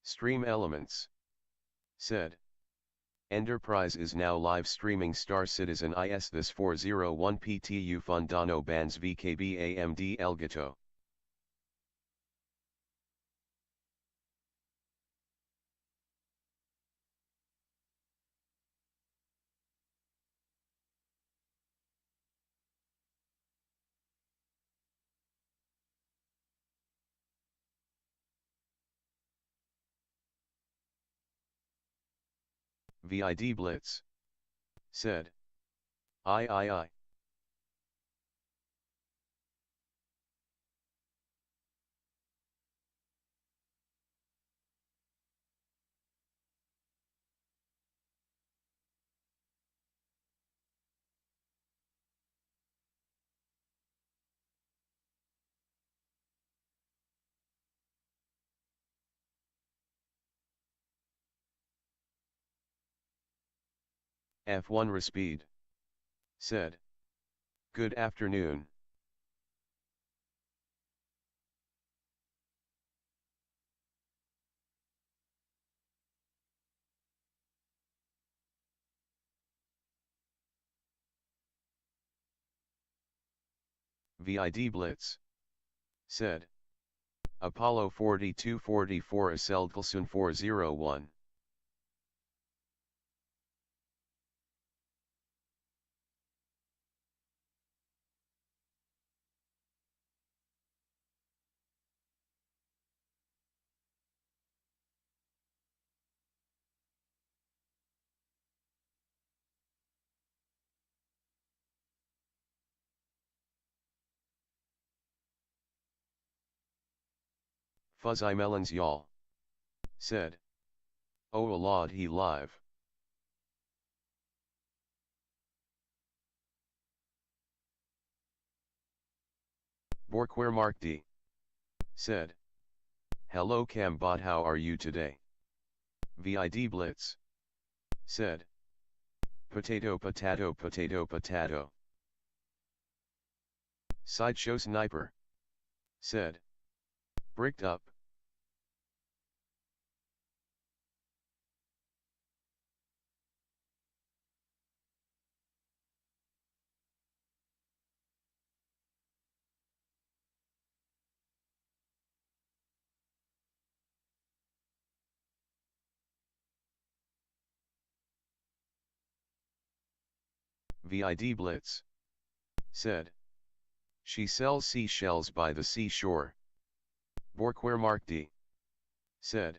Stream Elements said. Enterprise is now live streaming Star Citizen IS this 401 Ptu Fun Dono Bands VKB AMD Elgato. VID Blitz said. I. F1 Respeed said. Good afternoon. VID Blitz said. Apollo 4244 Aseldkelson 401. Fuzzy Melons y'all said. Oh lord he live. Borquer Mark D said. Hello Cambot, how are you today? VID Blitz said. Potato. Sideshow Sniper said. Bricked up. VID Blitz said. She sells seashells by the seashore. Borquer Mark D said.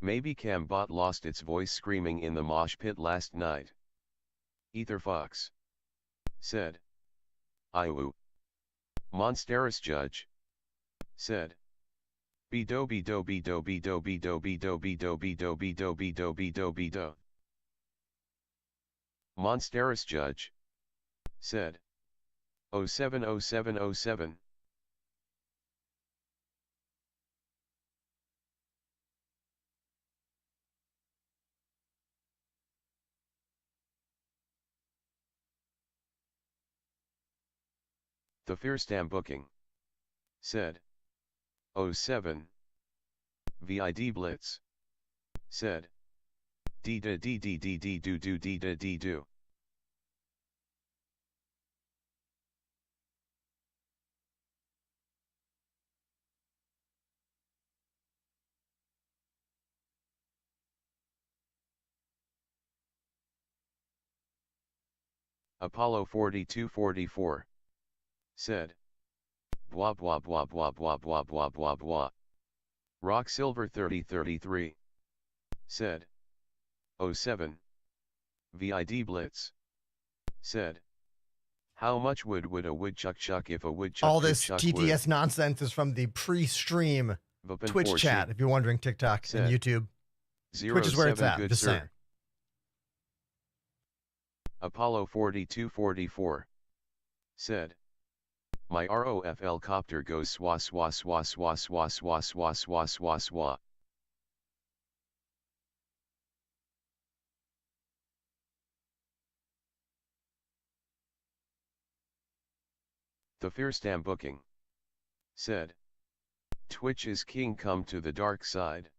Maybe Cambot lost its voice screaming in the mosh pit last night. Etherfox said. Iwu. Monsteris Judge said. Bido. Monsteris Judge said. 070707. The Fearstam Booking said. 07. VID Blitz said. Do. Apollo 4244 said. Blah. Rock Silver 3033 said. 07. VID Blitz said. How much would a woodchuck chuck if a woodchuck all this chuck TTS wood? nonsense is from the pre-stream Twitch chat, if you're wondering. TikTok and YouTube. Twitch is where it's at, just saying. Apollo 4244 said. My ROFL copter goes swa. The Fearstam Booking said. Twitch is king, come to the dark side.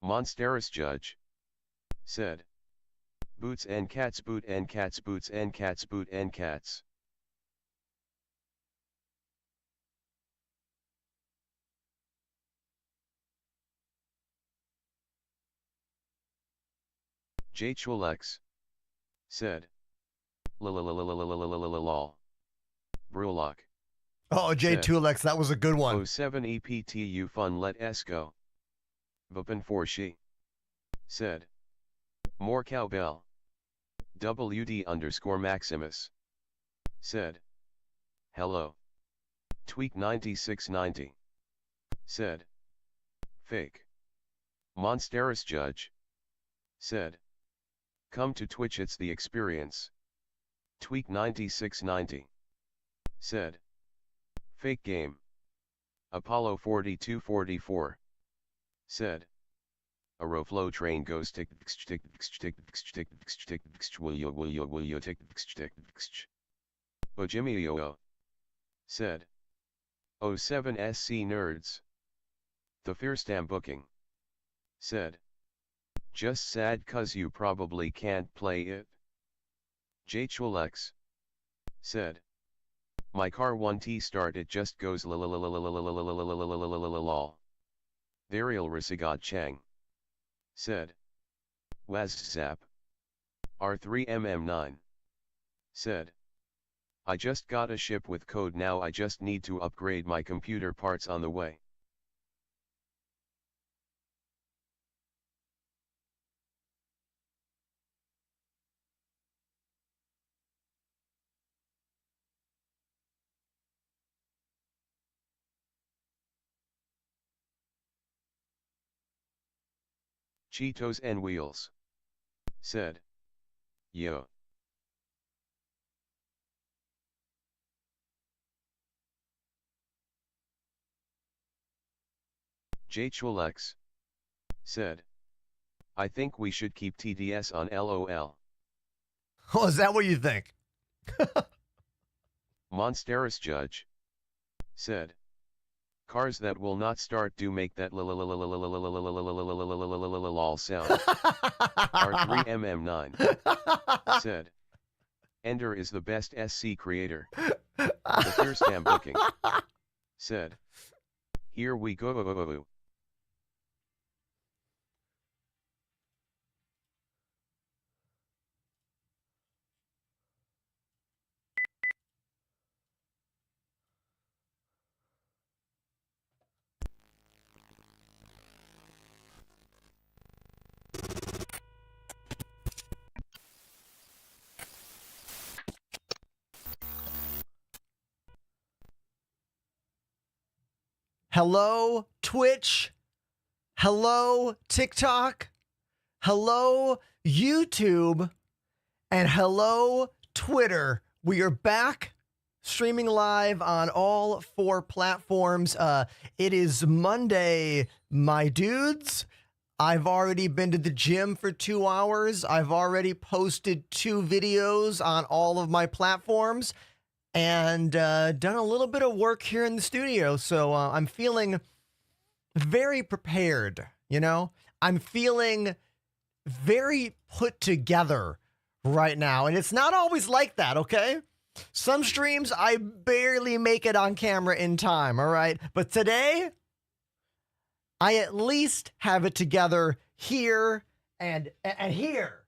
Monsteris Judge. Said. Boots and cats, boot and cats, boots and cats, boot and cats. J. Chulex. Said. Lol. Brulok. Oh, J. Tulex, that was a good one. 07 Ptu Fun let Esco. Vupin for she. Said. More cowbell. WD_Maximus. Said. Hello. Tweak 9690. Said. Fake. Monsteris Judge. Said. Come to Twitch, it's the experience. Tweak 9690. Said. Fake game. Apollo 4244. Said. Aeroflow train goes tick tick tick tick tick will yo tick tick. Bojimio. Said. 07 SC nerds. The Fearstam booking. Said. Just sad cuz you probably can't play it. J. Chulex. Said. My car 1T start it just goes lol. Therial Risigat Chang. Said. Wazzap. R3MM9. Said. I just got a ship with code, now I just need to upgrade my computer parts on the way. Cheetos and wheels. Said. Yo. J. Chulex. Said. I think we should keep TDS on LOL. Oh, is that what you think? Monsteris Judge. Said. Cars that will not start do make that lol sound. R3MM9. Said. Ender is the best SC creator. The Fearstam booking. Said. Here we go. Hello, Twitch. Hello, TikTok. Hello, YouTube. And hello, Twitter. We are back streaming live on all 4 platforms. It is Monday, my dudes. I've already been to the gym for 2 hours. I've already posted 2 videos on all of my platforms. And done a little bit of work here in the studio. So I'm feeling very prepared, you know? I'm feeling very put together right now. And it's not always like that, okay? Some streams, I barely make it on camera in time, all right? But today, I at least have it together here and here.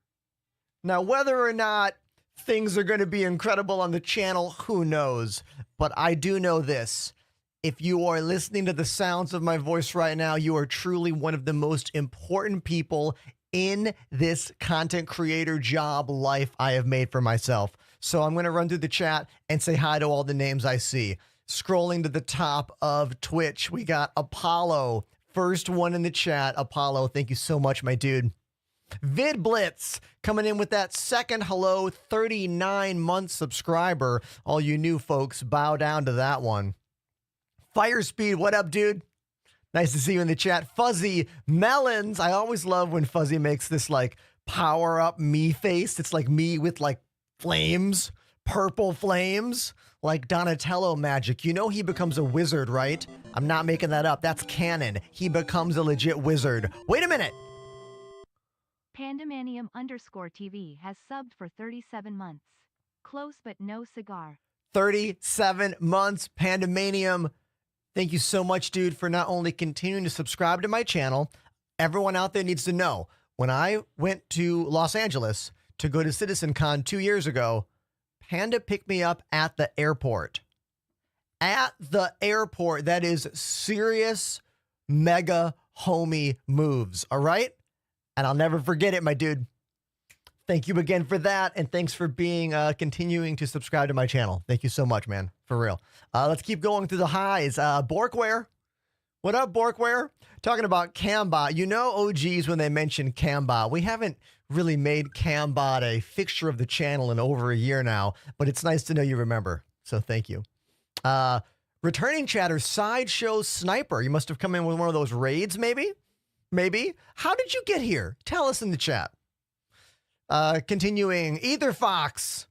Now, whether or not things are going to be incredible on the channel, who knows? But I do know this. If you are listening to the sounds of my voice right now, you are truly one of the most important people in this content creator job life I have made for myself. So I'm going to run through the chat and say hi to all the names I see. Scrolling to the top of Twitch, we got Apollo. First one in the chat. Apollo, thank you so much, my dude. Vid Blitz coming in with that second hello, 39-month subscriber. All you new folks, bow down to that one. Firespeed, what up, dude? Nice to see you in the chat. Fuzzy Melons. I always love when Fuzzy makes this like power up me face. It's like me with like flames, purple flames, like Donatello magic. You know he becomes a wizard, right? I'm not making that up. That's canon. He becomes a legit wizard. Wait a minute. Pandemanium_TV has subbed for 37 months. Close but no cigar. 37 months, Pandemanium. Thank you so much, dude, for not only continuing to subscribe to my channel. Everyone out there needs to know, when I went to Los Angeles to go to CitizenCon 2 years ago, Panda picked me up at the airport. At the airport. That is serious, mega homie moves, all right? And I'll never forget it, my dude. Thank you again for that, and thanks for being continuing to subscribe to my channel. Thank you so much, man, for real. Let's keep going through the highs. Borkware. What up, Borkware? Talking about Cambot. You know OGs when they mention Cambot. We haven't really made Cambot a fixture of the channel in over a year now, but it's nice to know you remember, so thank you. Returning chatter, Sideshow Sniper. You must have come in with one of those raids, maybe? Maybe? How did you get here? Tell us in the chat. Continuing, Ether Fox.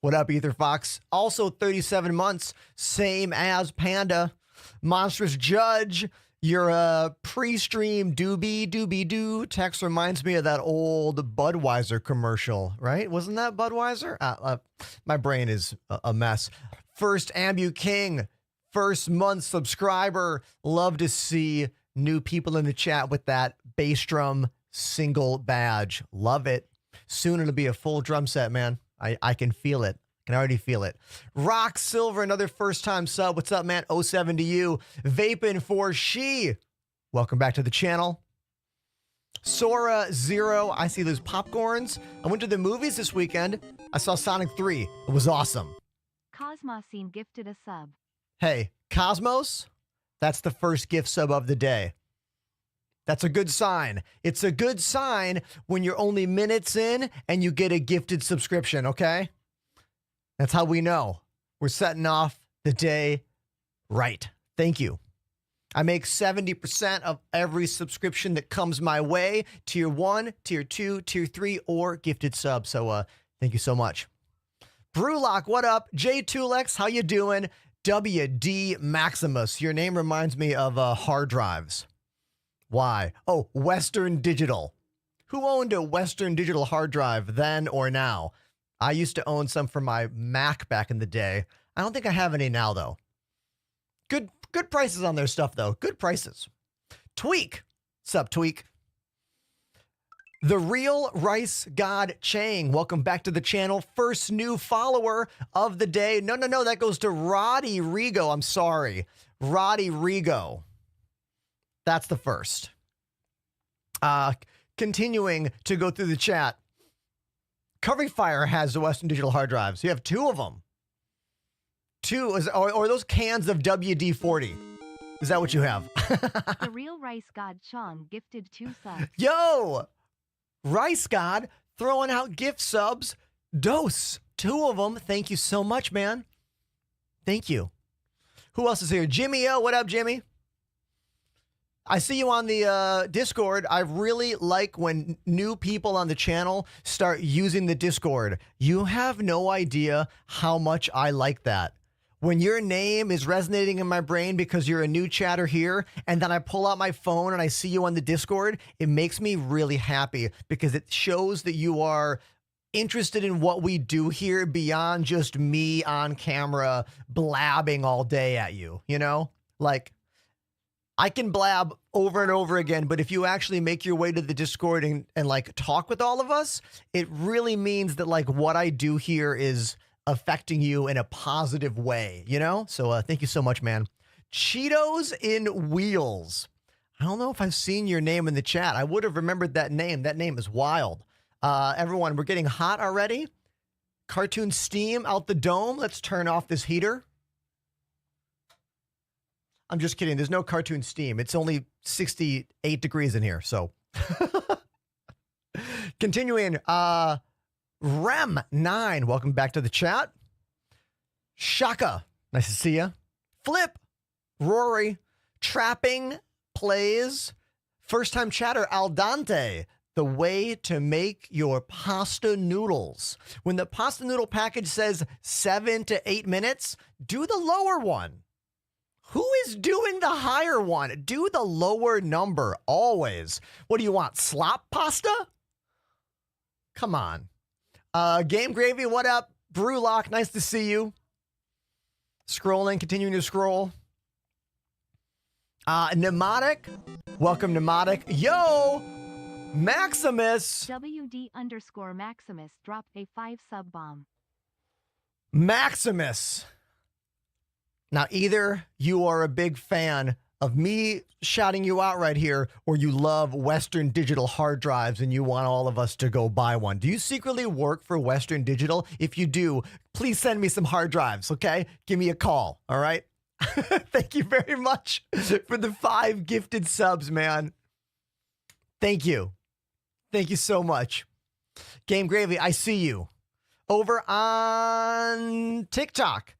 What up, Ether Fox? Also 37 months, same as Panda. Monstrous Judge, your pre-stream doobie-doobie-doo text reminds me of that old Budweiser commercial, right? Wasn't that Budweiser? My brain is a mess. First Ambu King, first month subscriber. Love to see new people in the chat with that bass drum single badge. Love it. Soon it'll be a full drum set, man. I can feel it. Can already feel it. Rock Silver, another first time sub. What's up, man? 07 to you. Vaping for She. Welcome back to the channel. Sora Zero. I see those popcorns. I went to the movies this weekend. I saw Sonic 3. It was awesome. Cosmosine gifted a sub. Hey, Cosmos, that's the first gift sub of the day. That's a good sign. It's a good sign when you're only minutes in and you get a gifted subscription, okay? That's how we know we're setting off the day right. Thank you. I make 70% of every subscription that comes my way. Tier 1, Tier 2, Tier 3, or gifted sub. So thank you so much. Brewlock, what up? J2Lex, how you doing? WD Maximus. Your name reminds me of hard drives. Why? Oh, Western Digital. Who owned a Western Digital hard drive then or now? I used to own some for my Mac back in the day. I don't think I have any now, though. Good prices on their stuff, though. Good prices. Tweak. Sup, Tweak? The Real Rice God Chang. Welcome back to the channel. First new follower of the day. No. That goes to Roddy Rigo. I'm sorry. Roddy Rigo. That's the first. Continuing to go through the chat. Covering Fire has the Western Digital hard drives. You have two of them. Or those cans of WD-40. Is that what you have? The Real Rice God Chong gifted 2 subs. Yo! Rice God throwing out gift subs. Dose. 2 of them. Thank you so much, man. Thank you. Who else is here? Jimmy O. What up, Jimmy? I see you on the Discord. I really like when new people on the channel start using the Discord. You have no idea how much I like that. When your name is resonating in my brain because you're a new chatter here, and then I pull out my phone and I see you on the Discord, it makes me really happy because it shows that you are interested in what we do here beyond just me on camera blabbing all day at you, you know? Like, I can blab over and over again, but if you actually make your way to the Discord and like talk with all of us, it really means that like what I do here is affecting you in a positive way, you know? So thank you so much, man. Cheetos in Wheels. I don't know if I've seen your name in the chat. I would have remembered that name. That name is wild. Everyone, we're getting hot already. Cartoon steam out the dome. Let's turn off this heater. I'm just kidding. There's no cartoon steam. It's only 68 degrees in here. So continuing, Rem9, welcome back to the chat. Shaka, nice to see ya. Flip, Rory, Trapping Plays, first time chatter, Al Dante, the way to make your pasta noodles. When the pasta noodle package says 7 to 8 minutes, do the lower one. Who is doing the higher one? Do the lower number, always. What do you want, slop pasta? Come on. Game Gravy, what up? Brewlock, nice to see you. Scrolling, continuing to scroll. Pneumatic, welcome Pneumatic. Yo, Maximus. WD_Maximus dropped a 5 sub bomb. Maximus. Now, either you are a big fan of me shouting you out right here, or you love Western Digital hard drives and you want all of us to go buy one. Do you secretly work for Western Digital? If you do, please send me some hard drives, okay? Give me a call, all right? Thank you very much for the 5 gifted subs, man. Thank you. Thank you so much. Game Gravy, I see you. Over on TikTok,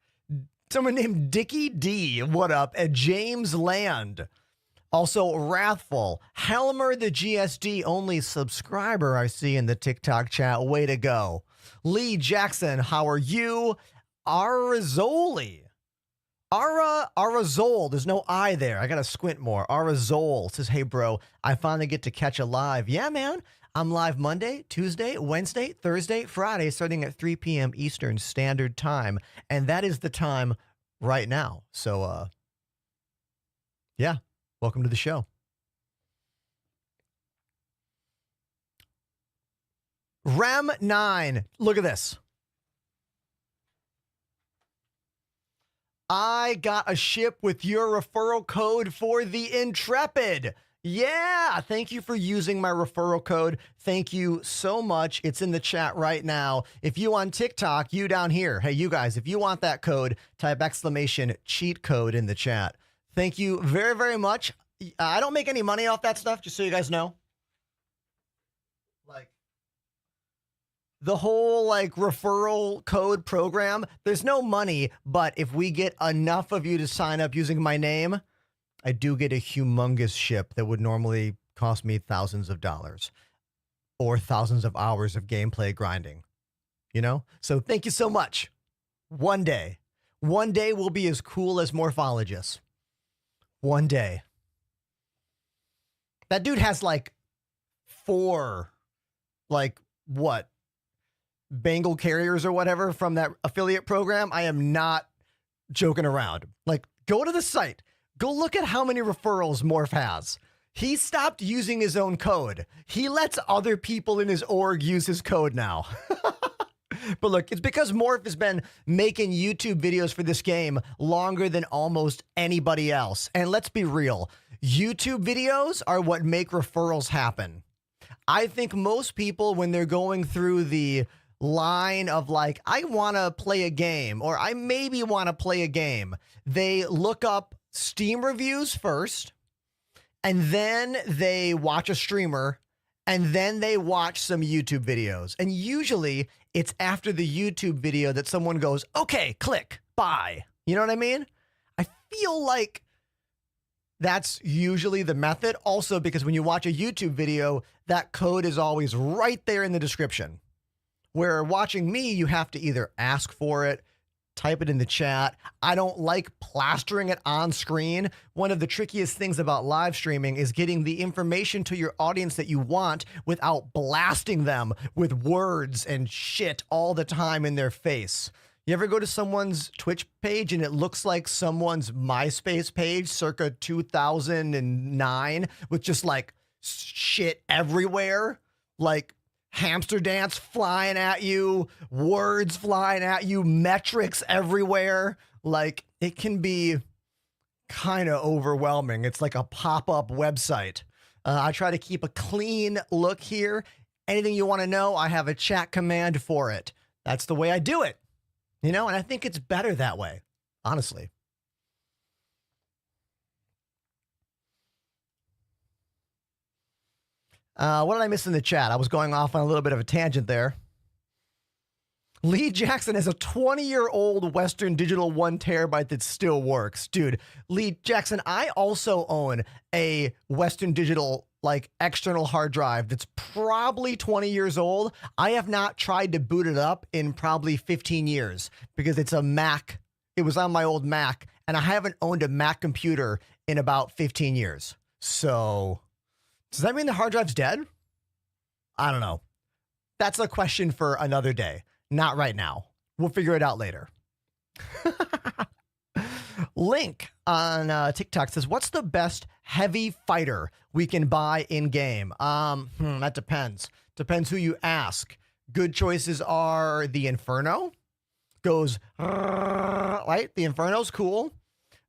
someone named Dickie D, what up? At James Land. Also, Wrathful. Helmer, the GSD only subscriber I see in the TikTok chat. Way to go. Lee Jackson, how are you? Arizoli. Arazol, there's no I there. I gotta squint more. Arazol says, hey bro, I finally get to catch a live. Yeah, man. I'm live Monday, Tuesday, Wednesday, Thursday, Friday, starting at 3 p.m. Eastern Standard Time. And that is the time right now. So, yeah, welcome to the show. Rem9, look at this. I got a ship with your referral code for the Intrepid. Yeah, thank you for using my referral code. Thank you so much. It's in the chat right now. If you on TikTok, you down here, hey, you guys, if you want that code, type !cheat code in the chat. Thank you very, very much. I don't make any money off that stuff, just so you guys know. Like, the whole referral code program, there's no money, but if we get enough of you to sign up using my name, I do get a humongous ship that would normally cost me thousands of dollars or thousands of hours of gameplay grinding, you know? So thank you so much. One day we'll be as cool as Morphologists. One day. That dude has 4, what? Bengal carriers or whatever from that affiliate program. I am not joking around. Go to the site. Go look at how many referrals Morph has. He stopped using his own code. He lets other people in his org use his code now. But look, it's because Morph has been making YouTube videos for this game longer than almost anybody else. And let's be real, YouTube videos are what make referrals happen. I think most people, when they're going through the line of I want to play a game, or I maybe want to play a game, they look up Steam reviews first, and then they watch a streamer, and then they watch some YouTube videos. And usually it's after the YouTube video that someone goes, okay, click, buy. You know what I mean? I feel like that's usually the method. Also, because when you watch a YouTube video, that code is always right there in the description. Where watching me, you have to either ask for it, type it in the chat. I don't like plastering it on screen. One of the trickiest things about live streaming is getting the information to your audience that you want without blasting them with words and shit all the time in their face. You ever go to someone's Twitch page and it looks like someone's MySpace page circa 2009 with just shit everywhere? Hamster dance flying at you, words flying at you, metrics everywhere. It can be kind of overwhelming. It's like a pop-up website. I try to keep a clean look here. Anything you want to know, I have a chat command for it. That's the way I do it, and I think it's better that way, honestly. What did I miss in the chat? I was going off on a little bit of a tangent there. Lee Jackson has a 20-year-old Western Digital 1 terabyte that still works. Dude, Lee Jackson, I also own a Western Digital external hard drive that's probably 20 years old. I have not tried to boot it up in probably 15 years because it's a Mac. It was on my old Mac, and I haven't owned a Mac computer in about 15 years. So does that mean the hard drive's dead? I don't know. That's a question for another day. Not right now. We'll figure it out later. Link on TikTok says, what's the best heavy fighter we can buy in game? That depends. Depends who you ask. Good choices are the Inferno. Goes, right? The Inferno's cool.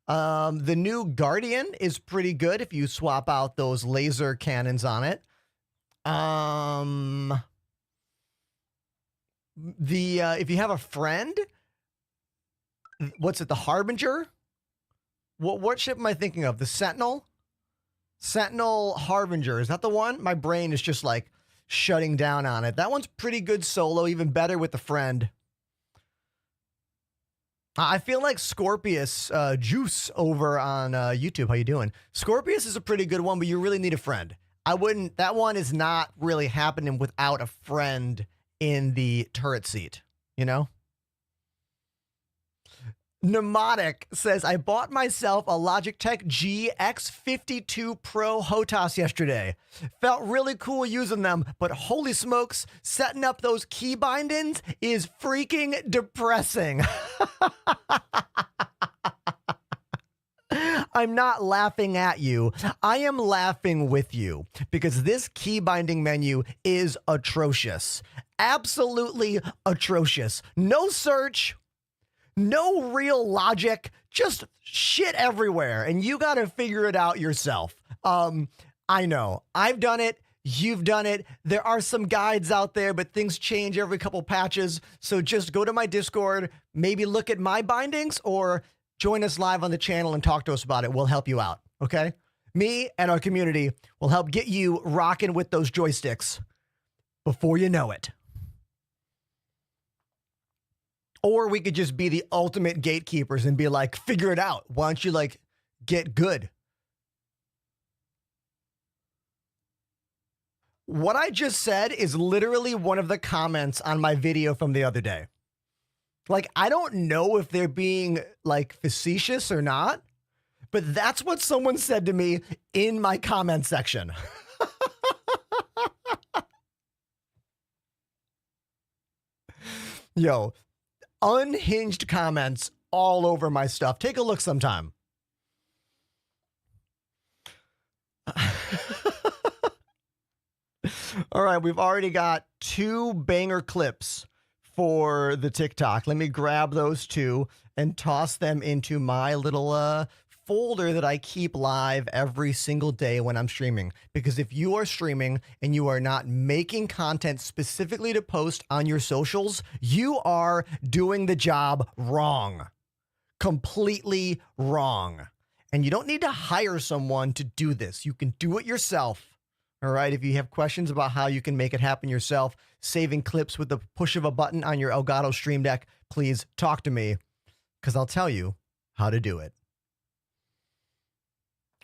The new Guardian is pretty good if you swap out those laser cannons on it. If you have a friend, what's it? The Harbinger? What ship am I thinking of? The Sentinel? Sentinel Harbinger. Is that the one? My brain is just like shutting down on it. That one's pretty good solo, even better with a friend. I feel like Scorpius Juice over on YouTube. How you doing? Scorpius is a pretty good one, but you really need a friend. That one is not really happening without a friend in the turret seat, you know? Pneumatic says, I bought myself a Logitech GX52 Pro HOTAS yesterday. Felt really cool using them, but holy smokes, setting up those key bindings is freaking depressing. I'm not laughing at you. I am laughing with you because this key binding menu is atrocious. Absolutely atrocious. No search. No real logic, just shit everywhere, and you got to figure it out yourself. I know. I've done it. You've done it. There are some guides out there, but things change every couple patches, so just go to my Discord, maybe look at my bindings, or join us live on the channel and talk to us about it. We'll help you out, okay? Me and our community will help get you rocking with those joysticks before you know it. Or we could just be the ultimate gatekeepers and be like, figure it out. Why don't you like get good? What I just said is literally one of the comments on my video from the other day. Like, I don't know if they're being like facetious or not, but that's what someone said to me in my comment section. Yo. Unhinged comments all over my stuff. Take a look sometime. All right, we've already got 2 banger clips for the TikTok. Let me grab those 2 and toss them into my little folder that I keep live every single day when I'm streaming. Because if you are streaming and you are not making content specifically to post on your socials, you are doing the job wrong. Completely wrong. And you don't need to hire someone to do this. You can do it yourself. All right. If you have questions about how you can make it happen yourself, saving clips with the push of a button on your Elgato Stream Deck, please talk to me because I'll tell you how to do it.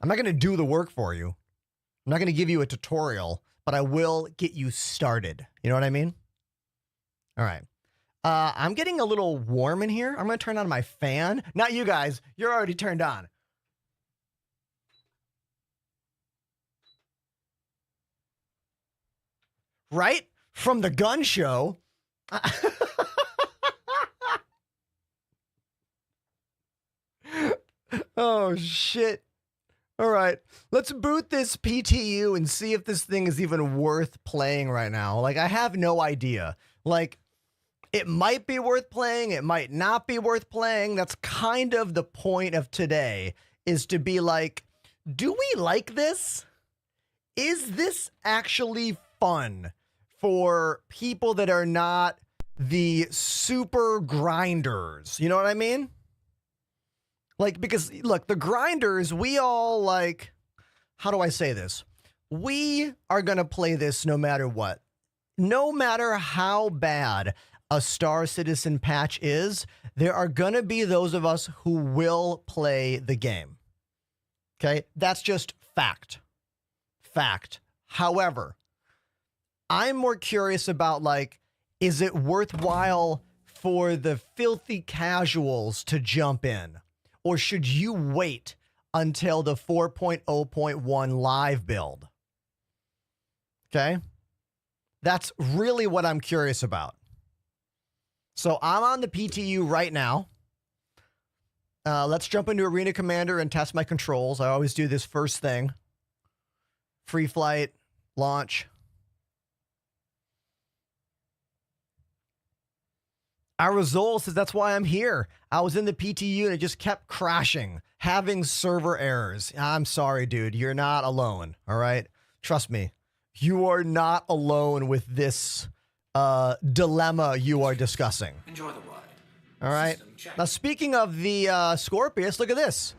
I'm not going to do the work for you. I'm not going to give you a tutorial, but I will get you started. You know what I mean? All right. I'm getting a little warm in here. I'm going to turn on my fan. Not you guys. You're already turned on. Right? From the gun show. Oh, shit. All right, let's boot this PTU and see if this thing is even worth playing right now. Like, I have no idea. Like, it might be worth playing. It might not be worth playing. That's kind of the point of today, is to be like, do we like this? Is this actually fun for people that are not the super grinders? You know what I mean? Like, because, look, the grinders, we all, like, how do I say this? We are going to play this no matter what. No matter how bad a Star Citizen patch is, there are going to be those of us who will play the game. Okay? That's just fact. Fact. However, I'm more curious about, like, is it worthwhile for the filthy casuals to jump in? Or should you wait until the 4.0.1 live build? Okay? That's really what I'm curious about. So I'm on the PTU right now. Let's jump into Arena Commander and test my controls. I always do this first thing. Free flight, launch. Arizol says that's why I'm here. I was in the PTU and it just kept crashing, having server errors. I'm sorry, dude. You're not alone. All right. Trust me. You are not alone with this dilemma you are discussing. Enjoy the ride. All right. Now, speaking of the Scorpius, look at this.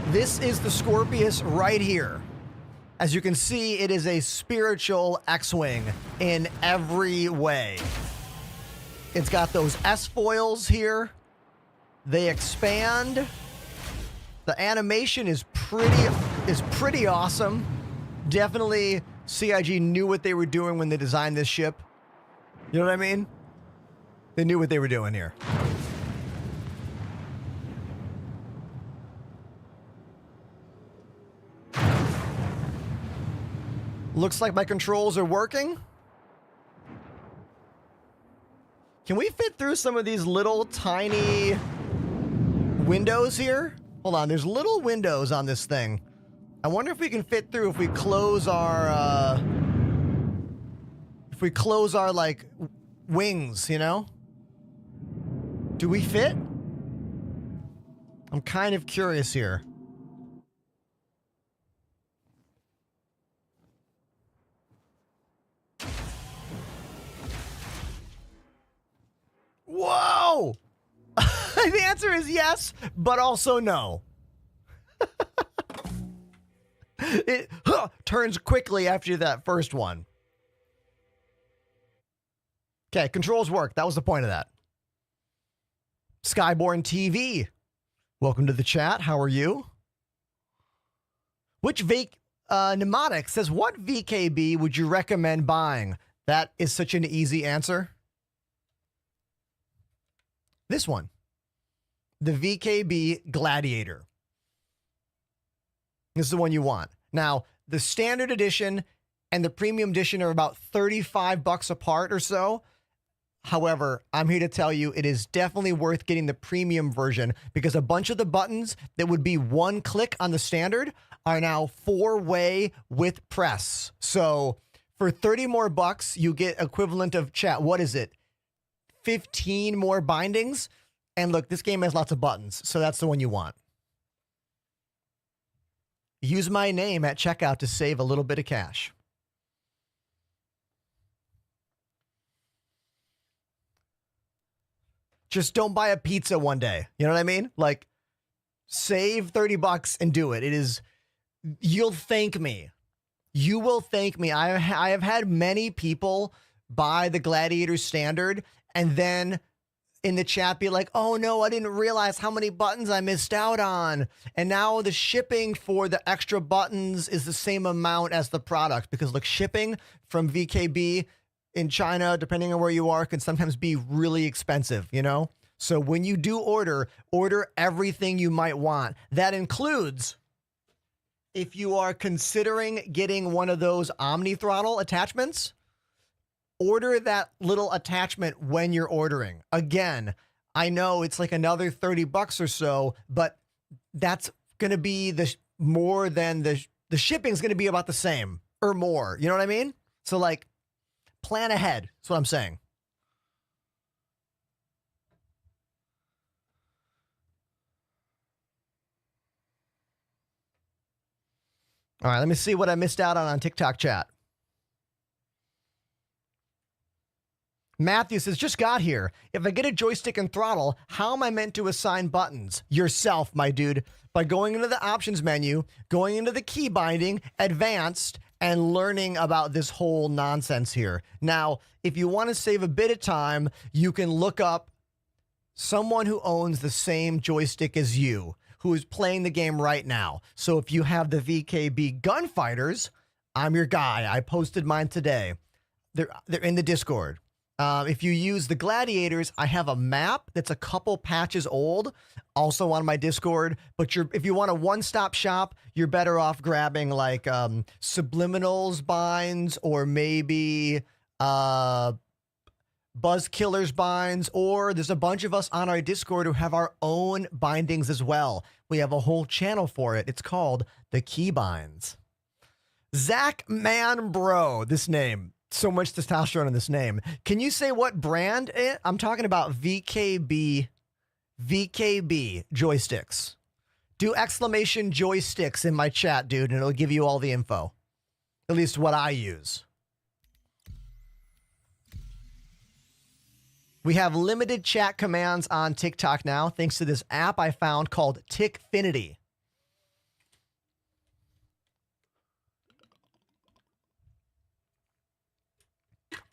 This is the Scorpius right here. As you can see, it is a spiritual X-Wing in every way. It's got those S-foils here. They expand. The animation is pretty awesome. Definitely CIG knew what they were doing when they designed this ship. You know what I mean? They knew what they were doing here. Looks like my controls are working. Can we fit through some of these little tiny windows here? Hold on, there's little windows on this thing. I wonder if we can fit through if we close our like wings, you know? Do we fit? I'm kind of curious here. Whoa! The answer is yes, but also no. It turns quickly after that first one. Okay, controls work. That was the point of that. Skyborn TV. Welcome to the chat. How are you? Which Mnemotic says, what VKB would you recommend buying? That is such an easy answer. This one. The VKB Gladiator. This is the one you want. Now, the standard edition and the premium edition are about $35 apart or so. However, I'm here to tell you it is definitely worth getting the premium version because a bunch of the buttons that would be one click on the standard are now 4-way with press. So for 30 more bucks, you get equivalent of chat. What is it? 15 more bindings. And look, this game has lots of buttons. So that's the one you want. Use my name at checkout to save a little bit of cash. Just don't buy a pizza one day. You know what I mean? Like, save 30 bucks and do it. It is, you'll thank me. You will thank me. I have had many people buy the Gladiator standard and then in the chat be like, oh no, I didn't realize how many buttons I missed out on. And now the shipping for the extra buttons is the same amount as the product because look, shipping from VKB in China, depending on where you are, can sometimes be really expensive, you know? So when you do order everything you might want. That includes if you are considering getting one of those Omni throttle attachments, order that little attachment when you're ordering. Again, I know it's like another 30 bucks or so, but that's going to be more than the shipping is going to be about the same or more. You know what I mean? So like, plan ahead. That's what I'm saying. All right, let me see what I missed out on TikTok chat. Matthew says, just got here. If I get a joystick and throttle, how am I meant to assign buttons? Yourself, my dude. By going into the options menu, going into the key binding, advanced, and learning about this whole nonsense here. Now, if you want to save a bit of time, you can look up someone who owns the same joystick as you, who is playing the game right now. So if you have the VKB Gunfighters, I'm your guy. I posted mine today. They're in the Discord. If you use the gladiators, I have a map that's a couple patches old, also on my Discord. But if you want a one-stop shop, you're better off grabbing like Subliminals binds, or maybe Buzz Killers binds, or there's a bunch of us on our Discord who have our own bindings as well. We have a whole channel for it. It's called the Key Binds. Zach Man Bro, this name. So much testosterone in this name. Can you say what brand? I'm talking about VKB joysticks. Do exclamation joysticks in my chat, dude, and it'll give you all the info. At least what I use. We have limited chat commands on TikTok now, thanks to this app I found called Tickfinity.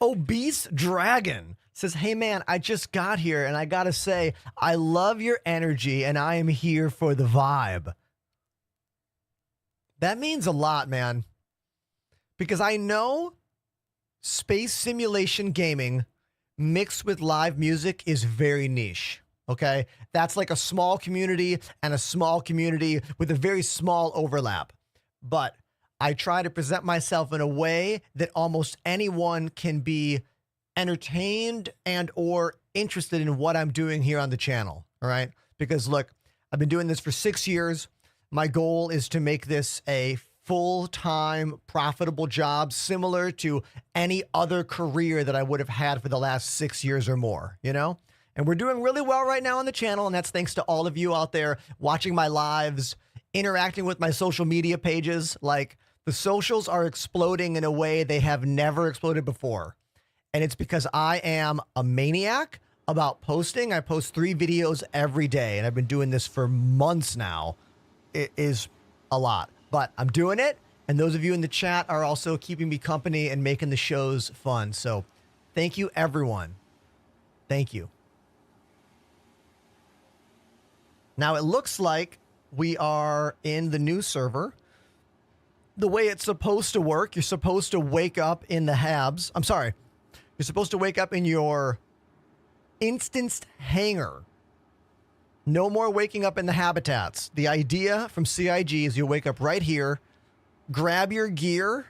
Obese Dragon says, hey man, I just got here and I gotta say, I love your energy and I am here for the vibe. That means a lot, man. Because I know space simulation gaming mixed with live music is very niche. Okay? That's like a small community and a small community with a very small overlap. But I try to present myself in a way that almost anyone can be entertained and or interested in what I'm doing here on the channel. All right? Because look, I've been doing this for 6 years. My goal is to make this a full-time profitable job similar to any other career that I would have had for the last 6 years or more, you know? And we're doing really well right now on the channel, and that's thanks to all of you out there watching my lives, interacting with my social media pages. Like, the socials are exploding in a way they have never exploded before. And it's because I am a maniac about posting. I post 3 videos every day, and I've been doing this for months now. It is a lot, but I'm doing it. And those of you in the chat are also keeping me company and making the shows fun. So thank you, everyone. Thank you. Now it looks like we are in the new server. The way it's supposed to work, you're supposed to wake up in the habs. I'm sorry. You're supposed to wake up in your instanced hangar. No more waking up in the habitats. The idea from CIG is you wake up right here, grab your gear,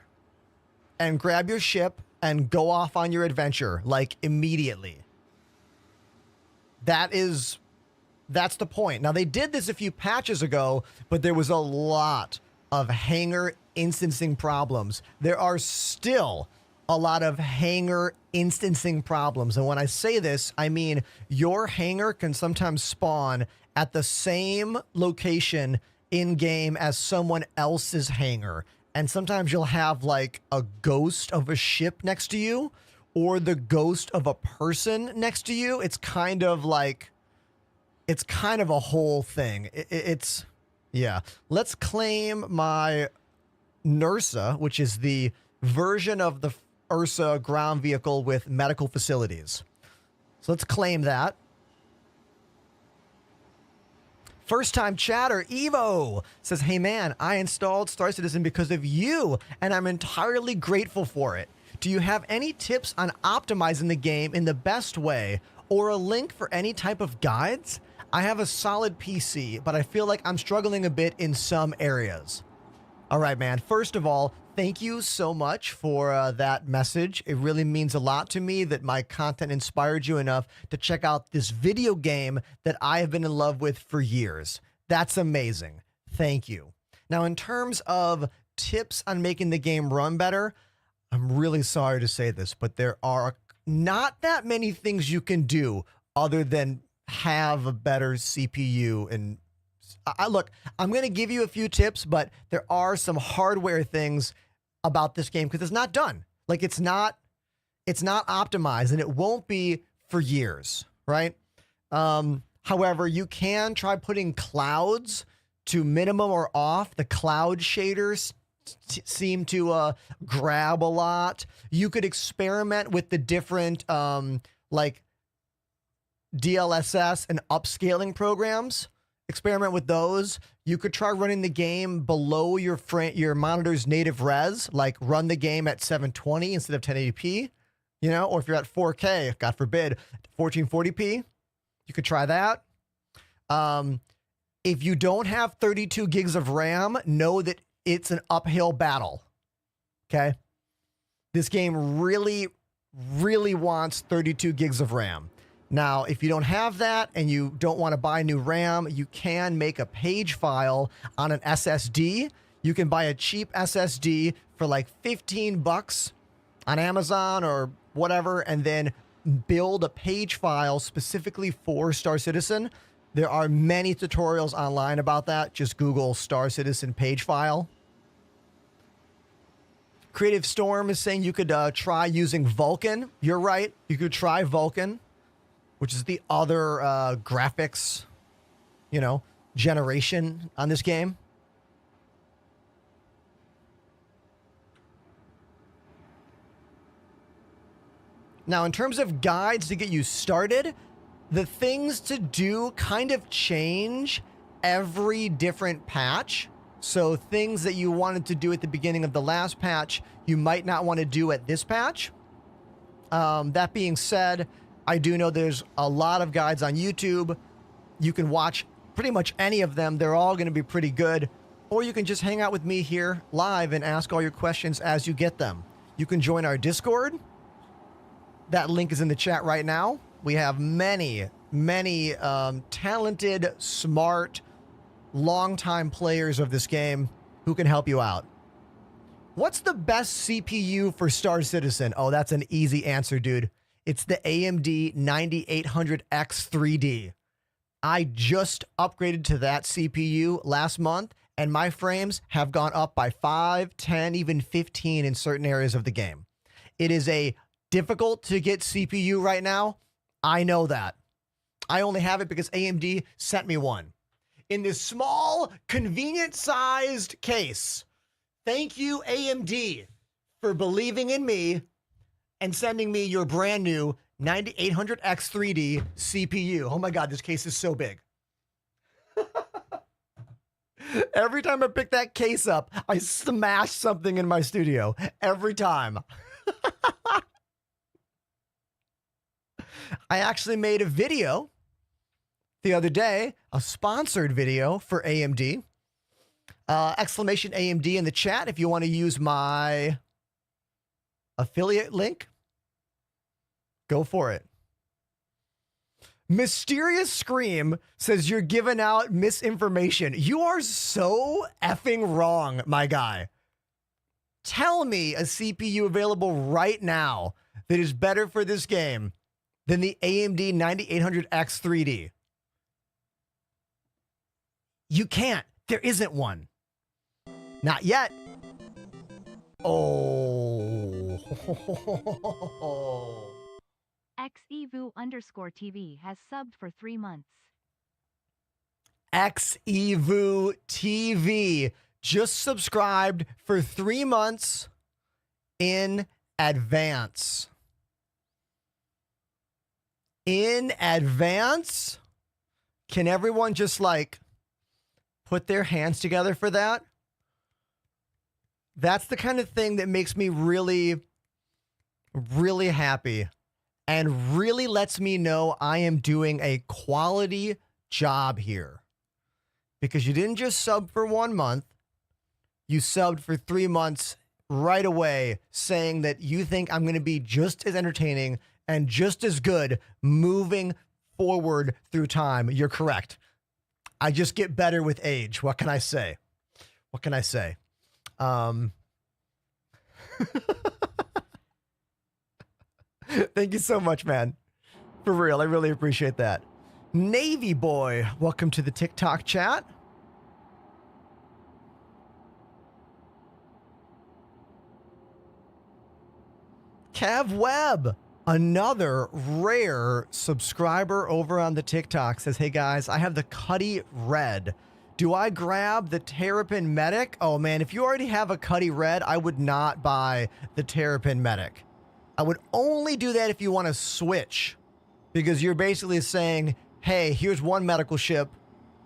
and grab your ship, and go off on your adventure, like, immediately. That's the point. Now, they did this a few patches ago, but there was a lot of hangar instancing problems. There are still a lot of hangar instancing problems. And when I say this, I mean your hangar can sometimes spawn at the same location in-game as someone else's hangar. And sometimes you'll have like a ghost of a ship next to you or the ghost of a person next to you. It's kind of like, it's kind of a whole thing. It's, yeah. Let's claim my NURSA, which is the version of the URSA ground vehicle with medical facilities. So let's claim that. First time chatter, Evo says, hey man, I installed Star Citizen because of you, and I'm entirely grateful for it. Do you have any tips on optimizing the game in the best way, or a link for any type of guides? I have a solid PC, but I feel like I'm struggling a bit in some areas. All right, man. First of all, thank you so much for that message. It really means a lot to me that my content inspired you enough to check out this video game that I have been in love with for years. That's amazing. Thank you. Now, in terms of tips on making the game run better, I'm really sorry to say this, but there are not that many things you can do other than have a better CPU. And look, I'm going to give you a few tips, but there are some hardware things about this game because it's not done. Like, it's not optimized, and it won't be for years, right? However, you can try putting clouds to minimum or off. The cloud shaders seem to grab a lot. You could experiment with the different like DLSS and upscaling programs. Experiment with those. You could try running the game below your monitor's native res, like run the game at 720 instead of 1080p. you know, or if you're at 4K, God forbid, 1440p, you could try that. If you don't have 32 gigs of RAM, know that it's an uphill battle. Okay. This game really, really wants 32 gigs of RAM. Now, if you don't have that and you don't want to buy new RAM, you can make a page file on an SSD. You can buy a cheap SSD for like $15 on Amazon or whatever, and then build a page file specifically for Star Citizen. There are many tutorials online about that. Just Google Star Citizen page file. Creative Storm is saying you could try using Vulkan. You're right. You could try Vulkan, which is the other graphics, you know, generation on this game. Now, in terms of guides to get you started, the things to do kind of change every different patch. So things that you wanted to do at the beginning of the last patch, you might not want to do at this patch. That being said, I do know there's a lot of guides on YouTube. You can watch pretty much any of them. They're all going to be pretty good. Or you can just hang out with me here live and ask all your questions as you get them. You can join our Discord. That link is in the chat right now. We have many talented, smart, longtime players of this game who can help you out. What's the best CPU for Star Citizen? Oh, that's an easy answer, dude. It's the AMD 9800X 3D. I just upgraded to that CPU last month, and my frames have gone up by 5, 10, even 15 in certain areas of the game. It is a difficult to get CPU right now. I know that. I only have it because AMD sent me one in this small, convenient-sized case. Thank you, AMD, for believing in me and sending me your brand new 9800X 3D CPU. Oh my God, this case is so big. Every time I pick that case up, I smash something in my studio. Every time. I actually made a video the other day, a sponsored video for AMD. Exclamation AMD in the chat if you want to use my affiliate link. Go for it. Mysterious Scream says you're giving out misinformation. You are so effing wrong, my guy. Tell me a CPU available right now that is better for this game than the AMD 9800X 3D. You can't. There isn't one. Not yet. Oh. XEVU_TV has subbed for 3 months. XEVU TV just subscribed for 3 months in advance. In advance? Can everyone just like put their hands together for that? That's the kind of thing that makes me really, really happy and really lets me know I am doing a quality job here. Because you didn't just sub for 1 month, you subbed for 3 months right away, saying that you think I'm going to be just as entertaining and just as good moving forward through time. You're correct. I just get better with age. What can I say? What can I say? Thank you so much, man. For real, I really appreciate that. Navy Boy, welcome to the TikTok chat. Cav Webb, another rare subscriber over on the TikTok, says, hey guys, I have the Cuddy Red. Do I grab the Terrapin Medic? Oh man, if you already have a Cuddy Red, I would not buy the Terrapin Medic. I would only do that if you want to switch, because you're basically saying, hey, here's one medical ship.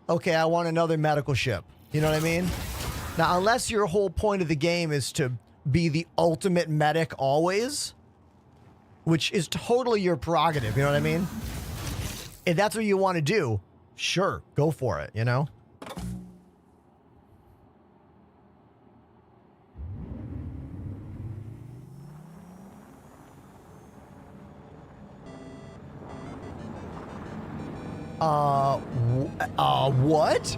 Okay, I want another medical ship. You know what I mean? Now, unless your whole point of the game is to be the ultimate medic always, which is totally your prerogative. You know what I mean? If that's what you want to do, sure, go for it, you know? What?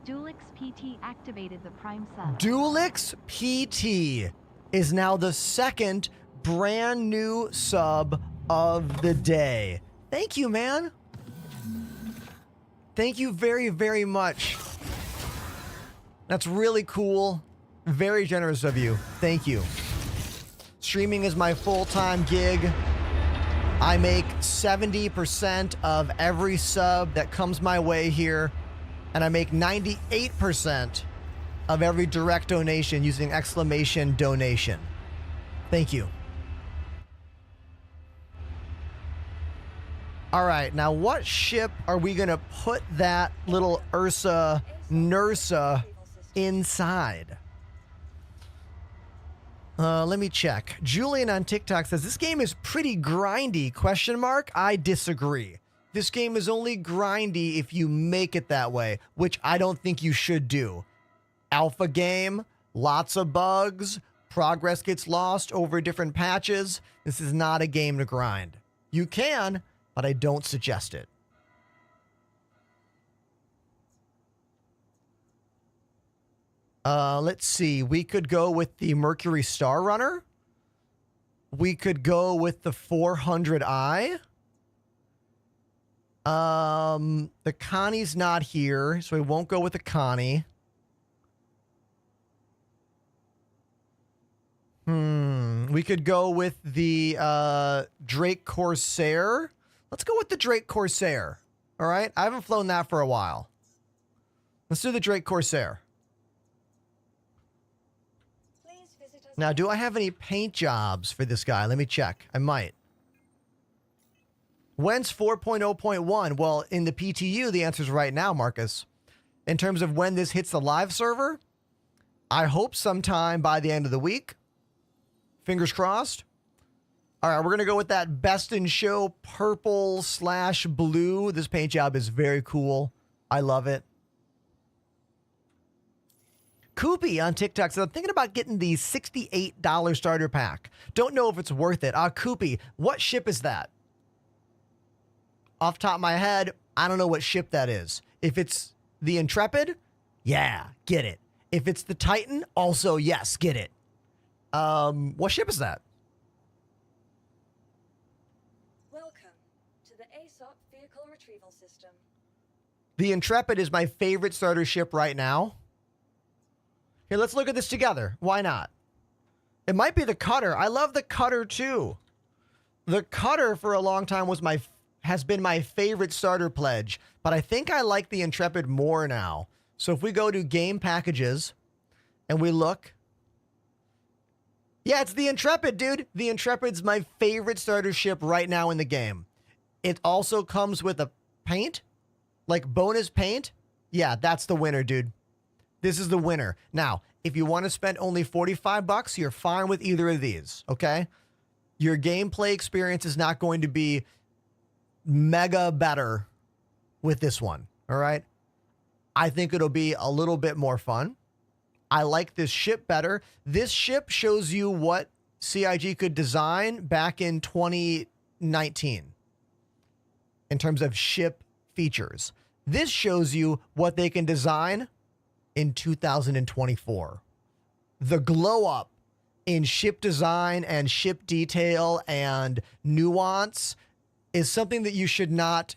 Dulix PT activated the Prime sub. Dulix PT is now the second brand new sub of the day. Thank you, man. Thank you very, very much. That's really cool. Very generous of you. Thank you. Streaming is my full-time gig. I make 70% of every sub that comes my way here, and I make 98% of every direct donation using exclamation donation. Thank you. All right, now what ship are we gonna put that little Nursa inside? Let me check. Julian on TikTok says, this game is pretty grindy, question mark? I disagree. This game is only grindy if you make it that way, which I don't think you should do. Alpha game, lots of bugs, progress gets lost over different patches. This is not a game to grind. You can, but I don't suggest it. Let's see. We could go with the Mercury Star Runner. We could go with the 400i. The Connie's not here, so we won't go with the Connie. We could go with the Drake Corsair. Let's go with the Drake Corsair. All right? I haven't flown that for a while. Let's do the Drake Corsair. Now, do I have any paint jobs for this guy? Let me check. I might. When's 4.0.1? Well, in the PTU, the answer is right now, Marcus. In terms of when this hits the live server, I hope sometime by the end of the week. Fingers crossed. All right, we're going to go with that Best in Show purple/blue. This paint job is very cool. I love it. Koopy on TikTok says, I'm thinking about getting the $68 starter pack. Don't know if it's worth it. Koopy, what ship is that? Off the top of my head, I don't know what ship that is. If it's the Intrepid, yeah, get it. If it's the Titan, also, yes, get it. What ship is that? Welcome to the ASOP Vehicle Retrieval System. The Intrepid is my favorite starter ship right now. Here, let's look at this together. Why not? It might be the Cutter. I love the Cutter too. The Cutter for a long time has been my favorite starter pledge, but I think I like the Intrepid more now. So if we go to game packages and we look, yeah, it's the Intrepid, dude. The Intrepid's my favorite starter ship right now in the game. It also comes with a paint, like bonus paint. Yeah, that's the winner, dude. This is the winner. Now, if you want to spend only $45, you're fine with either of these, okay? Your gameplay experience is not going to be mega better with this one, all right? I think it'll be a little bit more fun. I like this ship better. This ship shows you what CIG could design back in 2019 in terms of ship features. This shows you what they can design in 2024. The glow up in ship design and ship detail and nuance is something that you should not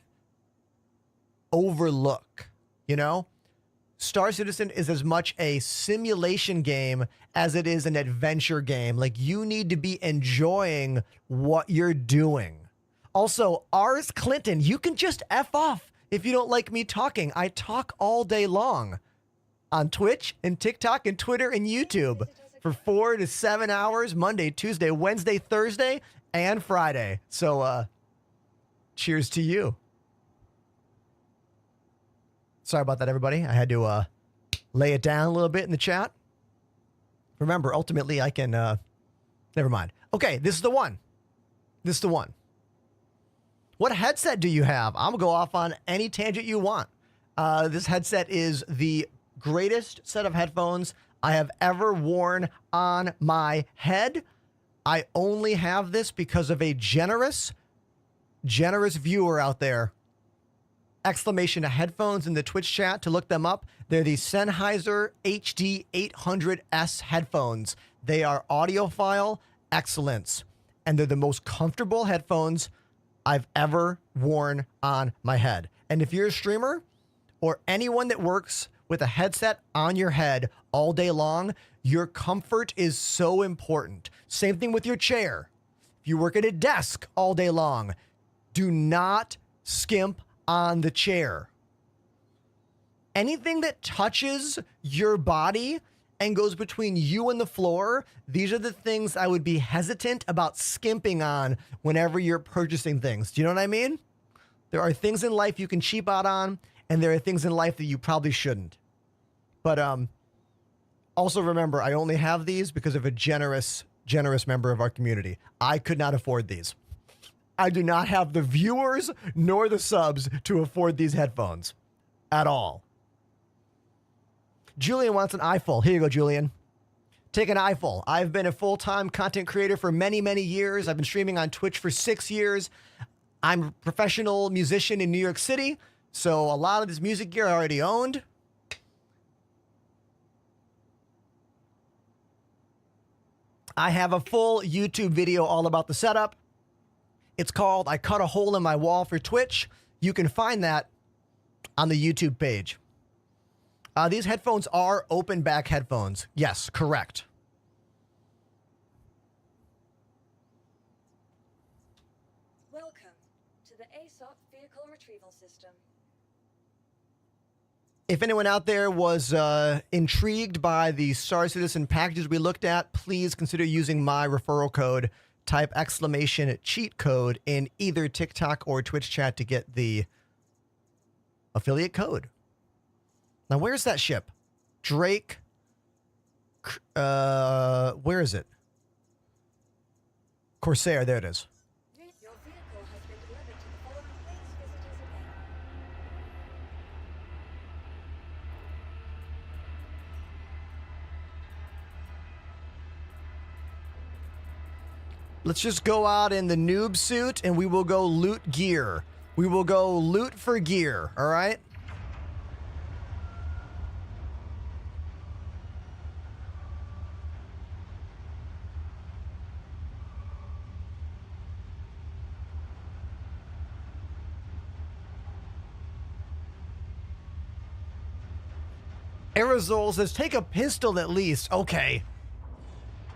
overlook, you know? Star Citizen is as much a simulation game as it is an adventure game. Like, you need to be enjoying what you're doing. Also, Rs Clinton, you can just F off if you don't like me talking. I talk all day long on Twitch and TikTok and Twitter and YouTube for 4 to 7 hours, Monday, Tuesday, Wednesday, Thursday, and Friday. So, cheers to you. Sorry about that, everybody. I had to lay it down a little bit in the chat. Remember, ultimately, I can... never mind. Okay, this is the one. This is the one. What headset do you have? I'm going to go off on any tangent you want. This headset is the greatest set of headphones I have ever worn on my head. I only have this because of a generous viewer out there. Exclamation headphones in the Twitch chat to look them up. They're the Sennheiser HD 800S headphones. They are audiophile excellence, and they're the most comfortable headphones I've ever worn on my head. And if you're a streamer or anyone that works with a headset on your head all day long, your comfort is so important. Same thing with your chair. If you work at a desk all day long, do not skimp on the chair. Anything that touches your body and goes between you and the floor, these are the things I would be hesitant about skimping on whenever you're purchasing things. Do you know what I mean? There are things in life you can cheap out on, and there are things in life that you probably shouldn't. But also remember, I only have these because of a generous member of our community. I could not afford these. I do not have the viewers nor the subs to afford these headphones at all. Julian wants an eyeful. Here you go, Julian. Take an eyeful. I've been a full-time content creator for many, many years. I've been streaming on Twitch for 6 years. I'm a professional musician in New York City, so a lot of this music gear I already owned. I have a full YouTube video all about the setup. It's called I Cut a Hole in My Wall for Twitch. You can find that on the YouTube page. These headphones are open back headphones. Yes, correct. Welcome to the ASOP Vehicle Retrieval System. If anyone out there was intrigued by the Star Citizen packages we looked at, please consider using my referral code. Type exclamation cheat code in either TikTok or Twitch chat to get the affiliate code. Now, where's that ship? Drake. Where is it? Corsair, there it is. Your vehicle has been delivered to the following place visitors again. Let's just go out in the noob suit and we will go loot gear. We will go loot for gear, all right? Aerosol says, take a pistol at least. Okay.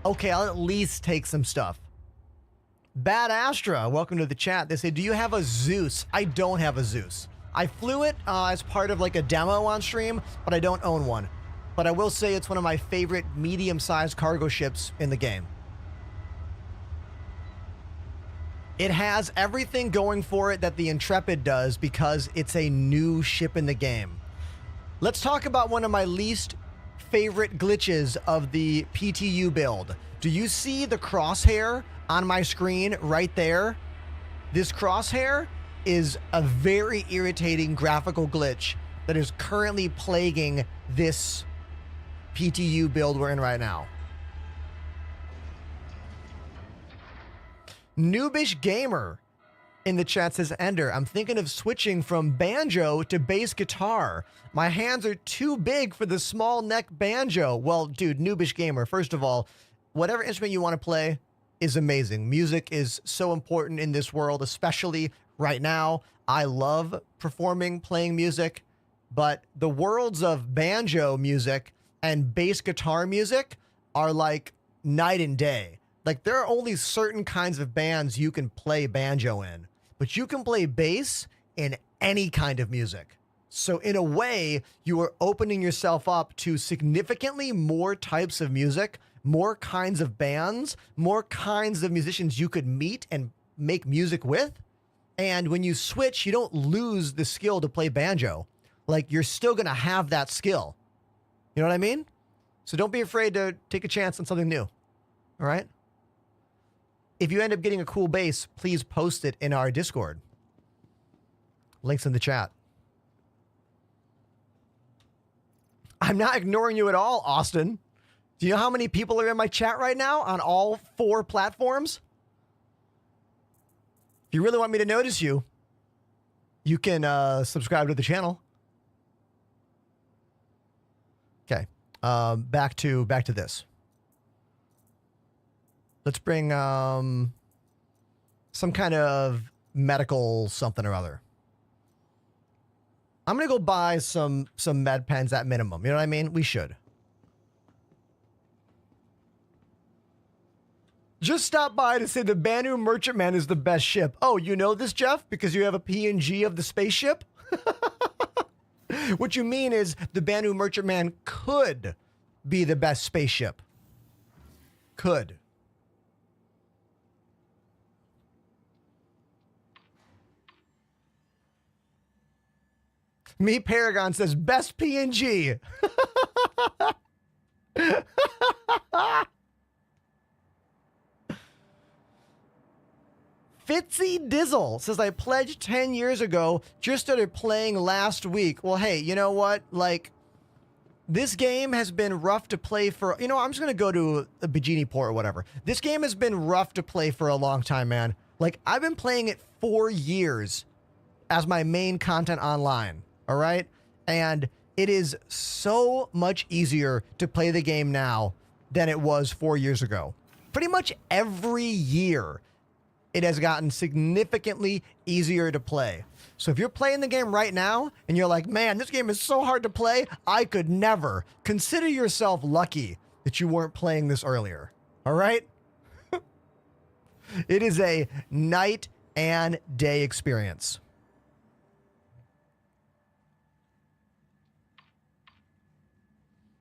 Okay, I'll at least take some stuff. Bad Astra, welcome to the chat. They say, do you have a Zeus? I don't have a Zeus. I flew it as part of like a demo on stream, but I don't own one. But I will say it's one of my favorite medium-sized cargo ships in the game. It has everything going for it that the Intrepid does because it's a new ship in the game. Let's talk about one of my least favorite glitches of the PTU build. Do you see the crosshair on my screen right there? This crosshair is a very irritating graphical glitch that is currently plaguing this PTU build we're in right now. Noobish Gamer in the chat says, Ender, I'm thinking of switching from banjo to bass guitar. My hands are too big for the small neck banjo. Well, dude, Noobish Gamer, first of all, whatever instrument you want to play is amazing. Music is so important in this world, especially right now. I love performing, playing music, but the worlds of banjo music and bass guitar music are like night and day. Like, there are only certain kinds of bands you can play banjo in, but you can play bass in any kind of music. So in a way, you are opening yourself up to significantly more types of music, more kinds of bands, more kinds of musicians you could meet and make music with. And when you switch, you don't lose the skill to play banjo. Like, you're still going to have that skill. You know what I mean? So don't be afraid to take a chance on something new. All right? if you end up getting a cool base, please post it in our Discord. Links in the chat. I'm not ignoring you at all, Austin. Do you know how many people are in my chat right now on all 4 platforms? If you really want me to notice you, you can subscribe to the channel. Okay, back to this. Let's bring some kind of medical something or other. I'm gonna go buy some med pens at minimum. You know what I mean? We should. Just stop by to say the Banu Merchantman is the best ship. Oh, you know this, Jeff? Because you have a PNG of the spaceship? What you mean is the Banu Merchantman could be the best spaceship. Could. Me Paragon says best PNG. Fitzy Dizzle says, I pledged 10 years ago, just started playing last week. Well, hey, you know what? Like, this game has been rough to play for, you know, I'm just going to go to a Bikini Port or whatever. This game has been rough to play for a long time, man. Like, I've been playing it 4 years as my main content online, all right? And it is so much easier to play the game now than it was 4 years ago. Pretty much every year, it has gotten significantly easier to play. So if you're playing the game right now and you're like, man, this game is so hard to play, I could never. Consider yourself lucky that you weren't playing this earlier. All right? It is a night and day experience.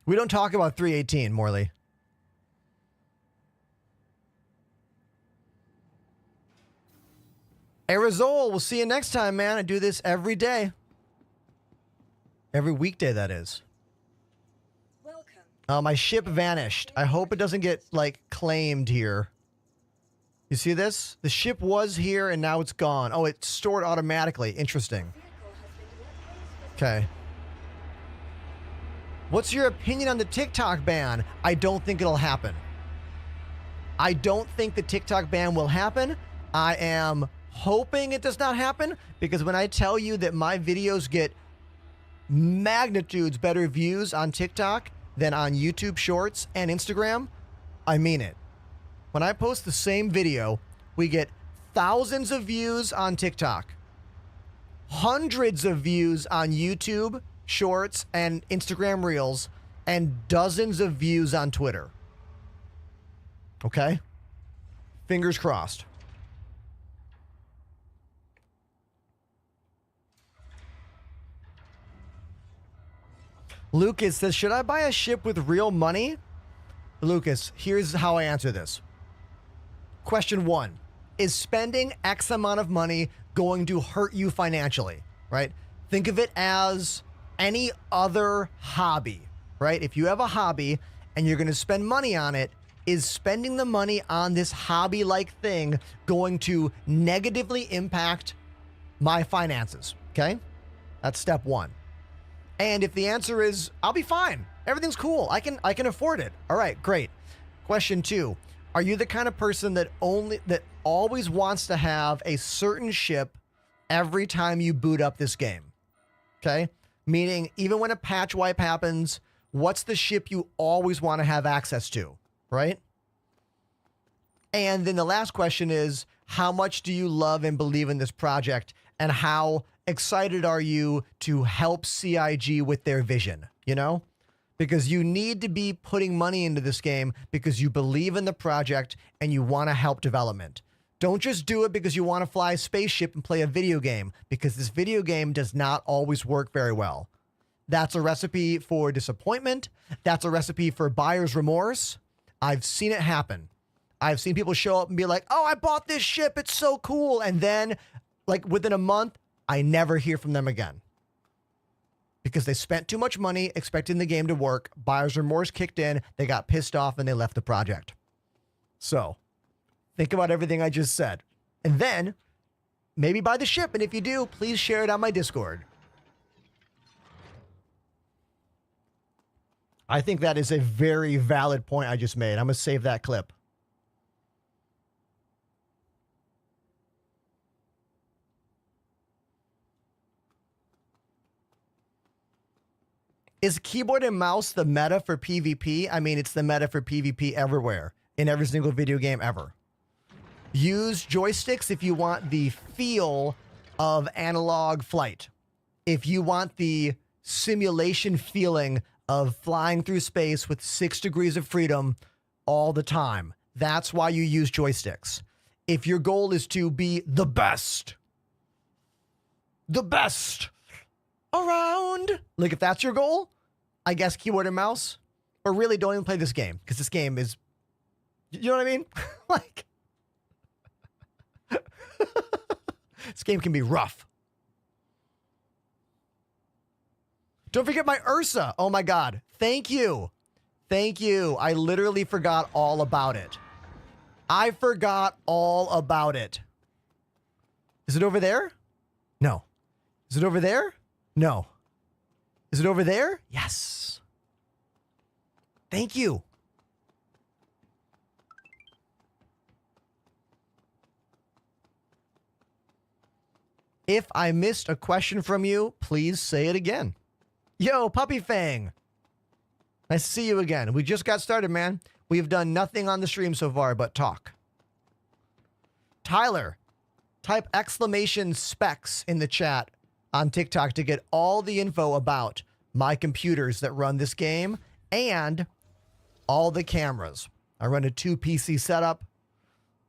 We don't talk about 318, Morley. Arizol, we'll see you next time, man. I do this every day. Every weekday, that is. Welcome. My ship vanished. I hope it doesn't get, like, claimed here. You see this? The ship was here, and now it's gone. Oh, it's stored automatically. Interesting. Okay. What's your opinion on the TikTok ban? I don't think it'll happen. I don't think the TikTok ban will happen. I am hoping it does not happen, because when I tell you that my videos get magnitudes better views on TikTok than on YouTube Shorts and Instagram, I mean it. When I post the same video, we get thousands of views on TikTok, hundreds of views on YouTube Shorts and Instagram Reels, and dozens of views on Twitter. Okay? Fingers crossed. Lucas says, should I buy a ship with real money? Lucas, here's how I answer this. Question 1, is spending X amount of money going to hurt you financially, right? Think of it as any other hobby, right? If you have a hobby and you're going to spend money on it, is spending the money on this hobby-like thing going to negatively impact my finances, okay? That's step 1. And if the answer is, I'll be fine, everything's cool, I can afford it. All right, great. Question 2, are you the kind of person that always wants to have a certain ship every time you boot up this game? Okay? Meaning, even when a patch wipe happens, what's the ship you always want to have access to, right? And then the last question is, how much do you love and believe in this project, and how excited are you to help CIG with their vision, you know? Because you need to be putting money into this game because you believe in the project and you want to help development. Don't just do it because you want to fly a spaceship and play a video game, because this video game does not always work very well. That's a recipe for disappointment. That's a recipe for buyer's remorse. I've seen it happen. I've seen people show up and be like, oh, I bought this ship, it's so cool. And then, like, within a month, I never hear from them again. Because they spent too much money expecting the game to work, buyer's remorse kicked in, they got pissed off, and they left the project. So, Think about everything I just said. And then maybe buy the ship. And if you do, please share it on my Discord. I think that is a very valid point I just made. I'm going to save that clip. Is keyboard and mouse the meta for PvP? I mean, it's the meta for PvP everywhere, in every single video game ever. Use joysticks if you want the feel of analog flight. If you want the simulation feeling of flying through space with 6 degrees of freedom all the time, that's why you use joysticks. If your goal is to be the best around, like if that's your goal, I guess keyboard and mouse. Or really, don't even play this game, because this game is, you know what I mean? Like, this game can be rough. Don't forget my Ursa. Oh my God. Thank you. Thank you. I literally forgot all about it. I forgot all about it. Is it over there? No. Is it over there? No. Is it over there? Yes. Thank you. If I missed a question from you, please say it again. Yo, Puppy Fang. Nice to see you again. We just got started, man. We've done nothing on the stream so far but talk. Tyler, type exclamation specs in the chat on TikTok to get all the info about my computers that run this game and all the cameras. I run a 2 PC setup.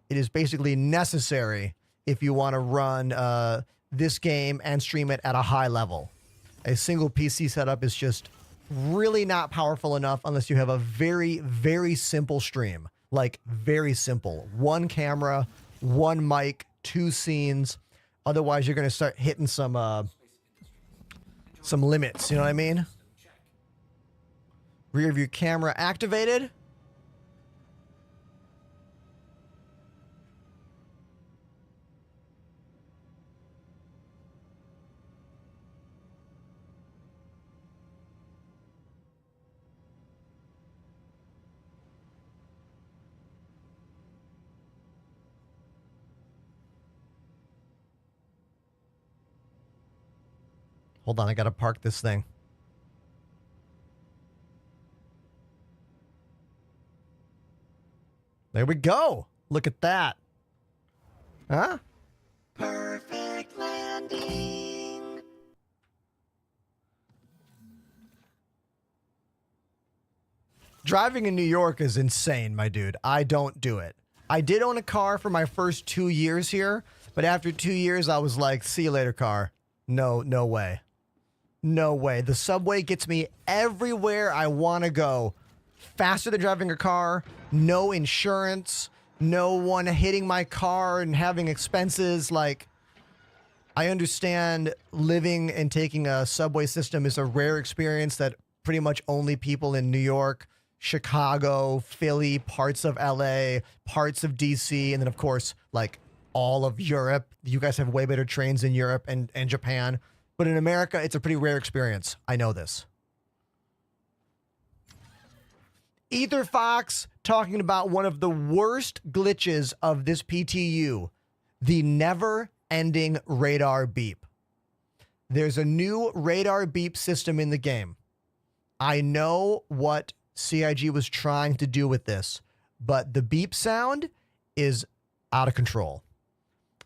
It is basically necessary if you want to run this game and stream it at a high level. A single PC setup is just really not powerful enough unless you have a very, very simple stream. Like, very simple. 1 camera, 1 mic, 2 scenes. Otherwise, you're going to start hitting some limits. You know what I mean? Rear view camera activated. Hold on, I gotta park this thing. There we go. Look at that. Huh? Perfect landing. Driving in New York is insane, my dude. I don't do it. I did own a car for my first 2 years here, but after 2 years, I was like, see you later, car. No way. No way. The subway gets me everywhere I want to go. Faster than driving a car, no insurance, no one hitting my car and having expenses. Like, I understand living and taking a subway system is a rare experience that pretty much only people in New York, Chicago, Philly, parts of LA, parts of DC, and then, of course, like all of Europe. You guys have way better trains in Europe and Japan. But in America, it's a pretty rare experience. I know this. Ether Fox talking about one of the worst glitches of this PTU, the never-ending radar beep. There's a new radar beep system in the game. I know what CIG was trying to do with this, but the beep sound is out of control.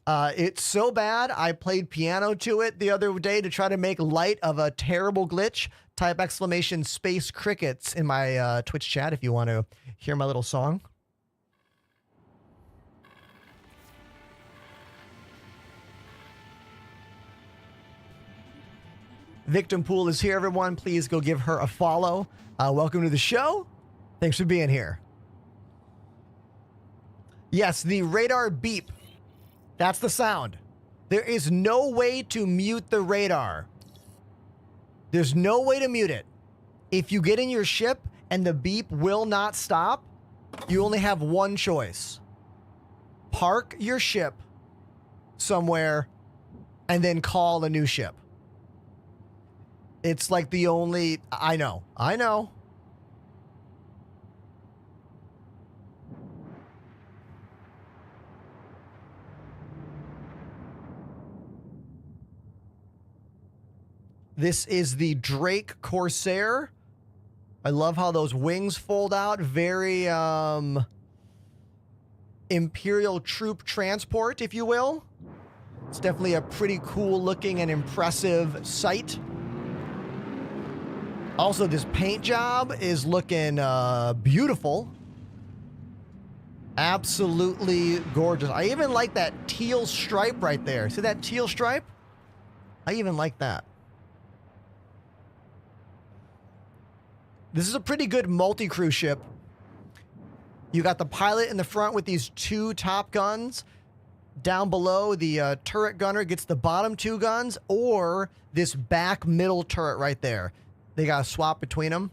It's so bad, I played piano to it the other day to try to make light of a terrible glitch. Type exclamation space crickets in my Twitch chat if you want to hear my little song. Victim Pool is here, everyone. Please go give her a follow. Welcome to the show. Thanks for being here. Yes, the radar beep. That's the sound. There is no way to mute the radar. There's no way to mute it. If you get in your ship and the beep will not stop, you only have one choice. park your ship somewhere and then call a new ship. It's like the only... I know. This is the Drake Corsair. I love how those wings fold out. Very Imperial troop transport, if you will. It's definitely a pretty cool looking and impressive sight. Also, this paint job is looking beautiful. Absolutely gorgeous. I even like that teal stripe right there. See that teal stripe? I even like that. This is a pretty good multi-crew ship. You got the pilot in the front with these 2 top guns. Down below, the turret gunner gets the bottom 2 guns, or this back middle turret right there. They got to swap between them.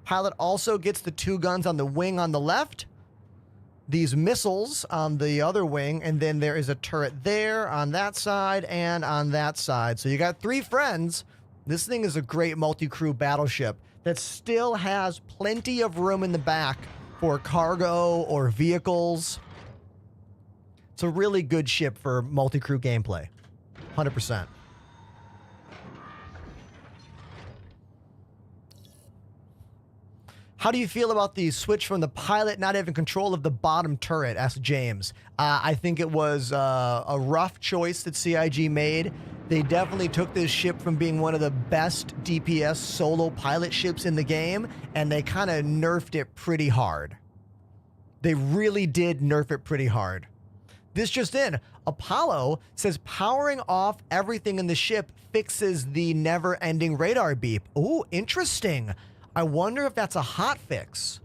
Pilot also gets the 2 guns on the wing on the left. These missiles on the other wing, and then there is a turret there on that side and on that side. So you got 3 friends. This thing is a great multi-crew battleship that still has plenty of room in the back for cargo or vehicles. It's a really good ship for multi-crew gameplay. 100%. How do you feel about the switch from the pilot not having control of the bottom turret? Asked James. I think it was a rough choice that CIG made. They definitely took this ship from being one of the best DPS solo pilot ships in the game, and they kind of nerfed it pretty hard. They really did nerf it pretty hard. This just in. Apollo says powering off everything in the ship fixes the never-ending radar beep. Ooh, interesting. I wonder if that's a hotfix.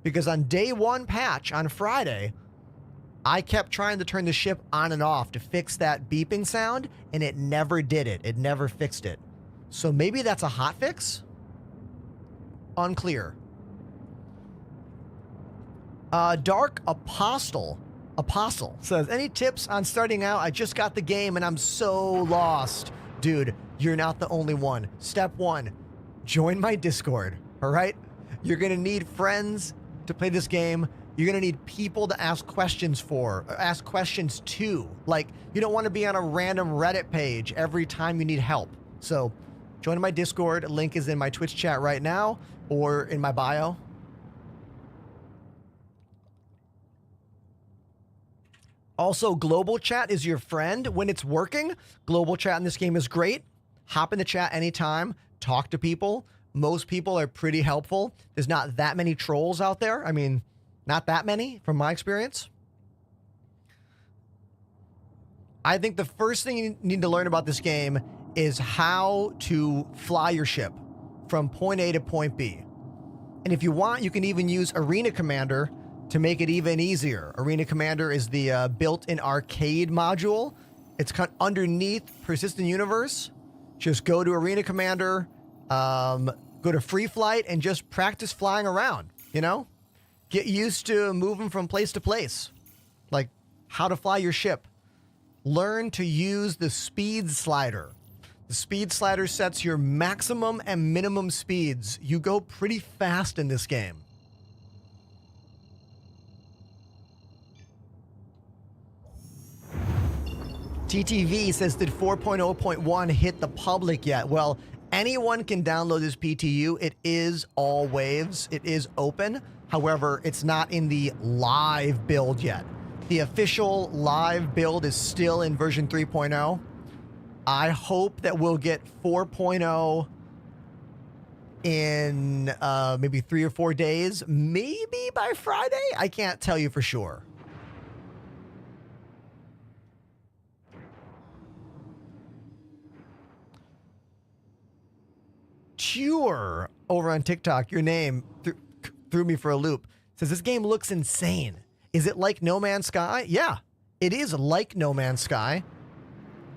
Because on day 1 patch, on Friday, I kept trying to turn the ship on and off to fix that beeping sound, and it never did it. It never fixed it. So maybe that's a hotfix? Unclear. Dark Apostle says, any tips on starting out? I just got the game and I'm so lost. Dude, you're not the only one. Step 1, join my Discord, all right? You're going to need friends to play this game. You're going to need people to ask questions to. Like, you don't want to be on a random Reddit page every time you need help. So, join my Discord. Link is in my Twitch chat right now or in my bio. Also, global chat is your friend when it's working. Global chat in this game is great. Hop in the chat anytime. Talk to people. Most people are pretty helpful. There's not that many trolls out there. I mean, not that many from my experience. I think the first thing you need to learn about this game is how to fly your ship from point A to point B. And if you want, you can even use Arena Commander to make it even easier. Arena Commander is the built-in arcade module. It's kind of underneath Persistent Universe. Just go to Arena Commander, go to Free Flight, and just practice flying around, you know? Get used to moving from place to place. Like, how to fly your ship. Learn to use the speed slider. The speed slider sets your maximum and minimum speeds. You go pretty fast in this game. TTV says, did 4.0.1 hit the public yet? Well, anyone can download this PTU. It is all waves. It is open. However, it's not in the live build yet. The official live build is still in version 3.0. I hope that we'll get 4.0 in maybe 3 or 4 days. Maybe by Friday? I can't tell you for sure. Cure over on TikTok, your name threw me for a loop. Says this game looks insane. Is it like No Man's Sky? Yeah, it is like No Man's Sky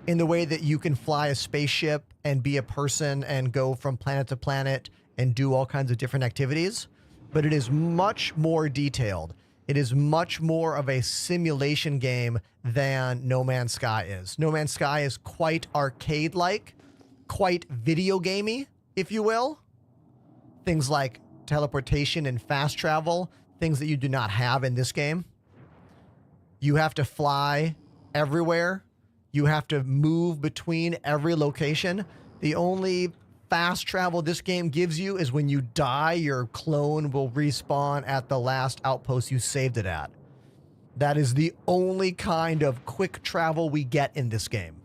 in the way that you can fly a spaceship and be a person and go from planet to planet and do all kinds of different activities. But it is much more detailed. It is much more of a simulation game than No Man's Sky is. No Man's Sky is quite arcade-like, quite video gamey, if you will. Things like teleportation and fast travel, things that you do not have in this game. You have to fly everywhere. You have to move between every location. The only fast travel this game gives you is when you die, your clone will respawn at the last outpost you saved it at. That is the only kind of quick travel we get in this game.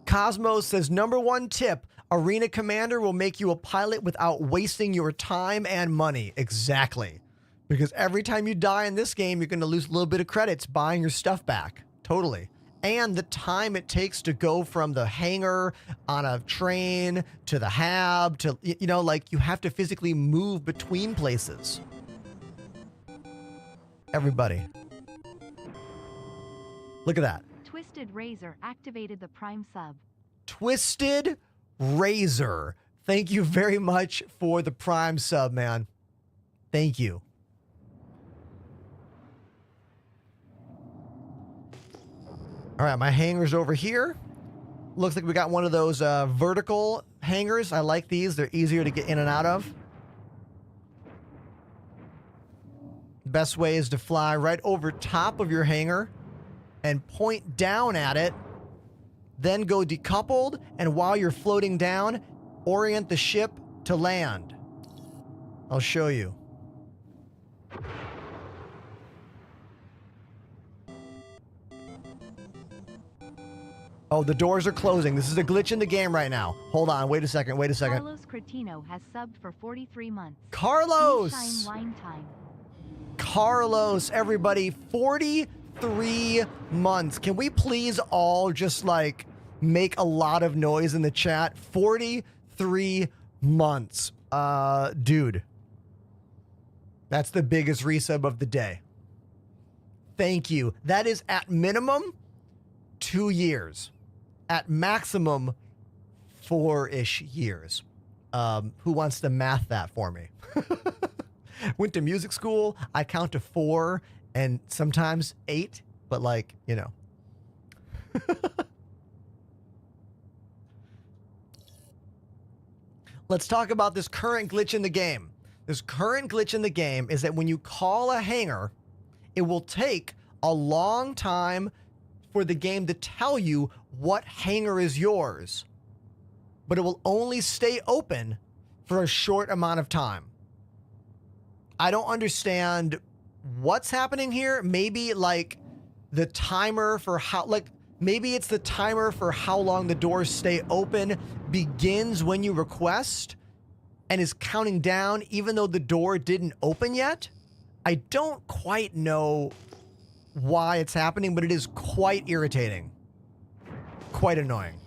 Cosmos says, #1 tip, Arena Commander will make you a pilot without wasting your time and money. Exactly. Because every time you die in this game, you're going to lose a little bit of credits buying your stuff back. Totally. And the time it takes to go from the hangar on a train to the hab to, you know, like you have to physically move between places. Everybody. Look at that. Twisted Razor activated the Prime sub. Twisted Razor. Thank you very much for the Prime sub, man. Thank you. All right, my hangar's over here. Looks like we got one of those vertical hangars. I like these. They're easier to get in and out of. The best way is to fly right over top of your hangar and point down at it, then go decoupled, and while you're floating down, orient the ship to land. I'll show you. Oh, the doors are closing. This is a glitch in the game right now. Hold on. Wait a second. Wait a second. Carlos Cretino has subbed for 43 months. Carlos! Shine wine time. Carlos, everybody. 43 months. Can we please all just like make a lot of noise in the chat? 43 months. Dude. That's the biggest resub of the day. Thank you. That is at minimum 2 years. At maximum 4-ish years. Who wants to math that for me? Went to music school. I count to 4 and sometimes 8, but like, you know. Let's talk about this current glitch in the game. This current glitch in the game is that when you call a hangar, it will take a long time for the game to tell you what hangar is yours, but it will only stay open for a short amount of time. I don't understand what's happening here. Maybe like the timer for how, like maybe it's the timer for how long the doors stay open begins when you request and is counting down even though the door didn't open yet. I don't quite know why it's happening, but it is quite irritating. Quite annoying.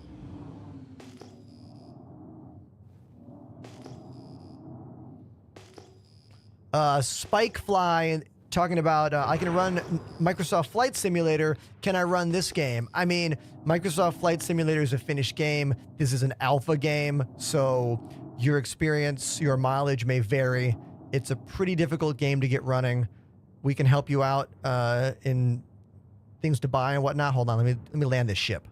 Spikefly talking about I can run Microsoft Flight Simulator. Can I run this game? I mean, Microsoft Flight Simulator is a finished game. This is an alpha game, so your experience, your mileage may vary. It's a pretty difficult game to get running. We can help you out in things to buy and whatnot. Hold on, let me land this ship.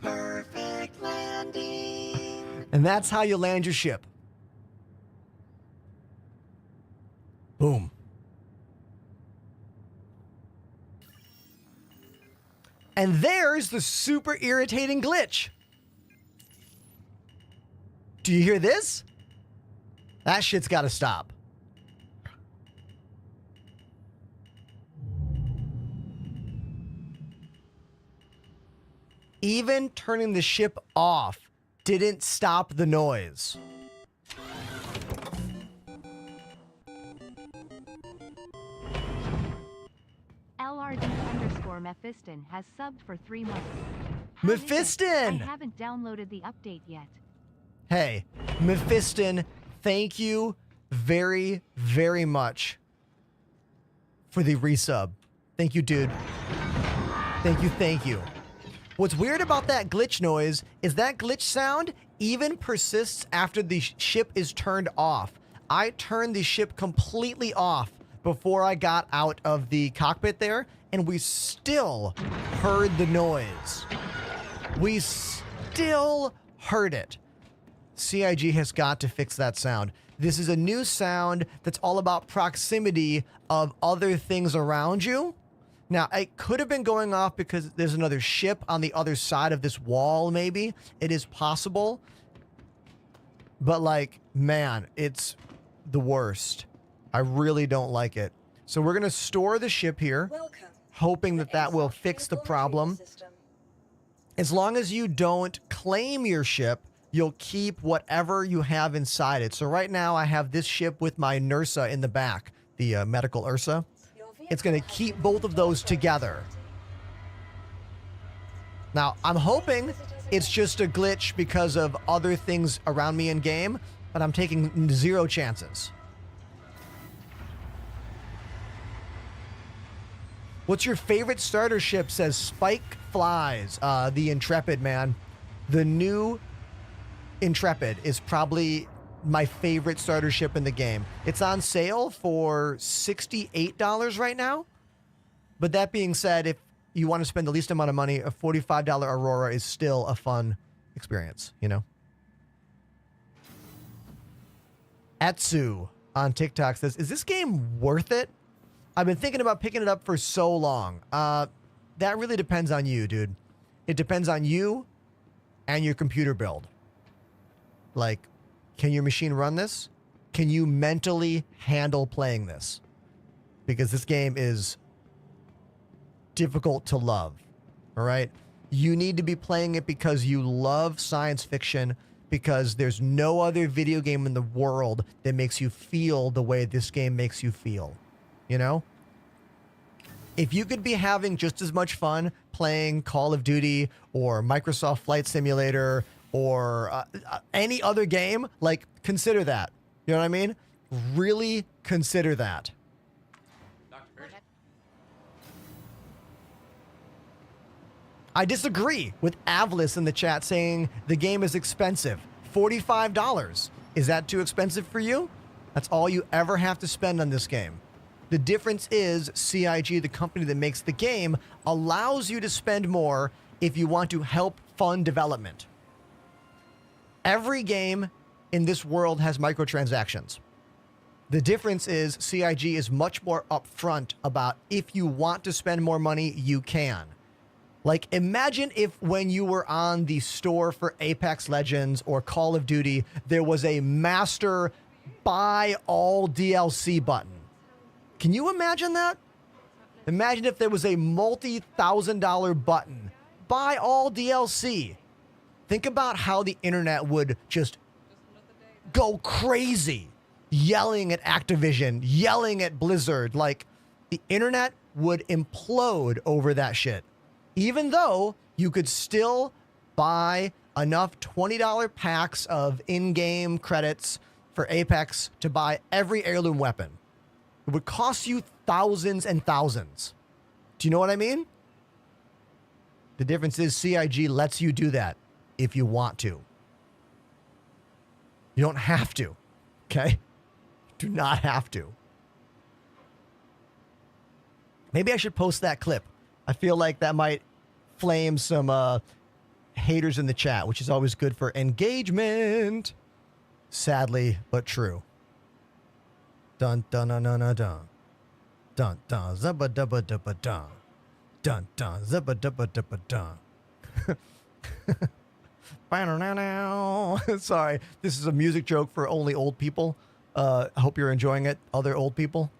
Perfect landing. And that's how you land your ship. Boom. And there's the super irritating glitch. Do you hear this? That shit's got to stop. Even turning the ship off didn't stop the noise. LRD_Mephiston has subbed for 3 months. Mephiston! I haven't downloaded the update yet. Hey, Mephiston, thank you very, very much for the resub. Thank you, dude. Thank you, thank you. What's weird about that glitch noise is that glitch sound even persists after the ship is turned off. I turned the ship completely off before I got out of the cockpit there, and we still heard the noise. We still heard it. CIG has got to fix that sound. This is a new sound that's all about proximity of other things around you. Now, it could have been going off because there's another ship on the other side of this wall, maybe. It is possible. But, like, man, it's the worst. I really don't like it. So we're going to store the ship here, Welcome. hoping that that will fix the problem. As long as you don't claim your ship, you'll keep whatever you have inside it. So right now I have this ship with my Nursa in the back, the medical Ursa. It's going to keep both of those together. Now, I'm hoping it's just a glitch because of other things around me in game, but I'm taking 0 chances. What's your favorite starter ship, says Spike Flies. The Intrepid, man. The new Intrepid is probably my favorite starter ship in the game. It's on sale for $68 right now. But that being said, if you want to spend the least amount of money, a $45 Aurora is still a fun experience, you know? Atsu on TikTok says, is this game worth it? I've been thinking about picking it up for so long. That really depends on you, dude. It depends on you and your computer build. Like, can your machine run this? Can you mentally handle playing this? Because this game is difficult to love, all right? You need to be playing it because you love science fiction, because there's no other video game in the world that makes you feel the way this game makes you feel, you know? If you could be having just as much fun playing Call of Duty or Microsoft Flight Simulator or any other game, like, consider that. You know what I mean? Really consider that. I disagree with Avlis in the chat saying the game is expensive. $45. Is that too expensive for you? That's all you ever have to spend on this game. The difference is CIG, the company that makes the game, allows you to spend more if you want to help fund development. Every game in this world has microtransactions. The difference is CIG is much more upfront about if you want to spend more money, you can. Like, imagine if when you were on the store for Apex Legends or Call of Duty, there was a master buy all DLC button. Can you imagine that? Imagine if there was a multi-$1,000 button, buy all DLC. Think about how the internet would just go crazy, yelling at Activision, yelling at Blizzard. Like, the internet would implode over that shit. Even though you could still buy enough $20 packs of in-game credits for Apex to buy every heirloom weapon. It would cost you thousands and thousands. Do you know what I mean? The difference is CIG lets you do that if you want to. You don't have to, okay? Do not have to. Maybe I should post that clip. I feel like that might flame some haters in the chat, which is always good for engagement. Sadly, but true. Dun dun dun dun dun dun. Dun dun zubba dubba dubba dun. Dun dun zubba dubba dubba dun. Sorry, this is a music joke for only old people. I hope you're enjoying it, other old people.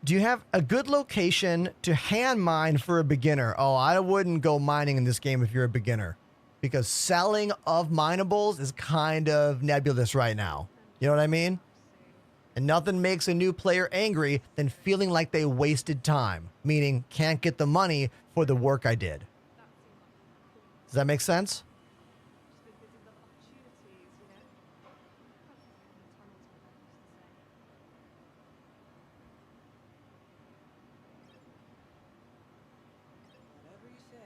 Do you have a good location to hand mine for a beginner? Oh, I wouldn't go mining in this game if you're a beginner, because selling of minables is kind of nebulous right now. You know what I mean? And nothing makes a new player angry than feeling like they wasted time, meaning can't get the money for the work I did. Does that make sense? Whatever you say.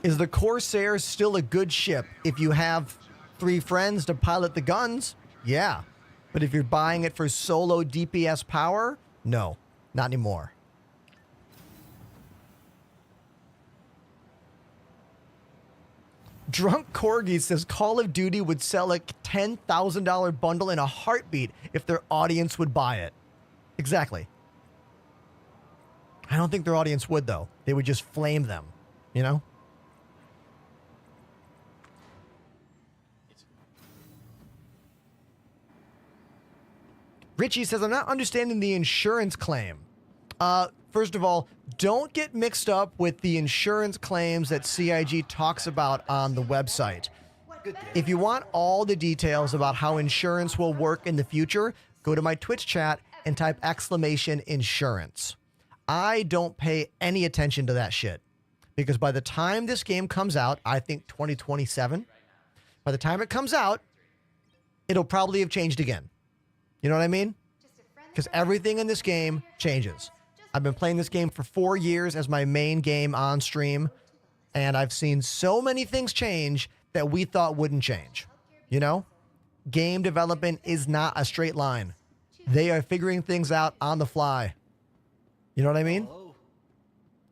Is the Corsair still a good ship if you have 3 friends to pilot the guns? Yeah. But if you're buying it for solo DPS power, no, not anymore. Drunk Corgi says Call of Duty would sell a $10,000 bundle in a heartbeat if their audience would buy it. Exactly. I don't think their audience would, though. They would just flame them, you know? Richie says, I'm not understanding the insurance claim. First of all, don't get mixed up with the insurance claims that CIG talks about on the website. If you want all the details about how insurance will work in the future, go to my Twitch chat and type !insurance. I don't pay any attention to that shit because by the time this game comes out, I think 2027, by the time it comes out, it'll probably have changed again. You know what I mean? Because everything in this game changes. I've been playing this game for 4 years as my main game on stream, and I've seen so many things change that we thought wouldn't change. You know? Game development is not a straight line. They are figuring things out on the fly. You know what I mean?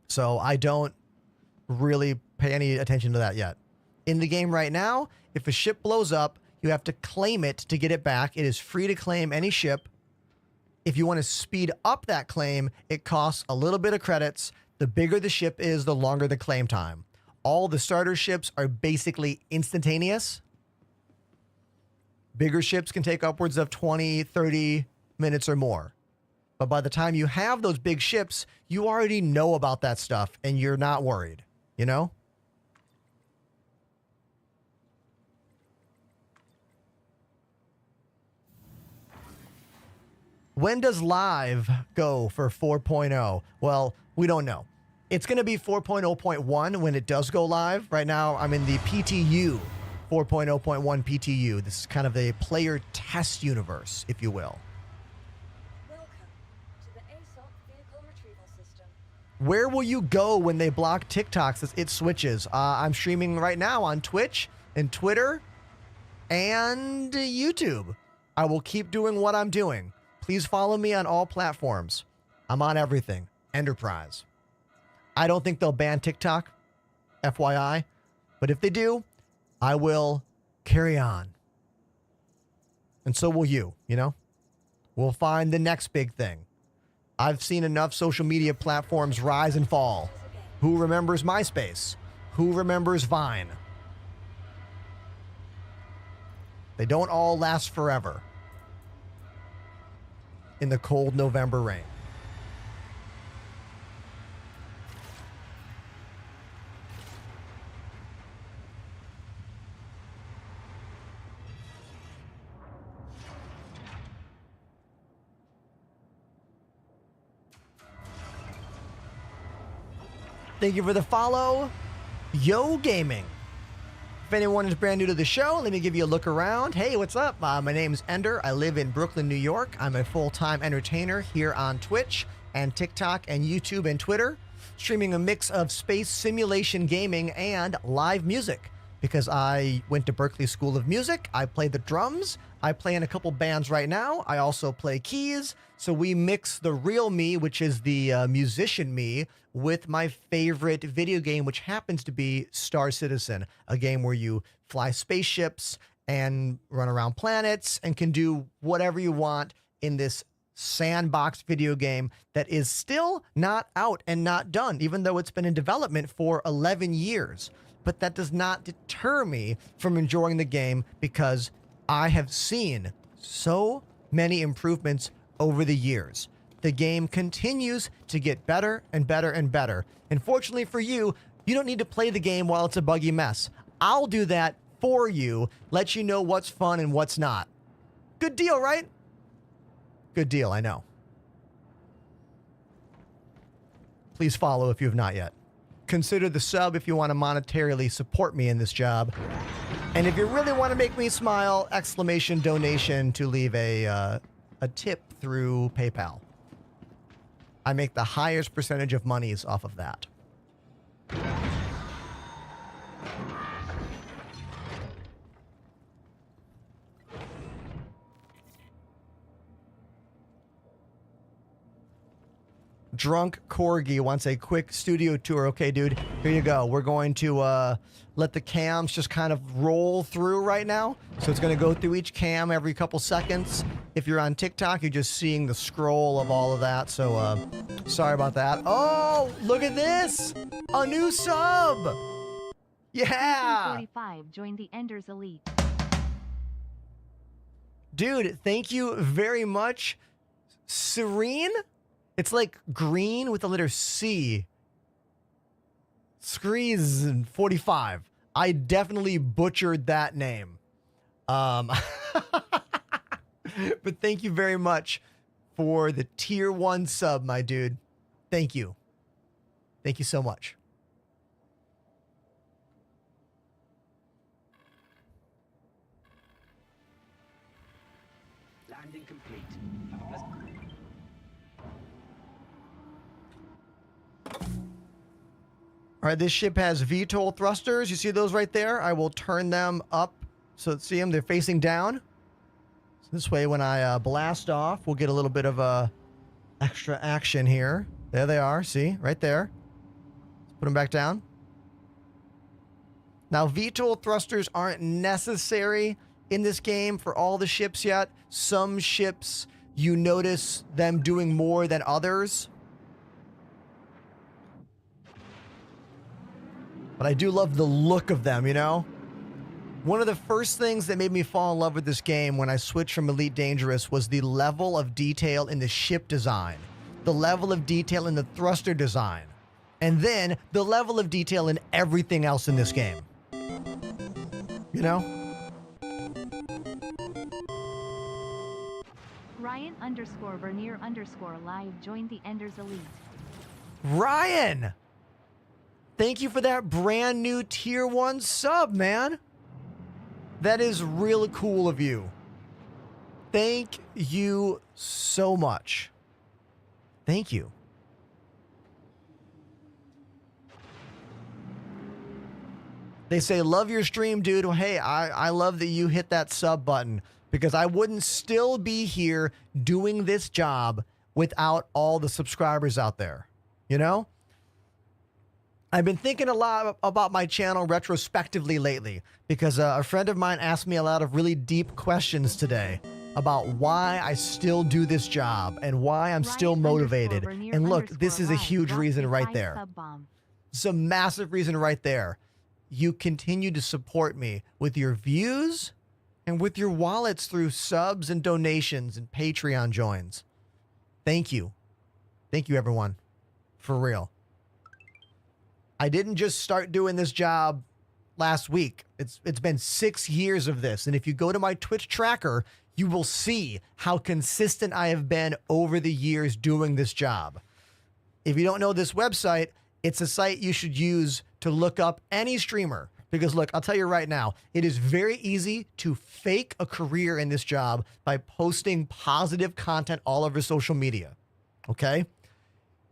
So I don't really pay any attention to that yet. In the game right now, if a ship blows up, you have to claim it to get it back. It is free to claim any ship. If you want to speed up that claim, it costs a little bit of credits. The bigger the ship is, the longer the claim time. All the starter ships are basically instantaneous. Bigger ships can take upwards of 20, 30 minutes or more. But by the time you have those big ships, you already know about that stuff and you're not worried, you know? When does live go for 4.0? Well, we don't know. It's going to be 4.0.1 when it does go live. Right now, I'm in the PTU, 4.0.1 PTU. This is kind of a player test universe, if you will. Welcome to the ASOP Vehicle Retrieval System. Where will you go when they block TikToks as it switches? I'm streaming right now on Twitch and Twitter and YouTube. I will keep doing what I'm doing. Please follow me on all platforms. I'm on everything. Enterprise. I don't think they'll ban TikTok, FYI. But if they do, I will carry on. And so will you, you know? We'll find the next big thing. I've seen enough social media platforms rise and fall. Who remembers MySpace? Who remembers Vine? They don't all last forever. In the cold November rain. Thank you for the follow, Yo Gaming. If anyone is brand new to the show, let me give you a look around. Hey, what's up? My name is Ender. I live in Brooklyn, New York. I'm a full-time entertainer here on Twitch and TikTok and YouTube and Twitter, streaming a mix of space simulation gaming and live music. Because I went to Berklee School of Music, I play the drums, I play in a couple bands right now, I also play keys, so we mix the real me, which is the musician me, with my favorite video game, which happens to be Star Citizen, a game where you fly spaceships and run around planets and can do whatever you want in this sandbox video game that is still not out and not done, even though it's been in development for 11 years. But that does not deter me from enjoying the game because I have seen so many improvements over the years. The game continues to get better and better and better. And fortunately for you, you don't need to play the game while it's a buggy mess. I'll do that for you, let you know what's fun and what's not. Good deal, right? Good deal, I know. Please follow if you have not yet. Consider the sub if you want to monetarily support me in this job. And if you really want to make me smile, exclamation donation to leave a tip through PayPal. I make the highest percentage of monies off of that. Drunk Corgi wants a quick studio tour. Okay, dude, here you go. We're going to let the cams just kind of roll through right now. So it's going to go through each cam every couple seconds. If you're on TikTok, you're just seeing the scroll of all of that. So sorry about that. Oh, look at this. A new sub. Yeah. 45 joined the Enders Elite. Dude, thank you very much. Serene? It's like green with the letter C. Screez 45. I definitely butchered that name. But thank you very much for the tier 1 sub, my dude. Thank you. Thank you so much. Landing complete. All right, this ship has VTOL thrusters. You see those right there? I will turn them up so see them. They're facing down. So this way, when I blast off, we'll get a little bit of extra action here. There they are. See? Right there. Let's put them back down. Now, VTOL thrusters aren't necessary in this game for all the ships yet. Some ships, you notice them doing more than others. But I do love the look of them, you know? One of the first things that made me fall in love with this game when I switched from Elite Dangerous was the level of detail in the ship design, the level of detail in the thruster design, and then the level of detail in everything else in this game. You know? Ryan_Vernier_live joined the Enders Elite. Ryan! Thank you for that brand new tier 1 sub, man. That is really cool of you. Thank you so much. Thank you. They say, love your stream, dude. Well, hey, I love that you hit that sub button because I wouldn't still be here doing this job without all the subscribers out there. You know? I've been thinking a lot about my channel retrospectively lately because a friend of mine asked me a lot of really deep questions today about why I still do this job and why I'm still motivated. And look, this is a huge reason right there. It's a massive reason right there. You continue to support me with your views and with your wallets through subs and donations and Patreon joins. Thank you. Thank you, everyone. For real. I didn't just start doing this job last week. It's been 6 years of this. And if you go to my Twitch tracker, you will see how consistent I have been over the years doing this job. If you don't know this website, it's a site you should use to look up any streamer. Because look, I'll tell you right now, it is very easy to fake a career in this job by posting positive content all over social media. Okay?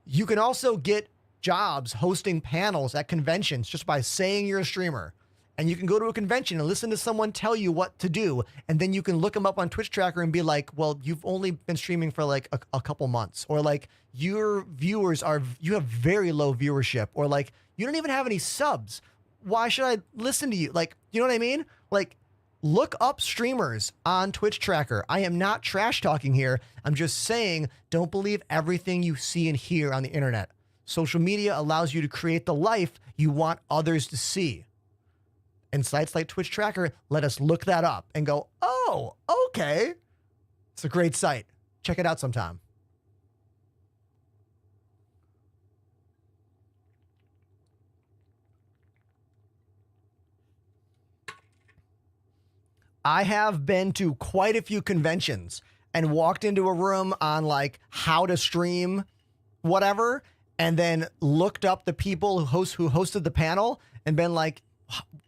You can also get jobs hosting panels at conventions just by saying you're a streamer. And you can go to a convention and listen to someone tell you what to do. And then you can look them up on Twitch tracker and be like, well, you've only been streaming for like a couple months. Or like your viewers you have very low viewership. Or like you don't even have any subs. Why should I listen to you? Like, you know what I mean? Like, look up streamers on Twitch tracker. I am not trash talking here. I'm just saying, don't believe everything you see and hear on the internet. Social media allows you to create the life you want others to see. And sites like Twitch Tracker let us look that up and go, oh, okay. It's a great site. Check it out sometime. I have been to quite a few conventions and walked into a room on like how to stream whatever, and then looked up the people who hosted the panel and been like,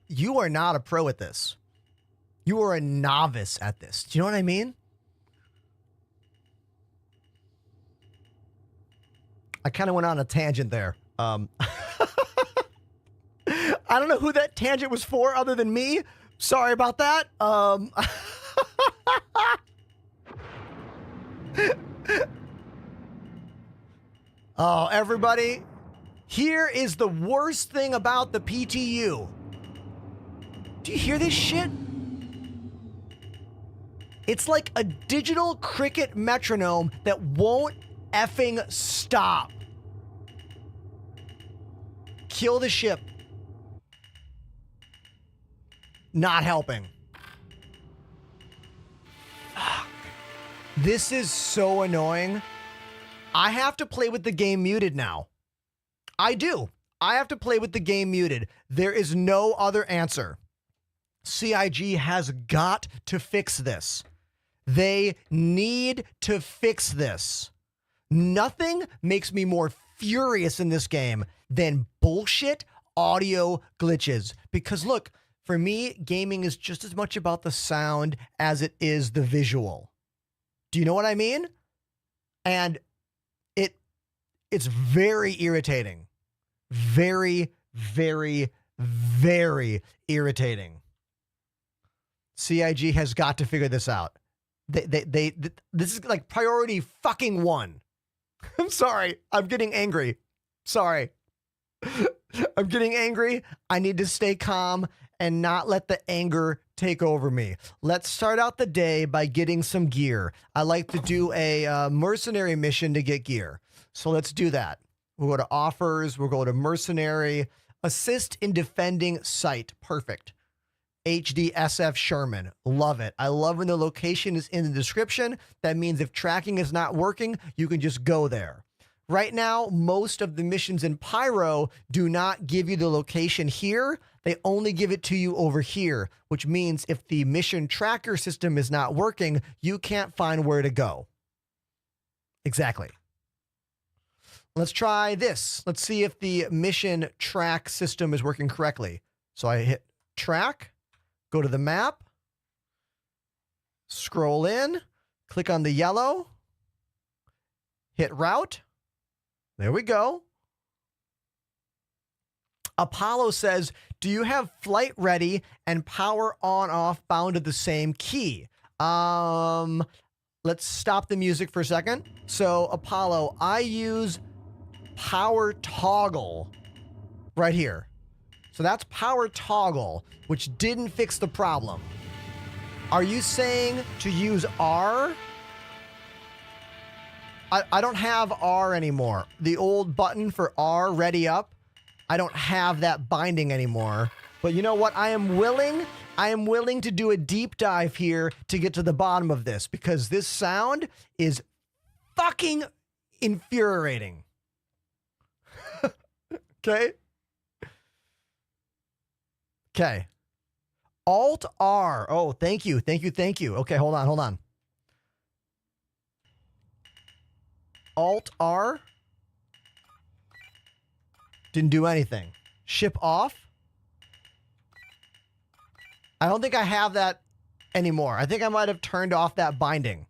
you are not a pro at this. You are a novice at this. Do you know what I mean? I kind of went on a tangent there. I don't know who that tangent was for other than me. Sorry about that. Oh, everybody, here is the worst thing about the PTU. Do you hear this shit? It's like a digital cricket metronome that won't effing stop. Kill the ship. Not helping. This is so annoying. I have to play with the game muted now. I do. I have to play with the game muted. There is no other answer. CIG has got to fix this. They need to fix this. Nothing makes me more furious in this game than bullshit audio glitches. Because look, for me, gaming is just as much about the sound as it is the visual. Do you know what I mean? And it's very irritating. Very, very, very irritating. CIG has got to figure this out. This is like priority fucking one. I'm sorry. I'm getting angry. Sorry. I'm getting angry. I need to stay calm and not let the anger take over me. Let's start out the day by getting some gear. I like to do a mercenary mission to get gear. So let's do that. We'll go to offers. We'll go to mercenary. Assist in defending site. Perfect. HDSF Sherman. Love it. I love when the location is in the description. That means if tracking is not working, you can just go there. Right now, most of the missions in Pyro do not give you the location here. They only give it to you over here, which means if the mission tracker system is not working, you can't find where to go. Exactly. Let's try this. Let's see if the mission track system is working correctly. So I hit track, go to the map, scroll in, click on the yellow, hit route. There we go. Apollo says, do you have flight ready and power on off bound to the same key? Let's stop the music for a second. So Apollo, I use power toggle right here. So that's power toggle, which didn't fix the problem. Are you saying to use R? I don't have R anymore. The old button for R, ready up, I don't have that binding anymore. But you know what? I am willing to do a deep dive here to get to the bottom of this, because this sound is fucking infuriating. Okay? Okay. Alt R. Oh, thank you. Thank you. Thank you. Okay, hold on. Hold on. Alt R. Didn't do anything. Ship off. I don't think I have that anymore. I think I might have turned off that binding.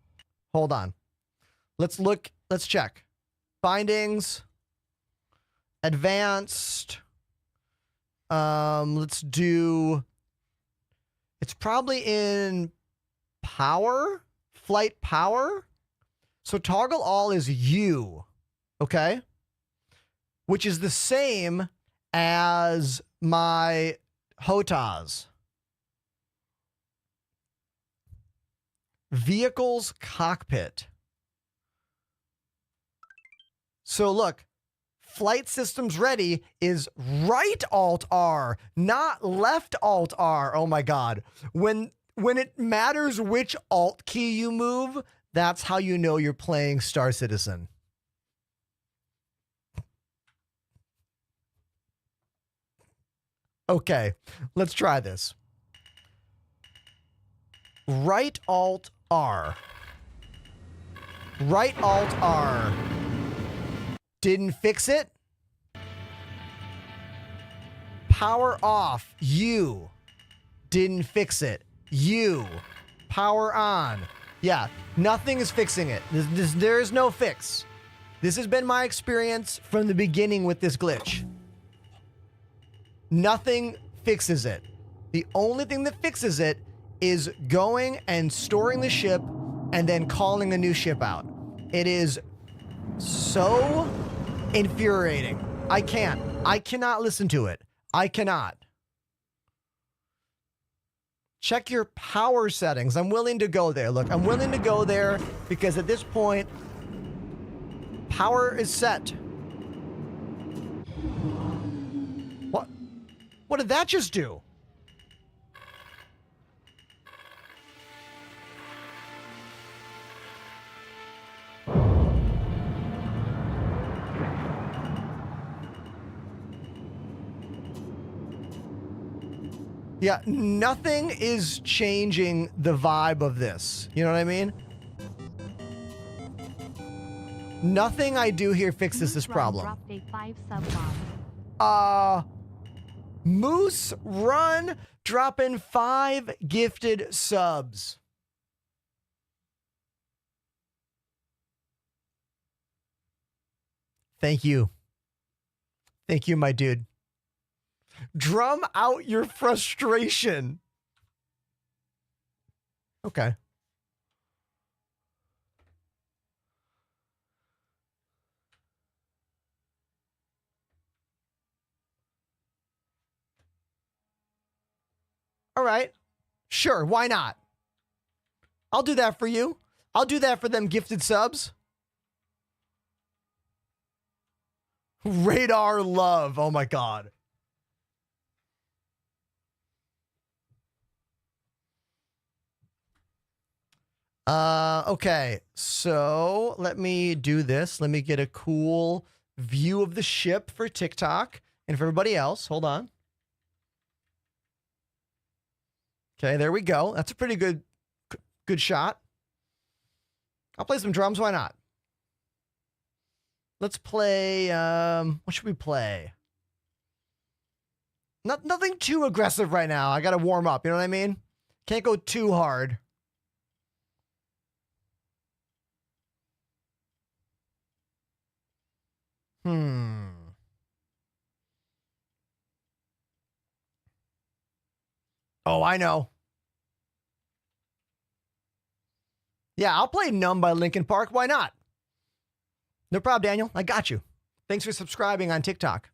Hold on. Let's look. Let's check. Bindings. Advanced. Let's do. It's probably in power. Flight power. So toggle all is U. Okay. Which is the same as my HOTAS. Vehicles cockpit. So look, flight systems ready is right Alt R, not left Alt R. Oh my God. When it matters which Alt key you move, that's how you know you're playing Star Citizen. Okay, let's try this. Right Alt R. Right Alt R. Didn't fix it. Power off. U. Didn't fix it. U. Power on. Yeah, nothing is fixing it. There is no fix. This has been my experience from the beginning with this glitch. Nothing fixes it. The only thing that fixes it is going and storing the ship and then calling a new ship out. It is so infuriating. I cannot listen to it. I cannot. Check your power settings. I'm willing to go there. Look, I'm willing to go there because at this point, power is set. What? What did that just do? Yeah, nothing is changing the vibe of this. You know what I mean? Nothing I do here fixes this problem. Dropped a 5 sub bomb. Moose Run dropping 5 gifted subs. Thank you. Thank you, my dude. Drum out your frustration. Okay. All right. Sure, why not? I'll do that for you. I'll do that for them gifted subs. Radar love. Oh my God. Okay, so let me do this. Let me get a cool view of the ship for TikTok and for everybody else. Hold on. Okay, there we go. That's a pretty good shot. I'll play some drums. Why not? Let's play, what should we play? Nothing too aggressive right now. I got to warm up. You know what I mean? Can't go too hard. Oh, I know. Yeah, I'll play Numb by Linkin Park. Why not? No problem, Daniel. I got you. Thanks for subscribing on TikTok.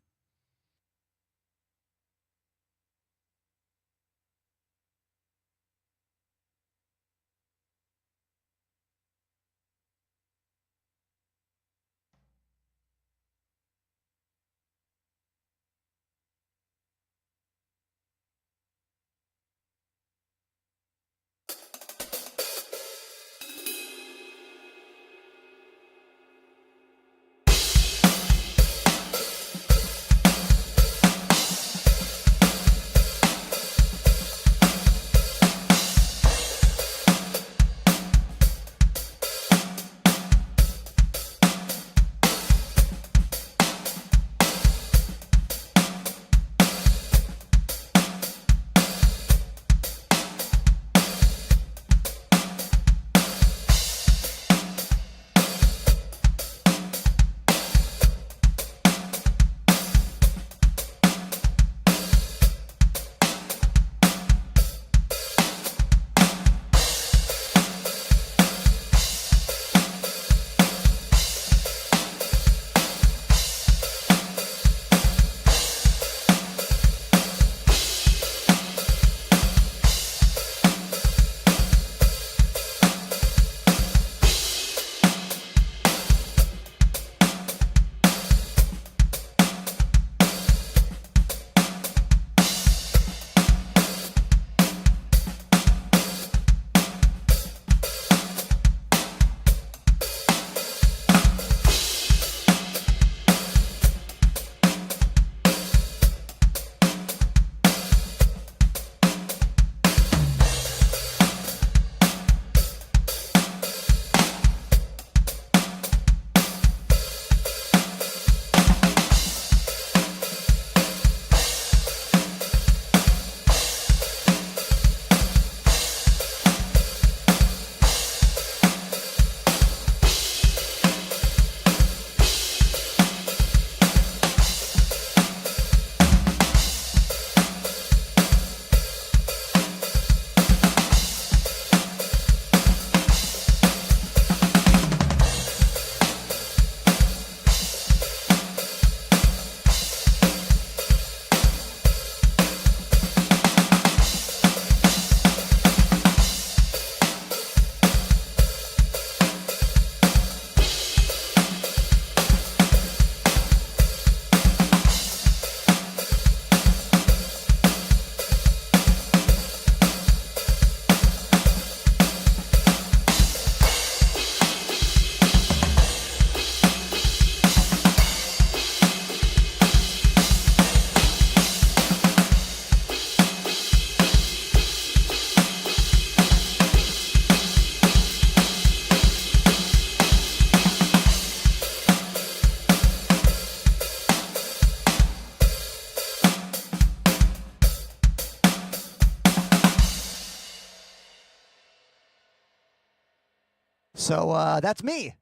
So that's me.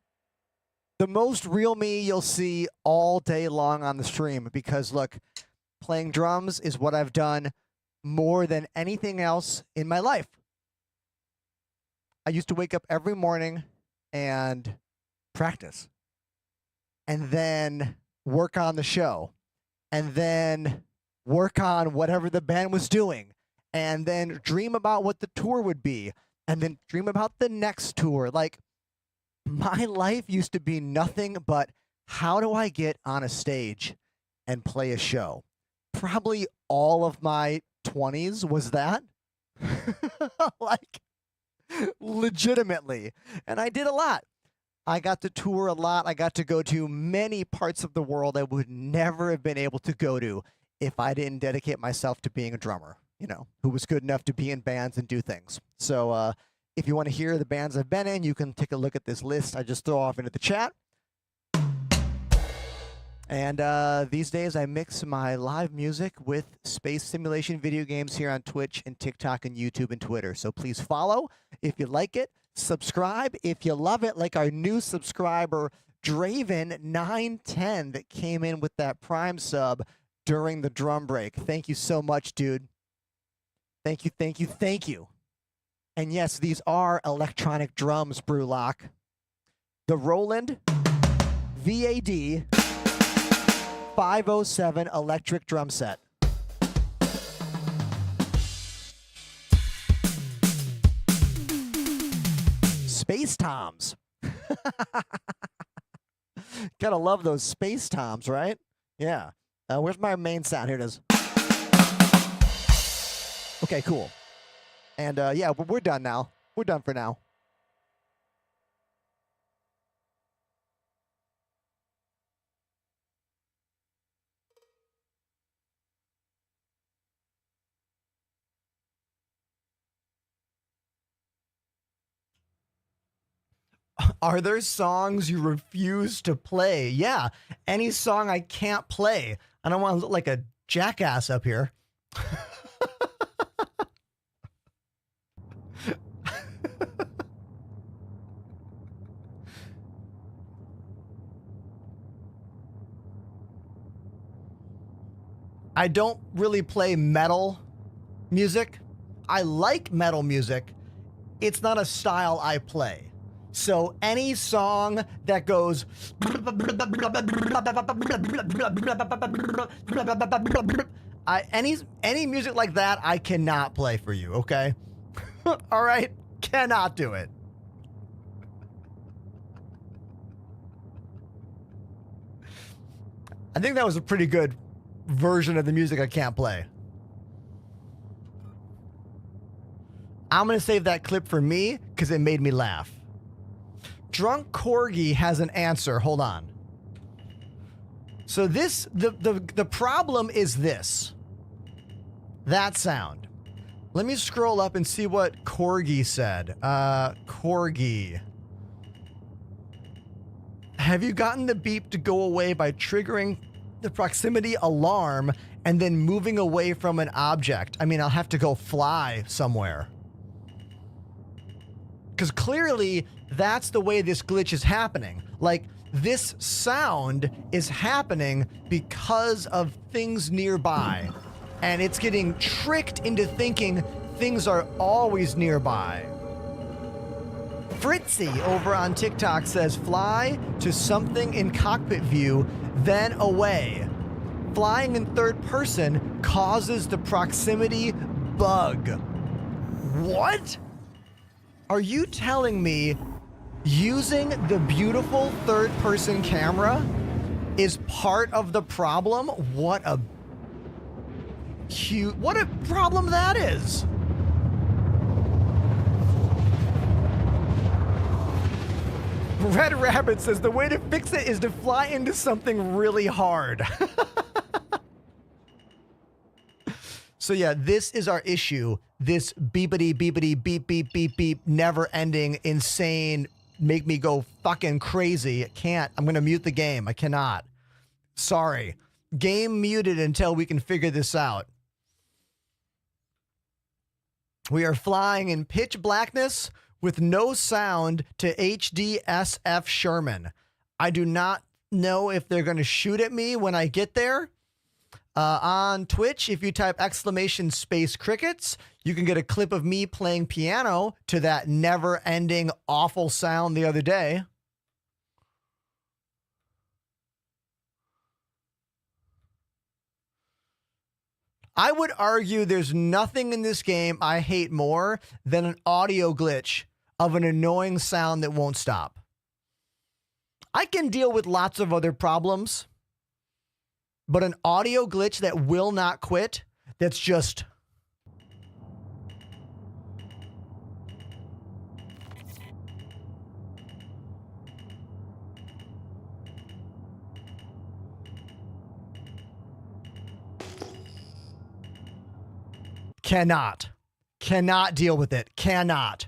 The most real me you'll see all day long on the stream because, look, playing drums is what I've done more than anything else in my life. I used to wake up every morning and practice and then work on the show and then work on whatever the band was doing and then dream about what the tour would be and then dream about the next tour. Like, my life used to be nothing but how do I get on a stage and play a show? Probably all of my 20s was that. Like, legitimately. And I did a lot. I got to tour a lot. I got to go to many parts of the world I would never have been able to go to if I didn't dedicate myself to being a drummer, you know, who was good enough to be in bands and do things. So if you want to hear the bands I've been in, you can take a look at this list I just throw off into the chat. And these days I mix my live music with space simulation video games here on Twitch and TikTok and YouTube and Twitter. So please follow if you like it. Subscribe if you love it, like our new subscriber, Draven910, that came in with that Prime sub during the drum break. Thank you so much, dude. Thank you, thank you, thank you. And yes, these are electronic drums, Brewlock. The Roland VAD 507 electric drum set. Space Toms. Gotta love those Space Toms, right? Yeah. Where's my main sound? Here it is. Okay, cool. And yeah, we're done now. We're done for now. Are there songs you refuse to play? Yeah, any song I can't play. I don't want to look like a jackass up here. I don't really play metal music. I like metal music. It's not a style I play. So any song that goes any music like that, I cannot play for you, okay? All right? Cannot do it. I think that was a pretty good version of the music I can't play. I'm going to save that clip for me because it made me laugh. Drunk Corgi has an answer. Hold on. So this, the problem is this. That sound. Let me scroll up and see what Corgi said. Corgi. Have you gotten the beep to go away by triggering the proximity alarm and then moving away from an object? I mean, I'll have to go fly somewhere. Because clearly, that's the way this glitch is happening. Like, this sound is happening because of things nearby. And it's getting tricked into thinking things are always nearby. Fritzy over on TikTok says, fly to something in cockpit view, then away. Flying in third person causes the proximity bug. What? Are you telling me using the beautiful third-person camera is part of the problem? What a problem that is. Red Rabbit says the way to fix it is to fly into something really hard. So yeah, this is our issue. This beepity, beepity, beep, beep, beep, beep, never ending, insane, make me go fucking crazy. I can't. I'm going to mute the game. I cannot. Sorry. Game muted until we can figure this out. We are flying in pitch blackness with no sound to HDSF Sherman. I do not know if they're going to shoot at me when I get there. On Twitch, if you type !space crickets, you can get a clip of me playing piano to that never-ending awful sound the other day. I would argue there's nothing in this game I hate more than an audio glitch of an annoying sound that won't stop. I can deal with lots of other problems, but an audio glitch that will not quit, that's just... Cannot deal with it. Cannot.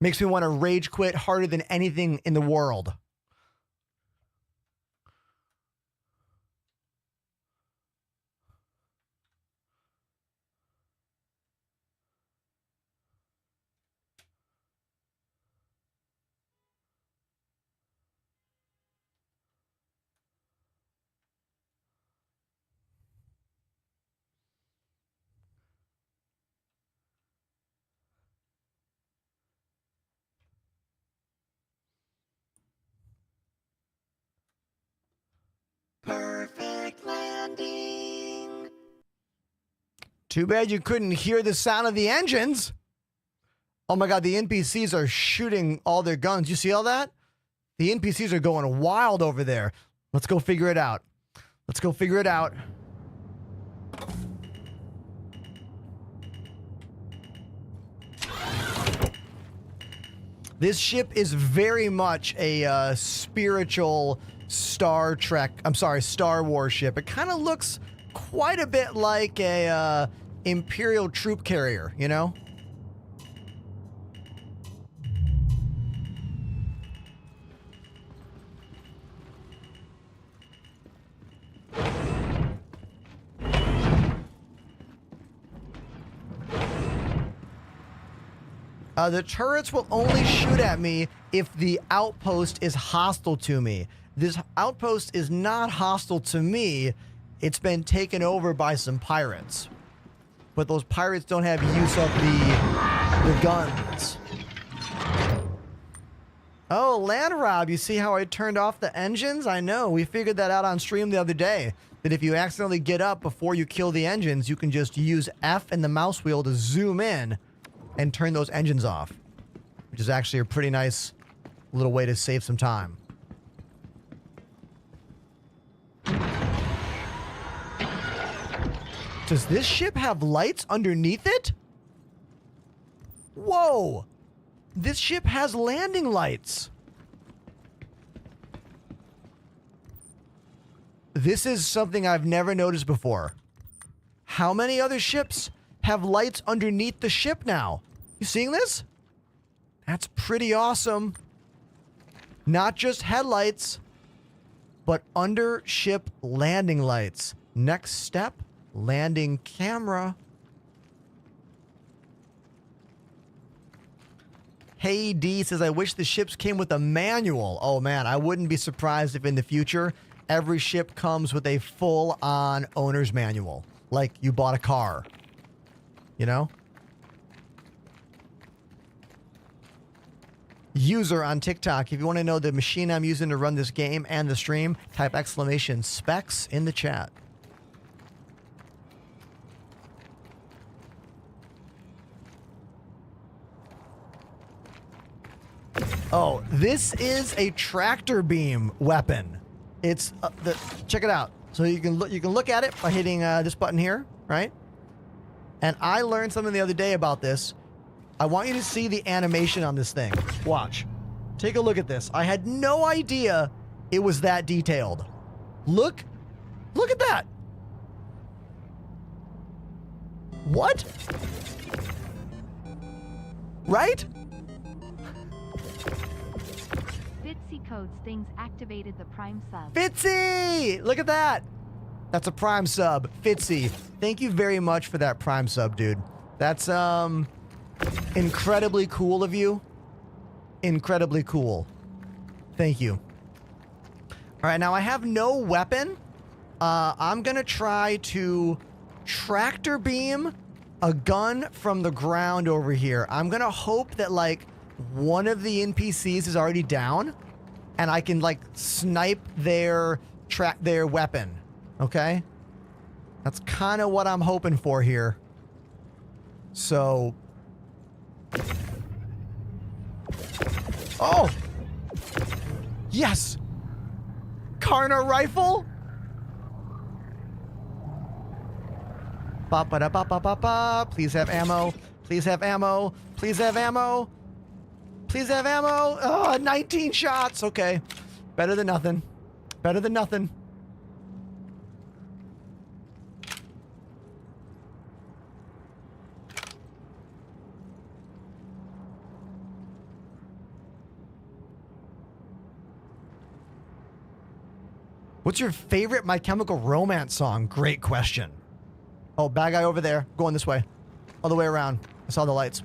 Makes me want to rage quit harder than anything in the world. Perfect landing. Too bad you couldn't hear the sound of the engines. Oh my God, the NPCs are shooting all their guns. You see all that? The NPCs are going wild over there. Let's go figure it out. Let's go figure it out. This ship is very much a spiritual Star Wars ship. It kind of looks quite a bit like a Imperial troop carrier, you know? The turrets will only shoot at me if the outpost is hostile to me. This outpost is not hostile to me. It's been taken over by some pirates. But those pirates don't have use of the guns. Oh, Land Rob, you see how I turned off the engines? I know, we figured that out on stream the other day. That if you accidentally get up before you kill the engines, you can just use F and the mouse wheel to zoom in and turn those engines off. Which is actually a pretty nice little way to save some time. Does this ship have lights underneath it? Whoa! This ship has landing lights. This is something I've never noticed before. How many other ships have lights underneath the ship now? You seeing this? That's pretty awesome. Not just headlights, but under ship landing lights. Next step, landing camera. Hey D says, I wish the ships came with a manual. Oh man, I wouldn't be surprised if in the future every ship comes with a full-on owner's manual. Like you bought a car. You know? User on TikTok, if you want to know the machine I'm using to run this game and the stream, type !specs in the chat. Oh, this is a tractor beam weapon. It's check it out. So you can look at it by hitting this button here, right? And I learned something the other day about this. I want you to see the animation on this thing. Watch. Take a look at this. I had no idea it was that detailed. Look at that. What? Right? Fitzy Codes things activated the Prime sub. Fitzy! Look at that. That's a Prime sub. Fitzy. Thank you very much for that Prime sub, dude. That's incredibly cool of you. incredibly cool. Thank you. All right, now I have no weapon. I'm going to try to tractor beam a gun from the ground over here. I'm going to hope that, like, one of the NPCs is already down and I can, like, snipe their weapon. Okay? That's kind of what I'm hoping for here. So... Oh! Yes! Karna rifle? Ba-ba-da-ba-ba-ba-ba. Please have ammo. Please have ammo. Please have ammo. Please have ammo. Oh, 19 shots. Okay. Better than nothing. Better than nothing. What's your favorite My Chemical Romance song? Great question. Oh, bad guy over there. Going this way. All the way around. I saw the lights.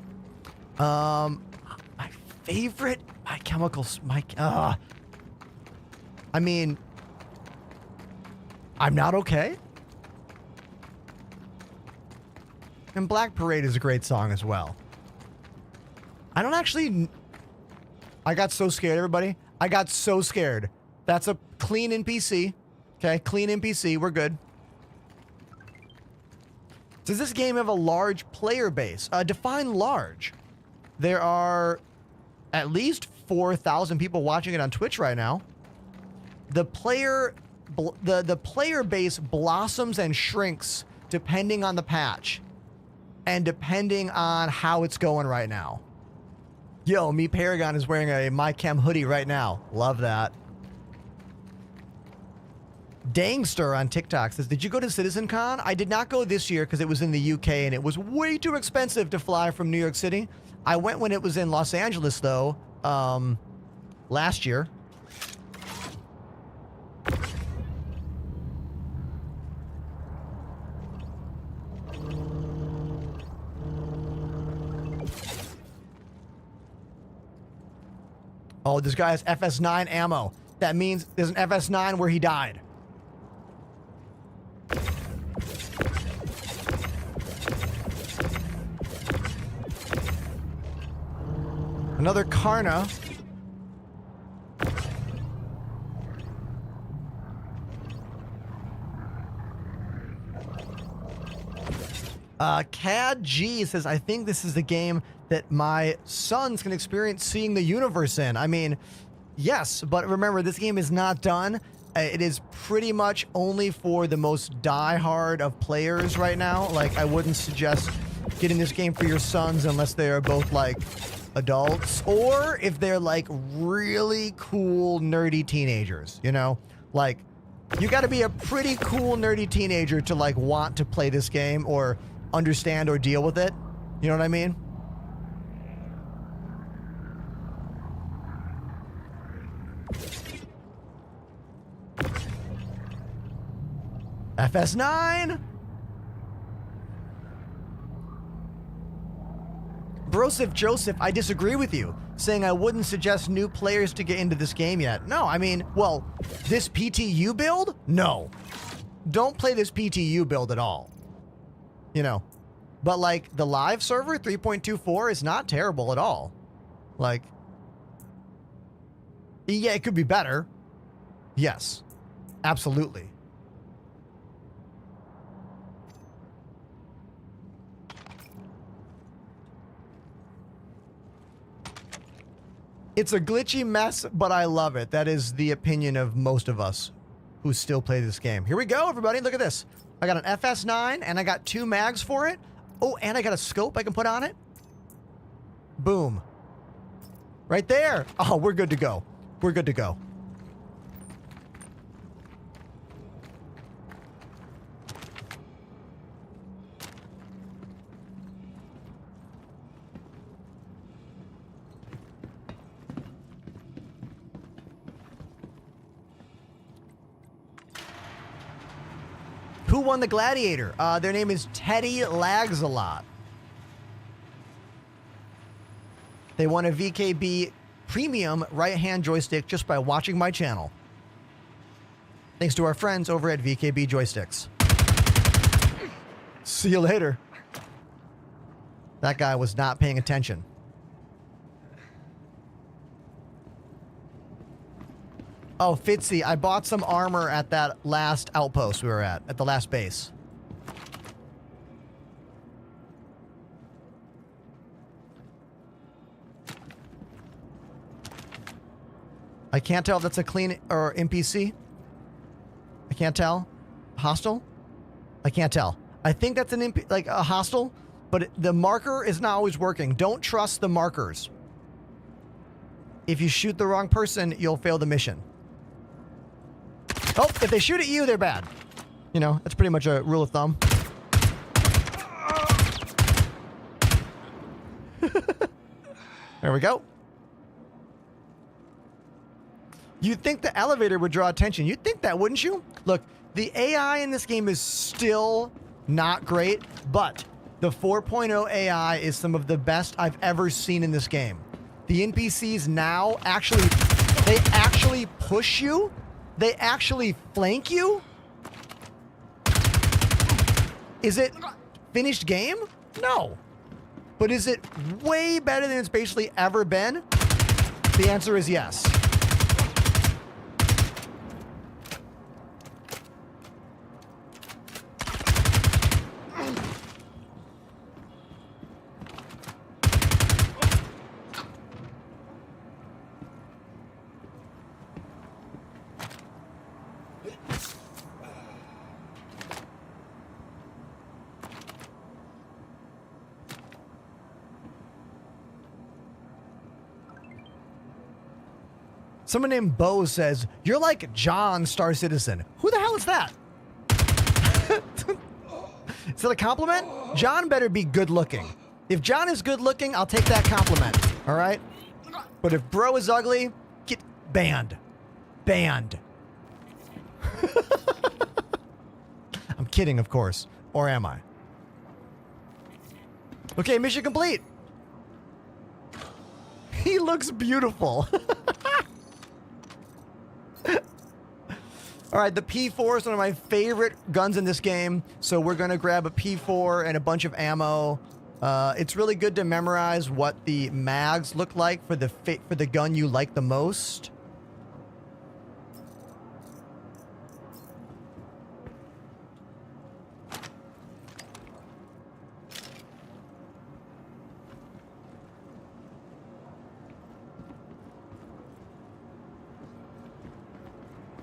My favorite My Chemical... I mean... I'm Not Okay? And Black Parade is a great song as well. I don't actually... I got so scared, everybody. I got so scared. That's a clean NPC. Okay, clean NPC. We're good. Does this game have a large player base? Define large. There are at least 4,000 people watching it on Twitch right now. The player base blossoms and shrinks depending on the patch and depending on how it's going right now. Yo, me Paragon is wearing a MyChem hoodie right now. Love that. Dangster on TikTok says, did you go to CitizenCon? I did not go this year because it was in the UK and it was way too expensive to fly from New York City. I went when it was in Los Angeles, though, last year. Oh, this guy has FS9 ammo. That means there's an FS9 where he died. Another Karna. Cad G says, I think this is the game that my sons can experience seeing the universe in. I mean, yes, but remember, this game is not done. It is pretty much only for the most diehard of players right now. Like, I wouldn't suggest getting this game for your sons unless they are both, like, adults, or if they're, like, really cool, nerdy teenagers, you know? Like, you gotta be a pretty cool, nerdy teenager to, like, want to play this game or understand or deal with it. You know what I mean? FS9! Broseph Joseph, I disagree with you, saying I wouldn't suggest new players to get into this game yet. No, I mean, well, this PTU build? No. Don't play this PTU build at all. You know. But, like, the live server, 3.24, is not terrible at all. Like, yeah, it could be better. Yes. Absolutely. It's a glitchy mess, but I love it. That is the opinion of most of us who still play this game. Here we go, everybody. Look at this. I got an FS9, and I got 2 mags for it. Oh, and I got a scope I can put on it. Boom. Right there. Oh, we're good to go. We're good to go. Who won the Gladiator? Their name is Teddy Lags a Lot. They won a VKB premium right-hand joystick just by watching my channel. Thanks to our friends over at VKB Joysticks. See you later. That guy was not paying attention. Oh, Fitzy, I bought some armor at that last outpost we were at the last base. I can't tell if that's a clean or NPC. I can't tell. Hostile? I can't tell. I think that's an like a hostile, but the marker is not always working. Don't trust the markers. If you shoot the wrong person, you'll fail the mission. Oh, if they shoot at you, they're bad. You know, that's pretty much a rule of thumb. There we go. You'd think the elevator would draw attention. You'd think that, wouldn't you? Look, the AI in this game is still not great, but the 4.0 AI is some of the best I've ever seen in this game. The NPCs now they actually push you. They actually flank you. Is it finished game? No. But is it way better than it's basically ever been? The answer is yes. Someone named Bo says, "You're like John, Star Citizen." Who the hell is that? Is that a compliment? John better be good looking. If John is good looking, I'll take that compliment. All right? But if bro is ugly, get banned. Banned. I'm kidding, of course. Or am I? Okay, mission complete. He looks beautiful. All right, the P4 is one of my favorite guns in this game, so we're going to grab a P4 and a bunch of ammo. It's really good to memorize what the mags look like for the gun you like the most.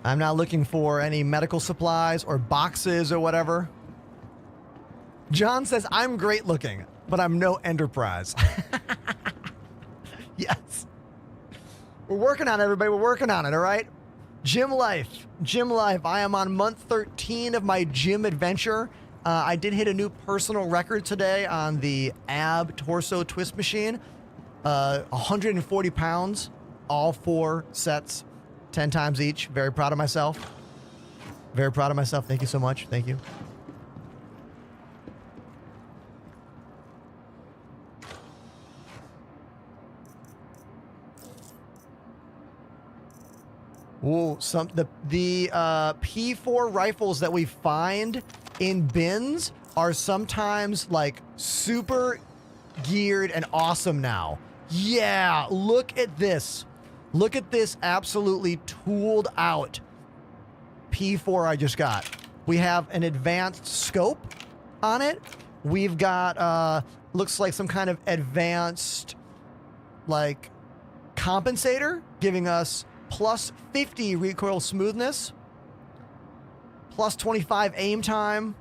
I'm not looking for any medical supplies or boxes or whatever. John says, I'm great looking, but I'm no Enterprise. Yes. We're working on it, everybody. We're working on it, all right? Gym life. Gym life. I am on month 13 of my gym adventure. I did hit a new personal record today on the ab torso twist machine. 140 pounds, all 4 sets. 10 times each. Very proud of myself. Very proud of myself. Thank you so much. Thank you. Ooh, the P4 rifles that we find in bins are sometimes like super geared and awesome now. Yeah, look at this. Look at this absolutely tooled out P4 I just got. We have an advanced scope on it. We've got, looks like some kind of advanced, like, compensator, giving us plus 50 recoil smoothness, plus 25 aim time.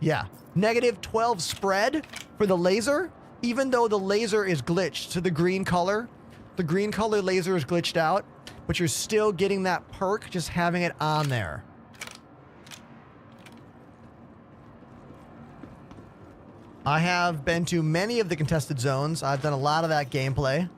Yeah, negative 12 spread for the laser, even though the laser is glitched to the green color. The green color laser is glitched out, but you're still getting that perk just having it on there. I have been to many of the contested zones. I've done a lot of that gameplay.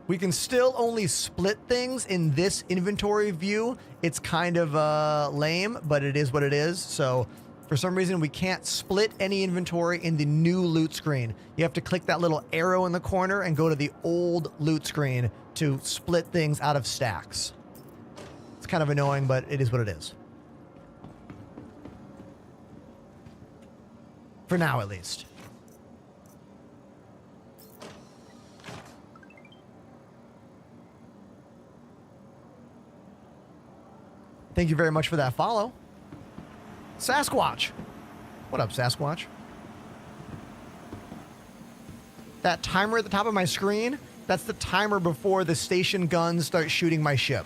We can still only split things in this inventory view. It's kind of lame, but it is what it is. So for some reason, we can't split any inventory in the new loot screen. You have to click that little arrow in the corner and go to the old loot screen to split things out of stacks. It's kind of annoying, but it is what it is. For now, at least. Thank you very much for that follow. Sasquatch. What up, Sasquatch? That timer at the top of my screen, that's the timer before the station guns start shooting my ship.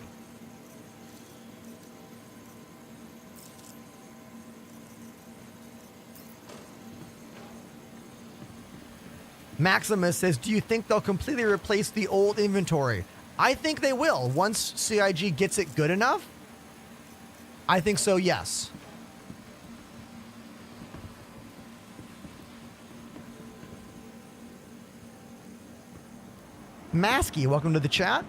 Maximus says, do you think they'll completely replace the old inventory? I think they will. Once CIG gets it good enough, I think so, yes. Masky, welcome to the chat.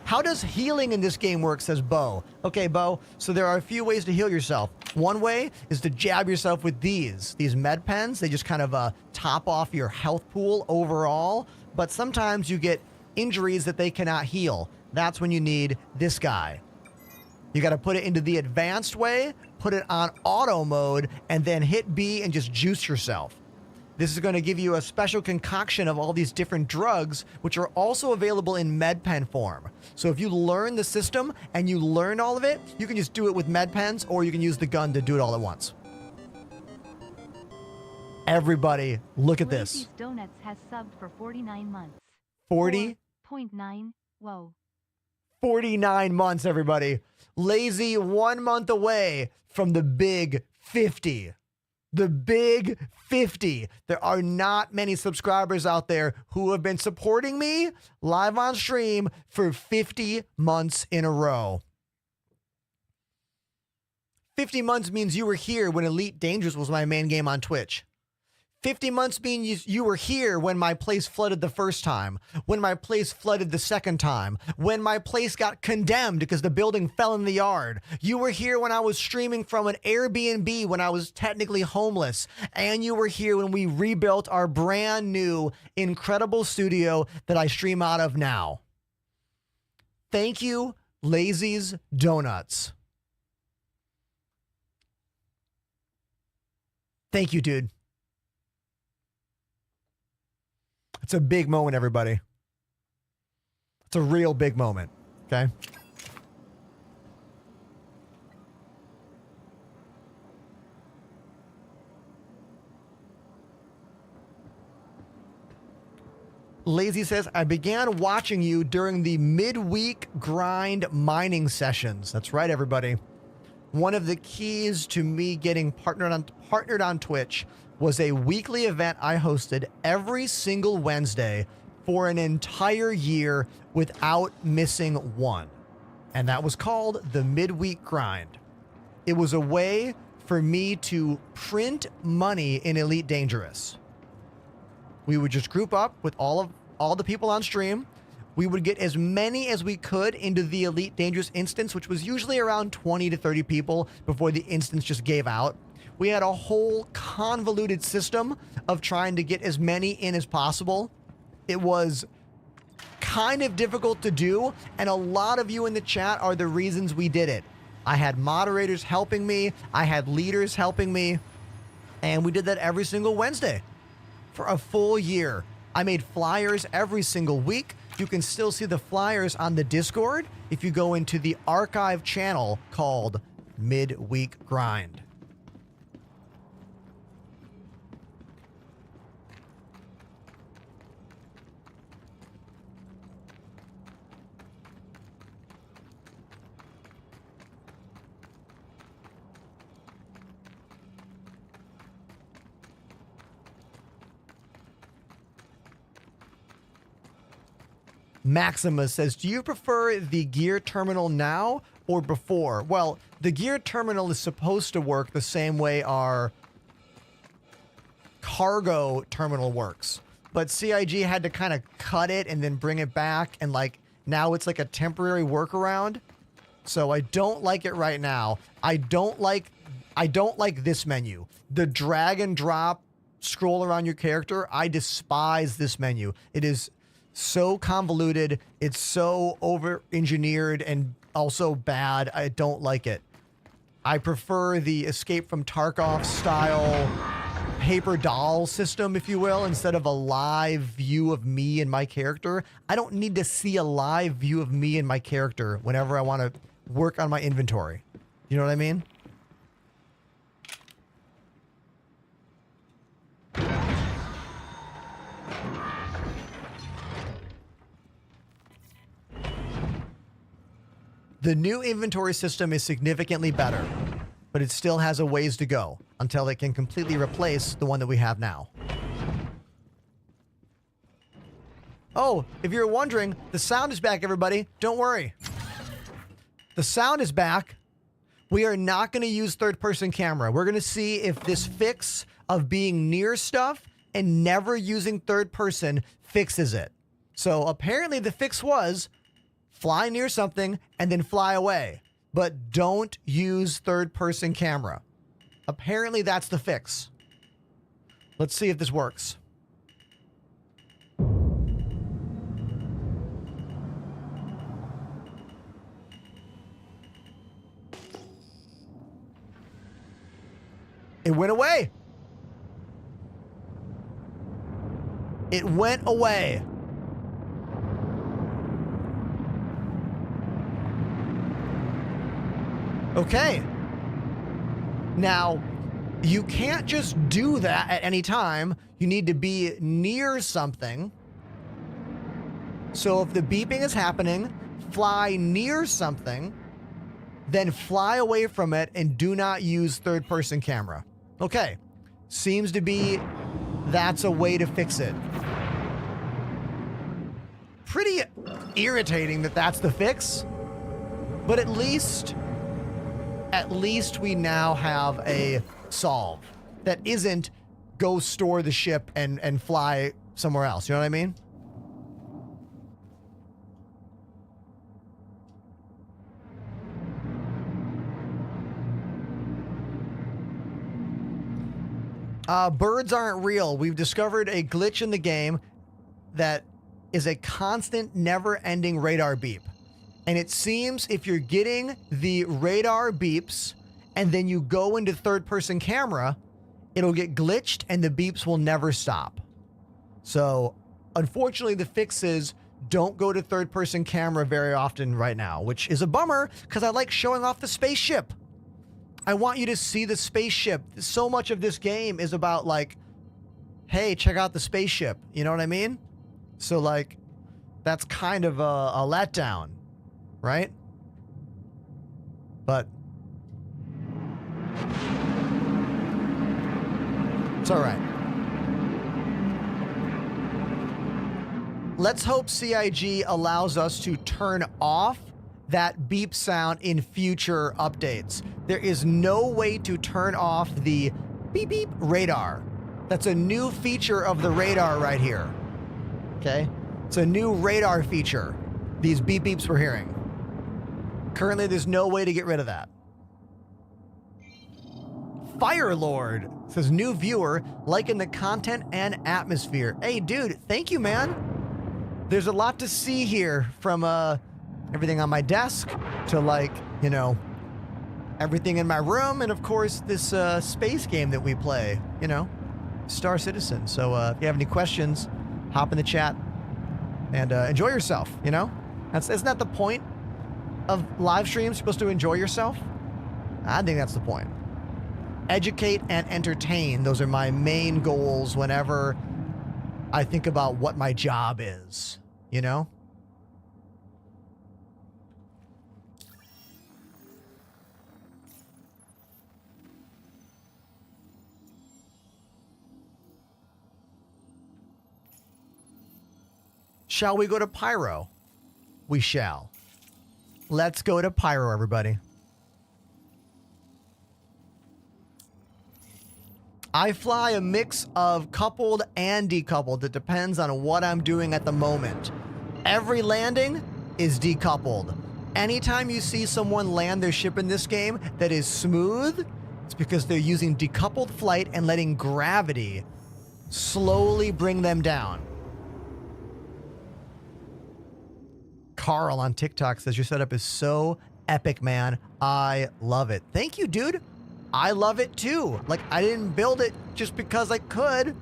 How does healing in this game work, says Bo. Okay, Bo, so there are a few ways to heal yourself. One way is to jab yourself with these med pens. They just kind of top off your health pool overall, but sometimes you get injuries that they cannot heal. That's when you need this guy. You got to put it into the advanced way, put it on auto mode, and then hit B and just juice yourself. This is going to give you a special concoction of all these different drugs, which are also available in med pen form. So if you learn the system and you learn all of it, you can just do it with med pens, or you can use the gun to do it all at once. Everybody, look at this. Lazy's Donuts has subbed for 49 months. 40.9. Whoa. 49 months, everybody. Lazy 1 month away from the big 50. The big 50. There are not many subscribers out there who have been supporting me live on stream for 50 months in a row. 50 months means you were here when Elite Dangerous was my main game on Twitch. 50 months means you were here when my place flooded the first time, when my place flooded the second time, when my place got condemned because the building fell in the yard. You were here when I was streaming from an Airbnb when I was technically homeless. And you were here when we rebuilt our brand new, incredible studio that I stream out of now. Thank you, Lazy's Donuts. Thank you, dude. It's a big moment, everybody. It's a real big moment, okay? Lazy says, I began watching you during the midweek grind mining sessions. That's right, everybody. One of the keys to me getting partnered on Twitch was a weekly event I hosted every single Wednesday for an entire year without missing one. And that was called the Midweek Grind. It was a way for me to print money in Elite Dangerous. We would just group up with all the people on stream. We would get as many as we could into the Elite Dangerous instance, which was usually around 20 to 30 people before the instance just gave out. We had a whole convoluted system of trying to get as many in as possible. It was kind of difficult to do, and a lot of you in the chat are the reasons we did it. I had moderators helping me, I had leaders helping me, and we did that every single Wednesday for a full year. I made flyers every single week. You can still see the flyers on the Discord if you go into the archive channel called Midweek Grind. Maximus says, do you prefer the gear terminal now or before? Well, the gear terminal is supposed to work the same way our cargo terminal works. but CIG had to kind of cut it and then bring it back, and like now it's like a temporary workaround. So I don't like it right now. I don't like this menu. The drag and drop scroll around your character. I despise this menu. It is so convoluted. It's so over-engineered and also bad. I don't like it. I prefer the Escape from Tarkov style paper doll system, if you will, instead of a live view of me and my character. I don't need to see a live view of me and my character whenever I want to work on my inventory. You know what I mean? The new inventory system is significantly better, but it still has a ways to go until it can completely replace the one that we have now. Oh, if you're wondering, the sound is back, everybody. Don't worry. The sound is back. We are not going to use third-person camera. We're going to see if this fix of being near stuff and never using third person fixes it. So apparently the fix was fly near something and then fly away, but don't use third-person camera. Apparently that's the fix. Let's see if this works. It went away. It went away. Okay. Now, you can't just do that at any time. You need to be near something. So if the beeping is happening, fly near something, then fly away from it and do not use third-person camera. Okay. Seems to be that's a way to fix it. Pretty irritating that that's the fix, but at least we now have a solve that isn't go store the ship and fly somewhere else. You know what I mean? Birds aren't real. We've discovered a glitch in the game that is a constant, never-ending radar beep. And it seems if you're getting the radar beeps and then you go into third-person camera, it'll get glitched and the beeps will never stop. So, unfortunately, the fix is don't go to third-person camera very often right now, which is a bummer because I like showing off the spaceship. I want you to see the spaceship. So much of this game is about like, hey, check out the spaceship. You know what I mean? So like, that's kind of a letdown, right? But it's all right. Let's hope CIG allows us to turn off that beep sound in future updates. There is no way to turn off the beep beep radar. That's a new feature of the radar right here. Okay? It's a new radar feature. These beep beeps we're hearing. Currently, there's no way to get rid of that. Firelord says, new viewer, liking the content and atmosphere. Hey, dude, thank you, man. There's a lot to see here from, everything on my desk to like, you know, everything in my room. And of course, this space game that we play, you know, Star Citizen. So if you have any questions, hop in the chat and enjoy yourself, you know? Isn't that the point of live streams? You're supposed to enjoy yourself? I think that's the point. Educate and entertain. Those are my main goals whenever I think about what my job is, you know? Shall we go to Pyro? We shall. Let's go to Pyro, everybody. I fly a mix of coupled and decoupled. It depends on what I'm doing at the moment. Every landing is decoupled. Anytime you see someone land their ship in this game that is smooth, it's because they're using decoupled flight and letting gravity slowly bring them down. Carl on TikTok says your setup is so epic, man. I love it. Thank you, dude. I love it too. Like, I didn't build it just because I could.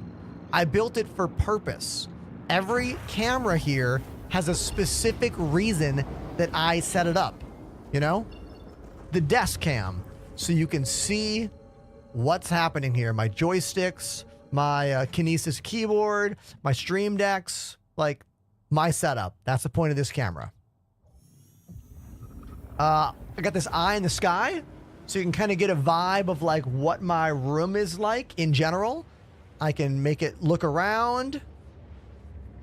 I built it for purpose. Every camera here has a specific reason that I set it up, you know? The desk cam, so you can see what's happening here. My joysticks, my Kinesis keyboard, my stream decks, like my setup. That's the point of this camera. I got this eye in the sky, so you can kind of get a vibe of like what my room is like in general. I can make it look around.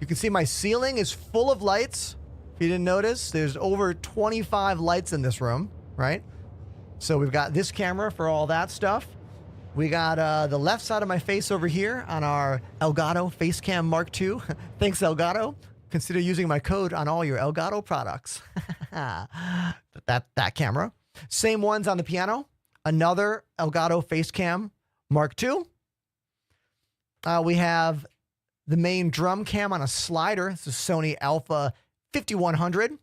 You can see my ceiling is full of lights. If you didn't notice, there's over 25 lights in this room, right? So we've got this camera for all that stuff. We got the left side of my face over here on our Elgato Facecam Mark II. Thanks, Elgato. Consider using my code on all your Elgato products. that camera. Same ones on the piano. Another Elgato Facecam Mark II. We have the main drum cam on a slider. This is Sony Alpha 5100.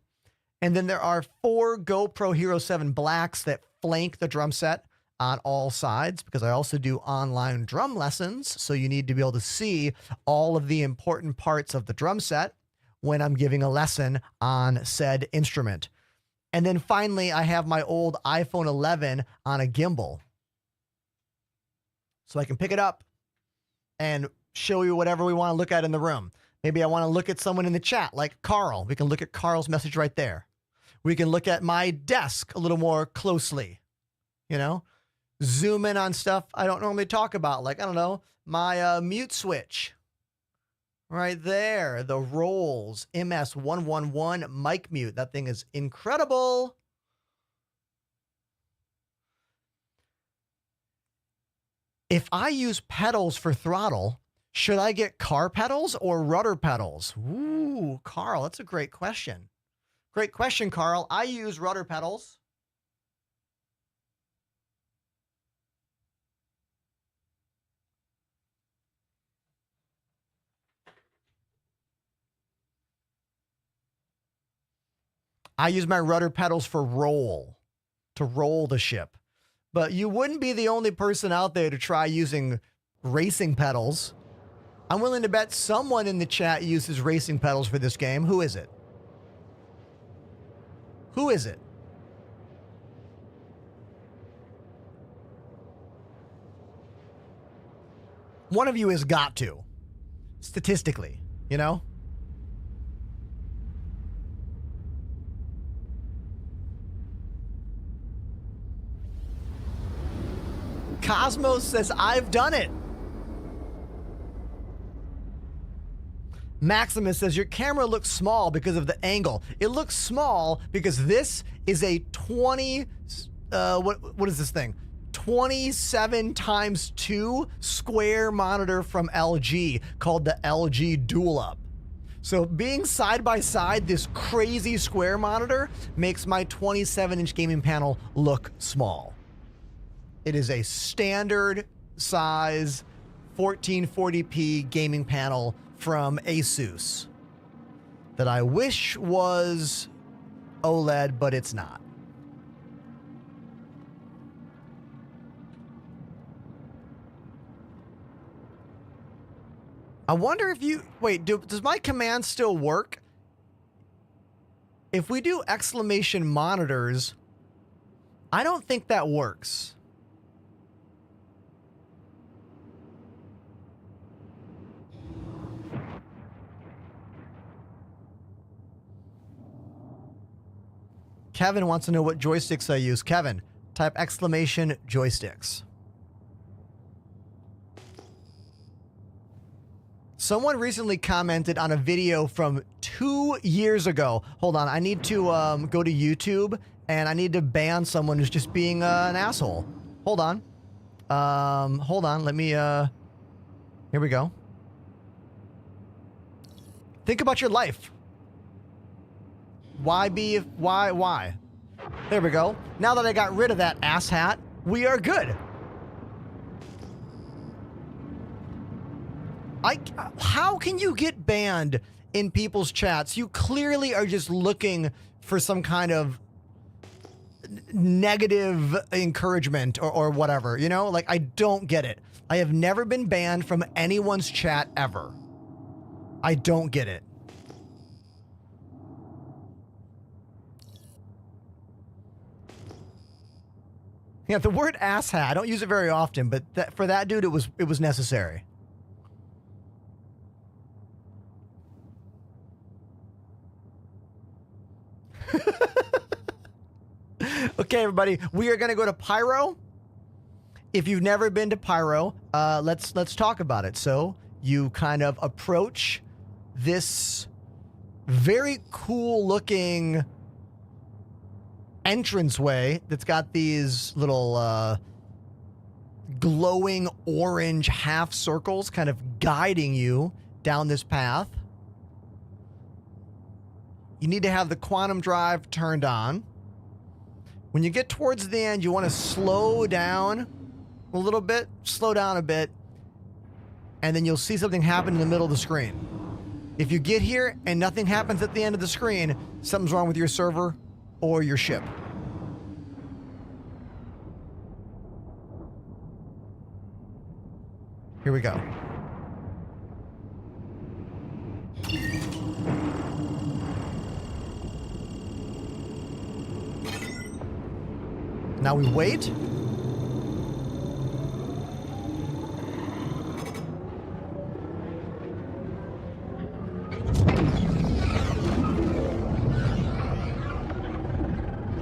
And then there are 4 GoPro Hero 7 Blacks that flank the drum set on all sides, because I also do online drum lessons. So you need to be able to see all of the important parts of the drum set when I'm giving a lesson on said instrument. And then finally, I have my old iPhone 11 on a gimbal. So I can pick it up and show you whatever we want to look at in the room. Maybe I want to look at someone in the chat, like Carl. We can look at Carl's message right there. We can look at my desk a little more closely, you know? Zoom in on stuff I don't normally talk about, like, I don't know, my mute switch. Right there, the Rolls MS111 mic mute. That thing is incredible. If I use pedals for throttle, should I get car pedals or rudder pedals? Ooh, Carl, that's a great question. Great question, Carl. I use rudder pedals. I use my rudder pedals for roll, to roll the ship. But you wouldn't be the only person out there to try using racing pedals. I'm willing to bet someone in the chat uses racing pedals for this game. Who is it? Who is it? One of you has got to, statistically, you know? Cosmos says, I've done it. Maximus says, your camera looks small because of the angle. It looks small because this is a 20, what is this thing? 27 times 2 square monitor from LG called the LG Dual Up. So being side by side, this crazy square monitor makes my 27-inch gaming panel look small. It is a standard size 1440p gaming panel from Asus that I wish was OLED, but it's not. I wonder if you... Wait, does my command still work? If we do exclamation monitors, I don't think that works. Kevin wants to know what joysticks I use. Kevin, type exclamation joysticks. Someone recently commented on a video from 2 years ago. Hold on, I need to go to YouTube and I need to ban someone who's just being an asshole. Hold on. Hold on. Let me, here we go. Think about your life. Why? There we go. Now that I got rid of that ass hat, we are good. How can you get banned in people's chats? You clearly are just looking for some kind of negative encouragement or whatever, you know? Like, I don't get it. I have never been banned from anyone's chat ever. I don't get it. Yeah, the word asshat, I don't use it very often, but for that dude, it was necessary. Okay, everybody, we are going to go to Pyro. If you've never been to Pyro, let's talk about it. So you kind of approach this very cool looking entranceway that's got these little glowing orange half circles kind of guiding you down this path. You need to have the quantum drive turned on. When you get towards the end, you want to slow down a little bit, slow down a bit, and then you'll see something happen in the middle of the screen. If you get here and nothing happens at the end of the screen, something's wrong with your server or your ship. Here we go. Now we wait.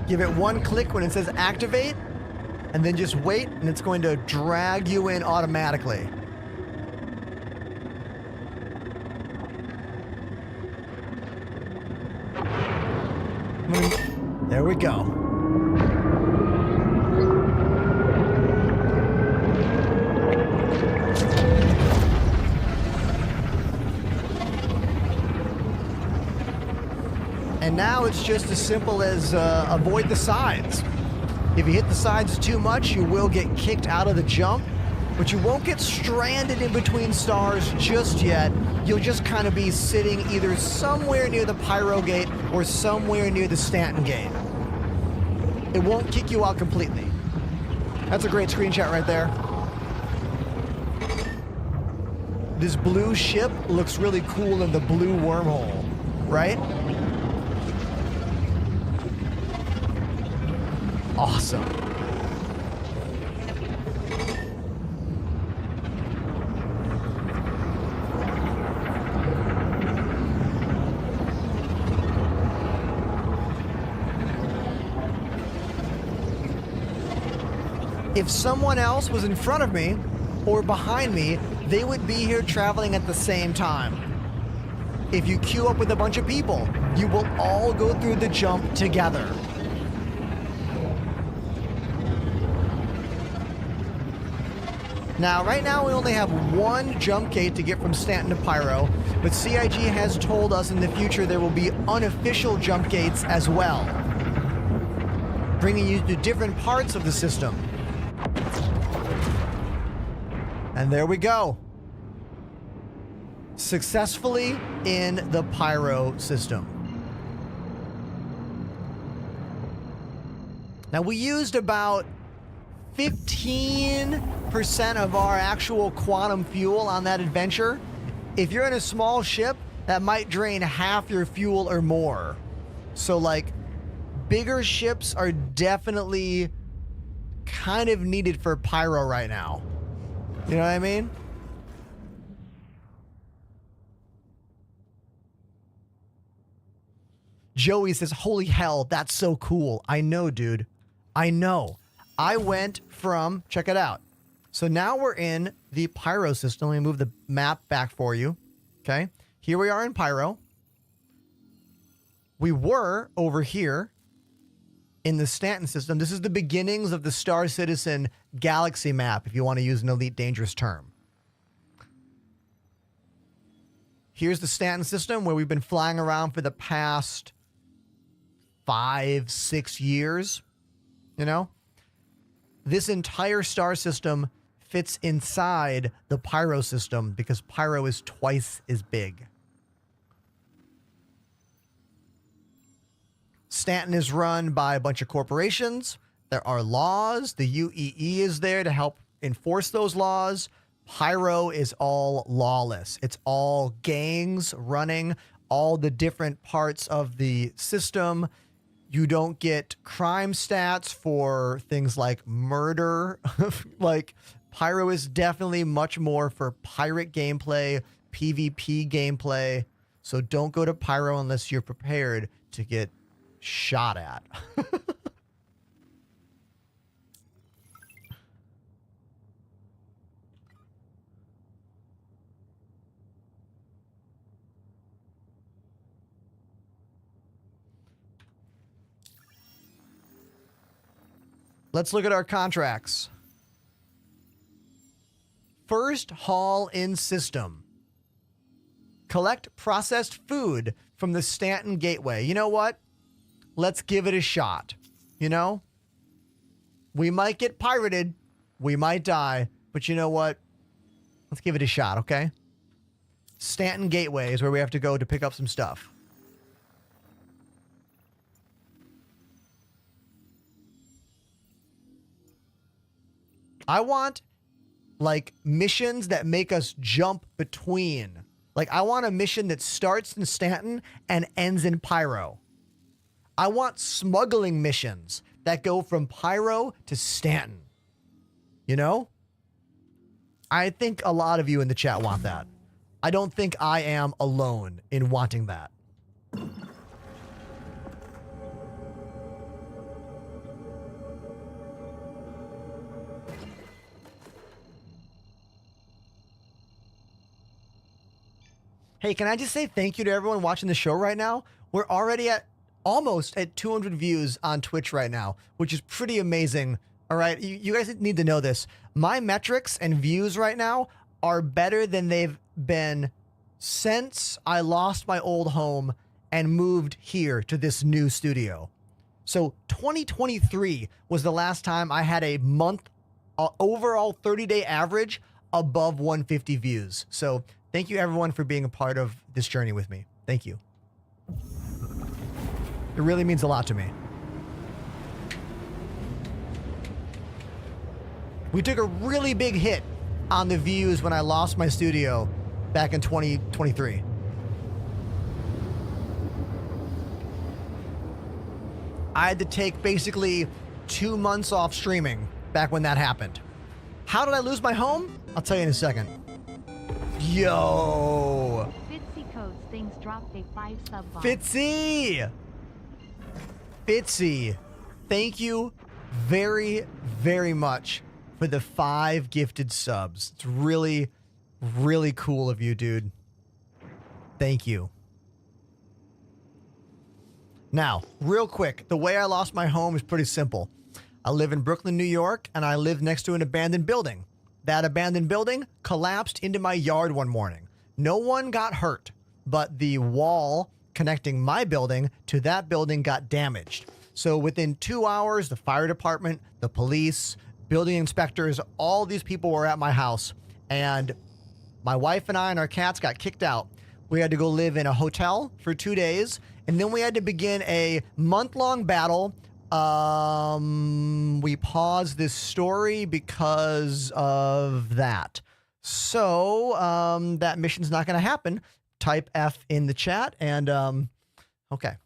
Give it one click when it says activate, and then just wait, and it's going to drag you in automatically. There we go. And now it's just as simple as avoid the sides. If you hit the sides too much, you will get kicked out of the jump, but you won't get stranded in between stars just yet. You'll just kind of be sitting either somewhere near the Pyro Gate or somewhere near the Stanton Gate. It won't kick you out completely. That's a great screenshot right there. This blue ship looks really cool in the blue wormhole, right? Awesome. If someone else was in front of me or behind me, they would be here traveling at the same time. If you queue up with a bunch of people, you will all go through the jump together. Now, right now, we only have one jump gate to get from Stanton to Pyro, but CIG has told us in the future there will be unofficial jump gates as well, bringing you to different parts of the system. And there we go. Successfully in the Pyro system. Now, we used about 15% of our actual quantum fuel on that adventure. If you're in a small ship, that might drain half your fuel or more. So, like, bigger ships are definitely kind of needed for Pyro right now. You know what I mean? Joey says, holy hell, that's so cool. I know, dude. I know. I went from, check it out. So now we're in the Pyro system. Let me move the map back for you. Okay. Here we are in Pyro. We were over here. in the Stanton system. This is the beginnings of the Star Citizen galaxy map, if you want to use an Elite Dangerous term. Here's the Stanton system where we've been flying around for the past 5-6 years, you know? This entire star system fits inside the Pyro system because Pyro is twice as big. Stanton is run by a bunch of corporations. There are laws. The UEE is there to help enforce those laws. Pyro is all lawless. It's all gangs running all the different parts of the system. You don't get crime stats for things like murder. Like, Pyro is definitely much more for pirate gameplay, PvP gameplay. So don't go to Pyro unless you're prepared to get shot at. Let's look at our contracts. First haul in system. Collect processed food from the Stanton Gateway. You know what? Let's give it a shot. You know? We might get pirated. We might die. But you know what? Let's give it a shot, okay? Stanton Gateway is where we have to go to pick up some stuff. I want, like, missions that make us jump between. Like, I want a mission that starts in Stanton and ends in Pyro. I want smuggling missions that go from Pyro to Stanton. You know? I think a lot of you in the chat want that. I don't think I am alone in wanting that. Hey, can I just say thank you to everyone watching the show right now? We're already at almost at 200 views on Twitch right now, which is pretty amazing. All right, you guys need to know this. My metrics and views right now are better than they've been since I lost my old home and moved here to this new studio. So 2023 was the last time I had a month overall 30-day average above 150 views. So thank you everyone for being a part of this journey with me. Thank you. It really means a lot to me. We took a really big hit on the views when I lost my studio back in 2023. I had to take basically 2 months off streaming back when that happened. How did I lose my home? I'll tell you in a second. Yo! Fitzy codes things dropped a 5 sub bomb. Fitzy! Fitzy, thank you very, very much for the 5 gifted subs. It's really, really cool of you, dude. Thank you. Now, real quick, the way I lost my home is pretty simple. I live in Brooklyn, New York, and I live next to an abandoned building. That abandoned building collapsed into my yard one morning. No one got hurt, but the wall connecting my building to that building got damaged. So within 2 hours, the fire department, the police, building inspectors, all these people were at my house, and my wife and I and our cats got kicked out. We had to go live in a hotel for 2 days, and then we had to begin a month-long battle. We paused this story because of that. So that mission's not going to happen. Type F in the chat, and okay.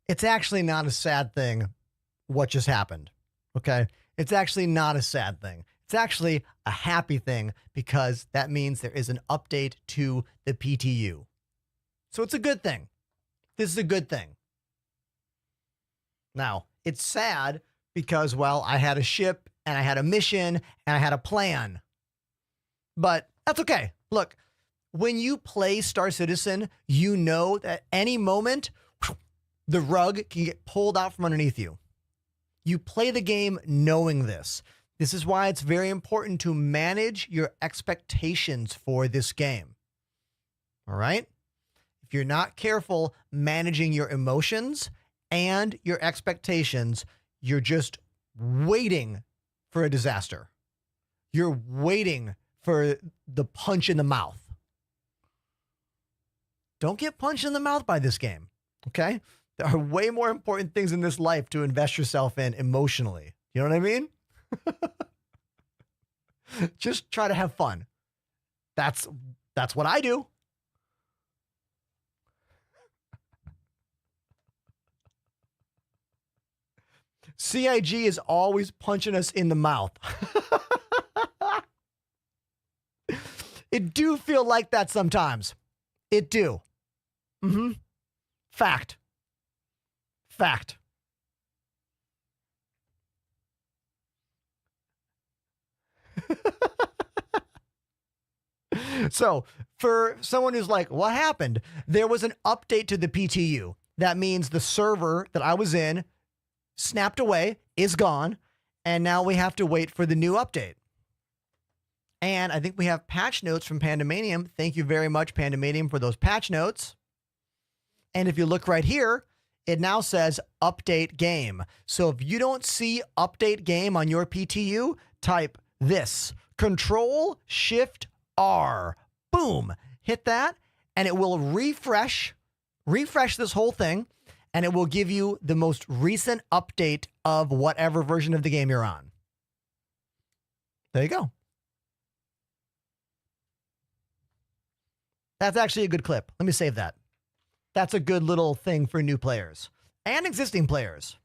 it's actually not a sad thing what just happened. Okay? It's actually not a sad thing. It's actually a happy thing because that means there is an update to the PTU. So it's a good thing. This is a good thing. Now, it's sad because, well, I had a ship and I had a mission and I had a plan. But that's okay. Look, when you play Star Citizen, you know that any moment the rug can get pulled out from underneath you. You play the game knowing this. This is why it's very important to manage your expectations for this game. All right? If you're not careful managing your emotions and your expectations, you're just waiting for a disaster. You're waiting for the punch in the mouth. Don't get punched in the mouth by this game, okay? There are way more important things in this life to invest yourself in emotionally. You know what I mean? Just try to have fun. That's what I do. CIG is always punching us in the mouth. It do feel like that sometimes. It do. Mm-hmm. Fact. Fact. So, for someone who's like, what happened? There was an update to the PTU. That means the server that I was in snapped away, is gone, and now we have to wait for the new update. And I think we have patch notes from Pandemanium. Thank you very much, Pandemanium, for those patch notes. And if you look right here, it now says update game. So if you don't see update game on your PTU, type this, Control-Shift-R. Boom. Hit that, and it will refresh this whole thing, and it will give you the most recent update of whatever version of the game you're on. There you go. That's actually a good clip. Let me save that. That's a good little thing for new players and existing players.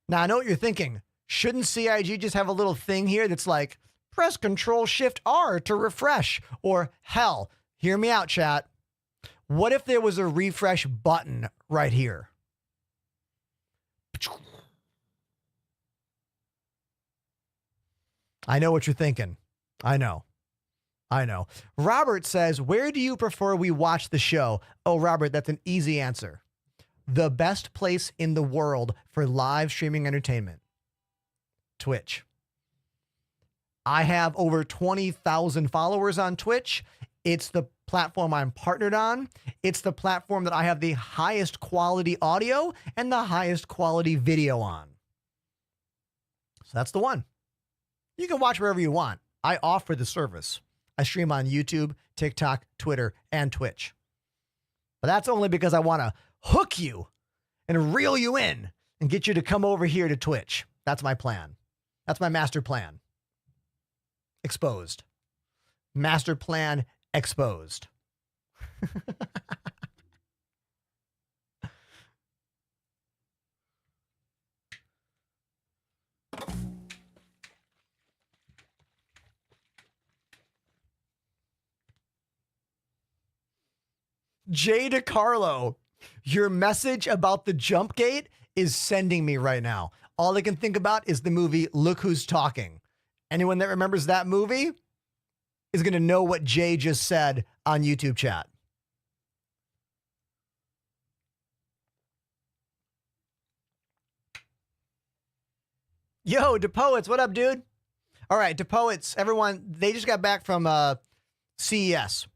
Now, I know what you're thinking. Shouldn't CIG just have a little thing here that's like, press Control-Shift-R to refresh? Or hell, hear me out, chat. What if there was a refresh button right here? I know what you're thinking. I know. Robert says, where do you prefer we watch the show? Oh, Robert, that's an easy answer. The best place in the world for live streaming entertainment. Twitch. I have over 20,000 followers on Twitch. It's the platform I'm partnered on. It's the platform that I have the highest quality audio and the highest quality video on. So that's the one. You can watch wherever you want. I offer the service. I stream on YouTube, TikTok, Twitter, and Twitch. But that's only because I want to hook you and reel you in and get you to come over here to Twitch. That's my plan. That's my master plan. Exposed. Master plan exposed. Jay DeCarlo, your message about the jump gate is sending me right now. All I can think about is the movie Look Who's Talking. Anyone that remembers that movie is going to know what Jay just said on YouTube chat. Yo, DePoets, what up, dude? All right, DePoets, everyone, they just got back from CES.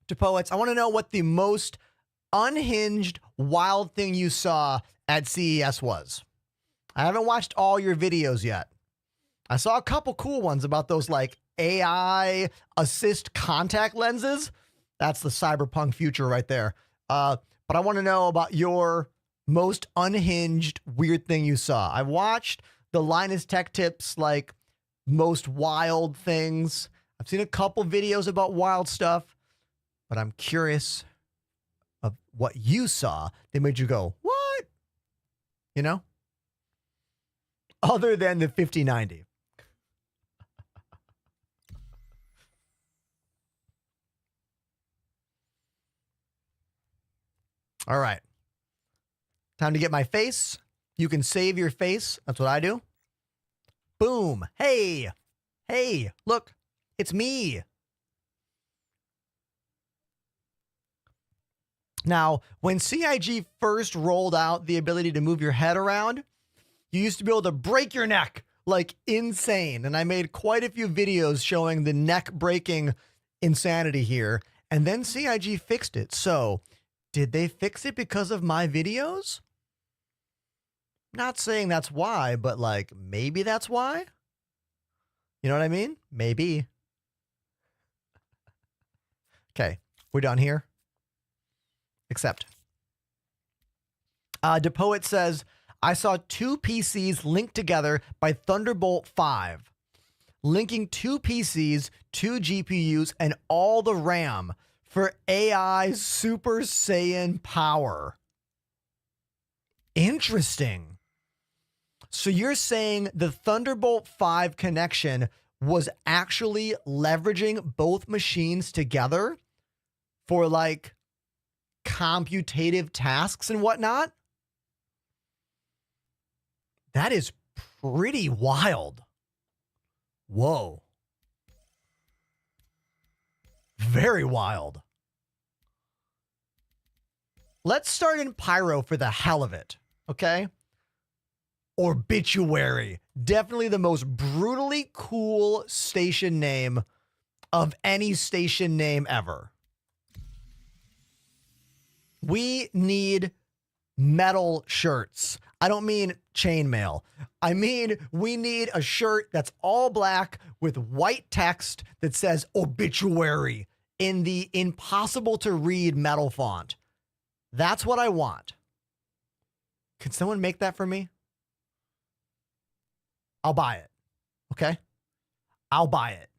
DePoets, I want to know what the most unhinged, wild thing you saw at CES was. I haven't watched all your videos yet. I saw a couple cool ones about those like AI assist contact lenses. That's the cyberpunk future right there. But I want to know about your most unhinged, weird thing you saw. I watched the Linus Tech Tips, like most wild things. I've seen a couple videos about wild stuff, but I'm curious of what you saw that made you go, what? You know? Other than the 5090. All right. Time to get my face. You can save your face. That's what I do. Boom. Hey. Hey, look. It's me. Now, when CIG first rolled out the ability to move your head around, you used to be able to break your neck like insane. And I made quite a few videos showing the neck breaking insanity here. And then CIG fixed it. So, did they fix it because of my videos? Not saying that's why, but like maybe that's why. You know what I mean? Maybe. Okay, we're done here. Accept. DePoet says, I saw 2 PCs linked together by Thunderbolt 5. Linking 2 PCs, 2 GPUs, and all the RAM for AI Super Saiyan power. Interesting. So you're saying the Thunderbolt 5 connection was actually leveraging both machines together for like computative tasks and whatnot? That is pretty wild. Whoa. Very wild. Let's start in Pyro for the hell of it, okay? Obituary. Definitely the most brutally cool station name of any station name ever. We need metal shirts. I don't mean chainmail. I mean, we need a shirt that's all black with white text that says obituary in the impossible to read metal font. That's what I want. Can someone make that for me? I'll buy it. Okay? I'll buy it.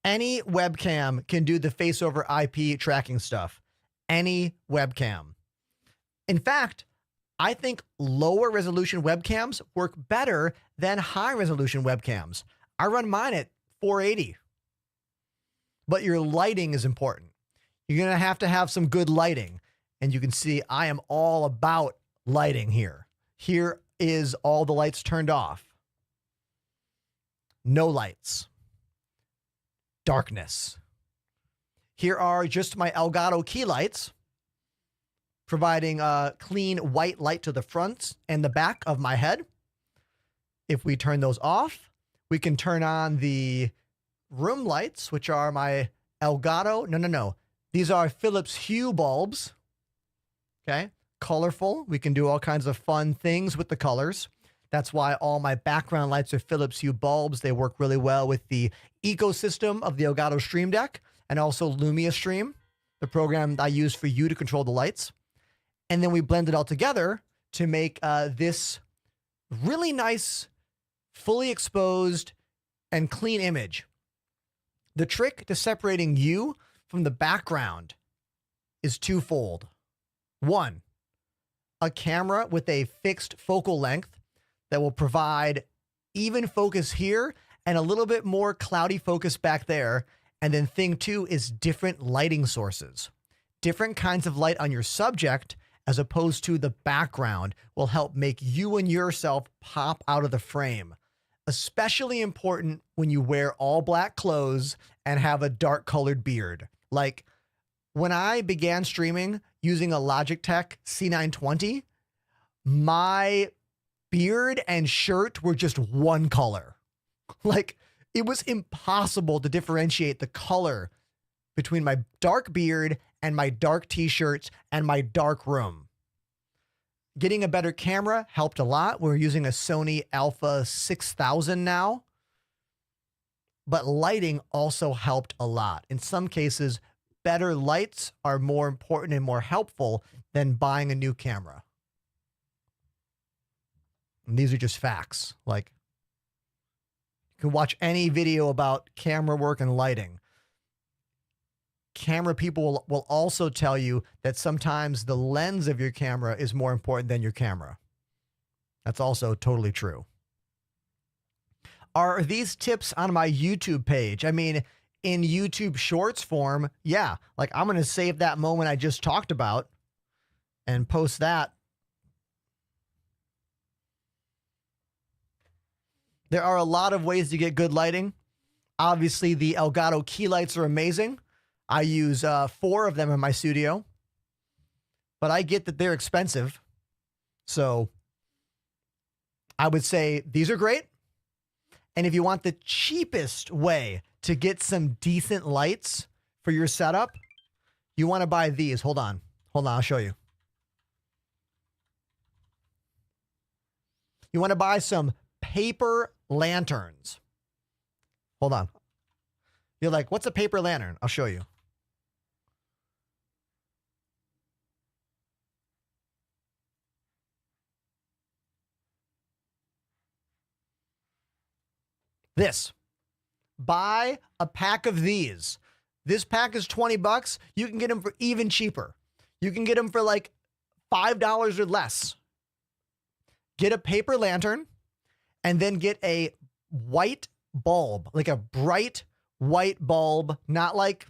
Any webcam can do the face over IP tracking stuff. Any webcam. In fact, I think lower resolution webcams work better than high resolution webcams. I run mine at 480. But your lighting is important. You're going to have some good lighting. And you can see I am all about lighting here. Here is all the lights turned off. No lights. Darkness. Here are just my Elgato key lights, providing a clean white light to the front and the back of my head. If we turn those off, we can turn on the room lights, which are my Elgato. No. These are Philips Hue bulbs. Okay. Colorful. We can do all kinds of fun things with the colors. That's why all my background lights are Philips Hue bulbs. They work really well with the ecosystem of the Elgato Stream Deck and also Lumia Stream, the program I use for you to control the lights. And then we blend it all together to make this really nice, fully exposed and clean image. The trick to separating you from the background is twofold. One, a camera with a fixed focal length that will provide even focus here and a little bit more cloudy focus back there. And then thing 2 is different lighting sources. Different kinds of light on your subject as opposed to the background will help make you and yourself pop out of the frame. Especially important when you wear all black clothes and have a dark colored beard. Like when I began streaming using a Logitech C920, my beard and shirt were just one color. Like it was impossible to differentiate the color between my dark beard and my dark t-shirts and my dark room. Getting a better camera helped a lot. We're using a Sony Alpha 6000 now. But lighting also helped a lot. In some cases, better lights are more important and more helpful than buying a new camera. And these are just facts. Like, you can watch any video about camera work and lighting. Camera people will also tell you that sometimes the lens of your camera is more important than your camera. That's also totally true. Are these tips on my YouTube page? I mean, in YouTube Shorts form, yeah. Like, I'm going to save that moment I just talked about and post that. There are a lot of ways to get good lighting. Obviously, the Elgato key lights are amazing. I use 4 of them in my studio, but I get that they're expensive. So I would say these are great. And if you want the cheapest way to get some decent lights for your setup, you want to buy these. Hold on, I'll show you. You want to buy some paper lanterns. Hold on. You're like, what's a paper lantern? I'll show you. This. Buy a pack of these. This pack is $20. You can get them for even cheaper. You can get them for like $5 or less. Get a paper lantern and then get a white bulb, like a bright white bulb, not like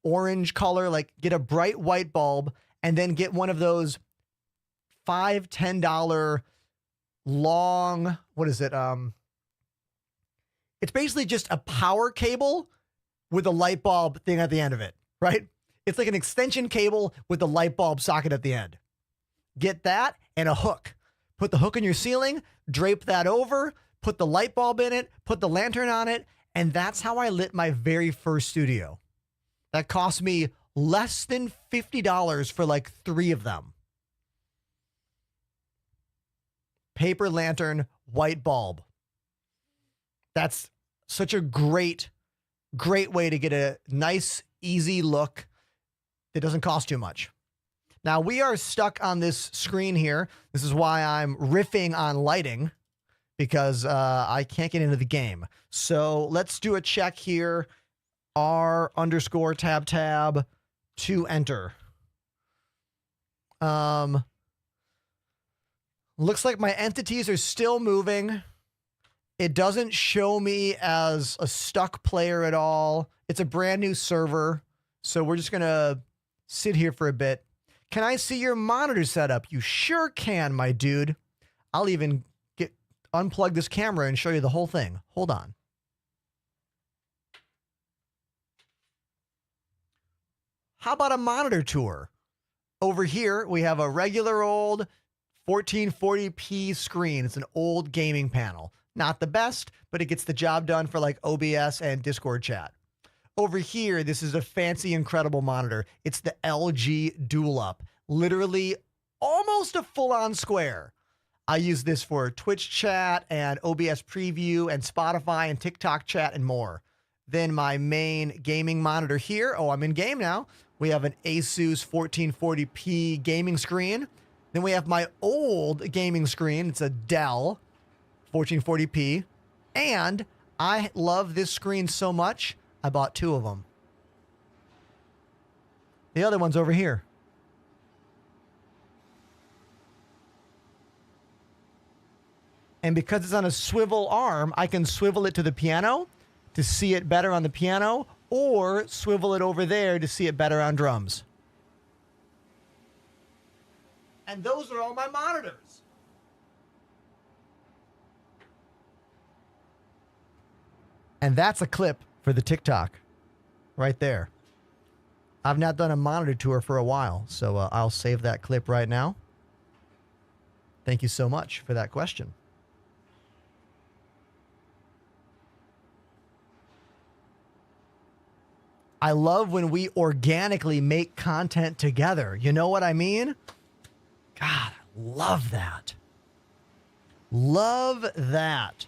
orange color, like get a bright white bulb and then get one of those $5, $10 long, what is it? It's basically just a power cable with a light bulb thing at the end of it, right? It's like an extension cable with a light bulb socket at the end. Get that and a hook. Put the hook in your ceiling, drape that over, put the light bulb in it, put the lantern on it, and that's how I lit my very first studio. That cost me less than $50 for like 3 of them. Paper lantern, white bulb. That's such a great way to get a nice, easy look that doesn't cost too much. Now, we are stuck on this screen here. This is why I'm riffing on lighting, because I can't get into the game. So let's do a check here. R_tab to enter. Looks like my entities are still moving. It doesn't show me as a stuck player at all. It's a brand new server. So we're just going to sit here for a bit. Can I see your monitor setup? You sure can, my dude. I'll even unplug this camera and show you the whole thing. Hold on. How about a monitor tour? Over here, we have a regular old 1440p screen. It's an old gaming panel. Not the best, but it gets the job done for like OBS and Discord chat. Over here, this is a fancy, incredible monitor. It's the LG Dual Up. Literally almost a full-on square. I use this for Twitch chat and OBS preview and Spotify and TikTok chat and more. Then my main gaming monitor here. Oh, I'm in game now. We have an Asus 1440p gaming screen. Then we have my old gaming screen. It's a Dell 1440p. And I love this screen so much, I bought 2 of them. The other one's over here. And because it's on a swivel arm, I can swivel it to the piano to see it better on the piano, or swivel it over there to see it better on drums. And those are all my monitors. And that's a clip for the TikTok right there. I've not done a monitor tour for a while, so I'll save that clip right now. Thank you so much for that question. I love when we organically make content together. You know what I mean? God, I love that. Love that.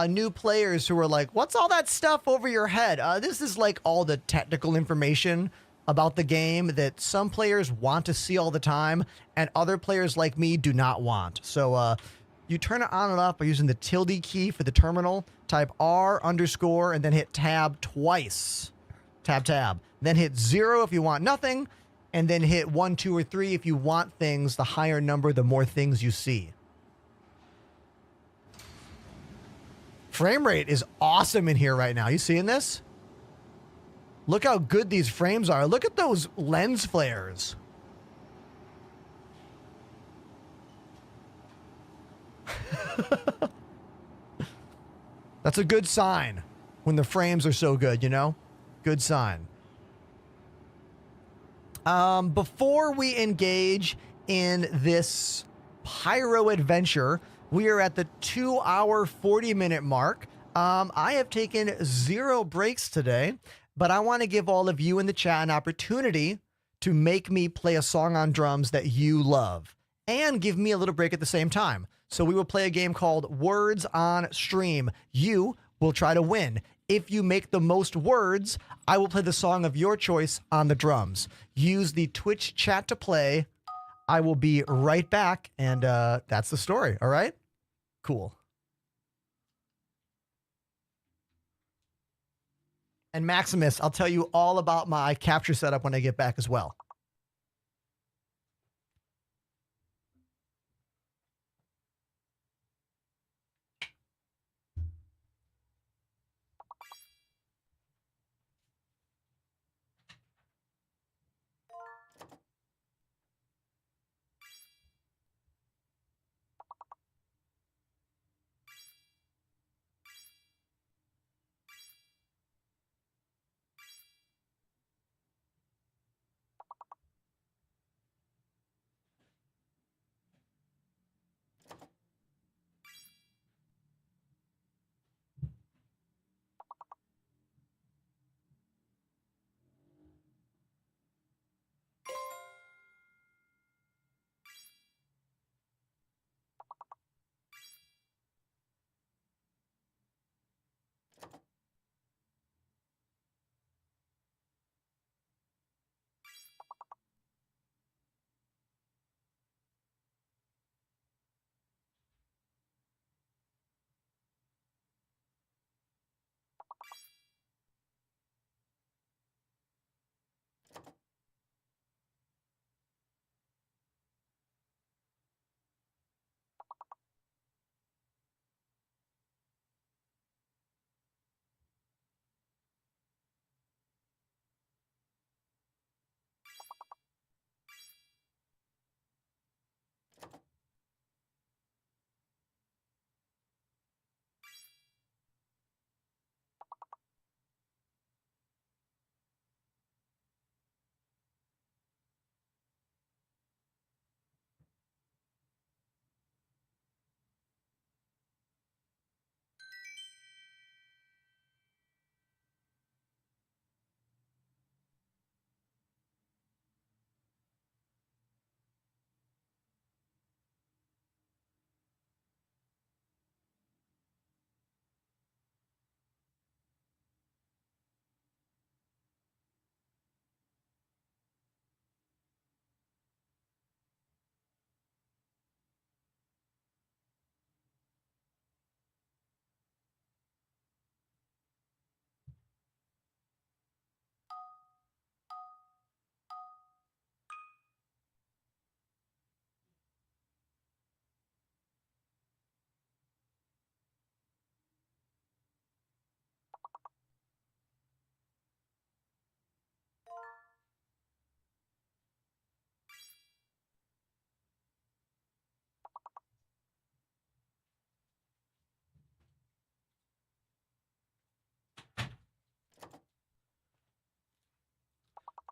New players who are like, what's all that stuff over your head? This is like all the technical information about the game that some players want to see all the time and other players like me do not want. So you turn it on and off by using the tilde key for the terminal, type R underscore, and then hit tab twice. Tab. Then hit 0 if you want nothing, and then hit 1, 2, or 3 if you want things. The higher number, the more things you see. Frame rate is awesome in here right now. You seeing this? Look how good these frames are. Look at those lens flares. That's a good sign when the frames are so good, you know? Good sign. Before we engage in this pyro adventure, we are at the 2-hour, 40-minute mark. I have taken 0 breaks today, but I want to give all of you in the chat an opportunity to make me play a song on drums that you love and give me a little break at the same time. So we will play a game called Words on Stream. You will try to win. If you make the most words, I will play the song of your choice on the drums. Use the Twitch chat to play. I will be right back, and that's the story, all right? Cool. And Maximus, I'll tell you all about my capture setup when I get back as well.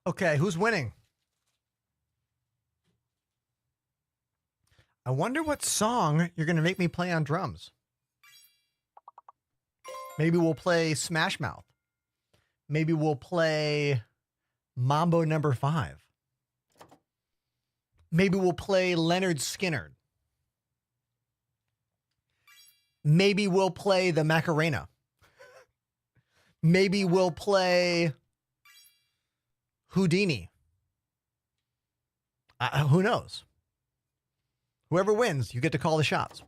Okay, who's winning? I wonder what song you're going to make me play on drums. Maybe we'll play Smash Mouth. Maybe we'll play Mambo Number 5. Maybe we'll play Leonard Skinner. Maybe we'll play the Macarena. Maybe we'll play... Houdini. Who knows? Whoever wins, you get to call the shots.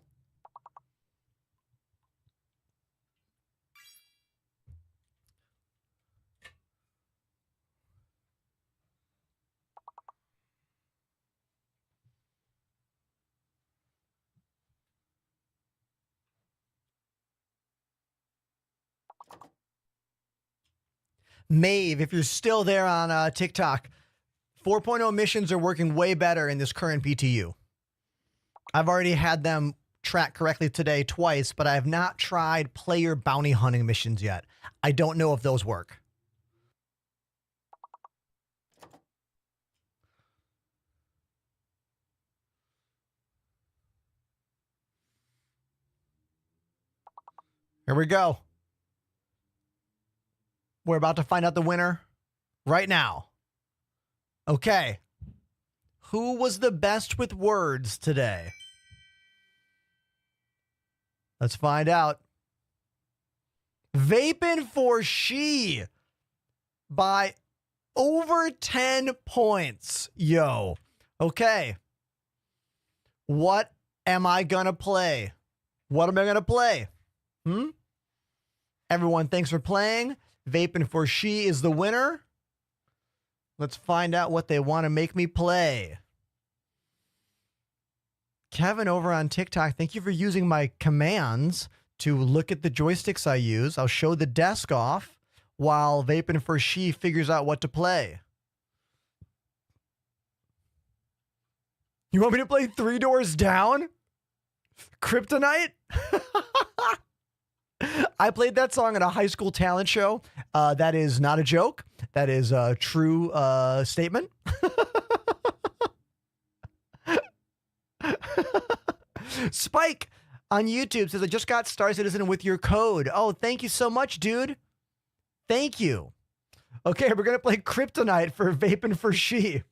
Maeve, if you're still there on TikTok, 4.0 missions are working way better in this current PTU. I've already had them track correctly today twice, but I have not tried player bounty hunting missions yet. I don't know if those work. Here we go. We're about to find out the winner right now. Okay. Who was the best with words today? Let's find out. Vaping for She by over 10 points. Yo. Okay. What am I going to play? What am I going to play? Everyone, thanks for playing. Vaping for She is the winner. Let's find out what they want to make me play. Kevin over on TikTok, thank you for using my commands to look at the joysticks I use. I'll show the desk off while Vaping for She figures out what to play. You want me to play Three Doors Down? Kryptonite? I played that song at a high school talent show. That is not a joke. That is a true statement. Spike on YouTube says, I just got Star Citizen with your code. Oh, thank you so much, dude. Thank you. Okay, we're going to play Kryptonite for Vaping for She.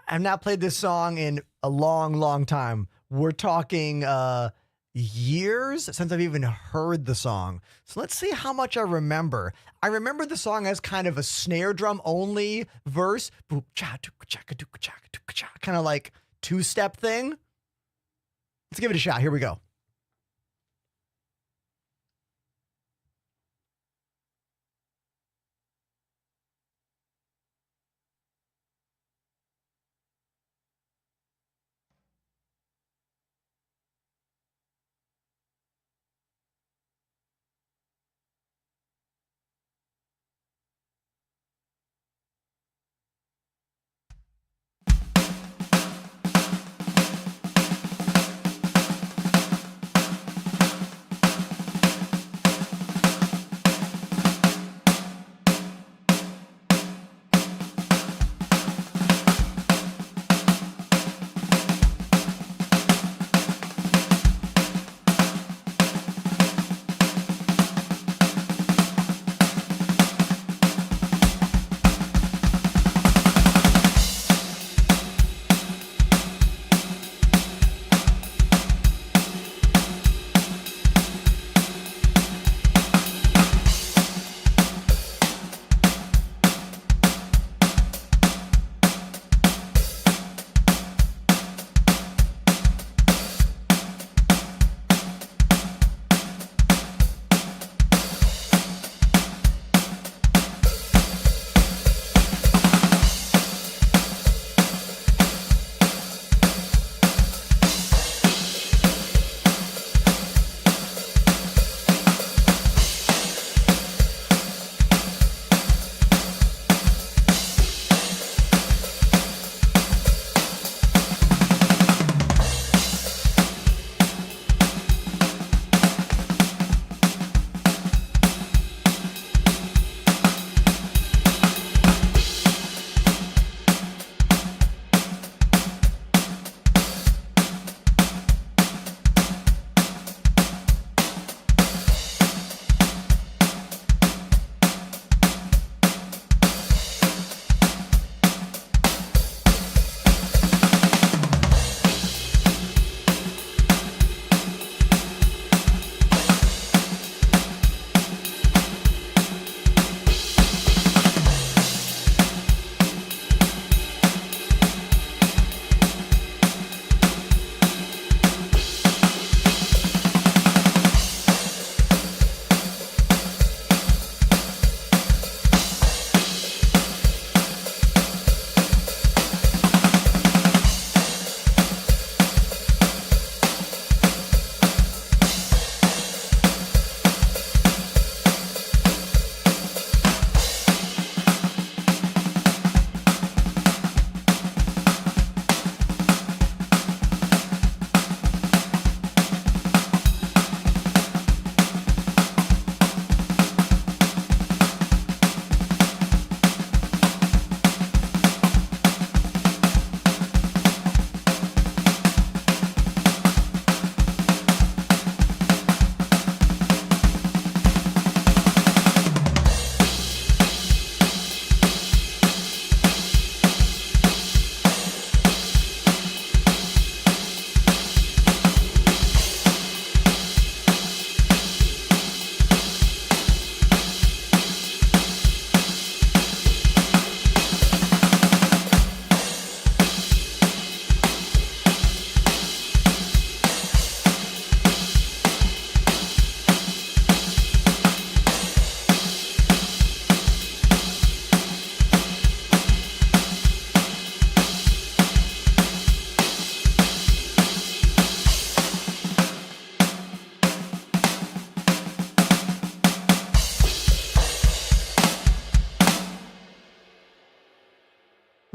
I've not played this song in a long, long time. We're talking years since I've even heard the song. So let's see how much I remember. I remember the song as kind of a snare drum only verse. Kind of like two-step thing. Let's give it a shot. Here we go.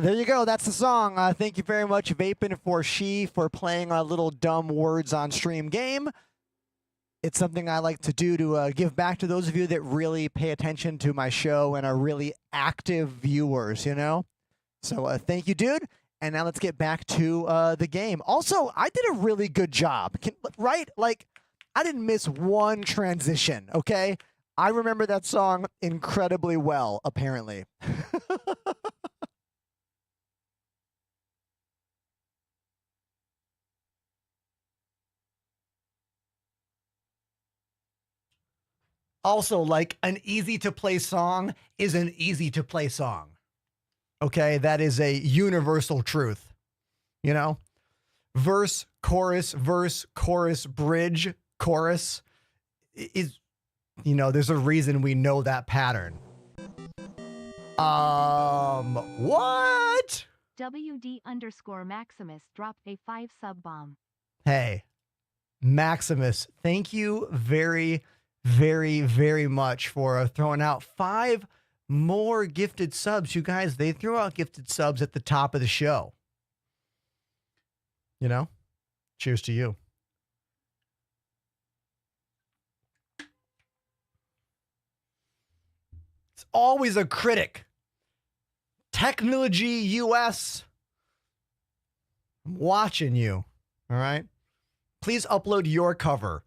There you go. That's the song. Thank you very much, Vapin for She, for playing our little dumb words on stream game. It's something I like to do to give back to those of you that really pay attention to my show and are really active viewers, you know? So thank you, dude. And now let's get back to the game. Also, I did a really good job, right? Like, I didn't miss one transition, okay? I remember that song incredibly well, apparently. Also, like, an easy-to-play song is an easy-to-play song. Okay? That is a universal truth. You know? Verse, chorus, bridge, chorus is, you know, there's a reason we know that pattern. What? WD_Maximus dropped a 5 sub bomb. Hey, Maximus, thank you very, very, very much for throwing out 5 more gifted subs. You guys, they threw out gifted subs at the top of the show. You know? Cheers to you. It's always a critic. Technology US. I'm watching you. All right? Please upload your cover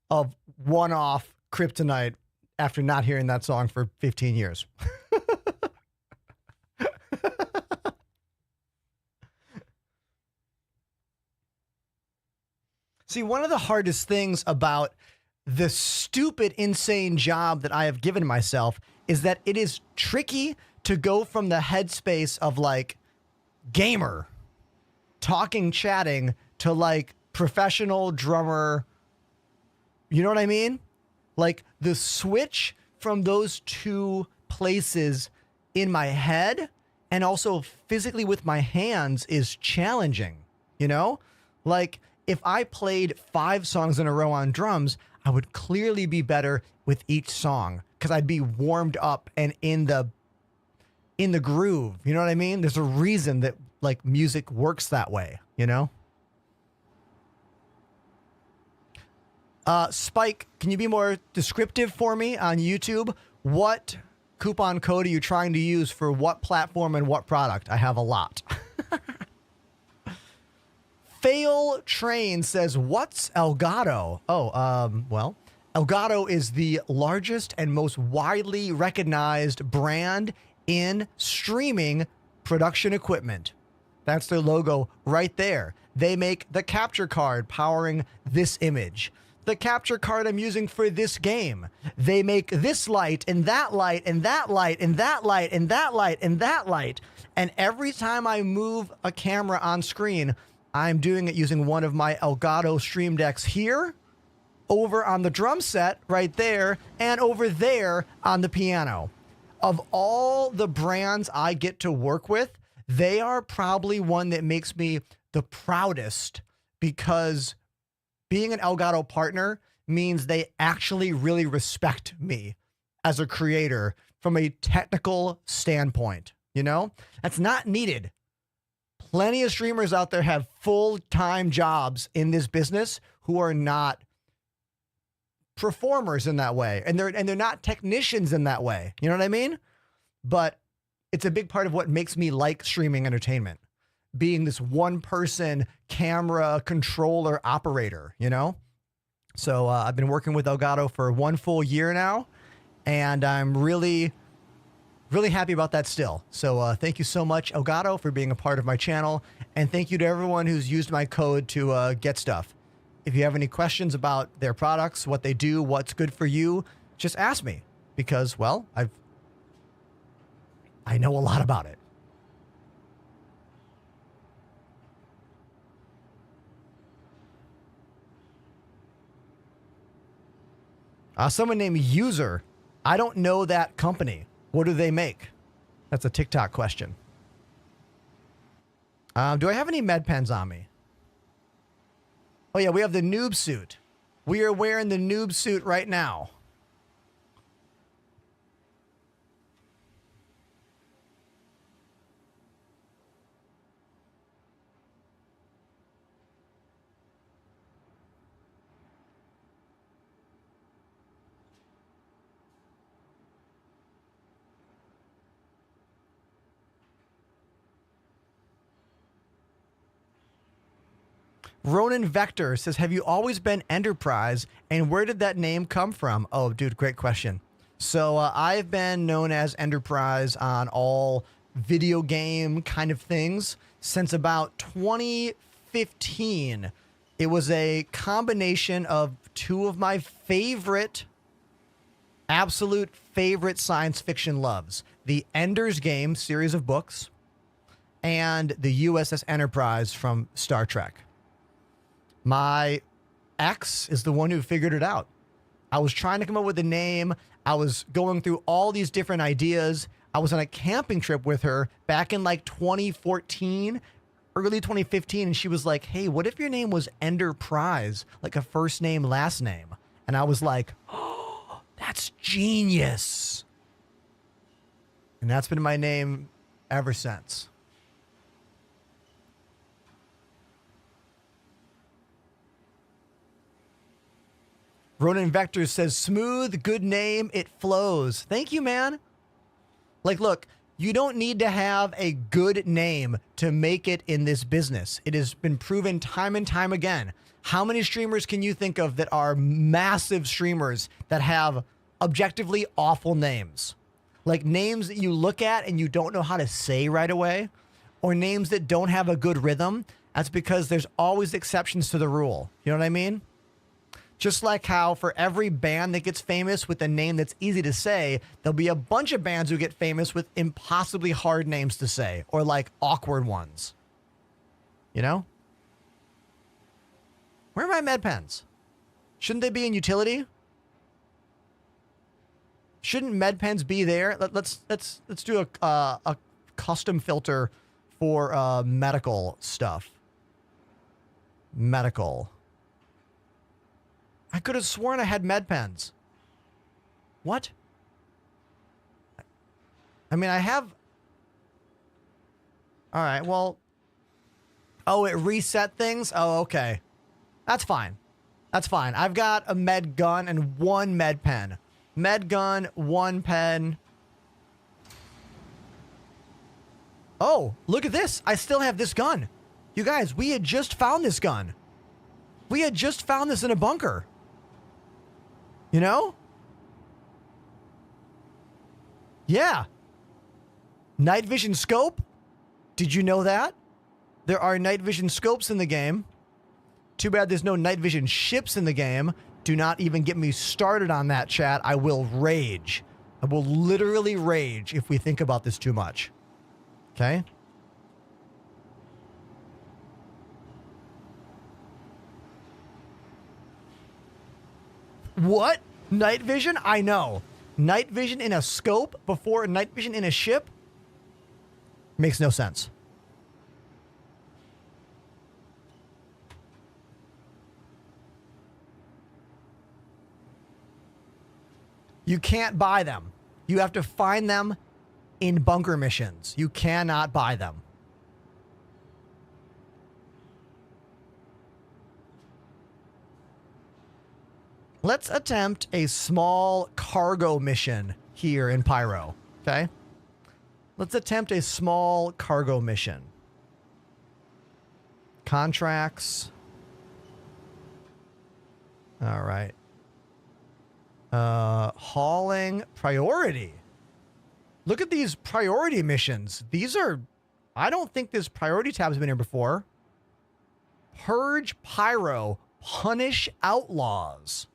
of One-Off Kryptonite after not hearing that song for 15 years. See, one of the hardest things about the stupid, insane job that I have given myself is that it is tricky to go from the headspace of like gamer, talking, chatting, to like professional drummer. You know what I mean? Like the switch from those two places in my head and also physically with my hands is challenging, you know? Like if I played 5 songs in a row on drums, I would clearly be better with each song because I'd be warmed up and in the groove. You know what I mean? There's a reason that like music works that way, you know? Spike, can you be more descriptive for me on YouTube? What coupon code are you trying to use for what platform and what product? I have a lot. Fail Train says, what's Elgato? Oh, well, Elgato is the largest and most widely recognized brand in streaming production equipment. That's their logo right there. They make the capture card powering this image. The capture card I'm using for this game. They make this light and that light and that light and that light and that light and that light. And every time I move a camera on screen, I'm doing it using one of my Elgato Stream Decks here, over on the drum set right there, and over there on the piano. Of all the brands I get to work with, they are probably one that makes me the proudest because being an Elgato partner means they actually really respect me as a creator from a technical standpoint. You know, that's not needed. Plenty of streamers out there have full-time jobs in this business who are not performers in that way, and they're not technicians in that way. You know what I mean? But it's a big part of what makes me like streaming entertainment, being this one-person camera controller operator. You know, so I've been working with Elgato for 1 full year now, and I'm really happy about that still. So thank you so much, Elgato, for being a part of my channel. And thank you to everyone who's used my code to get stuff. If you have any questions about their products, what they do, what's good for you, just ask me because, well, I know a lot about it. Someone named User. I don't know that company. What do they make? That's a TikTok question. Do I have any med pens on me? Oh yeah, we have the noob suit. We are wearing the noob suit right now. Ronan Vector says, have you always been Enterprise, and where did that name come from? Oh, dude, great question. So I've been known as Enterprise on all video game kind of things since about 2015. It was a combination of two of my absolute favorite science fiction loves. The Ender's Game series of books and the USS Enterprise from Star Trek. My ex is the one who figured it out. I was trying to come up with a name. I was going through all these different ideas. I was on a camping trip with her back in like 2014, early 2015. And she was like, hey, what if your name was Enterprise? Like a first name, last name. And I was like, oh, that's genius. And that's been my name ever since. Ronan Vector says, smooth, good name, it flows. Thank you, man. Like, look, you don't need to have a good name to make it in this business. It has been proven time and time again. How many streamers can you think of that are massive streamers that have objectively awful names? Like names that you look at and you don't know how to say right away, or names that don't have a good rhythm. That's because there's always exceptions to the rule. You know what I mean? Just like how for every band that gets famous with a name that's easy to say, there'll be a bunch of bands who get famous with impossibly hard names to say, or like awkward ones. You know? Where are my med pens? Shouldn't they be in utility? Shouldn't med pens be there? Let's do a custom filter for medical stuff. Medical. I could have sworn I had med pens. What? I mean, I have... All right, well... Oh, it reset things? Oh, okay. That's fine. That's fine. I've got a med gun and one med pen. Med gun, one pen. Oh, look at this. I still have this gun. You guys, we had just found this gun. We had just found this in a bunker. You know? Yeah. Night vision scope? Did you know that? There are night vision scopes in the game. Too bad there's no night vision ships in the game. Do not even get me started on that, chat. I will rage. I will literally rage if we think about this too much. Okay? What? Night vision? I know. Night vision in a scope before night vision in a ship? Makes no sense. You can't buy them. You have to find them in bunker missions. You cannot buy them. Let's attempt a small cargo mission here in Pyro, okay? Let's attempt a small cargo mission. Contracts. All right. Hauling priority. Look at these priority missions. These are, I don't think this priority tab has been here before. Purge Pyro, punish outlaws.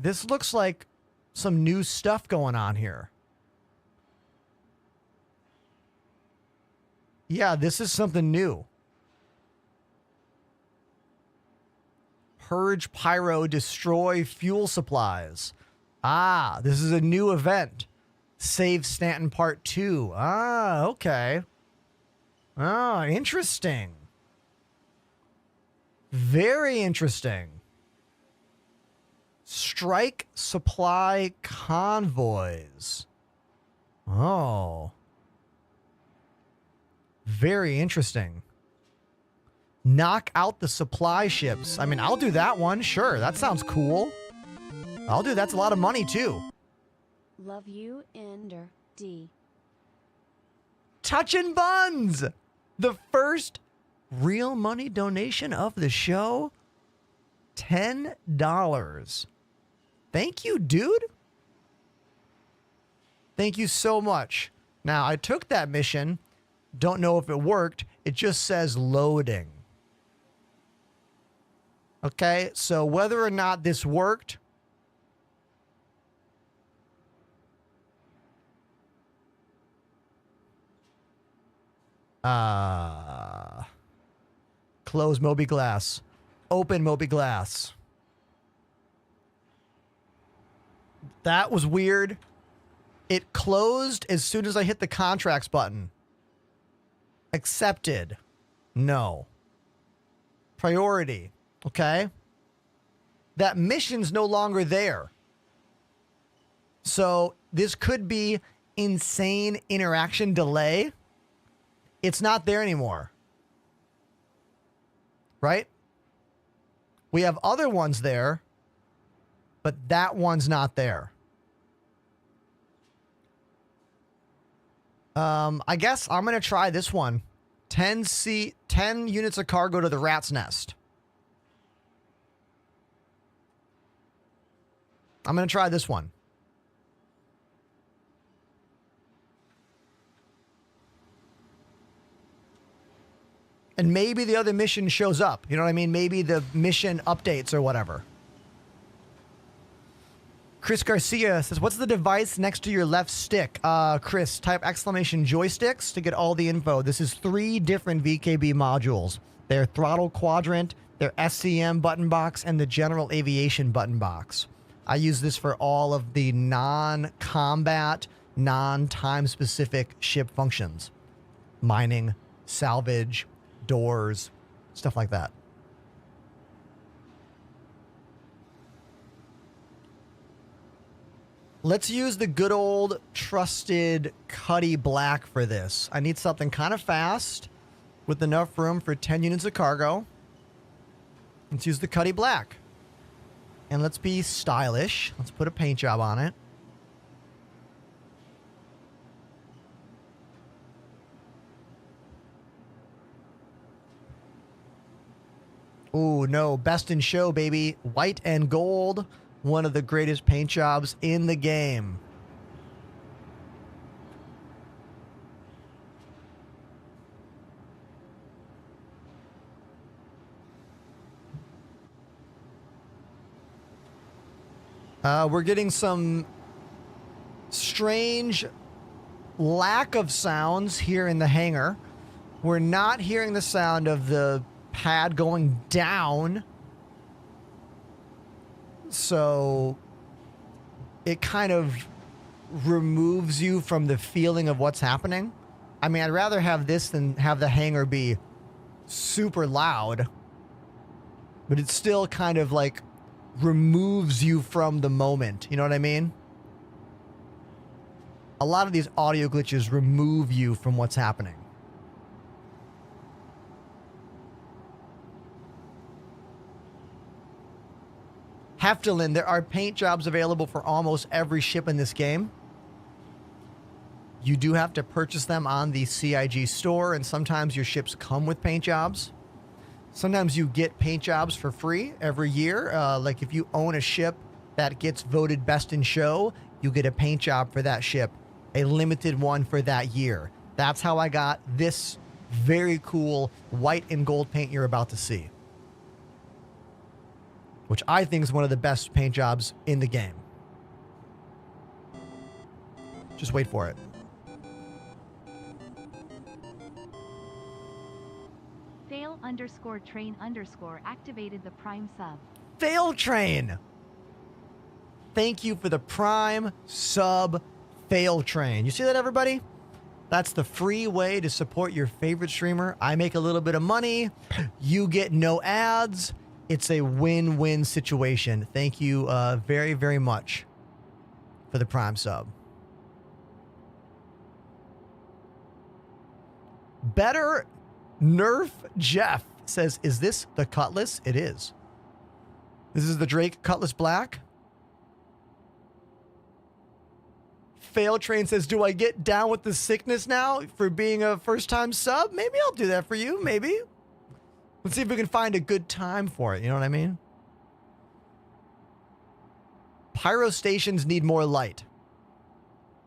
This looks like some new stuff going on here. Yeah, this is something new. Purge Pyro, destroy fuel supplies. Ah, this is a new event. Save Stanton Part 2. Ah, okay. Ah, interesting. Very interesting. Strike supply convoys. Oh. Very interesting. Knock out the supply ships. I mean, I'll do that one. Sure, that sounds cool. I'll do that's a lot of money too. Love you, Ender D. Touchin' Buns! The first real money donation of the show, $10. Thank you, dude. Thank you so much. Now, I took that mission. Don't know if it worked. It just says loading. Okay, so whether or not this worked, close Moby Glass. Open Moby Glass. That was weird. It closed as soon as I hit the contracts button. Accepted. No. Priority. Okay. That mission's no longer there. So this could be insane interaction delay. It's not there anymore. Right? We have other ones there, but that one's not there. I guess I'm going to try this one. 10 units of cargo to the rat's nest. I'm going to try this one. And maybe the other mission shows up. You know what I mean? Maybe the mission updates or whatever. Chris Garcia says, what's the device next to your left stick? Chris, type exclamation joysticks to get all the info. This is 3 different VKB modules. Their throttle quadrant, their SCM button box, and the general aviation button box. I use this for all of the non-combat, non-time specific ship functions. Mining, salvage, doors, stuff like that. Let's use the good old trusted Cuddy Black for this. I need something kind of fast with enough room for 10 units of cargo. Let's use the Cuddy Black. And let's be stylish. Let's put a paint job on it. Ooh, no. Best in show, baby. White and gold. One of the greatest paint jobs in the game. We're getting some strange lack of sounds here in the hangar. We're not hearing the sound of the pad going down. So it kind of removes you from the feeling of what's happening. I mean, I'd rather have this than have the hangar be super loud. But it still kind of like removes you from the moment. You know what I mean? A lot of these audio glitches remove you from what's happening. Heftelin, there are paint jobs available for almost every ship in this game. You do have to purchase them on the CIG store, and sometimes your ships come with paint jobs. Sometimes you get paint jobs for free every year. Like if you own a ship that gets voted best in show, you get a paint job for that ship, a limited one for that year. That's how I got this very cool white and gold paint you're about to see, which I think is one of the best paint jobs in the game. Just wait for it. Fail_train_ activated the Prime sub. Fail Train. Thank you for the Prime sub, Fail Train. You see that, everybody? That's the free way to support your favorite streamer. I make a little bit of money. You get no ads. It's a win-win situation. Thank you very, very much for the Prime sub. Better Nerf Jeff says, is this the Cutlass? It is. This is the Drake Cutlass Black. Fail Train says, do I get down with the sickness now for being a first-time sub? Maybe I'll do that for you. Maybe. Let's see if we can find a good time for it. You know what I mean? Pyro stations need more light.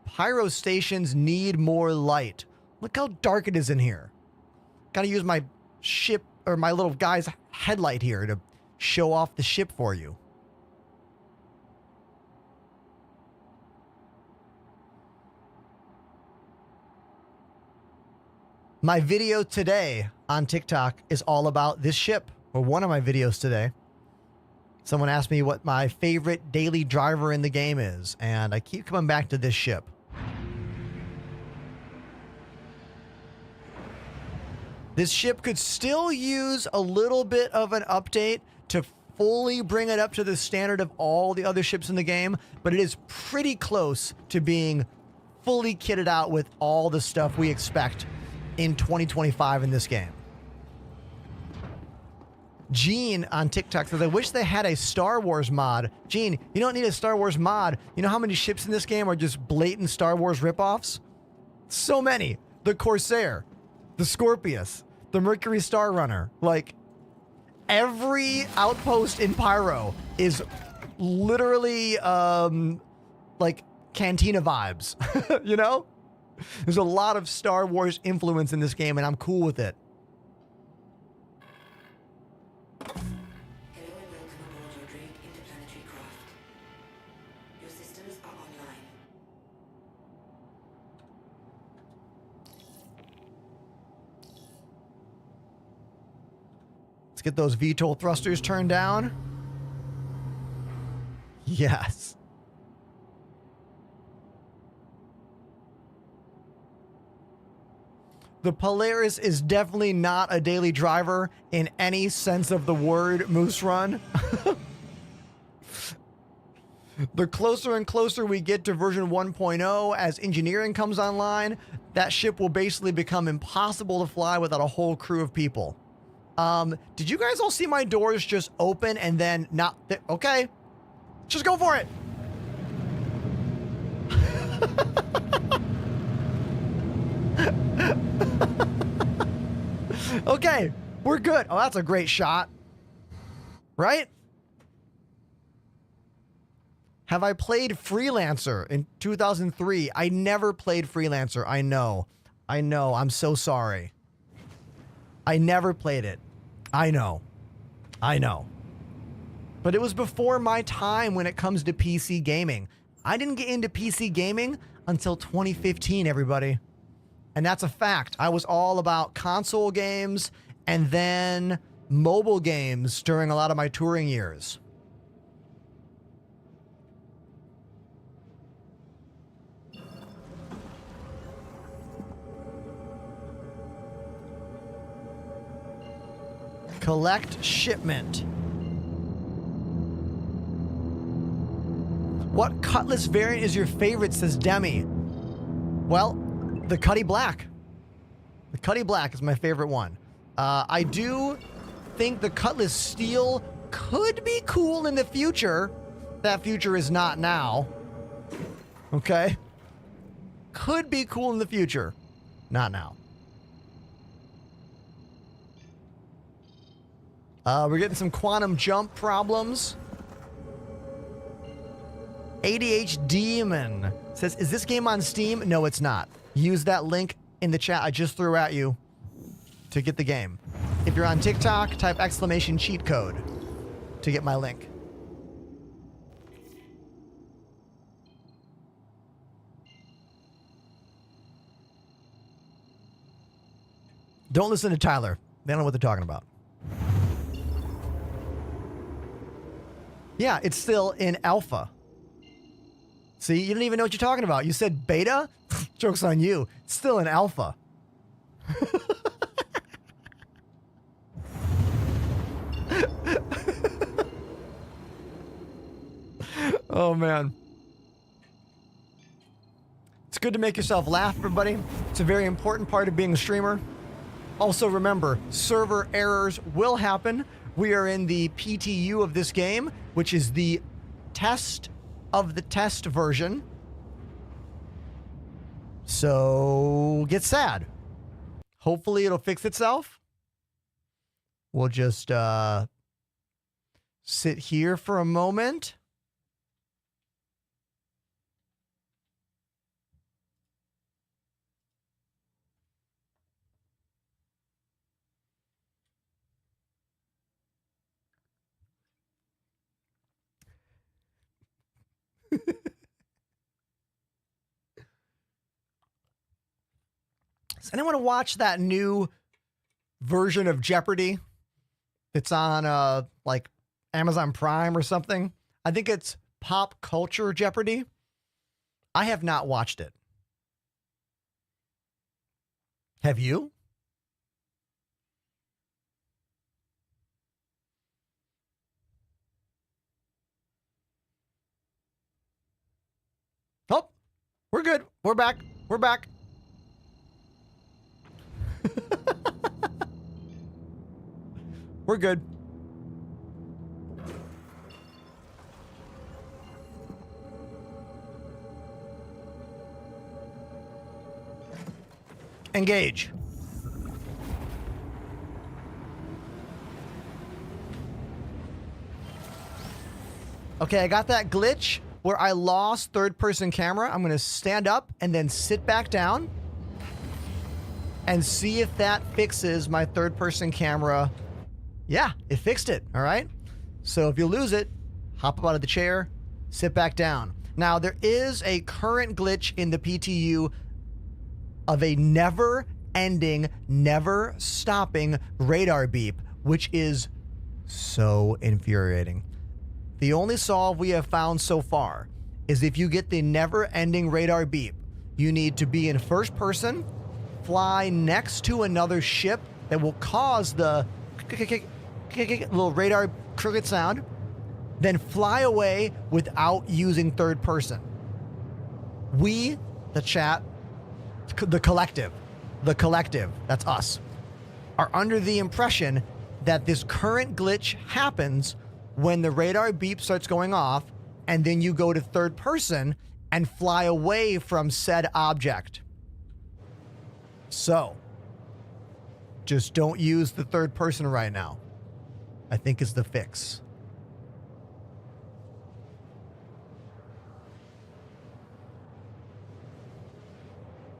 Pyro stations need more light. Look how dark it is in here. Gotta use my ship or my little guy's headlight here to show off the ship for you. My video today on TikTok is all about this ship, or one of my videos today. Someone asked me what my favorite daily driver in the game is, and I keep coming back to this ship. This ship could still use a little bit of an update to fully bring it up to the standard of all the other ships in the game, but it is pretty close to being fully kitted out with all the stuff we expect in 2025 in this game. Gene on TikTok says, I wish they had a Star Wars mod. Gene, you don't need a Star Wars mod. You know how many ships in this game are just blatant Star Wars ripoffs? So many. The Corsair, the Scorpius, the Mercury Star Runner. Like, every outpost in Pyro is literally, like, Cantina vibes, you know? There's a lot of Star Wars influence in this game, and I'm cool with it. Hello and welcome aboard your Drake interplanetary craft. Your systems are online. Let's get those VTOL thrusters turned down. Yes. The Polaris is definitely not a daily driver in any sense of the word, Moose Run. The closer and closer we get to version 1.0 as engineering comes online, that ship will basically become impossible to fly without a whole crew of people. Did you guys all see my doors just open and then not... Okay, just go for it. Okay, we're good. Oh, that's a great shot. Right? Have I played Freelancer in 2003? I never played Freelancer. I know. I'm so sorry. I never played it. I know. But it was before my time when it comes to PC gaming. I didn't get into PC gaming until 2015, everybody. And that's a fact. I was all about console games and then mobile games during a lot of my touring years. Collect shipment. What Cutlass variant is your favorite, says Demi? Well, the Cuddy Black. The Cuddy Black is my favorite one. I do think the Cutlass Steel could be cool in the future. That future is not now. Okay? Could be cool in the future. Not now. We're getting some quantum jump problems. ADH Demon says, is this game on Steam? No, it's not. Use that link in the chat I just threw at you to get the game. If you're on TikTok, type exclamation cheat code to get my link. Don't listen to Tyler. They don't know what they're talking about. Yeah, it's still in alpha. See, you don't even know what you're talking about. You said beta? Joke's on you. It's still in alpha. Oh, man. It's good to make yourself laugh, everybody. It's a very important part of being a streamer. Also, remember, server errors will happen. We are in the PTU of this game, which is the test of the test version. So get sad. Hopefully it'll fix itself. We'll just sit here for a moment. Does anyone watch that new version of Jeopardy? It's on like Amazon Prime or something. I think it's Pop Culture Jeopardy. I have not watched it. Have you? Oh, we're good. We're back. We're back. We're good. Engage. Okay, I got that glitch where I lost third-person camera. I'm going to stand up and then sit back down and see if that fixes my third-person camera. Yeah, it fixed it, all right? So if you lose it, hop up out of the chair, sit back down. Now, there is a current glitch in the PTU of a never-ending, never-stopping radar beep, which is so infuriating. The only solve we have found so far is if you get the never-ending radar beep, you need to be in first person, fly next to another ship that will cause the little radar cricket sound, then fly away without using third person. We, the chat, the collective, that's us, are under the impression that this current glitch happens when the radar beep starts going off and then you go to third person and fly away from said object. So, just don't use the third person right now, I think is the fix.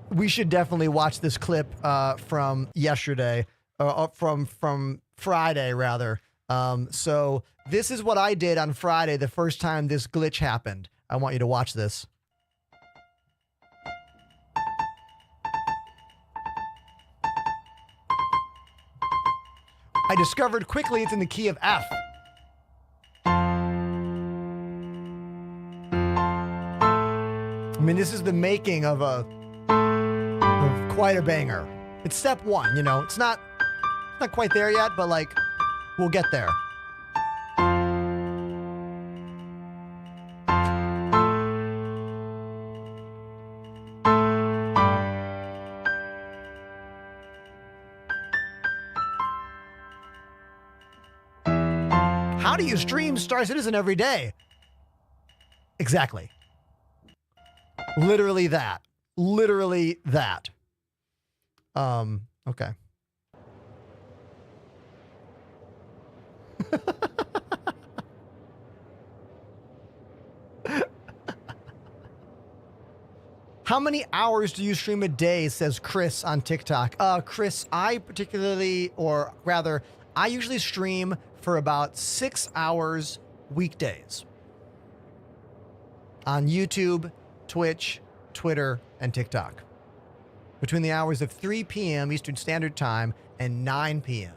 We should definitely watch this clip from yesterday, from Friday rather. So this is what I did on Friday, the first time this glitch happened. I want you to watch this. I discovered quickly it's in the key of F. I mean, this is the making of quite a banger. It's step one, you know. It's not quite there yet, but like, we'll get there. How do you stream Star Citizen every day? Exactly. Literally that. Literally that. Okay. How many hours do you stream a day, says Chris on TikTok. Chris, I usually stream for about 6 hours weekdays on YouTube, Twitch, Twitter, and TikTok. Between the hours of 3 p.m. Eastern Standard Time and 9 p.m.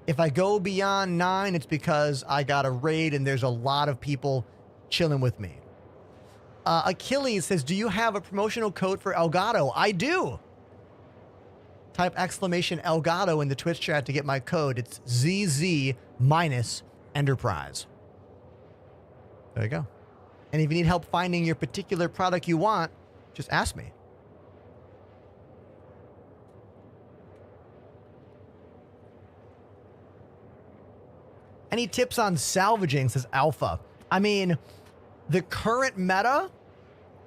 If I go beyond 9, it's because I got a raid and there's a lot of people chilling with me. Achilles says, do you have a promotional code for Elgato? I do. Type !Elgato in the Twitch chat to get my code. It's ZZ-Enterprise. There you go. And if you need help finding your particular product you want, just ask me. Any tips on salvaging, says Alpha. I mean, the current meta,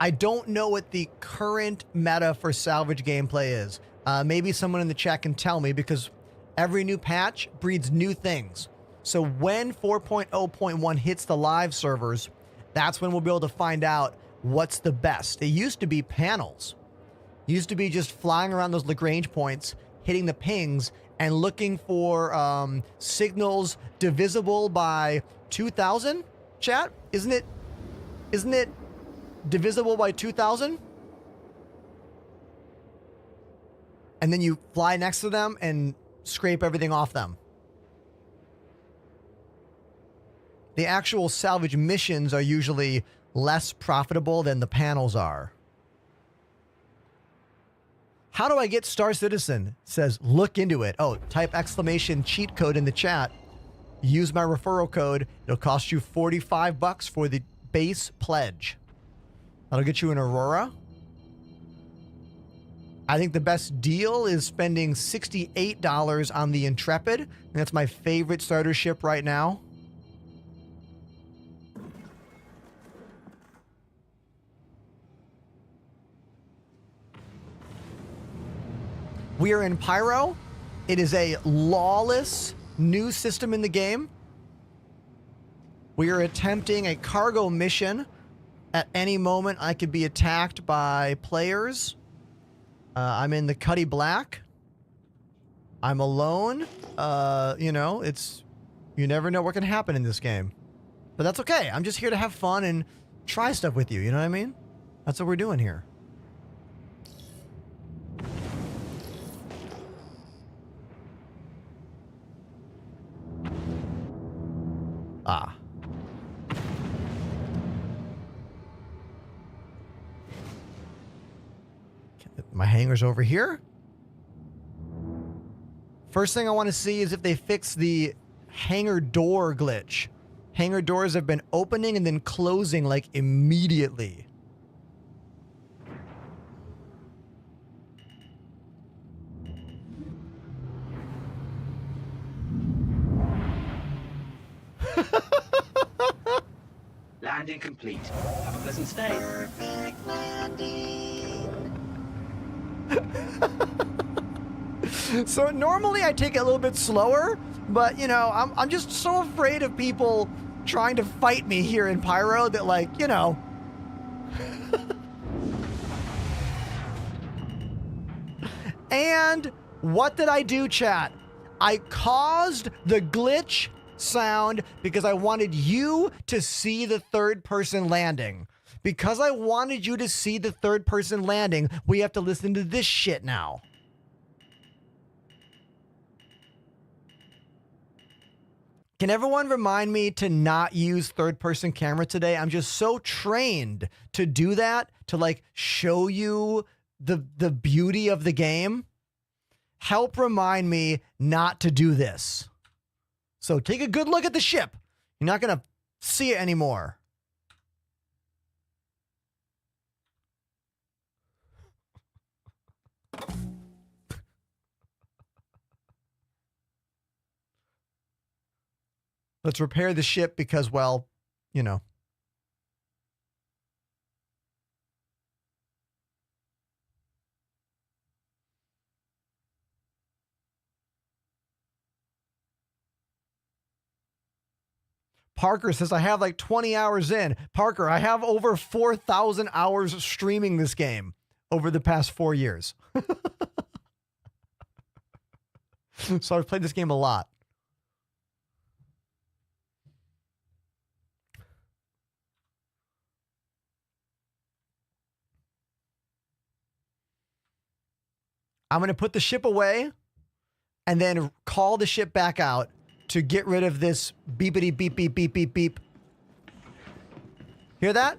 I don't know what the current meta for salvage gameplay is. Maybe someone in the chat can tell me, because Every new patch breeds new things. So when 4.0.1 hits the live servers, that's when we'll be able to find out what's the best. It used to be panels. It used to be just flying around those Lagrange points, hitting the pings, and looking for signals divisible by 2,000, chat? Isn't it divisible by 2,000? And then you fly next to them and scrape everything off them. The actual salvage missions are usually less profitable than the panels are. How do I get Star Citizen? It says, look into it. Oh, type exclamation cheat code in the chat. Use my referral code. It'll cost you $45 for the base pledge. That'll get you an Aurora. I think the best deal is spending $68 on the Intrepid. And that's my favorite starter ship right now. We are in Pyro. It is a lawless new system in the game. We are attempting a cargo mission. At any moment, I could be attacked by players. I'm in the Cuddy Black. I'm alone. You know, you never know what can happen in this game. But that's okay. I'm just here to have fun and try stuff with you. You know what I mean? That's what we're doing here. Ah. My hangar's over here. First thing I want to see is if they fix the hangar door glitch. Hangar doors have been opening and then closing like immediately. Landing complete. Have a pleasant stay. So normally I take it a little bit slower, but you know, I'm just so afraid of people trying to fight me here in Pyro that, like, you know. And what did I do, chat? I caused the glitch sound because I wanted you to see the third person landing. Because I wanted you to see the third person landing, we have to listen to this shit now. Can everyone remind me to not use third person camera today? I'm just so trained to do that, to like show you the beauty of the game. Help remind me not to do this. So take a good look at the ship. You're not going to see it anymore. Let's repair the ship because, well, you know. Parker says, I have like 20 hours in. Parker, I have over 4,000 hours streaming this game over the past 4 years. So I've played this game a lot. I'm going to put the ship away and then call the ship back out to get rid of this beepity beep beep beep beep beep. Hear that?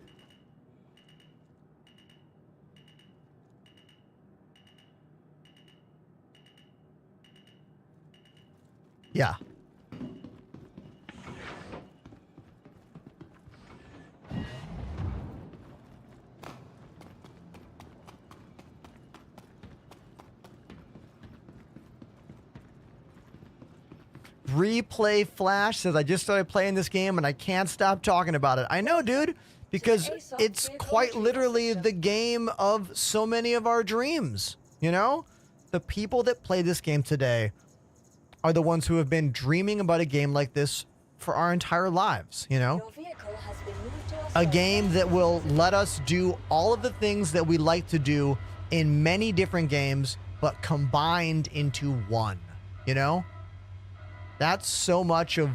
Yeah. Replay Flash says, I just started playing this game and I can't stop talking about it. I know, dude, because it's quite literally the game of so many of our dreams. You know, the people that play this game today are the ones who have been dreaming about a game like this for our entire lives, you know? Your vehicle has been moved to A Australia. game that will let us do all of the things that we like to do in many different games, but combined into one, you know? That's so much of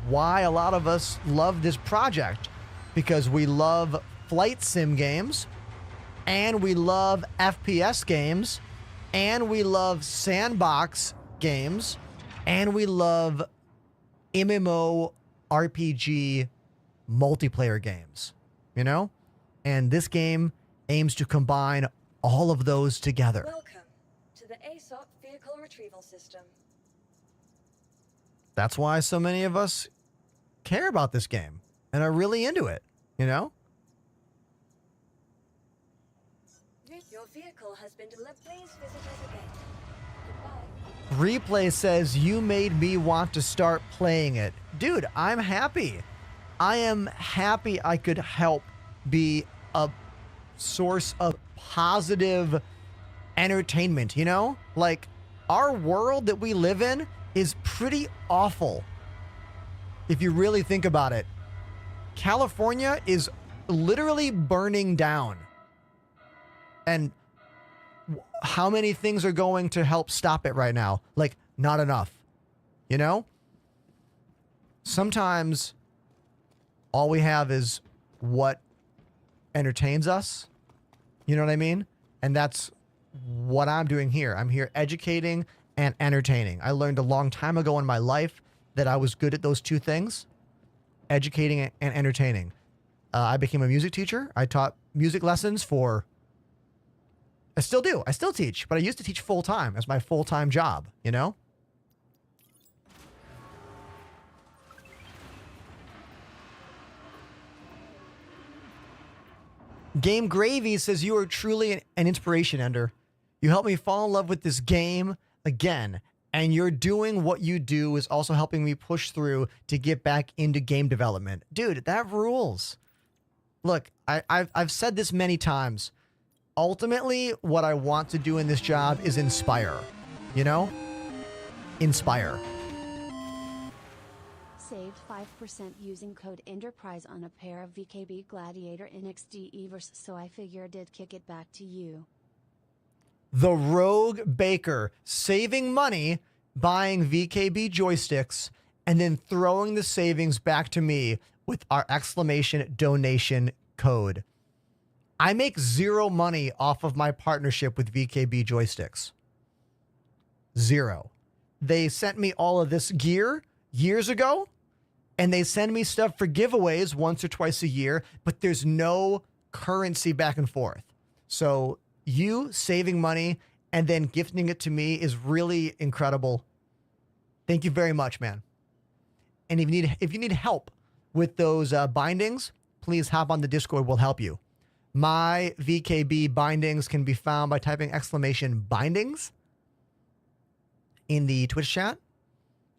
why a lot of us love this project, because we love flight sim games, and we love FPS games, and we love sandbox games, and we love MMO RPG multiplayer games, you know? And this game aims to combine all of those together. Welcome to the ASOP Vehicle Retrieval System. That's why so many of us care about this game and are really into it, you know? Your vehicle has been delivered. Please visit us again. Goodbye. Replay says, you made me want to start playing it. Dude, I'm happy. I am happy I could help be a source of positive entertainment, you know? Like, our world that we live in is pretty awful. If you really think about it, California is literally burning down. And how many things are going to help stop it right now? Like, not enough. You know? Sometimes all we have is what entertains us. You know what I mean? And that's what I'm doing here. I'm here educating and entertaining. I learned a long time ago in my life that I was good at those two things, educating and entertaining. I became a music teacher. I taught music lessons for... I still do. I still teach, but I used to teach full-time as my full-time job, you know? Game Gravy says, you are truly an inspiration, Ender. You helped me fall in love with this game again, and you're doing what you do is also helping me push through to get back into game development. Dude, that rules. Look, I've said this many times. Ultimately, what I want to do in this job is inspire. You know? Inspire. Saved 5% using code ENTERPRISE on a pair of VKB Gladiator NXD Evers, so I figured I'd kick it back to you. The Rogue Baker saving money, buying VKB joysticks, and then throwing the savings back to me with our exclamation donation code. I make zero money off of my partnership with VKB joysticks. Zero. They sent me all of this gear years ago, and they send me stuff for giveaways once or twice a year, but there's no currency back and forth. So you saving money and then gifting it to me is really incredible. Thank you very much, man. And if you need help with those bindings, please hop on the Discord. We'll help you. My VKB bindings can be found by typing exclamation bindings in the Twitch chat.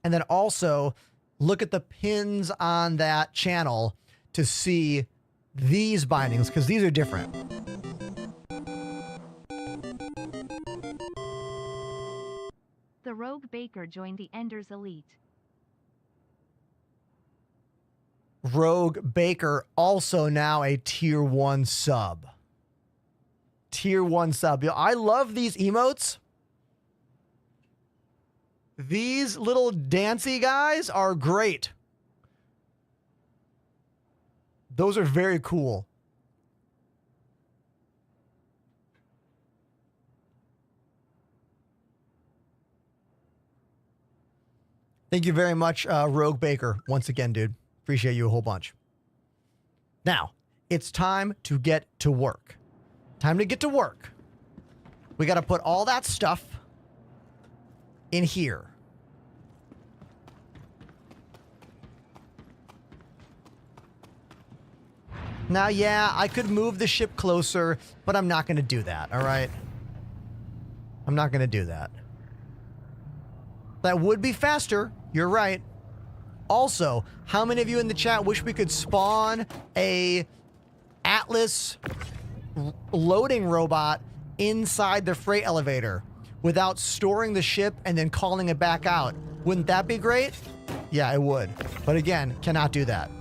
And then also look at the pins on that channel to see these bindings, because these are different. The Rogue Baker joined the Enders Elite. Rogue Baker also now a tier 1 sub. Tier 1 sub. Yo, I love these emotes. These little dancey guys are great. Those are very cool. Thank you very much, Rogue Baker. Once again, dude. Appreciate you a whole bunch. Now, it's time to get to work. Time to get to work. We got to put all that stuff in here. Now, yeah, I could move the ship closer, but I'm not going to do that, all right? I'm not going to do that. That would be faster. You're right. Also, how many of you in the chat wish we could spawn a Atlas loading robot inside the freight elevator? without storing the ship and then calling it back out. Wouldn't that be great? Yeah, it would. But again, cannot do that.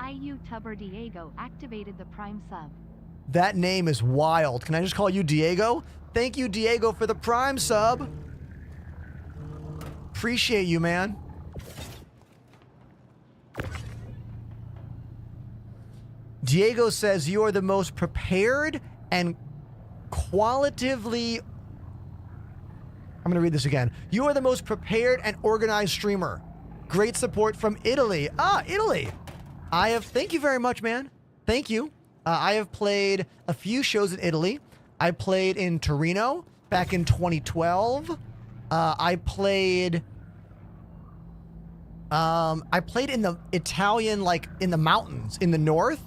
IU Tubber Diego activated the Prime sub. That name is wild. Can I just call you Diego? Thank you, Diego, for the Prime sub. Appreciate you, man. Diego says you are the most prepared and qualitatively... I'm going to read this again. You are the most prepared and organized streamer. Great support from Italy. Ah, Italy. Thank you very much, man. Thank you. I have played a few shows in Italy. I played in Torino back in 2012. I played in the Italian, like in the mountains in the north.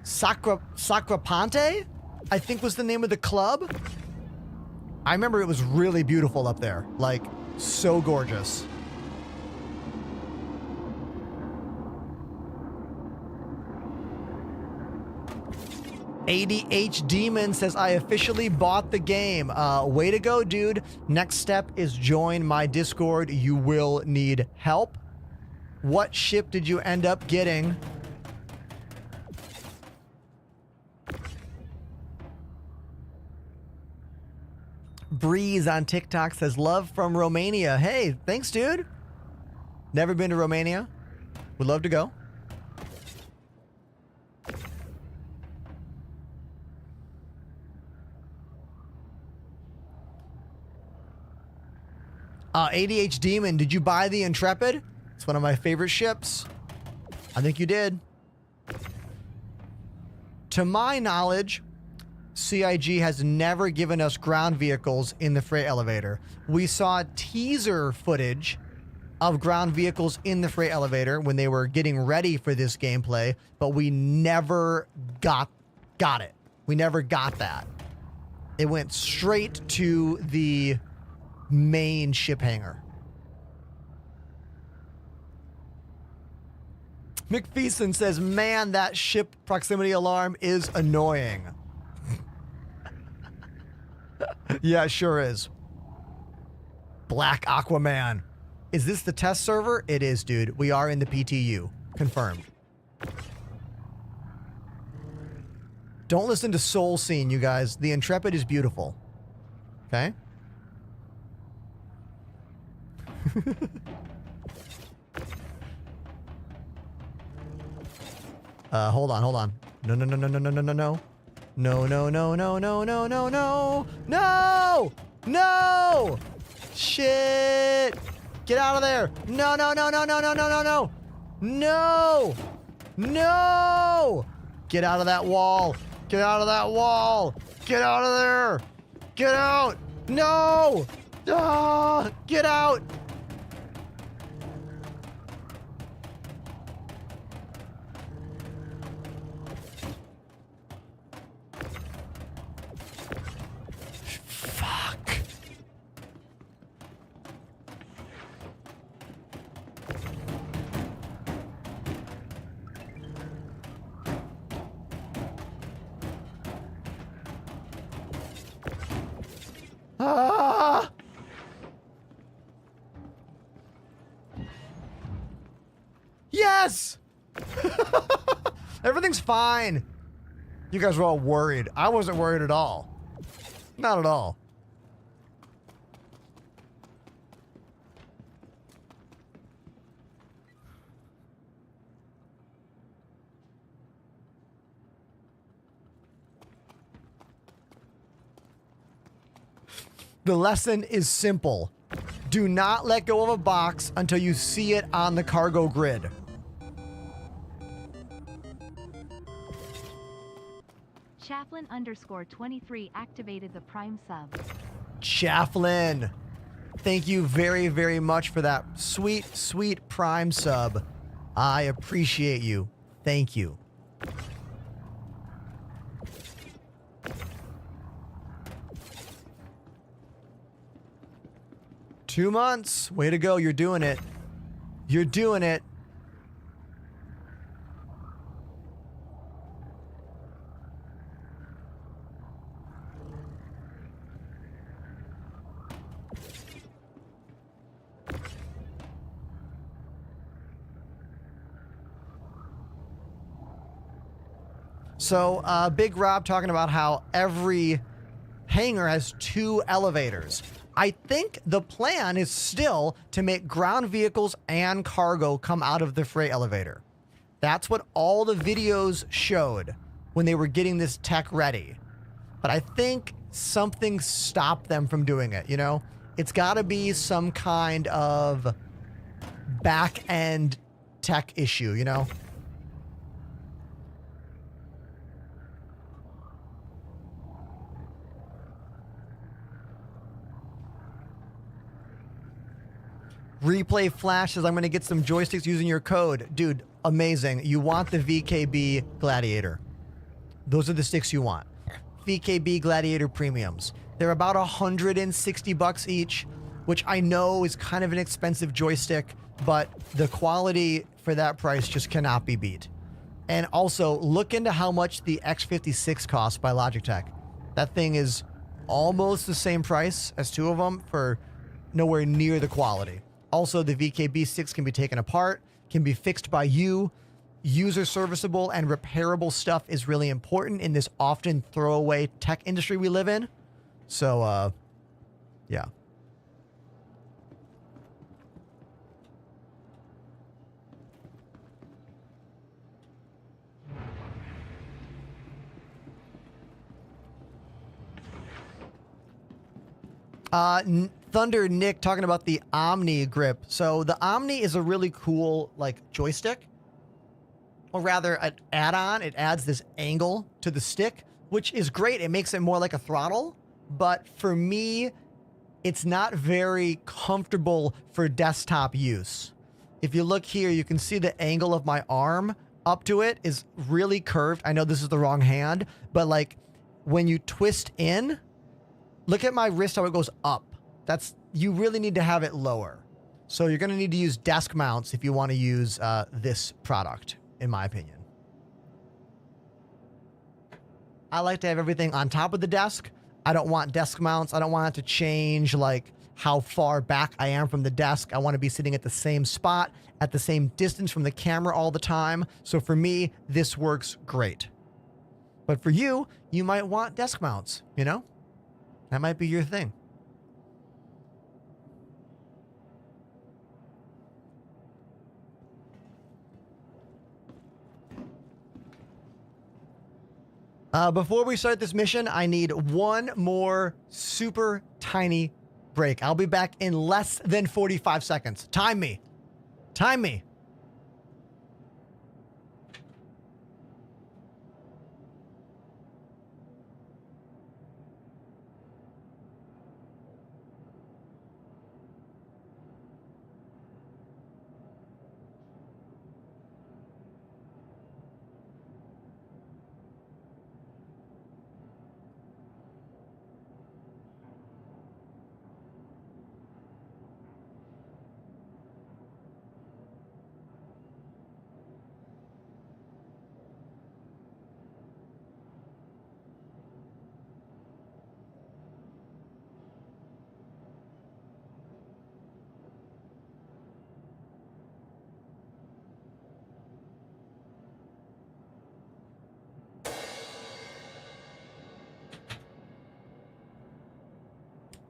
Sacraponte, I think was the name of the club. I remember it was really beautiful up there. Like, so gorgeous. ADH Demon says, I officially bought the game. Way to go, dude. Next step is join my Discord. You will need help. What ship did you end up getting? Breeze on TikTok says, love from Romania. Hey, thanks, dude. Never been to Romania. Would love to go. ADH Demon, did you buy the Intrepid? It's one of my favorite ships. I think you did. To my knowledge, CIG has never given us ground vehicles in the freight elevator. We saw teaser footage of ground vehicles in the freight elevator when they were getting ready for this gameplay, but we never got it. We never got that. It went straight to the main ship hangar. McPheeson says, man, that ship proximity alarm is annoying. Yeah, it sure is. Black Aquaman. Is this the test server? It is, dude. We are in the PTU. Confirmed. Don't listen to Soul Scene, you guys. The Intrepid is beautiful. Okay? Hold on. No. No! No! Shit! Get out of there! No! No! Get out of that wall! Get out of that wall! Get out of there! Get out! No! Ah! Get out! Fuck. Ah! Yes! Everything's fine. You guys were all worried. I wasn't worried at all. Not at all. The lesson is simple. Do not let go of a box until you see it on the cargo grid. Chaplain_23 activated the Prime sub. Chaplain, thank you very, very much for that sweet, sweet Prime sub. I appreciate you. Thank you. Two months. Way to go. You're doing it. You're doing it. So Big Rob talking about how every hangar has 2 elevators. I think the plan is still to make ground vehicles and cargo come out of the freight elevator. That's what all the videos showed when they were getting this tech ready. But I think something stopped them from doing it, you know? It's got to be some kind of back-end tech issue, you know? Replay Flash says, I'm going to get some joysticks using your code. Dude, amazing. You want the VKB Gladiator. Those are the sticks you want. VKB Gladiator Premiums. They're about $160 each, which I know is kind of an expensive joystick, but the quality for that price just cannot be beat. And also, look into how much the X56 costs by Logitech. That thing is almost the same price as 2 of them for nowhere near the quality. Also, the VKB sticks can be taken apart, can be fixed by you. User serviceable and repairable stuff is really important in this often throwaway tech industry we live in. So, yeah. Thunder Nick talking about the Omni grip. So the Omni is a really cool like joystick, or rather an add-on. It adds this angle to the stick, which is great. It makes it more like a throttle. But for me, it's not very comfortable for desktop use. If you look here, you can see the angle of my arm up to it is really curved. I know this is the wrong hand, but like when you twist in, look at my wrist, how it goes up. You really need to have it lower. So you're going to need to use desk mounts if you want to use this product, in my opinion. I like to have everything on top of the desk. I don't want desk mounts. I don't want it to change like how far back I am from the desk. I want to be sitting at the same spot, at the same distance from the camera all the time. So for me, this works great. But for you, you might want desk mounts, you know? That might be your thing. Before we start this mission, I need one more super tiny break. I'll be back in less than 45 seconds. Time me. Time me.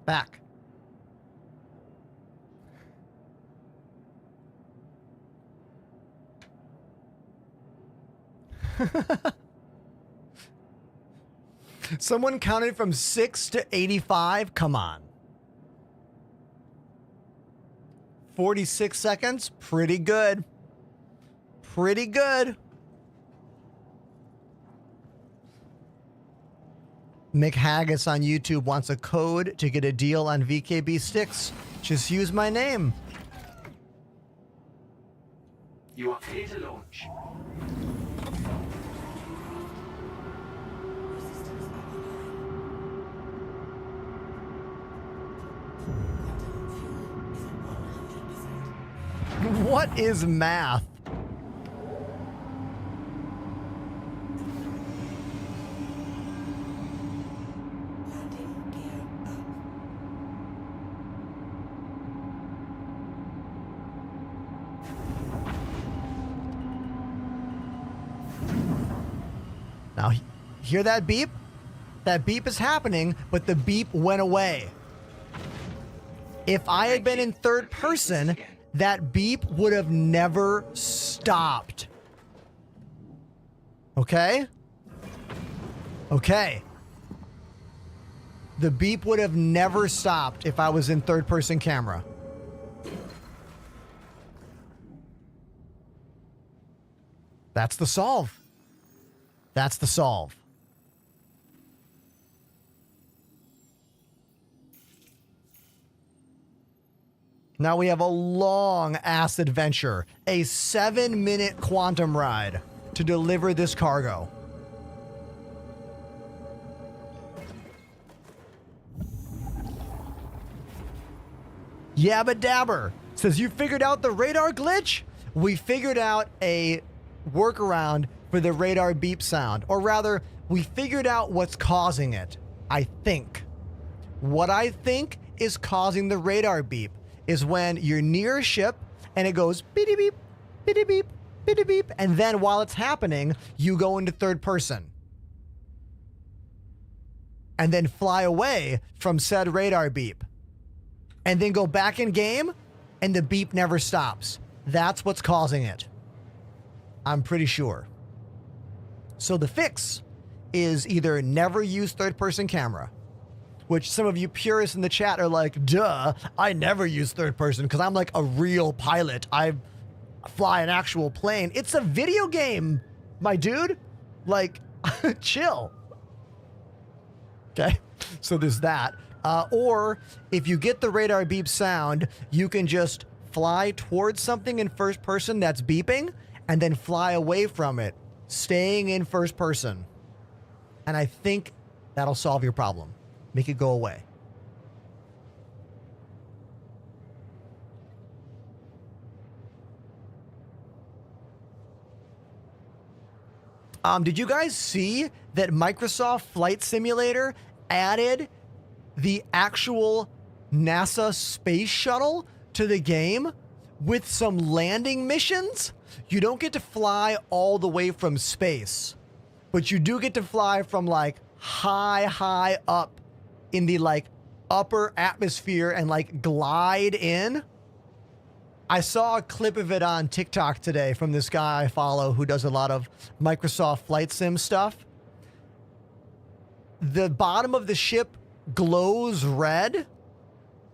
Back. Someone counted from 6 to 85. Come on. 46 seconds. Pretty good. Pretty good. Mick Haggis on YouTube wants a code to get a deal on VKB sticks. Just use my name. You are clear to launch. What is math? Now, hear that beep? That beep is happening, but the beep went away. If I had been in third person, that beep would have never stopped. Okay? Okay. The beep would have never stopped if I was in third person camera. That's the solve. That's the solve. Now we have a long ass adventure, a 7-minute quantum ride to deliver this cargo. Yabba Dabber says, you figured out the radar glitch? We figured out a workaround for the radar beep sound, or rather, we figured out what's causing it, I think. What I think is causing the radar beep is when you're near a ship and it goes beep beep, beep beep, beep beep, and then while it's happening, you go into third person. And then fly away from said radar beep. And then go back in game and the beep never stops. That's what's causing it. I'm pretty sure. So the fix is either never use third person camera, which some of you purists in the chat are like, duh, I never use third person because I'm like a real pilot. I fly an actual plane. It's a video game, my dude. Like, chill. Okay, so there's that. Or if you get the radar beep sound, you can just fly towards something in first person that's beeping and then fly away from it, staying in first person. And I think that'll solve your problem. Make it go away. Did you guys see that Microsoft Flight Simulator added the actual NASA space shuttle to the game with some landing missions? You don't get to fly all the way from space, but you do get to fly from like high up in the like upper atmosphere and like glide in. I saw a clip of it on TikTok today from this guy I follow who does a lot of Microsoft Flight Sim stuff. The bottom of the ship glows red.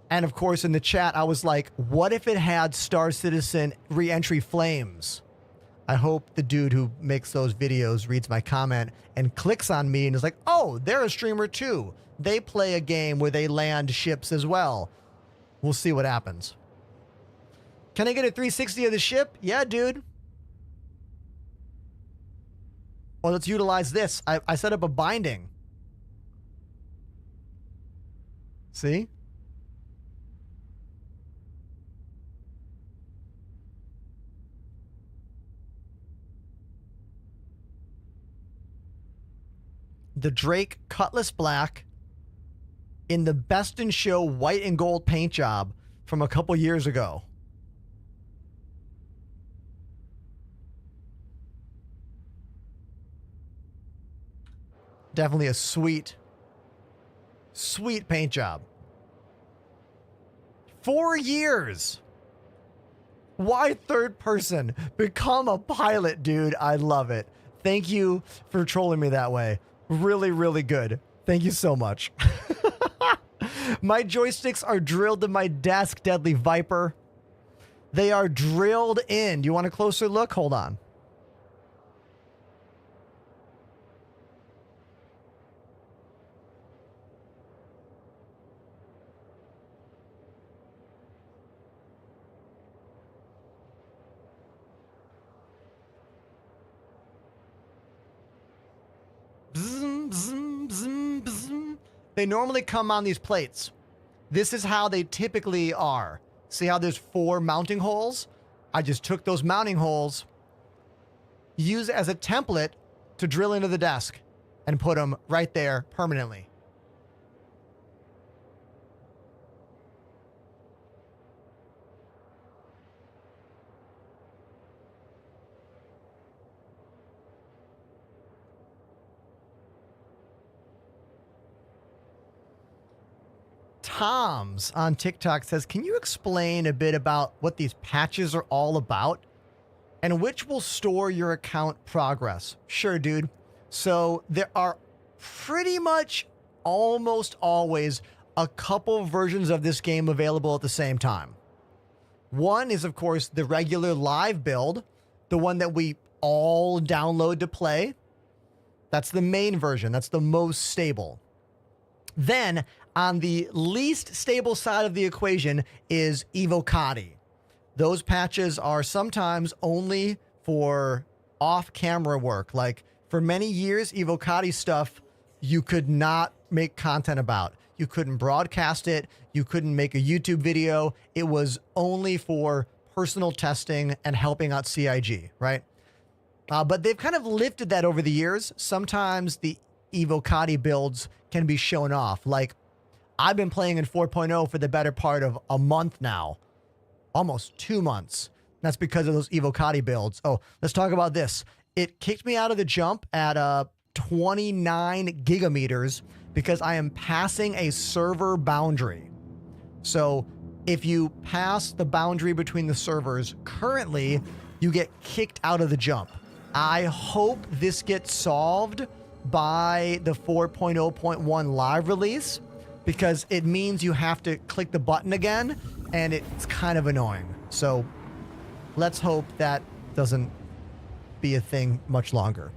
And of course, in the chat, I was like, what if it had Star Citizen re-entry flames? I hope the dude who makes those videos reads my comment and clicks on me and is like, oh, they're a streamer too. They play a game where they land ships as well. We'll see what happens. Can I get a 360 of the ship? Yeah, dude. Well, let's utilize this. I set up a binding. See? The Drake Cutlass Black in the Best in Show white and gold paint job from a couple years ago. Definitely a sweet paint job. 4 years. Why third person? Become a pilot, dude. I love it. Thank you for trolling me that way. Really, really good. Thank you so much. My joysticks are drilled to my desk, Deadly Viper. They are drilled in. Do you want a closer look? Hold on. Bzz, bzz, bzz, bzz. They normally come on these plates. This is how they typically are. See how there's 4 mounting holes? I just took those mounting holes, use it as a template to drill into the desk and put them right there permanently. Toms on TikTok says, can you explain a bit about what these patches are all about and which will store your account progress? Sure, dude. So there are pretty much almost always a couple versions of this game available at the same time. One is, of course, the regular live build, the one that we all download to play. That's the main version. That's the most stable. Then, on the least stable side of the equation is Evocati. Those patches are sometimes only for off-camera work. Like, for many years, Evocati stuff you could not make content about. You couldn't broadcast it. You couldn't make a YouTube video. It was only for personal testing and helping out CIG, right? But they've kind of lifted that over the years. Sometimes the Evocati builds can be shown off. Like, I've been playing in 4.0 for the better part of a month now. Almost 2 months. That's because of those Evocati builds. Oh, let's talk about this. It kicked me out of the jump at 29 gigameters because I am passing a server boundary. So if you pass the boundary between the servers, currently you get kicked out of the jump. I hope this gets solved by the 4.0.1 live release, because it means you have to click the button again, and it's kind of annoying. So let's hope that doesn't be a thing much longer.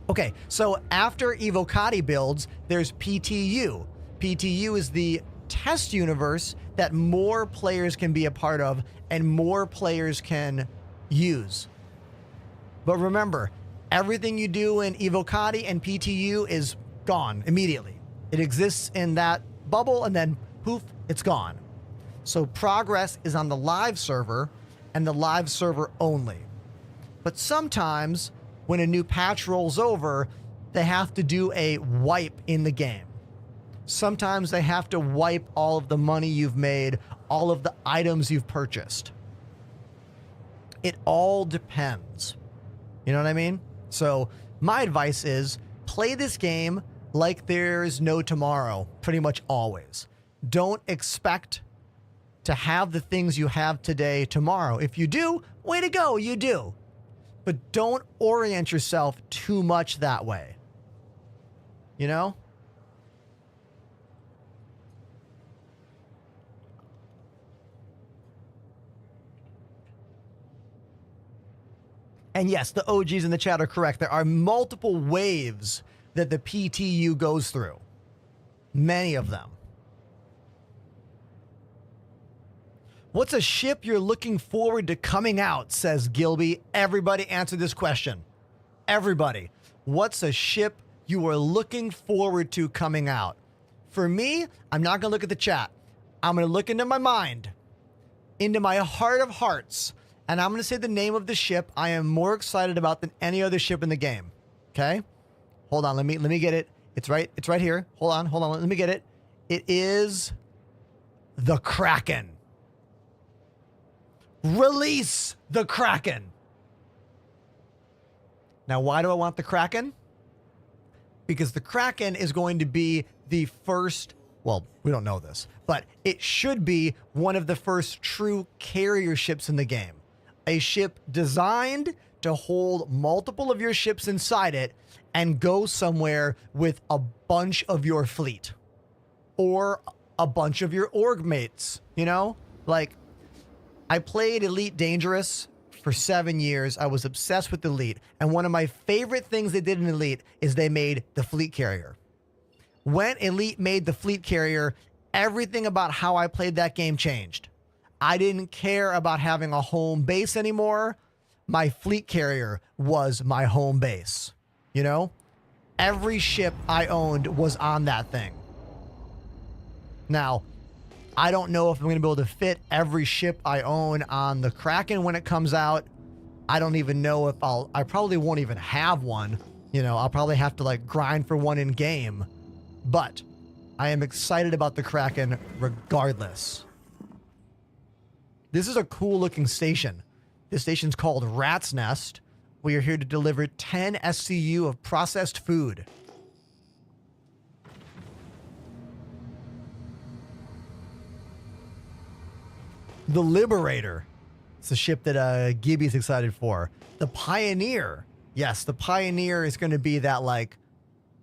Okay, so after Evocati builds, there's PTU. PTU is the test universe that more players can be a part of and more players can use. But remember, everything you do in Evocati and PTU is gone immediately. It exists in that bubble and then poof, it's gone. So progress is on the live server and the live server only. But sometimes when a new patch rolls over, they have to do a wipe in the game. Sometimes they have to wipe all of the money you've made, all of the items you've purchased. It all depends. You know what I mean? So my advice is play this game like there's no tomorrow, pretty much always. Don't expect to have the things you have today tomorrow. If you do, way to go, you do. But don't orient yourself too much that way. You know? And yes, the OGs in the chat are correct. There are multiple waves that the PTU goes through. Many of them. What's a ship you're looking forward to coming out, says Gilby. Everybody answer this question. Everybody. What's a ship you are looking forward to coming out? For me, I'm not going to look at the chat. I'm going to look into my mind, into my heart of hearts, and I'm going to say the name of the ship I am more excited about than any other ship in the game. Okay? Hold on, let me get it. It's right here. Hold on, let me get it. It is the Kraken. Release the Kraken. Now, why do I want the Kraken? Because the Kraken is going to be the first, well, we don't know this, but it should be one of the first true carrier ships in the game. A ship designed to hold multiple of your ships inside it and go somewhere with a bunch of your fleet or a bunch of your org mates, you know? Like, I played Elite Dangerous for 7 years. I was obsessed with Elite. And one of my favorite things they did in Elite is they made the fleet carrier. When Elite made the fleet carrier, everything about how I played that game changed. I didn't care about having a home base anymore. My fleet carrier was my home base. You know? Every ship I owned was on that thing. Now, I don't know if I'm going to be able to fit every ship I own on the Kraken when it comes out. I don't even know if I probably won't even have one. You know, I'll probably have to like grind for one in game. But I am excited about the Kraken regardless. This is a cool looking station. This station's called Rat's Nest. We are here to deliver 10 SCU of processed food. The Liberator. It's a ship that Gibby's excited for. The Pioneer. Yes, the Pioneer is going to be that, like,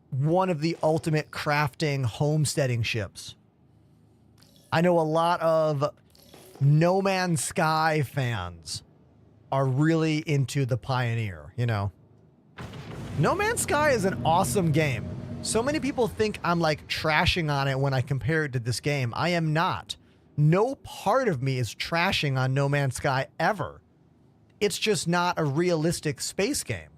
one of the ultimate crafting homesteading ships. I know a lot of No Man's Sky fans are really into the Pioneer, you know. No Man's Sky is an awesome game. So many people think I'm like trashing on it when I compare it to this game. I am not. No part of me is trashing on No Man's Sky ever. It's just not a realistic space game.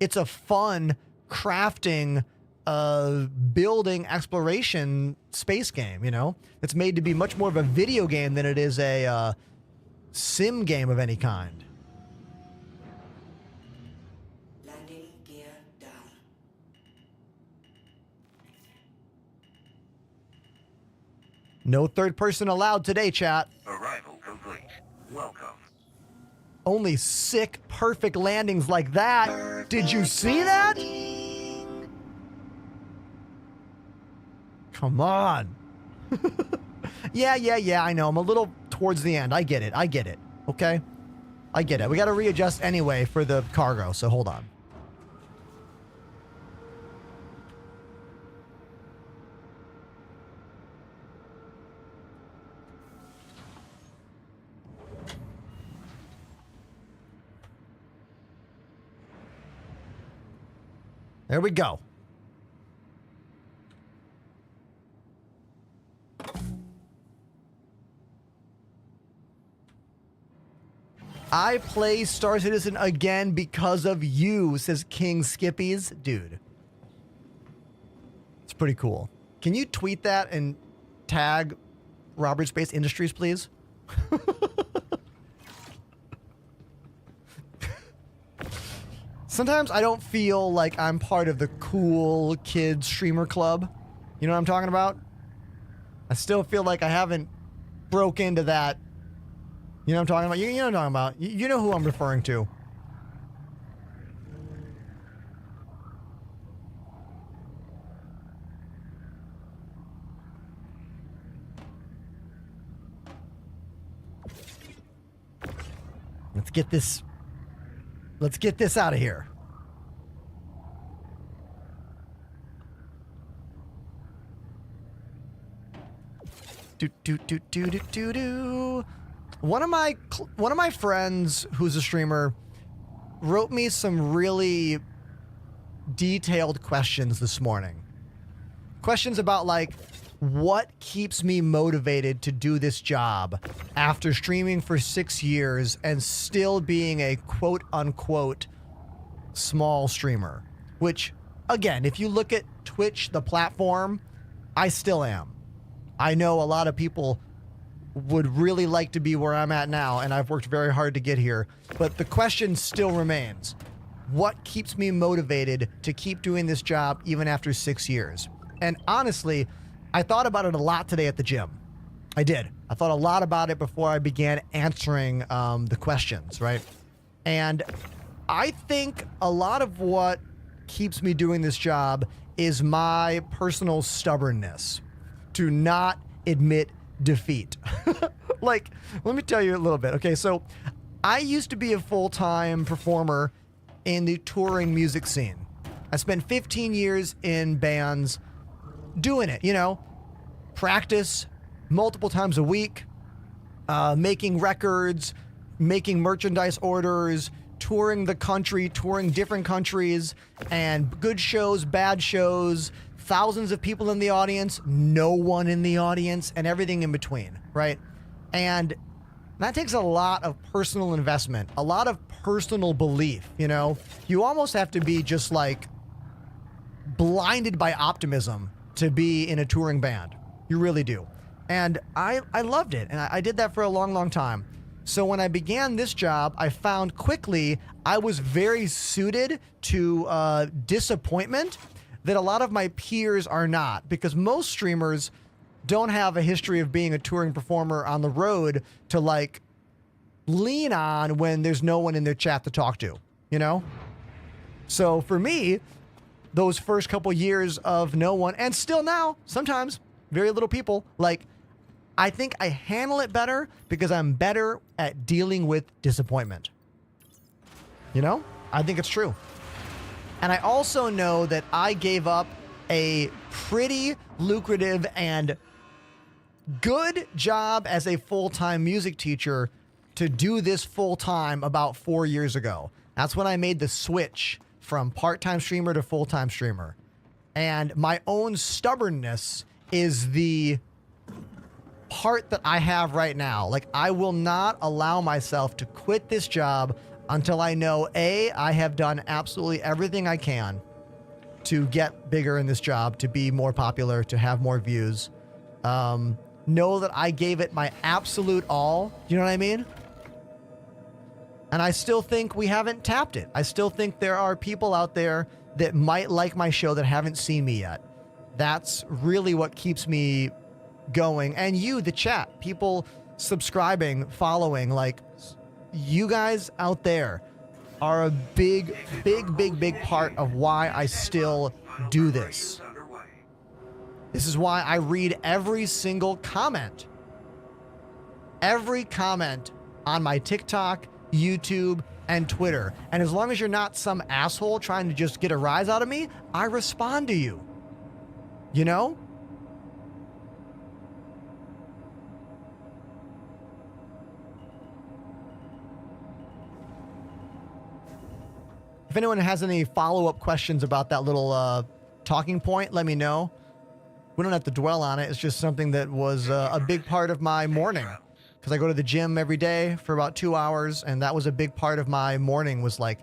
It's a fun crafting, building, exploration space game, you know? It's made to be much more of a video game than it is a sim game of any kind. Landing gear down. No third person allowed today, chat. Arrival complete. Welcome. Only sick, perfect landings like that. Did you see that? Come on. Yeah, I know. I'm a little towards the end. I get it. Okay? I get it. We got to readjust anyway for the cargo, so hold on. There we go. I play Star Citizen again because of you, says King Skippies. Dude. It's pretty cool. Can you tweet that and tag Robert Space Industries, please? Sometimes I don't feel like I'm part of the cool kids streamer club. You know what I'm talking about? I still feel like I haven't broke into that. You know what I'm talking about? You know what I'm talking about. You know who I'm referring to. Let's get this out of here. Do. One of my friends who's a streamer wrote me some really detailed questions this morning. Questions about like what keeps me motivated to do this job after streaming for 6 years and still being a quote unquote small streamer, which again, if you look at Twitch, the platform, I still am. I know a lot of people would really like to be where I'm at now, and I've worked very hard to get here. But the question still remains. What keeps me motivated to keep doing this job even after 6 years? And honestly, I thought about it a lot today at the gym. I did. I thought a lot about it before I began answering the questions, right? And I think a lot of what keeps me doing this job is my personal stubbornness to not admit defeat. Like, let me tell you a little bit. Okay, so I used to be a full-time performer in the touring music scene. I spent 15 years in bands doing it, you know, practice multiple times a week, making records, making merchandise orders, touring the country, touring different countries, and good shows, bad shows, thousands of people in the audience, no one in the audience, and everything in between, right? And that takes a lot of personal investment, a lot of personal belief, you know? You almost have to be just like blinded by optimism to be in a touring band. You really do. And I loved it, and I did that for a long, long time. So when I began this job, I found quickly I was very suited to disappointment that a lot of my peers are not, because most streamers don't have a history of being a touring performer on the road to like lean on when there's no one in their chat to talk to, you know? So for me, those first couple years of no one, and still now, sometimes very little people, like I think I handle it better because I'm better at dealing with disappointment. You know? I think it's true. And I also know that I gave up a pretty lucrative and good job as a full-time music teacher to do this full-time about 4 years ago. That's when I made the switch from part-time streamer to full-time streamer. And my own stubbornness is the part that I have right now. Like, I will not allow myself to quit this job until I know, A, I have done absolutely everything I can to get bigger in this job, to be more popular, to have more views. Know that I gave it my absolute all. You know what I mean? And I still think we haven't tapped it. I still think there are people out there that might like my show that haven't seen me yet. That's really what keeps me going. And you, the chat, people subscribing, following, like, you guys out there are a big part of why I still do this. This is why I read every single comment. Every comment on my TikTok, YouTube, and Twitter. And as long as you're not some asshole trying to just get a rise out of me, I respond to you. You know? If anyone has any follow-up questions about that little talking point, let me know. We don't have to dwell on it. It's just something that was a big part of my morning. Because I go to the gym every day for about 2 hours, and that was a big part of my morning, was like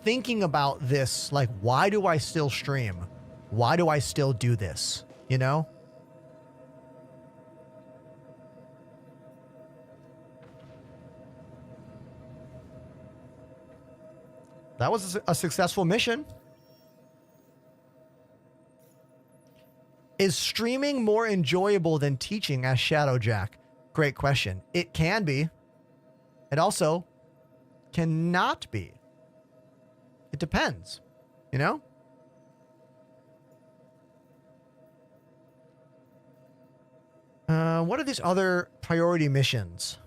thinking about this. Like, why do I still stream? Why do I still do this? You know? That was a successful mission. Is streaming more enjoyable than teaching? Asked Shadowjack. Great question. It can be. It also cannot be. It depends. You know? What are these other priority missions?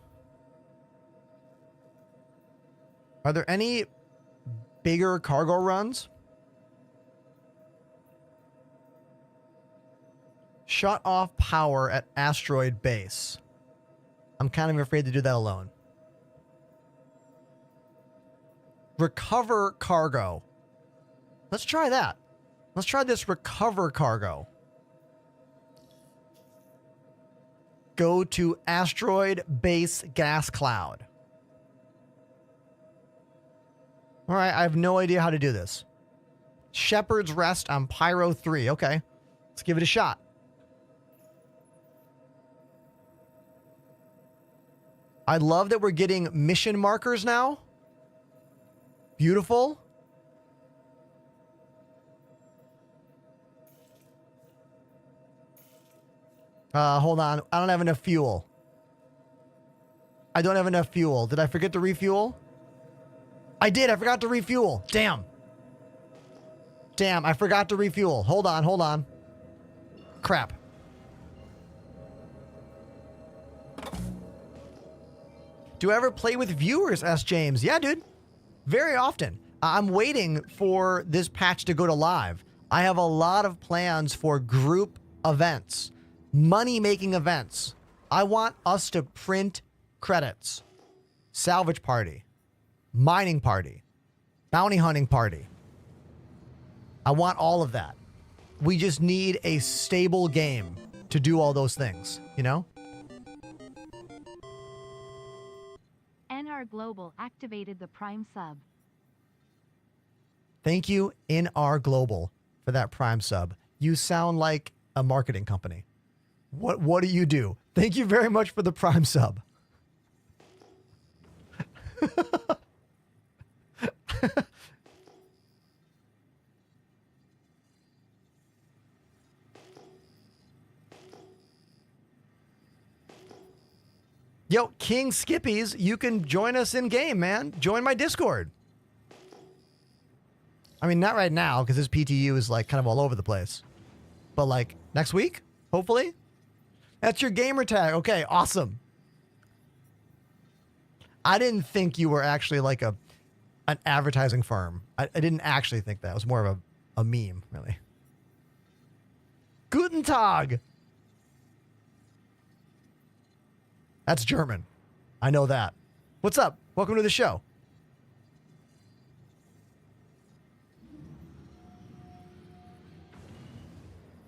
Are there any bigger cargo runs? Shut off power at asteroid base. I'm kind of afraid to do that alone. Recover cargo. Let's try that. Let's try this recover cargo. Go to asteroid base gas cloud. All right, I have no idea how to do this. Shepherd's Rest on Pyro 3. Okay, let's give it a shot. I love that we're getting mission markers now. Beautiful. Hold on. I don't have enough fuel. I don't have enough fuel. Did I forget to refuel? I did. I forgot to refuel. Damn. Damn, I forgot to refuel. Hold on, hold on. Crap. Do I ever play with viewers? Asked James. Yeah, dude. Very often. I'm waiting for this patch to go to live. I have a lot of plans for group events, money-making events. I want us to print credits. Salvage party, mining party, bounty hunting party. I want all of that. We just need a stable game to do all those things, you know? NR Global activated the Prime sub. Thank you, NR Global, for that Prime sub. You sound like a marketing company. What do you do? Thank you very much for the Prime sub. Yo, King Skippies, you can join us in game, man. Join my Discord. I mean, not right now, because this PTU is like kind of all over the place. But like next week, hopefully. That's your gamer tag. Okay, awesome. I didn't think you were actually like an advertising firm. I didn't actually think that. It was more of a meme, really. Guten Tag. That's German. I know that. What's up? Welcome to the show.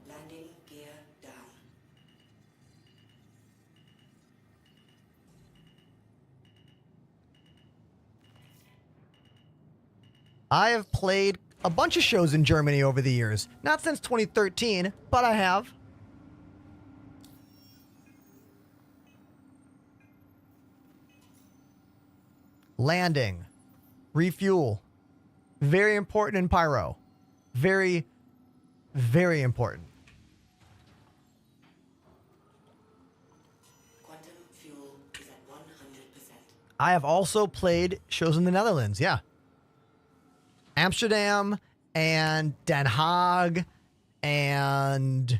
Landing gear down. I have played a bunch of shows in Germany over the years. Not since 2013, but I have. Landing. Refuel. Very important in Pyro. Very, very important. Quantum fuel is at 100%. I have also played shows in the Netherlands, yeah. Amsterdam and Den Haag and...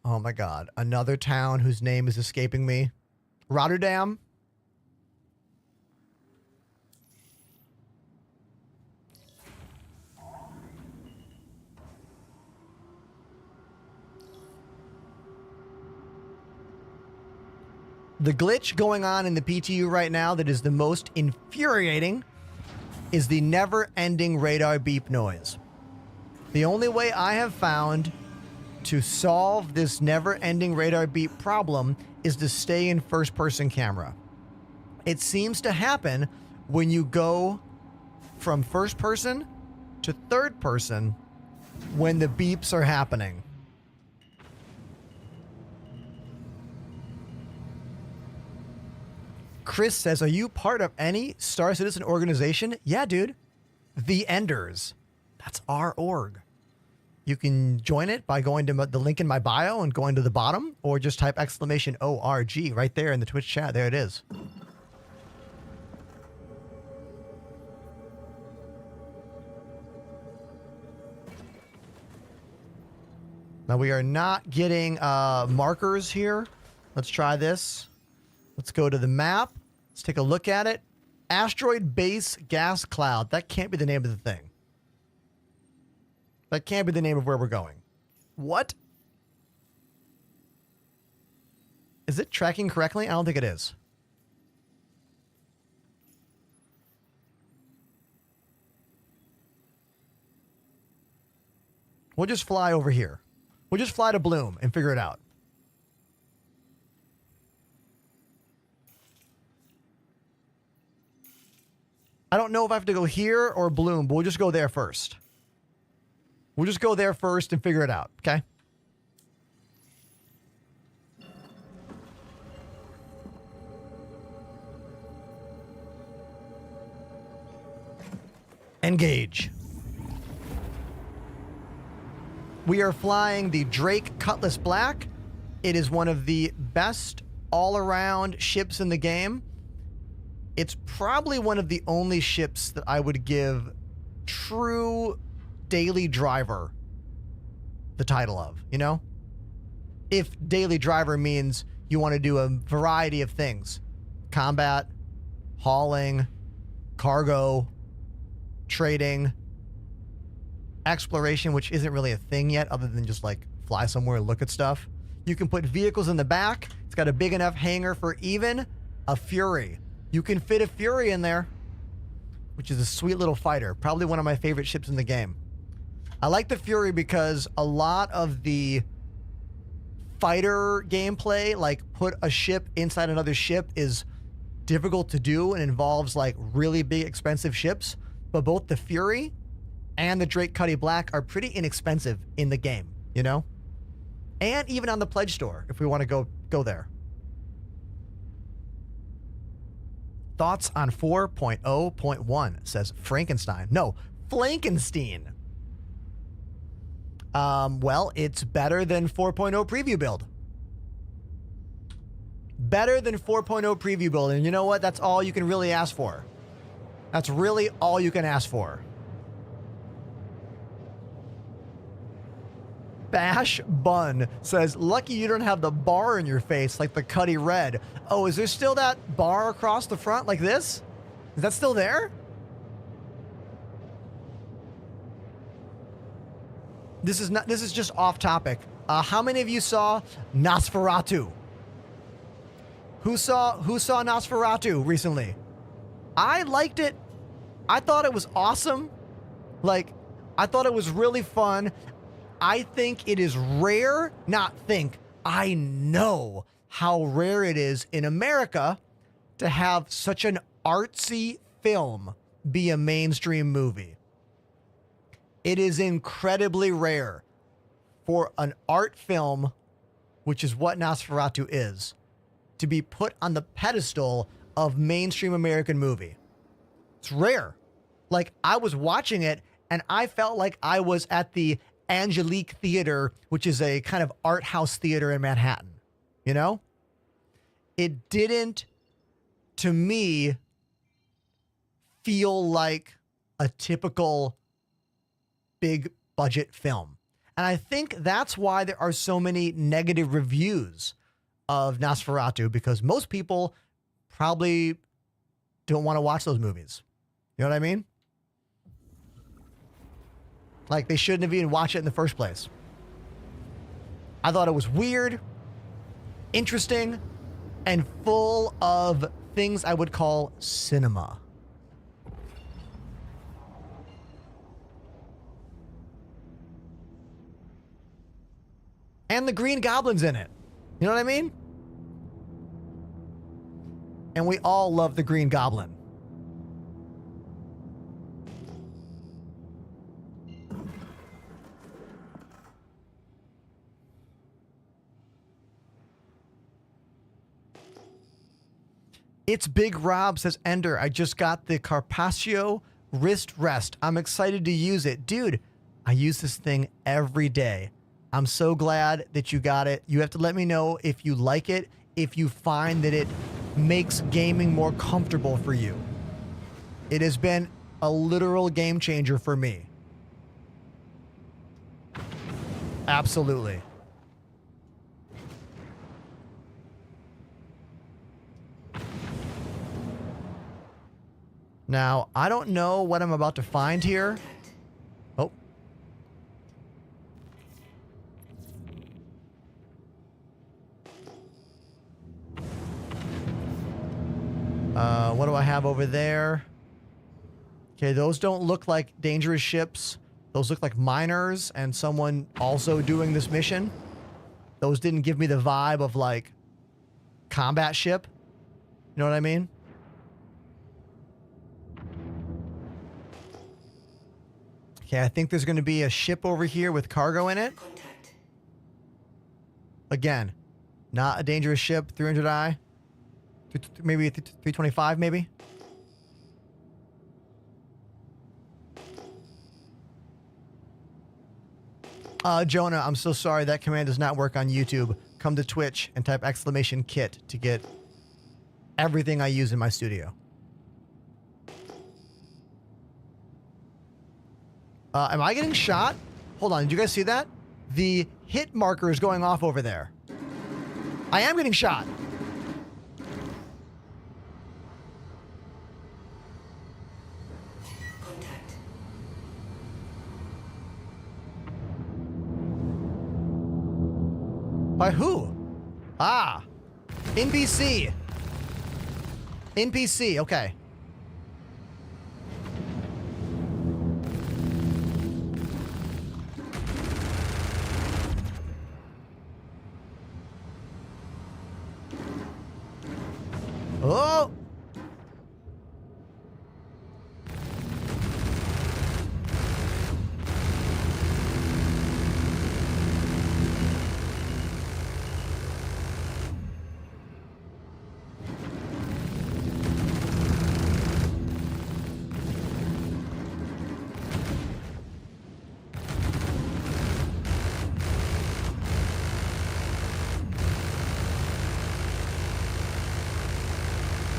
oh my God, another town whose name is escaping me. Rotterdam. The glitch going on in the PTU right now that is the most infuriating is the never-ending radar beep noise. The only way I have found to solve this never-ending radar beep problem is to stay in first-person camera. It seems to happen when you go from first person to third person when the beeps are happening. Chris says, are you part of any Star Citizen organization? Yeah, dude. The Enders. That's our org. You can join it by going to the link in my bio and going to the bottom, or just type !ORG right there in the Twitch chat. There it is. Now we are not getting markers here. Let's try this. Let's go to the map. Let's take a look at it. Asteroid Base Gas Cloud. That can't be the name of the thing. That can't be the name of where we're going. What? Is it tracking correctly? I don't think it is. We'll just fly over here. We'll just fly to Bloom and figure it out. I don't know if I have to go here or Bloom, but we'll just go there first. We'll just go there first and figure it out, okay? Engage. We are flying the Drake Cutlass Black. It is one of the best all-around ships in the game. It's probably one of the only ships that I would give true daily driver the title of, you know? If daily driver means you want to do a variety of things. Combat, hauling, cargo, trading, exploration, which isn't really a thing yet other than just like fly somewhere and look at stuff. You can put vehicles in the back. It's got a big enough hangar for even a Fury. You can fit a Fury in there, which is a sweet little fighter. Probably one of my favorite ships in the game. I like the Fury because a lot of the fighter gameplay, like put a ship inside another ship, is difficult to do and involves like really big expensive ships. But both the Fury and the Drake Cutty Black are pretty inexpensive in the game, you know? And even on the pledge store, if we want to go there. Thoughts on 4.0.1, says Frankenstein. No, Flankenstein. Well, it's better than 4.0 preview build. Better than 4.0 preview build. And you know what? That's all you can really ask for. That's really all you can ask for. Bash Bun says, lucky you don't have the bar in your face like the Cuddy Red. Oh, is there still that bar across the front like this? Is that still there? This is just off topic. How many of you saw Nosferatu? Who saw Nosferatu recently? I liked it. I thought it was awesome. Like, I thought it was really fun. I think it is rare, I know how rare it is in America to have such an artsy film be a mainstream movie. It is incredibly rare for an art film, which is what Nosferatu is, to be put on the pedestal of mainstream American movie. It's rare. Like, I was watching it and I felt like I was at the Angelique Theater, which is a kind of art house theater in Manhattan. You know? It didn't, to me, feel like a typical big budget film. And I think that's why there are so many negative reviews of Nosferatu, because most people probably don't want to watch those movies. You know what I mean? Like, they shouldn't have even watched it in the first place. I thought it was weird, interesting, and full of things I would call cinema. And the Green Goblin's in it. You know what I mean? And we all love the Green Goblin. It's Big Rob, says Ender. I just got the Carpaccio wrist rest. I'm excited to use it. Dude, I use this thing every day. I'm so glad that you got it. You have to let me know if you like it, if you find that it makes gaming more comfortable for you. It has been a literal game changer for me. Absolutely. Now, I don't know what I'm about to find here. Oh. What do I have over there? Okay, those don't look like dangerous ships. Those look like miners and someone also doing this mission. Those didn't give me the vibe of, like, combat ship. You know what I mean? Okay, I think there's going to be a ship over here with cargo in it. Again, not a dangerous ship. 300i. Maybe 325, maybe. Jonah, I'm so sorry. That command does not work on YouTube. Come to Twitch and type !kit to get everything I use in my studio. Am I getting shot? Hold on. Did you guys see that? The hit marker is going off over there. I am getting shot. By who? Ah. NPC. NPC. Okay. Oh!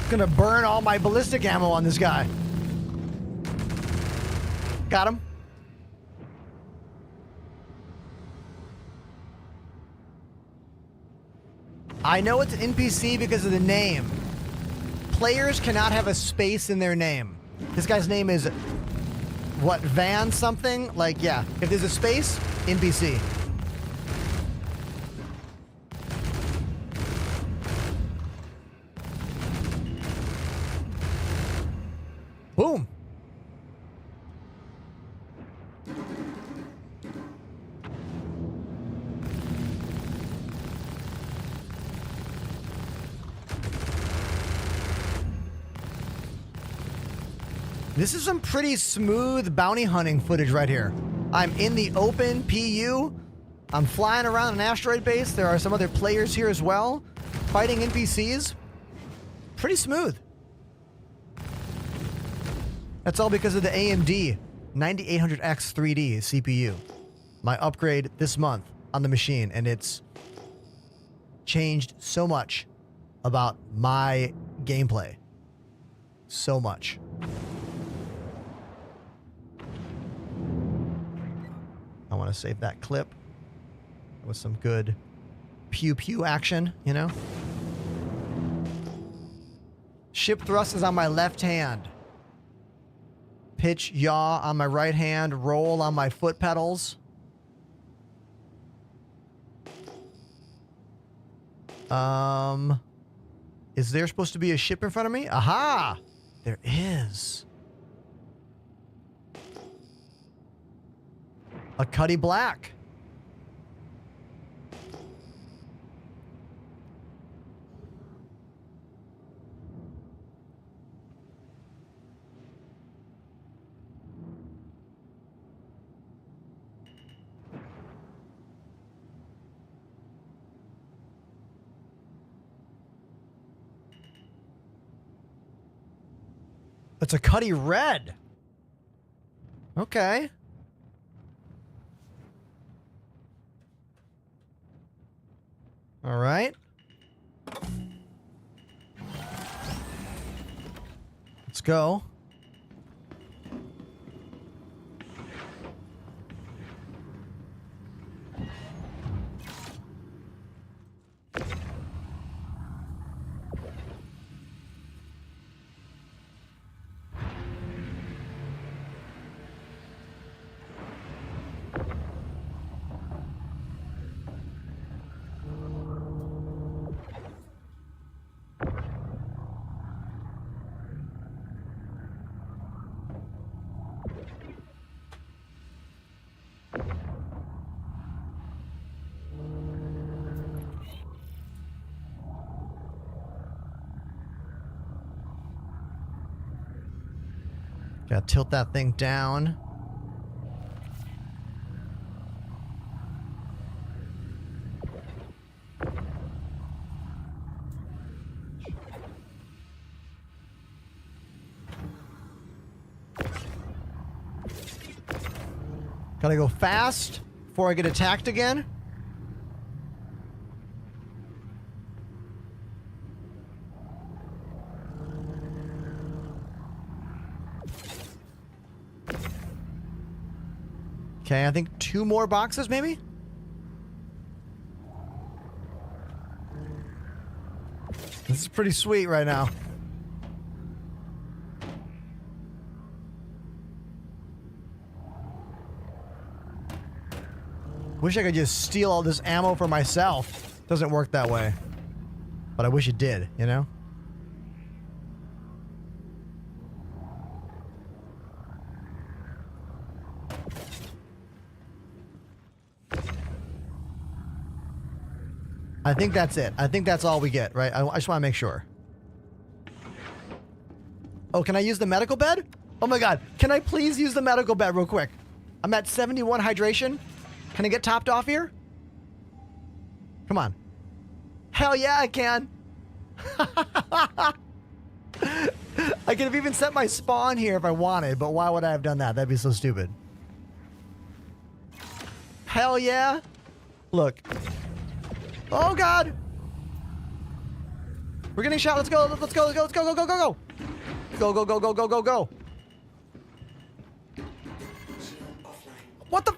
Gonna burn all my ballistic ammo on this guy. Got him. I know it's an NPC because of the name. Players cannot have a space in their name. This guy's name is, what, Van something? Like, yeah. If there's a space, NPC. Boom. This is some pretty smooth bounty hunting footage right here. I'm in the open PU. I'm flying around an asteroid base. There are some other players here as well, fighting NPCs. Pretty smooth. That's all because of the AMD 9800X 3D CPU. My upgrade this month on the machine, and it's changed so much about my gameplay. So much. I want to save that clip with some good pew pew action, you know? Ship thrust is on my left hand. Pitch yaw on my right hand. Roll on my foot pedals. Is there supposed to be a ship in front of me? Aha! There is. A Cuddy Black. It's a Cuddy Red. Okay. All right. Let's go. Gotta tilt that thing down. Gotta go fast before I get attacked again. Okay, I think 2 more boxes, maybe? This is pretty sweet right now. Wish I could just steal all this ammo for myself. Doesn't work that way. But I wish it did, you know? I think that's it. I think that's all we get, right? I just want to make sure. Oh, can I use the medical bed? Oh my god. Can I please use the medical bed real quick? I'm at 71 hydration. Can I get topped off here? Come on. Hell yeah, I can. I could have even set my spawn here if I wanted, but why would I have done that? That'd be so stupid. Hell yeah. Look. Oh god! We're getting shot. Let's go. Let's go. Let's go. Let's go. Go. Go. Go. Go. Go. Go. Go. Go. Go. Go. Go. What the?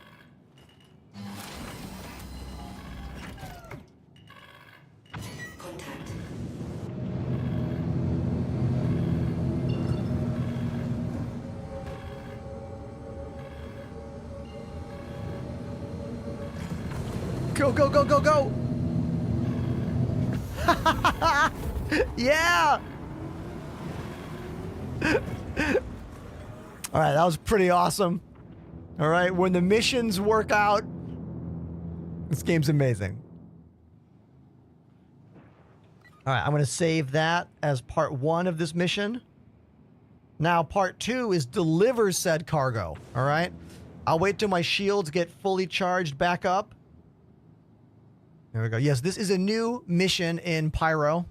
Go, go, go, go, go. Yeah. All right, that was pretty awesome. All right, when the missions work out, this game's amazing. All right, I'm going to save that as part 1 of this mission. Now, part 2 is deliver said cargo. All right, I'll wait till my shields get fully charged back up. There we go. Yes, this is a new mission in Pyro.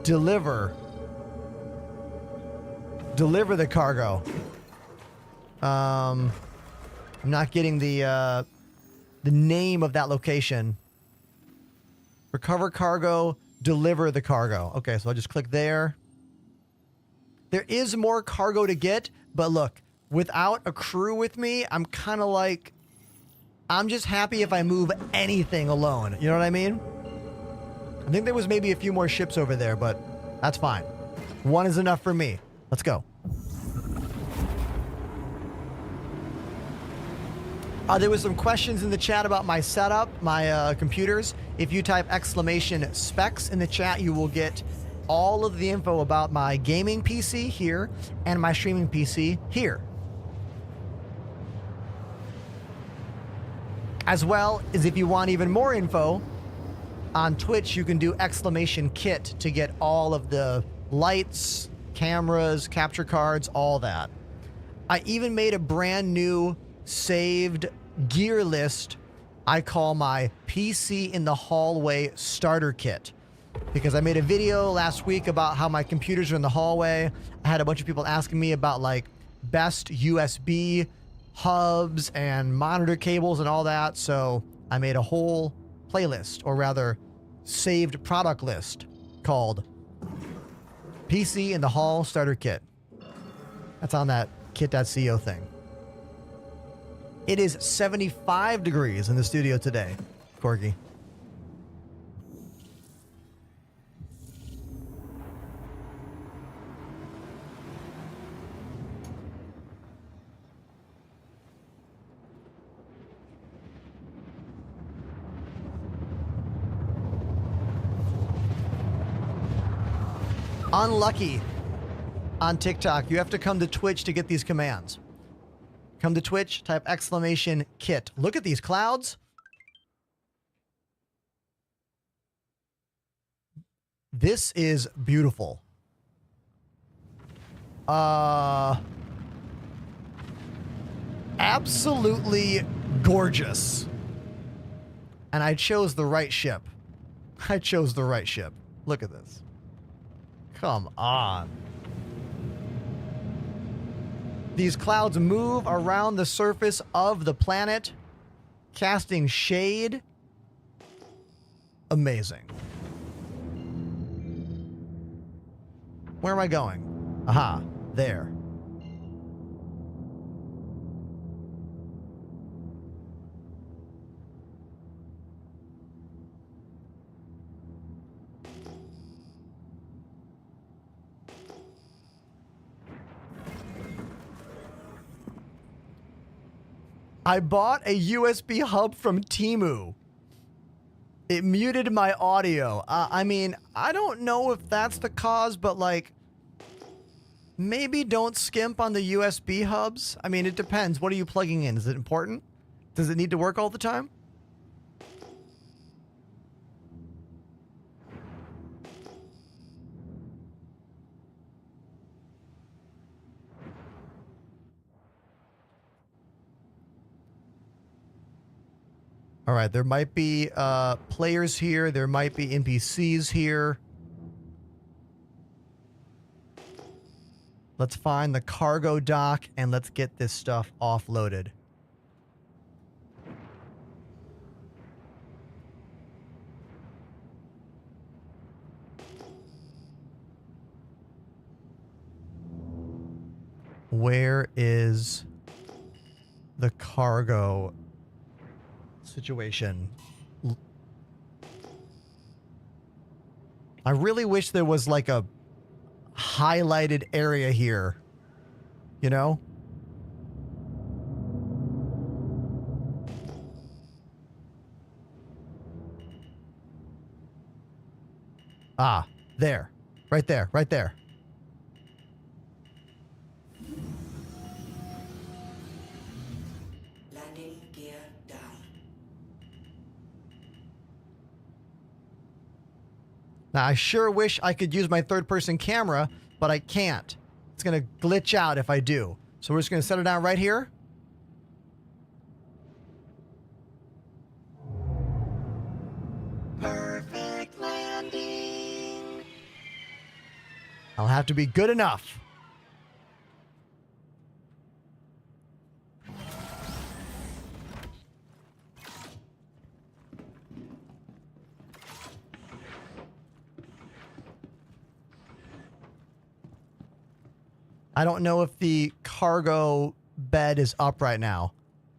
Deliver the cargo. I'm not getting the name of that location. Recover cargo, deliver the cargo. Okay, so I'll just click there. There is more cargo to get, but look, without a crew with me, I'm kind of like, I'm just happy if I move anything alone. You know what I mean? I think there was maybe a few more ships over there, but that's fine. 1 is enough for me. Let's go. There was some questions in the chat about my setup, my computers. If you type !specs in the chat, you will get all of the info about my gaming PC here and my streaming PC here. As well as if you want even more info, on Twitch, you can do !kit to get all of the lights, cameras, capture cards, all that. I even made a brand new saved gear list I call my PC in the hallway starter kit, because I made a video last week about how my computers are in the hallway. I had a bunch of people asking me about like best USB hubs and monitor cables and all that. So I made a whole playlist, or rather saved product list, called PC in the Hall Starter Kit. That's on that kit.co thing. It is 75 degrees in the studio today, Corgi. Unlucky on TikTok. You have to come to Twitch to get these commands. Come to Twitch, type !kit. Look at these clouds. This is beautiful. Absolutely gorgeous. And I chose the right ship. I chose the right ship. Look at this. Come on. These clouds move around the surface of the planet, casting shade. Amazing. Where am I going? Aha, there. I bought a USB hub from Temu. It muted my audio. I mean, I don't know if that's the cause, but like, maybe don't skimp on the USB hubs. I mean, it depends. What are you plugging in? Is it important? Does it need to work all the time? All right, there might be players here. There might be NPCs here. Let's find the cargo dock and let's get this stuff offloaded. Where is the cargo situation? I really wish there was like a highlighted area here, you know? Ah, there. Right there. Right there. Landing gear down. Now, I sure wish I could use my third-person camera, but I can't. It's going to glitch out if I do. So we're just going to set it down right here. Perfect landing. I'll have to be good enough. I don't know if the cargo bed is up right now.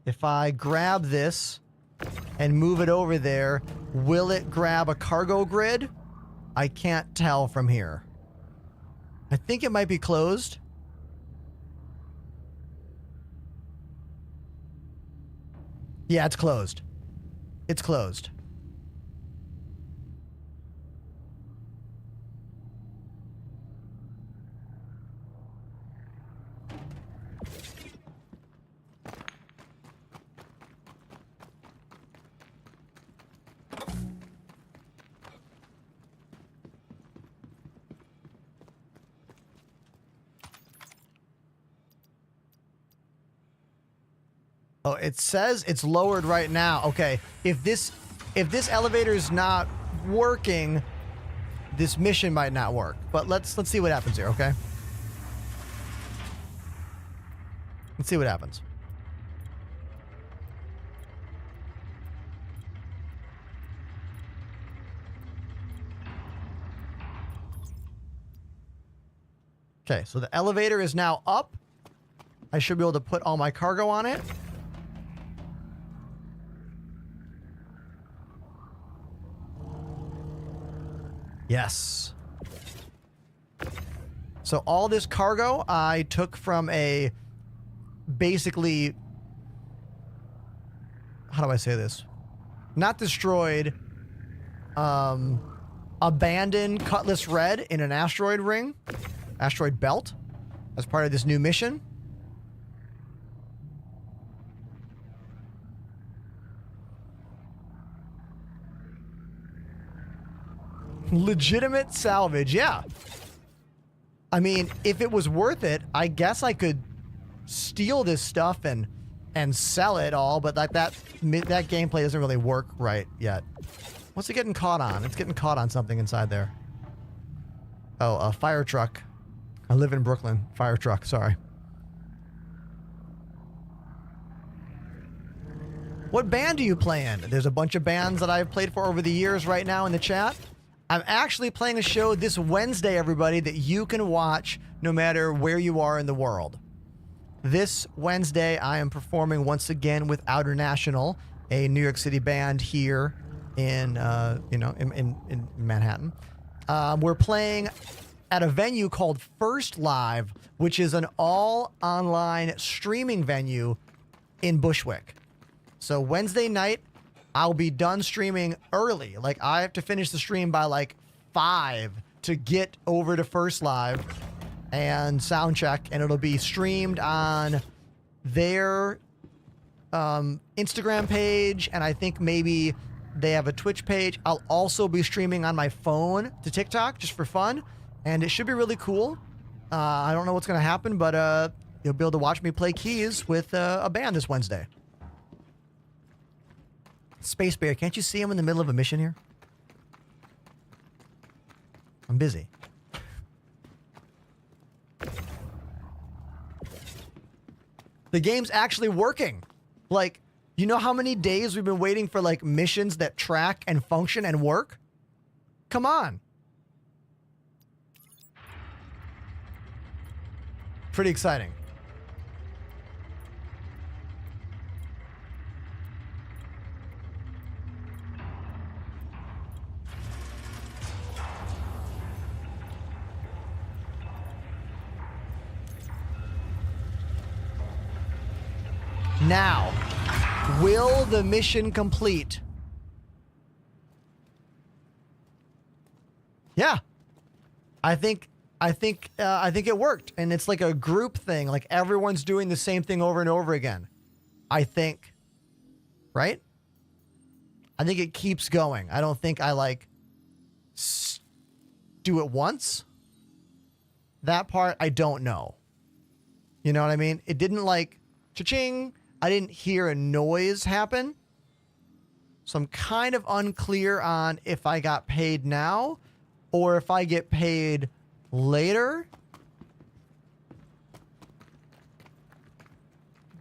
If I grab this and move it over there, will it grab a cargo grid? I can't tell from here. I think it might be closed. Yeah, it's closed. It's closed. Oh, it says it's lowered right now. Okay, if this elevator is not working, this mission might not work. But let's see what happens here, okay? Let's see what happens. Okay, so the elevator is now up. I should be able to put all my cargo on it. Yes. So all this cargo I took from a basically, how do I say this? Not destroyed, abandoned Cutlass Red in an asteroid ring, asteroid belt, as part of this new mission. Legitimate salvage, yeah. I mean, if it was worth it, I guess I could steal this stuff and sell it all, but like that gameplay doesn't really work right yet. What's it getting caught on? It's getting caught on something inside there. Oh, a fire truck. I live in Brooklyn. Fire truck, sorry. What band do you play in? There's a bunch of bands that I've played for over the years right now in the chat. I'm actually playing a show this Wednesday, everybody, that you can watch no matter where you are in the world. This Wednesday, I am performing once again with Outer National, a New York City band here in Manhattan. We're playing at a venue called First Live, which is an all-online streaming venue in Bushwick. So Wednesday night, I'll be done streaming early. Like, I have to finish the stream by like 5 to get over to First Live and sound check, and it'll be streamed on their Instagram page, and I think maybe they have a Twitch page. I'll also be streaming on my phone to TikTok just for fun, and it should be really cool. I don't know what's going to happen, but you'll be able to watch me play keys with a band this Wednesday. Space Bear, can't you see him in the middle of a mission here? I'm busy. The game's actually working. Like, you know how many days we've been waiting for, like, missions that track and function and work? Come on. Pretty exciting. Now, will the mission complete? Yeah. I think it worked, and it's like a group thing. Like everyone's doing the same thing over and over again. I think, right? I think it keeps going. I don't think I like do it once. That part I don't know. You know what I mean? It didn't like cha-ching. I didn't hear a noise happen. So I'm kind of unclear on if I got paid now or if I get paid later.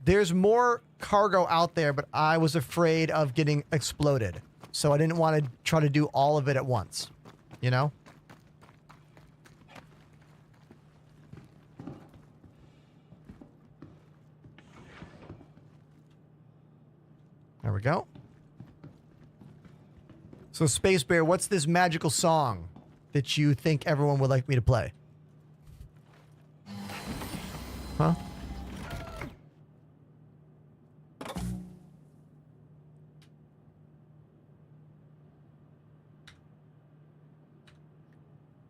There's more cargo out there, but I was afraid of getting exploded. So I didn't want to try to do all of it at once. You know? There we go. So Space Bear, what's this magical song that you think everyone would like me to play? Huh?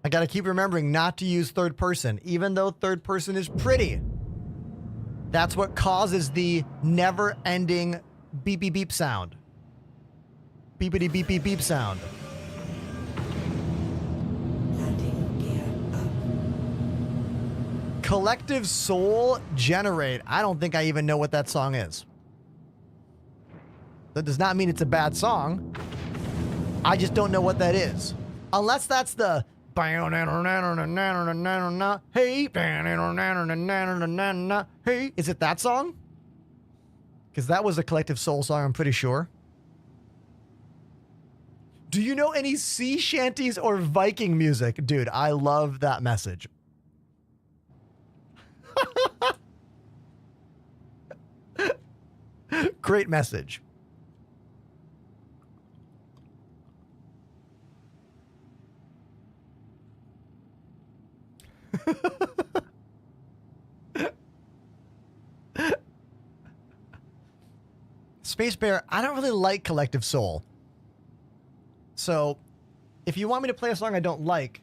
I gotta keep remembering not to use third person, even though third person is pretty. That's what causes the never-ending beep beep beep sound. Beepity beep beep beep sound. Landing gear up. Collective Soul Generate. I don't think I even know what that song is. That does not mean it's a bad song. I just don't know what that is. Unless that's the hey, hey, is it that song? Because that was a Collective Soul song, I'm pretty sure. Do you know any sea shanties or Viking music? Dude, I love that message. Great message. Space Bear, I don't really like Collective Soul. So, if you want me to play a song I don't like,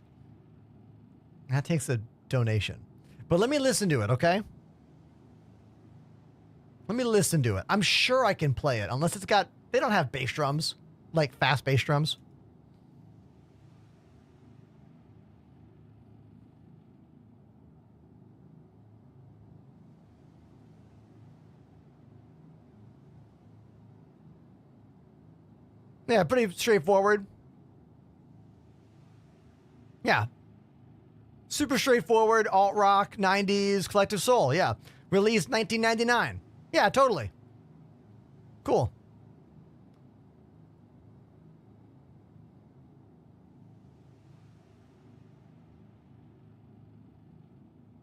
that takes a donation. But let me listen to it, okay? Let me listen to it. I'm sure I can play it, unless it's got... They don't have bass drums, like fast bass drums. Yeah, pretty straightforward. Yeah. Super straightforward, alt-rock, 90s, Collective Soul, yeah. Released 1999. Yeah, totally. Cool.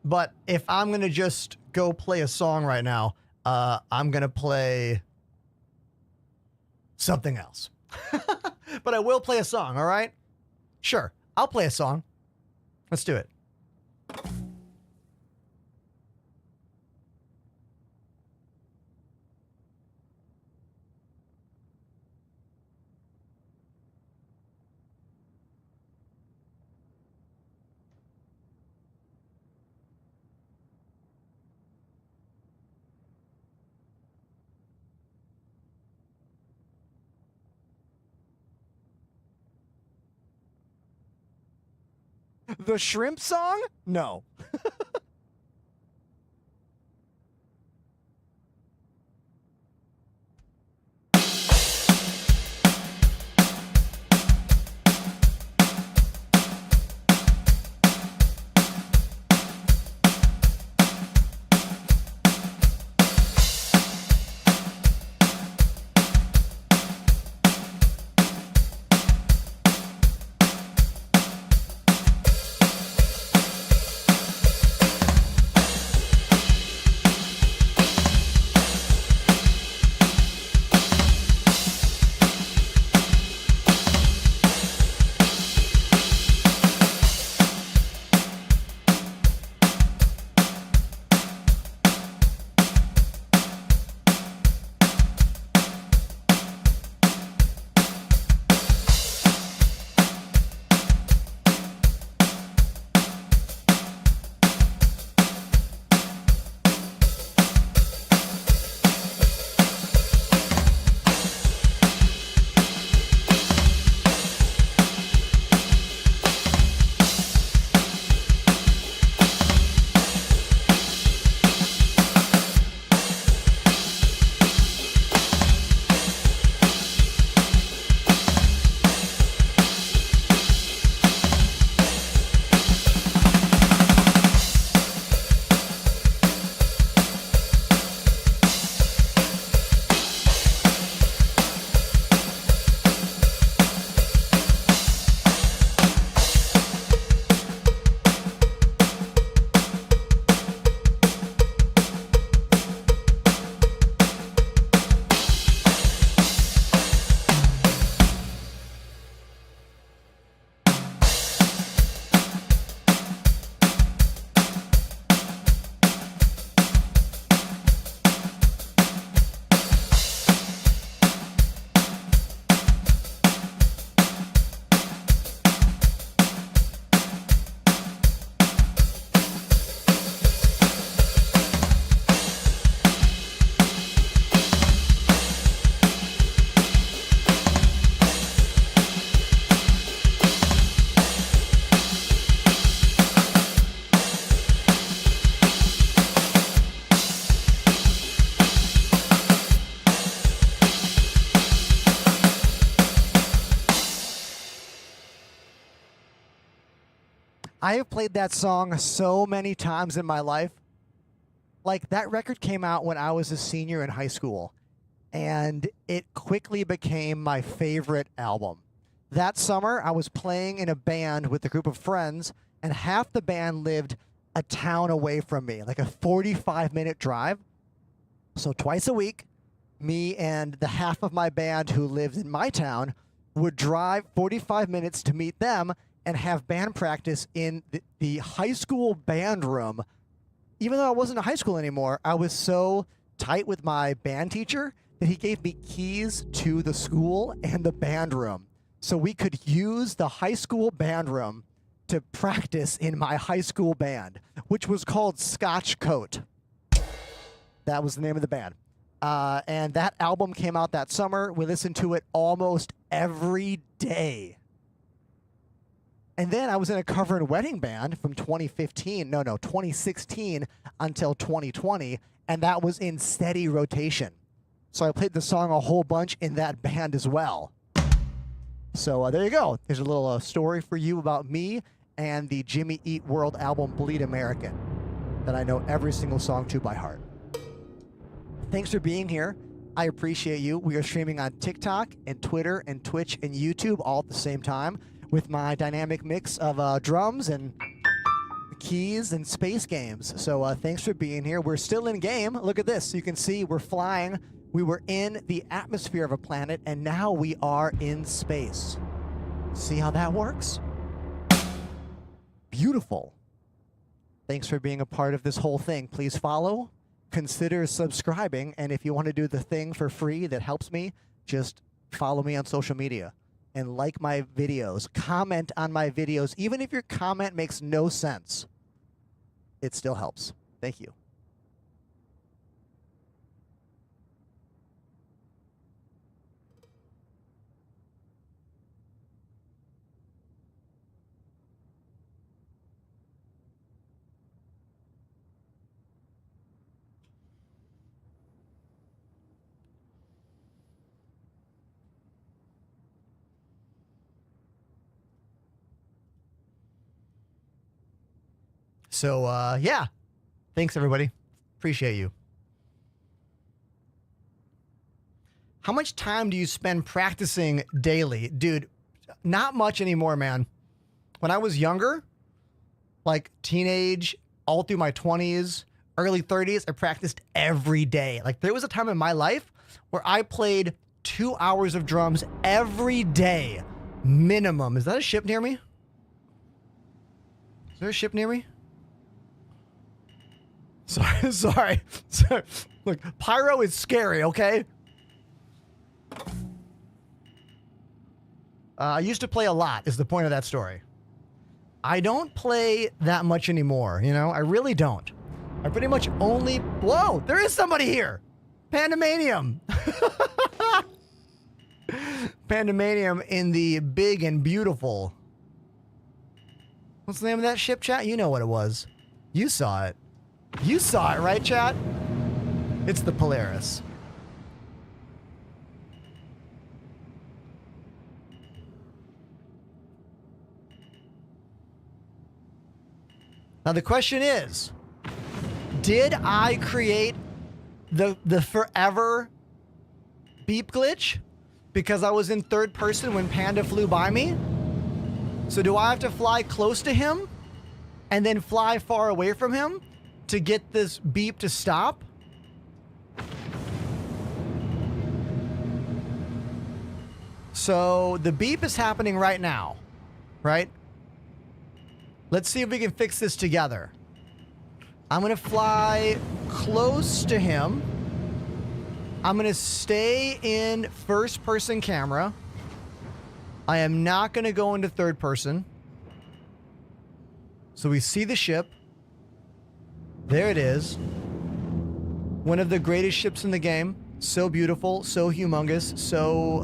But if I'm going to just go play a song right now, I'm going to play something else. But I will play a song, all right? Sure, I'll play a song. Let's do it. The shrimp song? No. I have played that song so many times in my life. Like, that record came out when I was a senior in high school, and it quickly became my favorite album. That summer, I was playing in a band with a group of friends, and half the band lived a town away from me, like a 45-minute drive. So twice a week, me and the half of my band who lived in my town would drive 45 minutes to meet them and have band practice in the high school band room. Even though I wasn't in high school anymore, I was so tight with my band teacher that he gave me keys to the school and the band room. So we could use the high school band room to practice in my high school band, which was called Scotch Coat. That was the name of the band. And that album came out that summer. We listened to it almost every day. And then I was in a cover and wedding band from 2016 until 2020, and that was in steady rotation. So I played the song a whole bunch in that band as well. So there you go. There's a little story for you about me and the Jimmy Eat World album Bleed American that I know every single song to by heart. Thanks for being here. I appreciate you. We are streaming on TikTok and Twitter and Twitch and YouTube all at the same time with my dynamic mix of drums and keys and space games. So thanks for being here. We're still in game. Look at this. You can see we're flying. We were in the atmosphere of a planet, and now we are in space. See how that works? Beautiful. Thanks for being a part of this whole thing. Please follow, consider subscribing, and if you want to do the thing for free that helps me, just follow me on social media and like my videos. Comment on my videos. Even if your comment makes no sense, it still helps. Thank you. So, yeah. Thanks, everybody. Appreciate you. How much time do you spend practicing daily? Dude, not much anymore, man. When I was younger, like teenage, all through my 20s, early 30s, I practiced every day. Like, there was a time in my life where I played 2 hours of drums every day, minimum. Is that a ship near me? Is there a ship near me? Sorry. Look, pyro is scary, okay? I used to play a lot, is the point of that story. I don't play that much anymore, you know? I really don't. I pretty much only... Whoa, there is somebody here! Pandemanium! Pandemanium in the big and beautiful... What's the name of that ship, chat? You know what it was. You saw it. You saw it, right, chat? It's the Polaris. Now the question is, did I create the forever beep glitch because I was in third person when Panda flew by me? So do I have to fly close to him and then fly far away from him to get this beep to stop? So the beep is happening right now, right? Let's see if we can fix this together. I'm gonna fly close to him. I'm gonna stay in first person camera. I am not gonna go into third person. So we see the ship. There it is. One of the greatest ships in the game. So beautiful, so humongous, so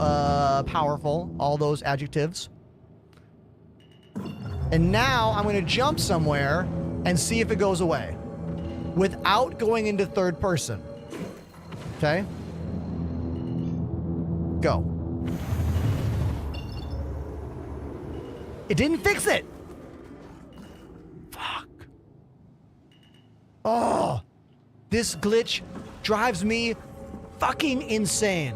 powerful. All those adjectives. And now I'm going to jump somewhere and see if it goes away without going into third person. Okay? Go. It didn't fix it. Oh, this glitch drives me fucking insane.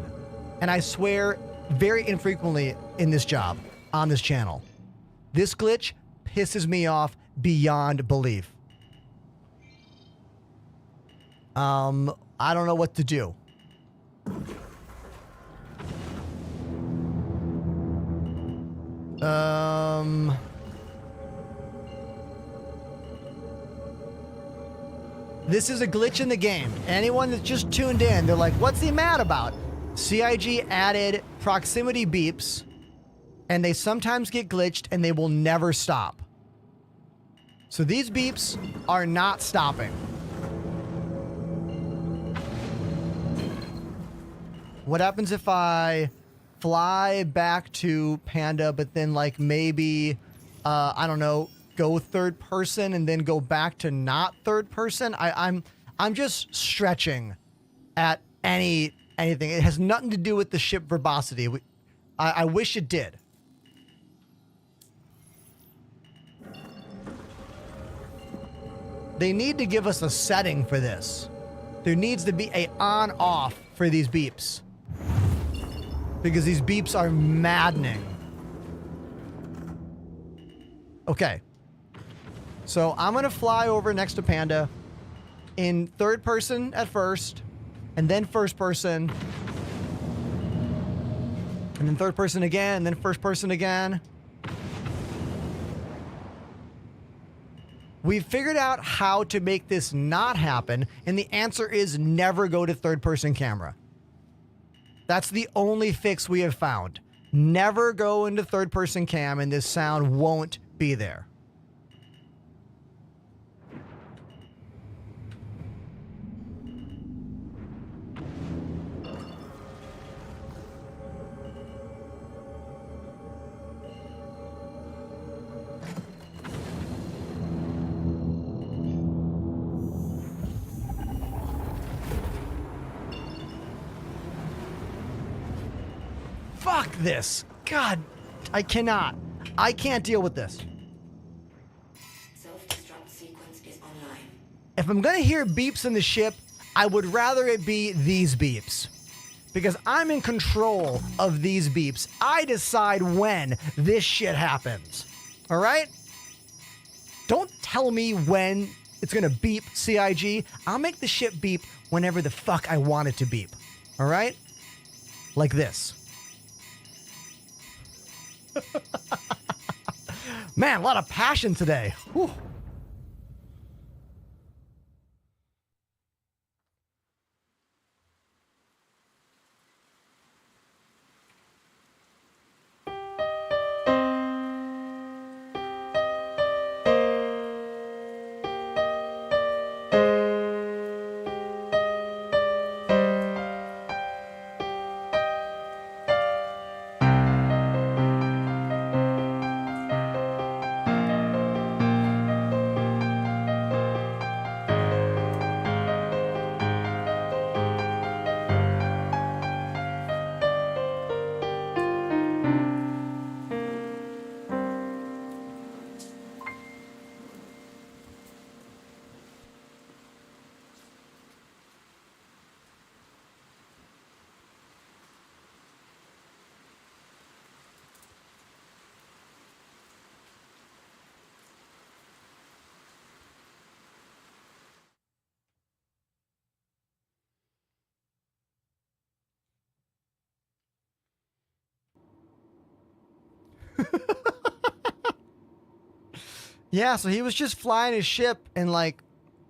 And I swear very infrequently in this job, on this channel. This glitch pisses me off beyond belief. I don't know what to do. This is a glitch in the game. Anyone that's just tuned in, they're like, what's he mad about? CIG added proximity beeps, and they sometimes get glitched, and they will never stop. So these beeps are not stopping. What happens if I fly back to Panda, but then like maybe, I don't know, go third person and then go back to not third person? I'm just stretching at anything. It has nothing to do with the ship verbosity. I wish it did. They need to give us a setting for this. There needs to be a on-off for these beeps. Because these beeps are maddening. Okay. So I'm going to fly over next to Panda in third person at first, and then first person, and then third person again, and then first person again. We've figured out how to make this not happen, and the answer is never go to third person camera. That's the only fix we have found. Never go into third person cam and this sound won't be there. Fuck this. God, I cannot. I can't deal with this. Self-destruct sequence is online. If I'm gonna hear beeps in the ship, I would rather it be these beeps. Because I'm in control of these beeps. I decide when this shit happens. All right? Don't tell me when it's gonna beep, CIG. I'll make the ship beep whenever the fuck I want it to beep. All right? Like this. Man, a lot of passion today. Whew. Yeah, so he was just flying his ship and like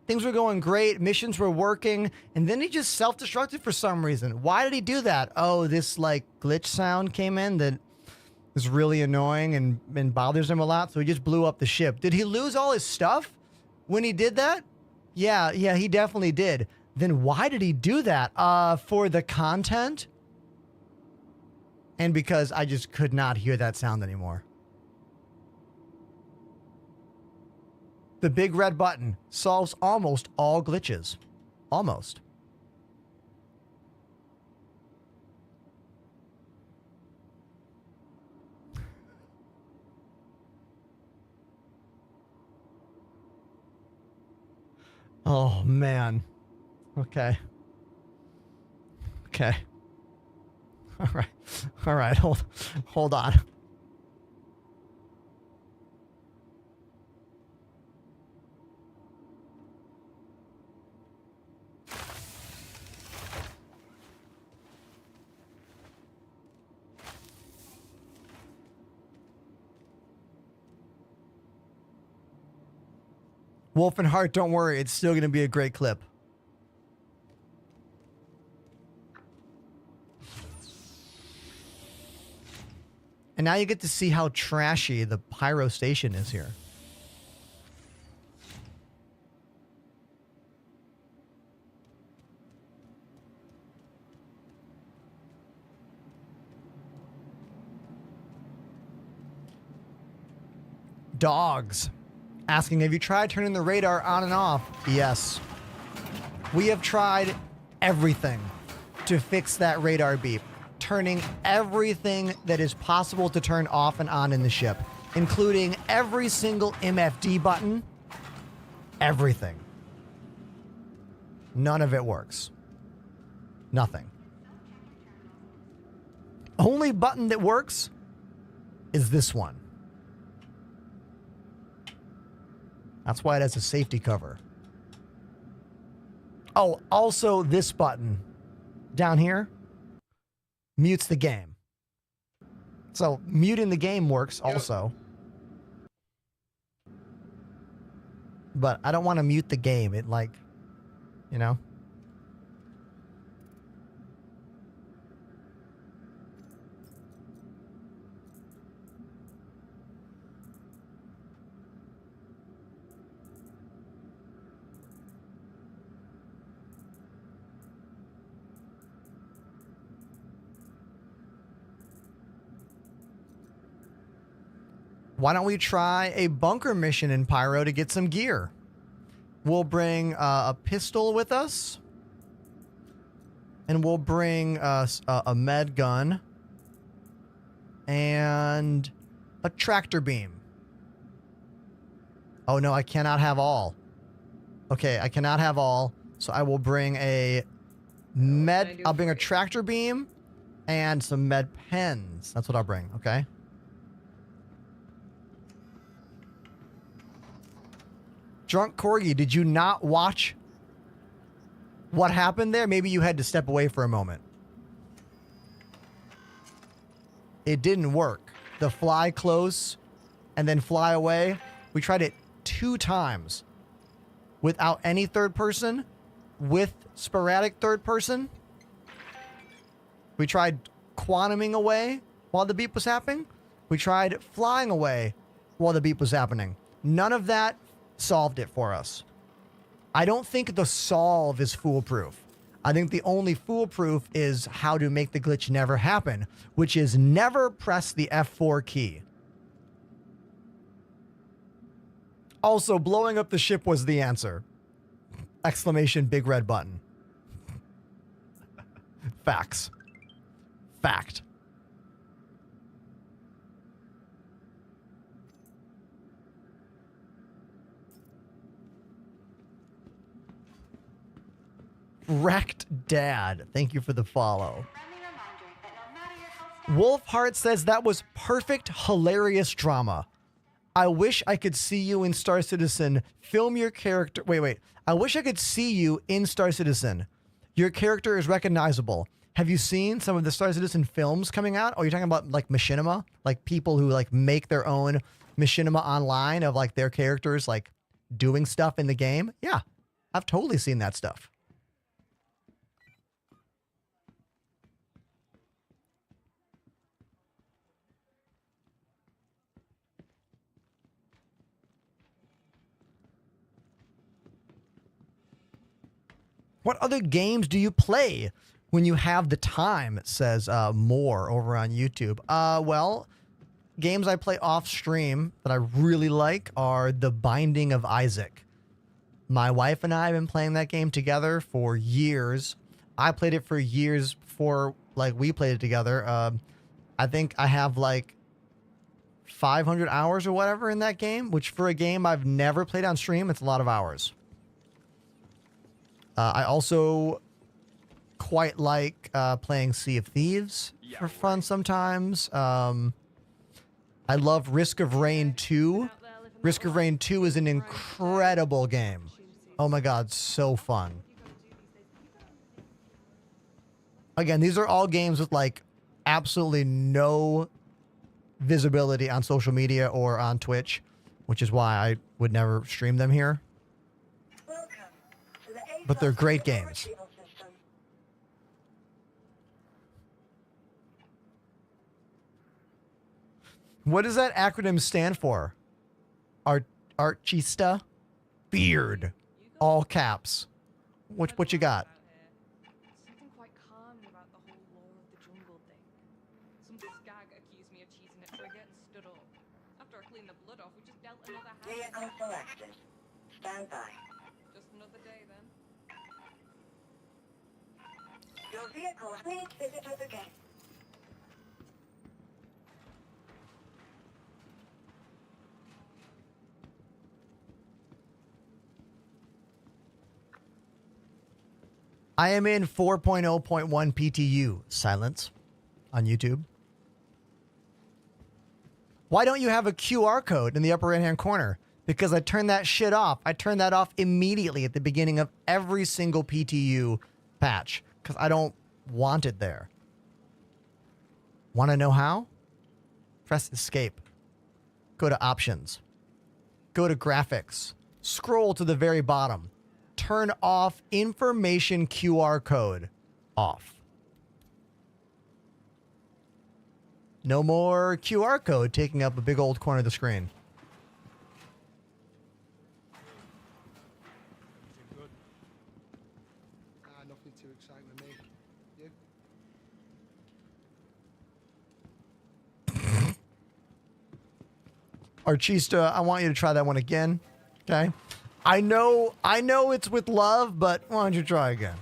things were going great, missions were working, and then he just self-destructed for some reason. Why did he do that? Oh, this like glitch sound came in that is really annoying and bothers him a lot, so he just blew up the ship. Did he lose all his stuff when he did that? Yeah, he definitely did. Then why did he do that? For the content? And because I just could not hear that sound anymore. The big red button solves almost all glitches. Almost. Oh, man. Okay. Okay. All right. All right. Hold on. Wolf and Heart, don't worry. It's still going to be a great clip. And now you get to see how trashy the pyro station is here. Dogs. Asking, have you tried turning the radar on and off? Yes. We have tried everything to fix that radar beep. Turning everything that is possible to turn off and on in the ship, including every single MFD button. Everything. None of it works. Nothing. Only button that works is this one. That's why it has a safety cover. Oh, also this button down here mutes the game. So muting the game works also. But I don't want to mute the game. It like, you know. Why don't we try a bunker mission in Pyro to get some gear? We'll bring a pistol with us. And we'll bring a med gun. And a tractor beam. Oh no, I cannot have all. Okay, I cannot have all. So I will bring a med... I'll bring a tractor beam and some med pens. That's what I'll bring, okay? Drunk Corgi, did you not watch what happened there? Maybe you had to step away for a moment. It didn't work. The fly close and then fly away. We tried it 2 times without any third person, with sporadic third person. We tried quantuming away while the beep was happening. We tried flying away while the beep was happening. None of that solved it for us. I don't think the solve is foolproof. I think the only foolproof is how to make the glitch never happen, which is never press the F4 key. Also, blowing up the ship was the answer. Exclamation big red button. Facts. Fact. Wrecked Dad, thank you for the follow. Wolfheart says that was perfect, hilarious drama. I wish I could see you in Star Citizen. Film your character. Wait. I wish I could see you in Star Citizen. Your character is recognizable. Have you seen some of the Star Citizen films coming out? Oh, you're talking about like machinima? Like people who like make their own machinima online of like their characters like doing stuff in the game? Yeah, I've totally seen that stuff. What other games do you play when you have the time? Says more over on YouTube. Well, games I play off stream that I really like are The Binding of Isaac. My wife and I have been playing that game together for years. I played it for years before like we played it together. I think I have like 500 hours or whatever in that game, which for a game I've never played on stream, it's a lot of hours. I also quite like playing Sea of Thieves for fun sometimes. I love Risk of Rain 2. Risk of Rain 2 is an incredible game. Oh my god, so fun. Again, these are all games with like absolutely no visibility on social media or on Twitch, which is why I would never stream them here. Welcome to the A But they're Class great Security games. System. What does that acronym stand for? Archista? Beard. All caps. What you got? Something quite calming about the whole law of the jungle thing. Some skag accused me of cheating at trigger and stood up. After I cleaned the blood off, we just dealt another hand. Vehicle selected. Stand by. Just another day then. Your vehicle needs visitors again. I am in 4.0.1 PTU. Silence on YouTube. Why don't you have a QR code in the upper right-hand corner? Because I turned that shit off. I turned that off immediately at the beginning of every single PTU patch because I don't want it there. Want to know how? Press escape. Go to options. Go to graphics. Scroll to the very bottom. Turn off information QR code. Off. No more QR code taking up a big old corner of the screen. Good. Nothing too exciting with me. You? Archista, I want you to try that one again. Okay? I know it's with love, but why don't you try again?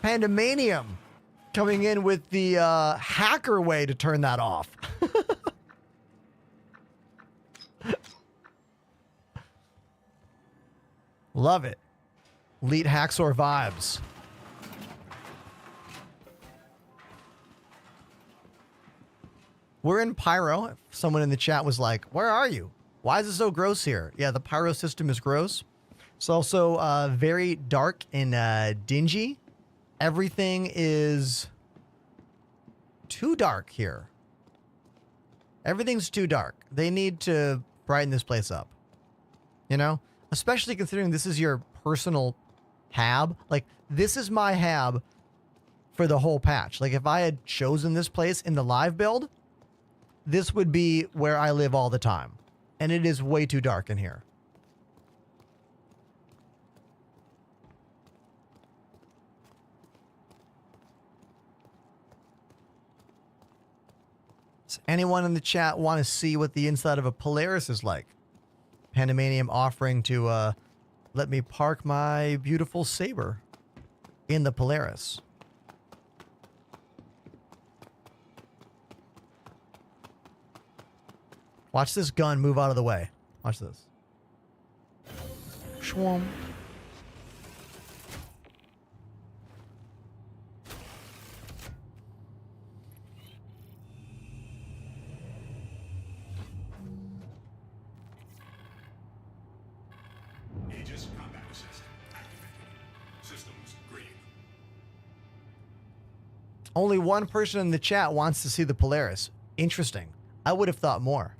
Pandemanium coming in with the hacker way to turn that off. Love it. Elite Hacksaw vibes. We're in Pyro. Someone in the chat was like, where are you? Why is it so gross here? Yeah, the Pyro system is gross. It's also very dark and dingy. Everything is too dark here. Everything's too dark. They need to brighten this place up. You know? Especially considering this is your personal hab. Like, this is my hab for the whole patch. Like, if I had chosen this place in the live build, this would be where I live all the time. And it is way too dark in here. Does anyone in the chat want to see what the inside of a Polaris is like? Pandemanium offering to let me park my beautiful Saber in the Polaris. Watch this gun move out of the way. Watch this. Shwom. Aegis combat assist activated. Systems green. Only one person in the chat wants to see the Polaris. Interesting. I would have thought more.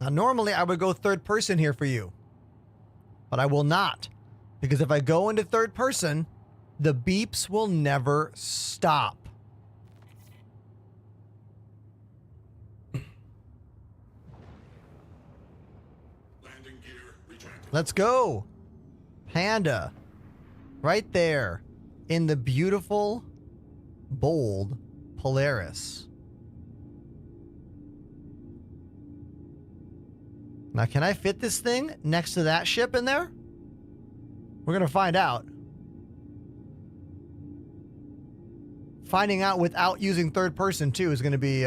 Now, normally I would go third person here for you, but I will not, because if I go into third person, the beeps will never stop. Landing gear rejected. Let's go. Panda. Right there in the beautiful, bold Polaris. Now, can I fit this thing next to that ship in there? We're going to find out. Finding out without using third person, too, is going to be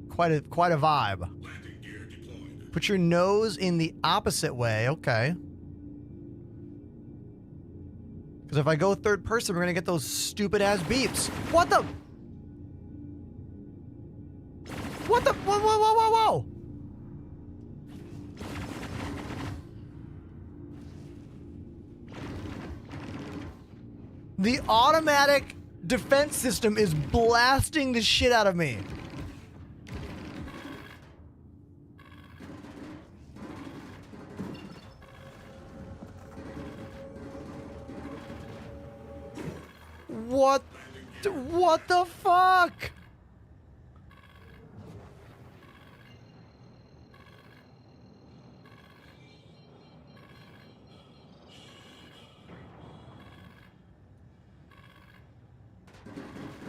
quite a vibe. Landing gear deployed. Put your nose in the opposite way. Okay. Because if I go third person, we're going to get those stupid-ass beeps. What the? What the? Whoa, whoa, whoa, whoa, whoa! The automatic defense system is blasting the shit out of me. What the fuck?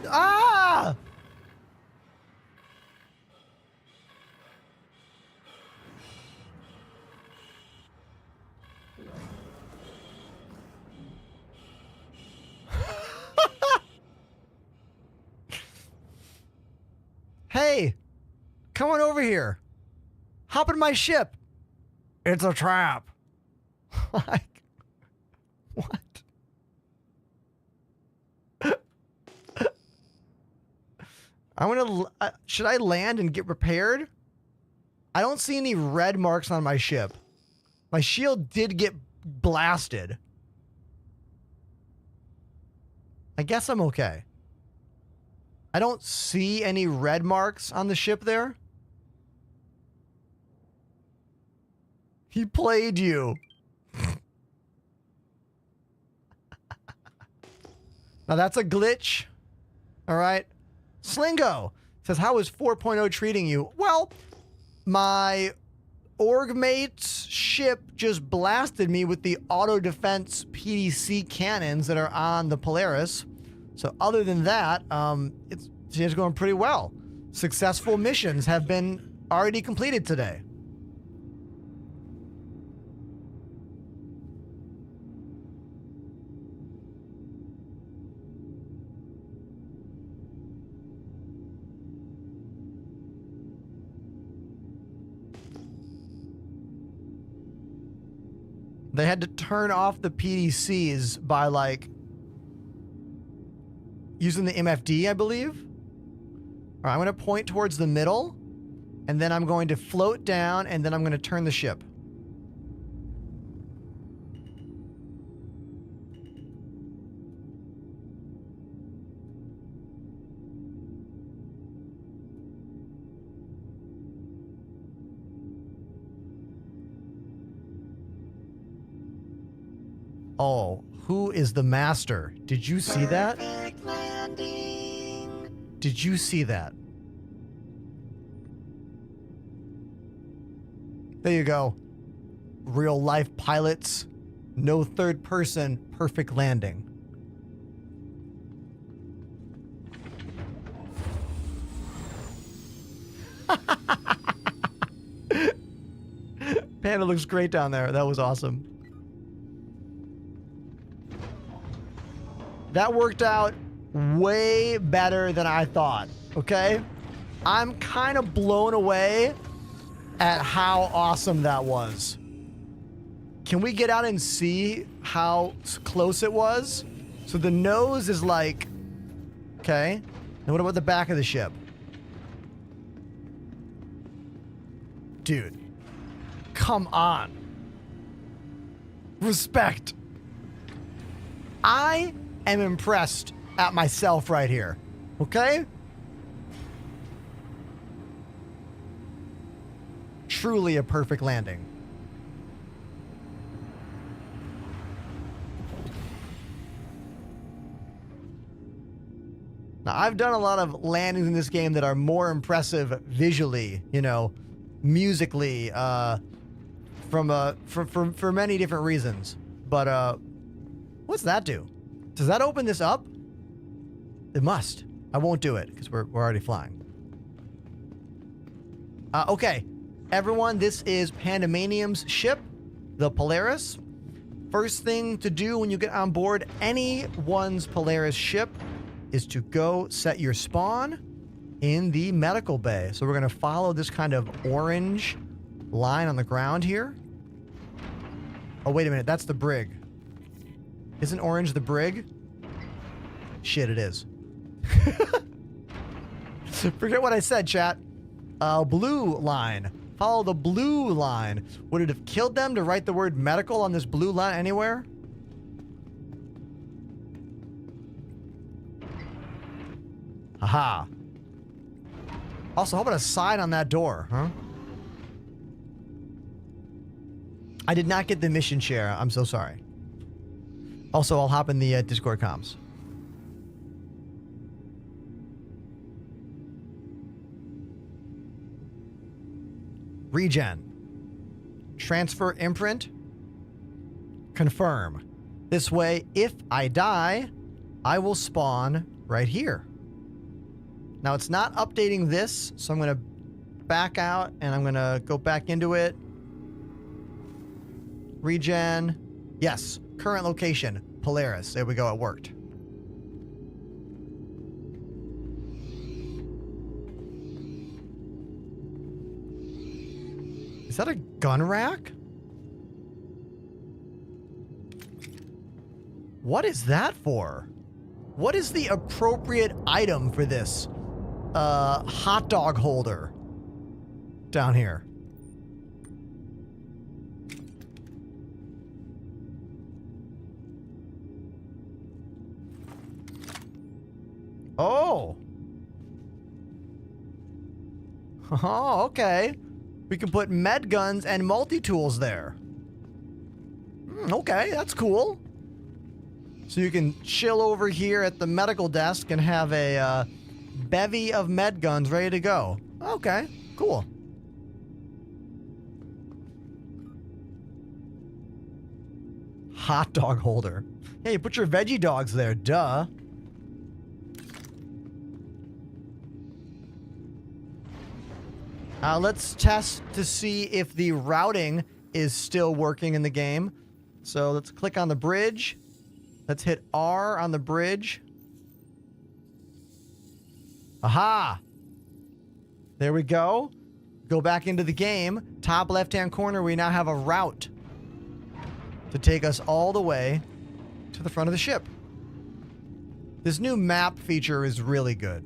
Ah! Hey, come on over here. Hop in my ship. It's a trap. Like, what? I want to. Should I land and get repaired? I don't see any red marks on my ship. My shield did get blasted. I guess I'm okay. I don't see any red marks on the ship there. He played you. Now that's a glitch. All right. Slingo says, how is 4.0 treating you? Well, my org mate's ship just blasted me with the auto defense PDC cannons that are on the Polaris. So other than that, it's going pretty well. Successful missions have been already completed today. They had to turn off the PDCs by, like, using the MFD, I believe. All right, I'm going to point towards the middle, and then I'm going to float down, and then I'm going to turn the ship. Oh, who is the master? Did you see that? Did you see that? There you go. Real life pilots. No third person. Perfect landing. Panda looks great down there. That was awesome. That worked out way better than I thought, okay? I'm kind of blown away at how awesome that was. Can we get out and see how close it was? So the nose is like, okay. And what about the back of the ship? Dude, come on. Respect. I am impressed at myself right here. Okay? Truly a perfect landing. Now, I've done a lot of landings in this game that are more impressive visually, you know, musically, for many different reasons. But what's that do? Does that open this up? It must. I won't do it because we're already flying. Okay. everyone, this is Pandemanium's ship, the Polaris. First thing to do when you get on board anyone's Polaris ship is to go set your spawn in the medical bay. So we're going to follow this kind of orange line on the ground here. Oh, wait a minute. That's the brig. Isn't orange the brig? Shit, it is. Forget what I said, chat. Blue line. Follow the blue line. Would it have killed them to write the word medical on this blue line anywhere? Aha. Also, how about a sign on that door, huh? I did not get the mission share. I'm so sorry. Also, I'll hop in the Discord comms. Regen. Transfer imprint. Confirm. This way, if I die, I will spawn right here. Now, it's not updating this, so I'm going to back out and I'm going to go back into it. Regen. Yes. Current location. Polaris. There we go. It worked. Is that a gun rack? What is that for? What is the appropriate item for this hot dog holder down here? Oh. Oh, okay. We can put med guns and multi-tools there. Okay, that's cool. So you can chill over here at the medical desk and have a bevy of med guns ready to go. Okay, cool. Hot dog holder. Yeah, you put your veggie dogs there, duh. Let's test to see if the routing is still working in the game. So let's click on the bridge. Let's hit R on the bridge. Aha! There we go. Go back into the game. Top left-hand corner, we now have a route to take us all the way to the front of the ship. This new map feature is really good.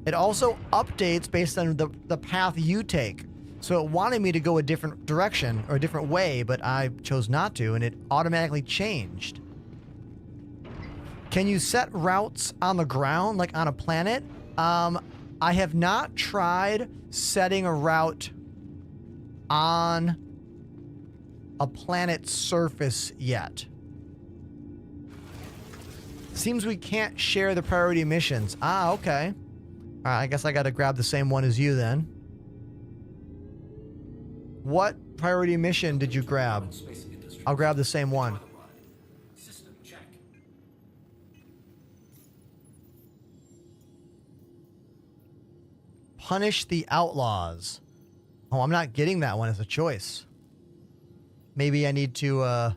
It also updates based on the path you take. So it wanted me to go a different direction or a different way, but I chose not to, and it automatically changed. Can you set routes on the ground, like on a planet? I have not tried setting a route on a planet's surface yet. Seems we can't share the priority missions. Ah, okay. All right, I guess I got to grab the same one as you then. What priority mission did you grab? I'll grab the same one. System check. Punish the outlaws. Oh, I'm not getting that one as a choice. Maybe I need to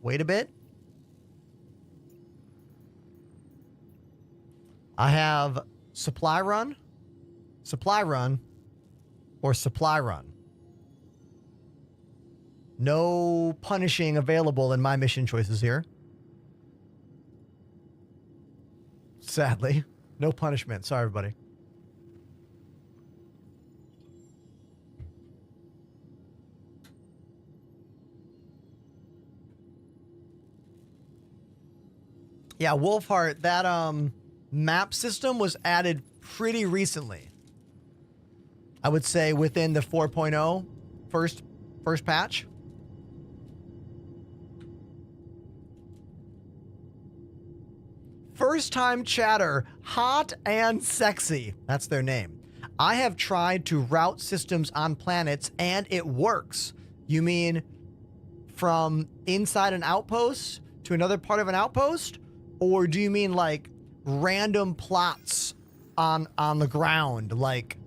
wait a bit. I have supply run, or supply run. No punishing available in my mission choices here. Sadly, no punishment. Sorry, everybody. Yeah, Wolfheart, that map system was added pretty recently. I would say within the 4.0 first patch. First time chatter, hot and sexy. That's their name. I have tried to route systems on planets and it works. You mean from inside an outpost to another part of an outpost? Or do you mean like random plots on the ground, like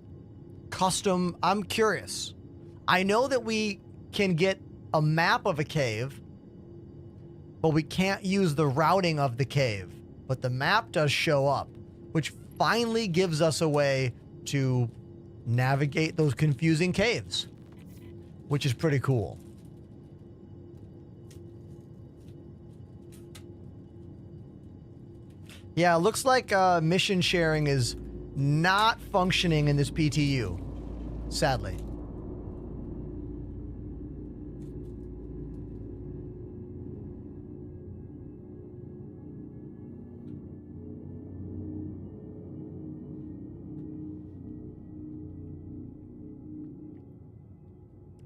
custom? I'm curious. I know that we can get a map of a cave, but we can't use the routing of the cave. But the map does show up, which finally gives us a way to navigate those confusing caves, which is pretty cool. Yeah, it looks like mission sharing is not functioning in this PTU, sadly.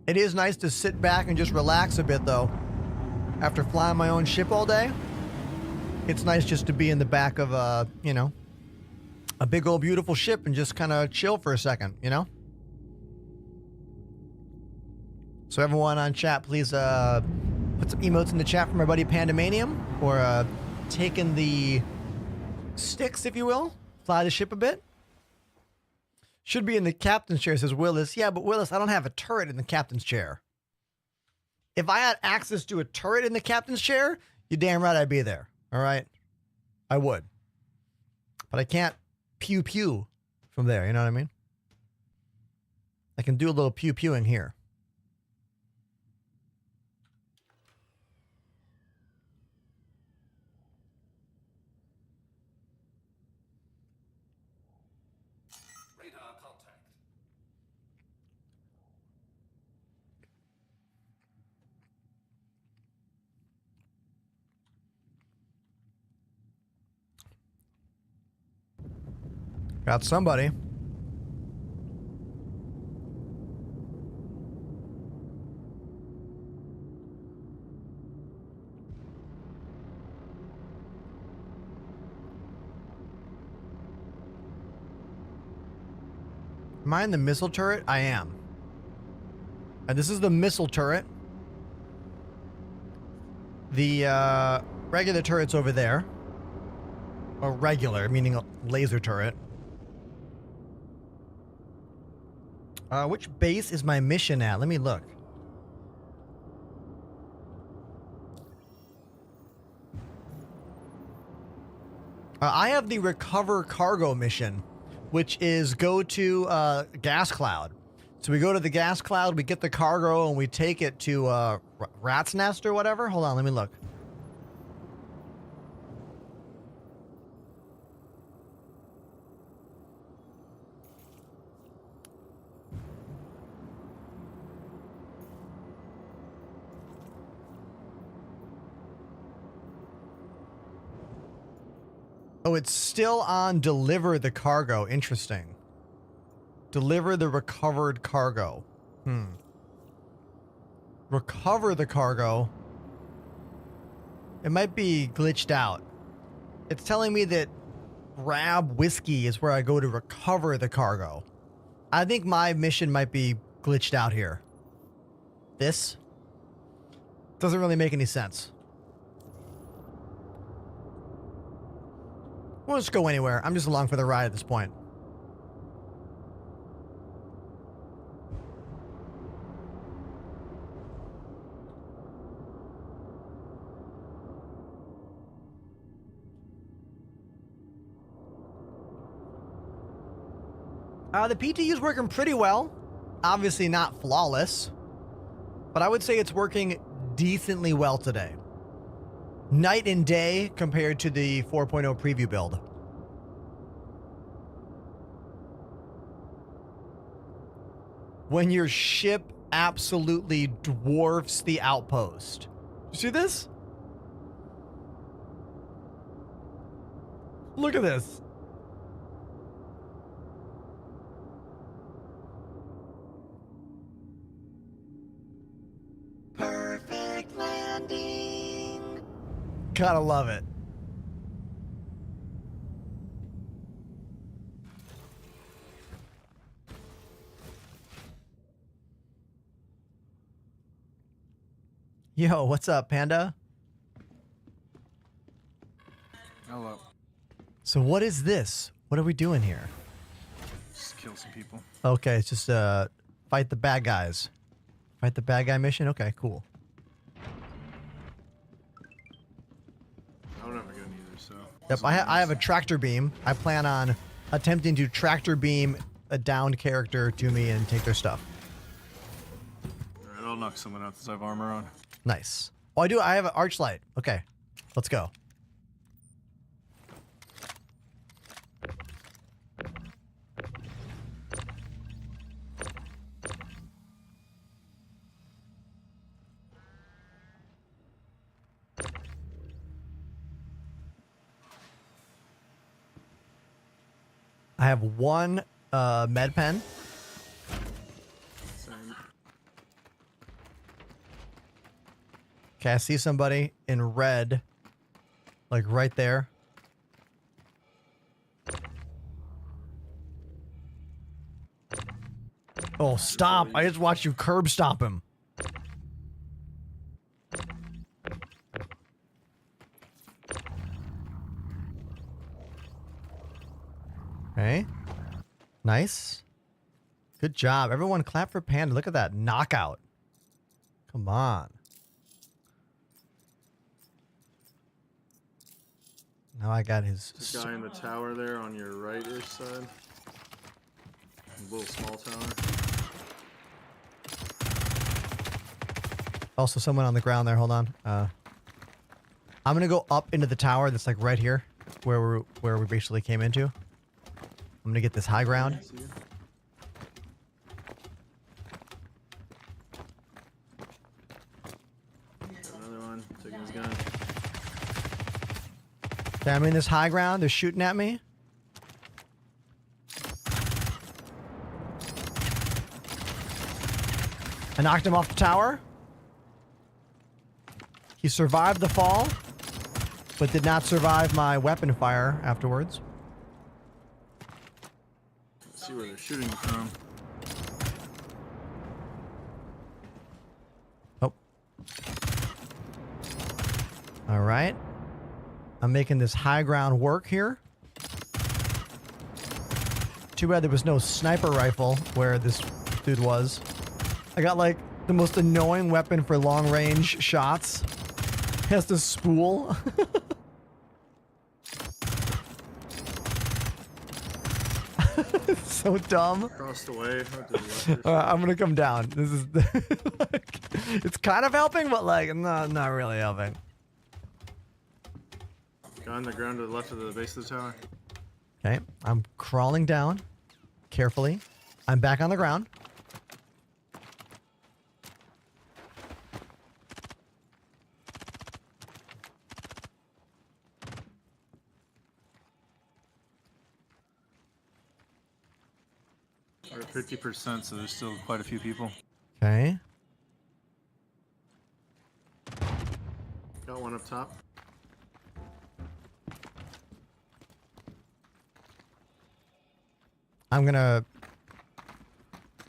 It is nice to sit back and just relax a bit, though. After flying my own ship all day, it's nice just to be in the back of a, you know, a big old beautiful ship and just kind of chill for a second, you know? So everyone on chat, please put some emotes in the chat for my buddy Pandemanium, or taking the sticks, if you will. Fly the ship a bit. Should be in the captain's chair, says Willis. Yeah, but Willis, I don't have a turret in the captain's chair. If I had access to a turret in the captain's chair, you're damn right I'd be there. All right? I would. But I can't pew-pew from there, you know what I mean? I can do a little pew-pewing here. Radar contact. Got somebody. Am I in the missile turret? I am. And this is the missile turret. The regular turret's over there. Or regular, meaning a laser turret. Which base is my mission at? Let me look. I have the recover cargo mission, which is go to gas cloud. So we go to the gas cloud, we get the cargo, and we take it to Rat's Nest or whatever. Hold on, let me look. Oh, it's still on deliver the cargo. Interesting. Deliver the recovered cargo. Recover the cargo. It might be glitched out. It's telling me that Rab Whiskey is where I go to recover the cargo. I think my mission might be glitched out here. This doesn't really make any sense. We'll just go anywhere. I'm just along for the ride at this point. The PTU is working pretty well. Obviously not flawless, but I would say it's working decently well today. Night and day compared to the 4.0 preview build. When your ship absolutely dwarfs the outpost. You see this? Look at this. Perfect landing. Gotta love it. Yo, what's up, Panda? Hello. So what is this? What are we doing here? Just kill some people. Okay, it's just fight the bad guys. Fight the bad guy mission? Okay, cool. I'm never gonna either, so. Yep, I have a tractor beam. I plan on attempting to tractor beam a downed character to me and take their stuff. Alright, I'll knock someone out since I have armor on. Nice. Oh, I do. I have an arch light. Okay, let's go. I have one med pen. Same. Okay, I see somebody in red, like right there. Oh, stop. I just watched you curb stop him. Okay. Nice. Good job. Everyone clap for Panda. Look at that knockout. Come on. Now I got his... There's a guy in the tower there on your right-ish side. A little small tower. Also someone on the ground there. Hold on. I'm going to go up into the tower that's like right here where we basically came into. I'm going to get this high ground. Another one. Taking his gun. Okay, I'm in this high ground. They're shooting at me. I knocked him off the tower. He survived the fall, but did not survive my weapon fire afterwards. Let's see where they're shooting from. Oh. All right. I'm making this high ground work here. Too bad there was no sniper rifle where this dude was. I got like the most annoying weapon for long range shots. It has this spool. It's so dumb. Across the way. Not to the left. I'm gonna come down. This is like, it's kind of helping, but like not really helping. Guy on the ground to the left of the base of the tower. Okay, I'm crawling down carefully. I'm back on the ground. We're at 50%, so there's still quite a few people. Okay. Got one up top. I'm gonna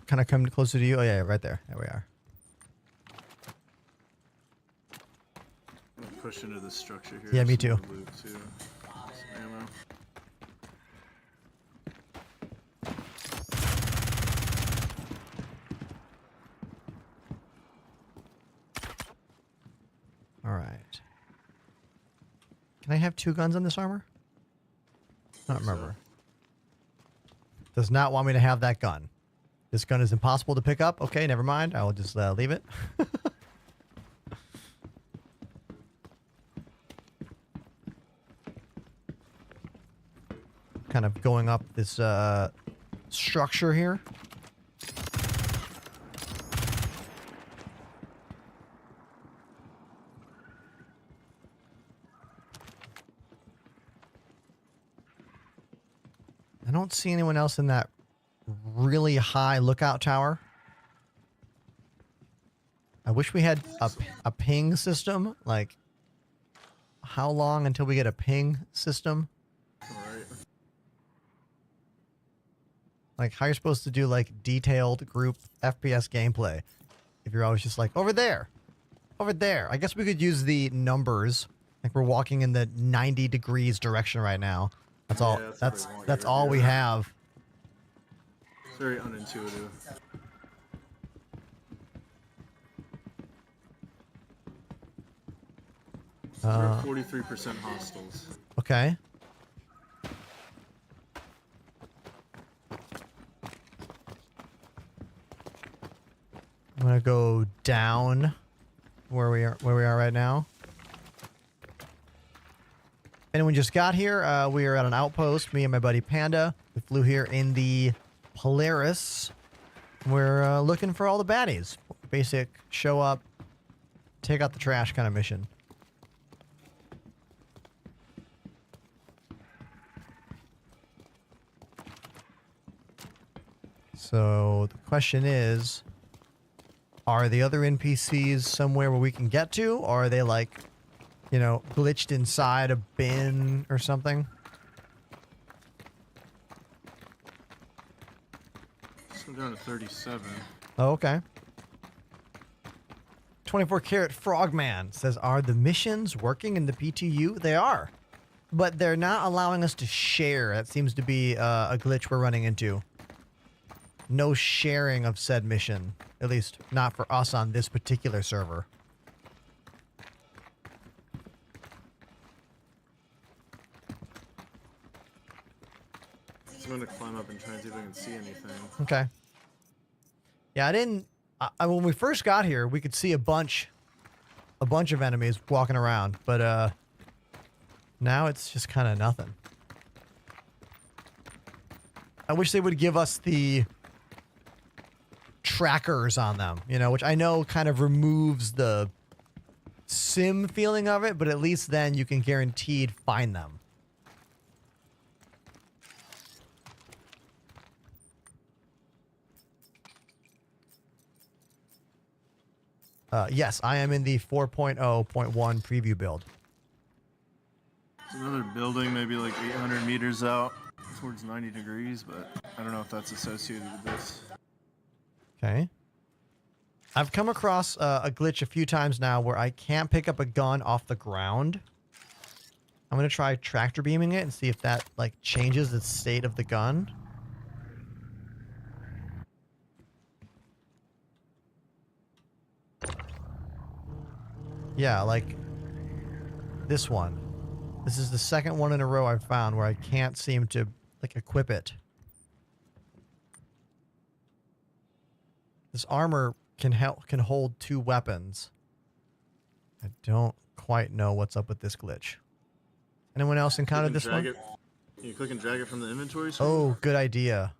kind of come closer to you. Oh yeah, right there. There we are. I'm gonna push into this structure here. Yeah, me too. Some loot, too. Some ammo. All right. Can I have 2 guns on this armor? I don't remember. Does not want me to have that gun. This gun is impossible to pick up. Okay, never mind. I will just leave it. Kind of going up this structure here. I don't see anyone else in that really high lookout tower. I wish we had a ping system. Like, how long until we get a ping system? Alright. Like, how you're supposed to do, like, detailed group FPS gameplay. If you're always just like, over there. Over there. I guess we could use the numbers. Like, we're walking in the 90 degrees direction right now. That's all. Yeah, That's what they want you to all do. we have. It's very unintuitive. We're at 43% hostiles. Okay. I'm gonna go down where we are right now. Anyone just got here? We are at an outpost. Me and my buddy Panda. We flew here in the Polaris. We're looking for all the baddies. Basic show up, take out the trash kind of mission. So the question is, are the other NPCs somewhere where we can get to? Or are they like, you know, glitched inside a bin or something? So we're down to 37. Oh, okay. 24-karat Frogman says, are the missions working in the PTU? They are. But they're not allowing us to share. That seems to be a glitch we're running into. No sharing of said mission. At least not for us on this particular server. So I'm gonna climb up and try and see if I can see anything. Okay. Yeah, I didn't... when we first got here, we could see a bunch of enemies walking around. But now it's just kind of nothing. I wish they would give us the trackers on them, you know, which I know kind of removes the sim feeling of it, but at least then you can guaranteed find them. Yes, I am in the 4.0.1 preview build. There's another building, maybe like 800 meters out towards 90 degrees, but I don't know if that's associated with this. Okay. I've come across a glitch a few times now where I can't pick up a gun off the ground. I'm going to try tractor beaming it and see if that like changes the state of the gun. Yeah, like this one. This is the second one in a row I've found where I can't seem to like equip it. This armor can hold 2 weapons. I don't quite know what's up with this glitch. Anyone else encountered this one? Can you click and drag it from the inventory screen? Oh, good idea.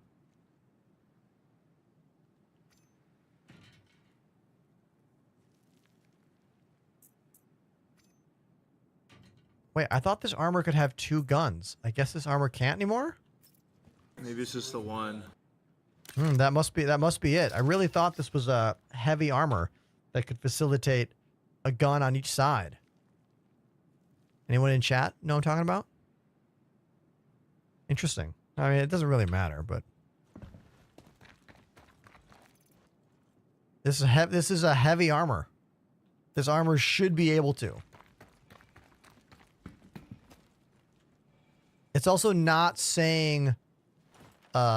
Wait, I thought this armor could have 2 guns. I guess this armor can't anymore? Maybe it's just the one. That must be it. I really thought this was a heavy armor that could facilitate a gun on each side. Anyone in chat know what I'm talking about? Interesting. I mean, it doesn't really matter, but this is a heavy armor. This armor should be able to. It's also not saying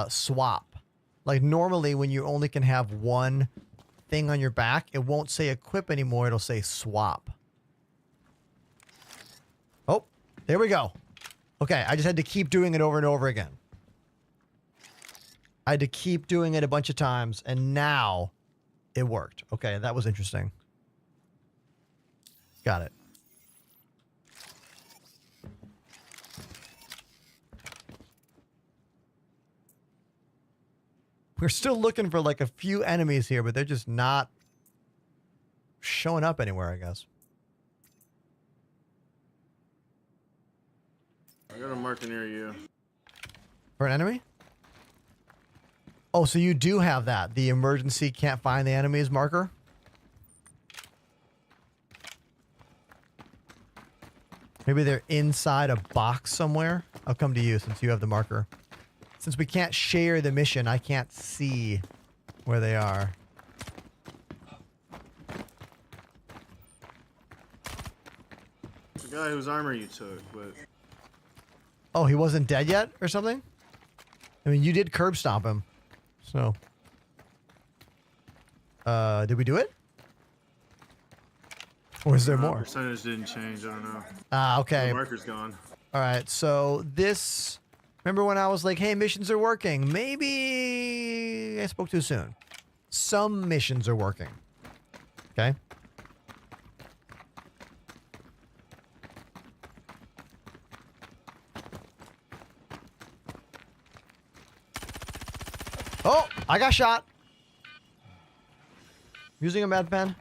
swap. Like normally when you only can have one thing on your back, it won't say equip anymore, it'll say swap. Oh, there we go. Okay, I just had to keep doing it over and over again. I had to keep doing it a bunch of times, and now it worked. Okay, that was interesting. Got it. We're still looking for like a few enemies here, but they're just not showing up anywhere, I guess. I got a marker near you. For an enemy? Oh, so you do have that. The emergency can't find the enemies marker? Maybe they're inside a box somewhere. I'll come to you since you have the marker. Since we can't share the mission, I can't see where they are. The guy whose armor you took, but... Oh, he wasn't dead yet or something? I mean, you did curb stomp him. So, did we do it? Or is there more? Percentage didn't change. I don't know. Ah, okay. The marker's gone. All right. So this. Remember when I was like, "Hey, missions are working"? Maybe I spoke too soon. Some missions are working. Okay. Oh, I got shot. Using a med pen.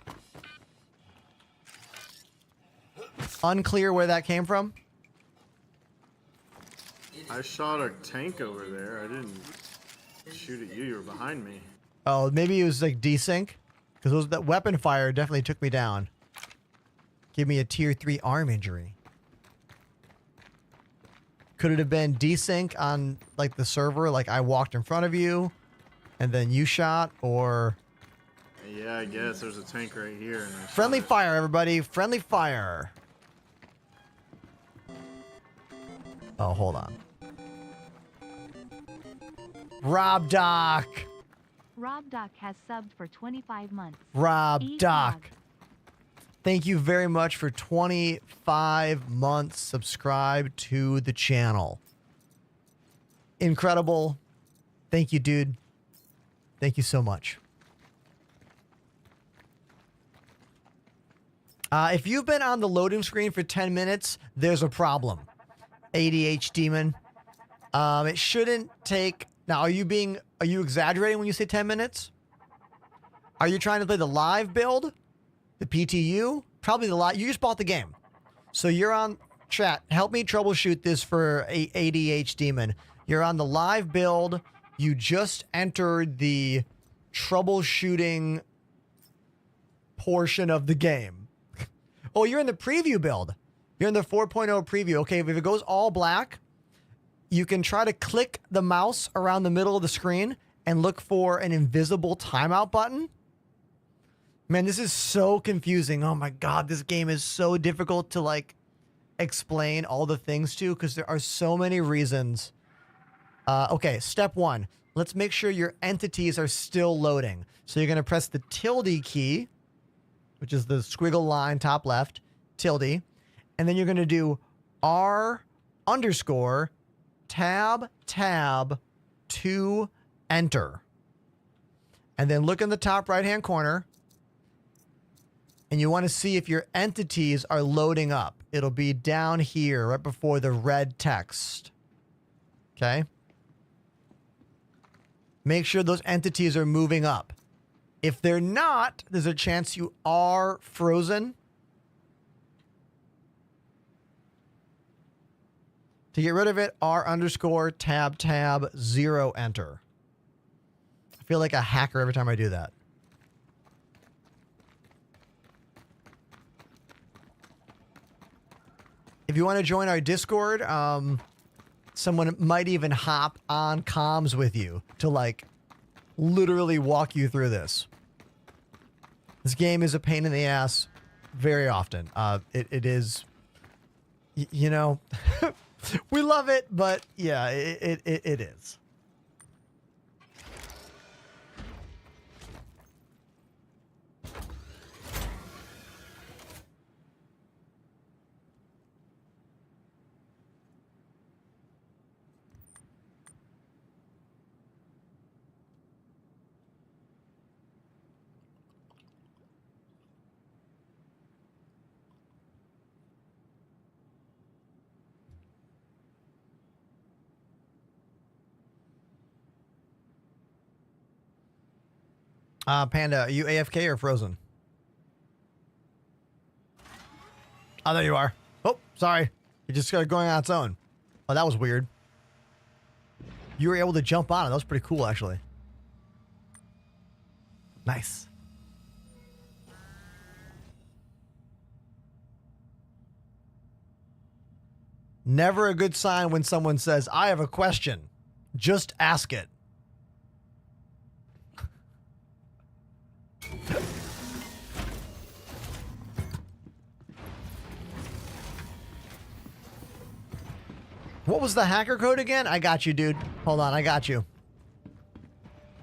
Unclear where that came from. I shot a tank over there. I didn't shoot at you. You were behind me. Oh, maybe it was like desync. Because that weapon fire definitely took me down. Gave me a tier 3 arm injury. Could it have been desync on like the server? Like I walked in front of you and then you shot, or... Yeah, I guess there's a tank right here. And Friendly fire, everybody. Friendly fire. Oh, hold on. Rob Doc. Rob Doc has subbed for 25 months. Rob Eat Doc. dog. Thank you very much for 25 months subscribed to the channel. Incredible. Thank you, dude. Thank you so much. If you've been on the loading screen for 10 minutes, there's a problem. ADH demon. It shouldn't take... Now, are you exaggerating when you say 10 minutes? Are you trying to play the live build? The PTU? Probably the live. You just bought the game. So you're on... Chat, help me troubleshoot this for ADH demon. You're on the live build. You just entered the troubleshooting portion of the game. Oh, you're in the preview build. You're in the 4.0 preview. Okay, if it goes all black, you can try to click the mouse around the middle of the screen and look for an invisible timeout button. Man, this is so confusing. Oh my God, this game is so difficult to like explain all the things to because there are so many reasons. Okay, step 1. Let's make sure your entities are still loading. So you're going to press the tilde key, which is the squiggle line top left, tilde. And then you're going to do R underscore tab 2 enter. And then look in the top right hand corner. And you want to see if your entities are loading up. It'll be down here right before the red text. Okay? Make sure those entities are moving up. If they're not, there's a chance you are frozen. To get rid of it, R underscore tab 0 enter. I feel like a hacker every time I do that. If you want to join our Discord, someone might even hop on comms with you to like literally walk you through this. This game is a pain in the ass very often. It is, you know, we love it, but yeah, it is. Panda, are you AFK or frozen? Oh, there you are. Oh, sorry. It just started going on its own. Oh, that was weird. You were able to jump on it. That was pretty cool, actually. Nice. Never a good sign when someone says, I have a question. Just ask it. What was the hacker code again? I got you, dude. Hold on, I got you.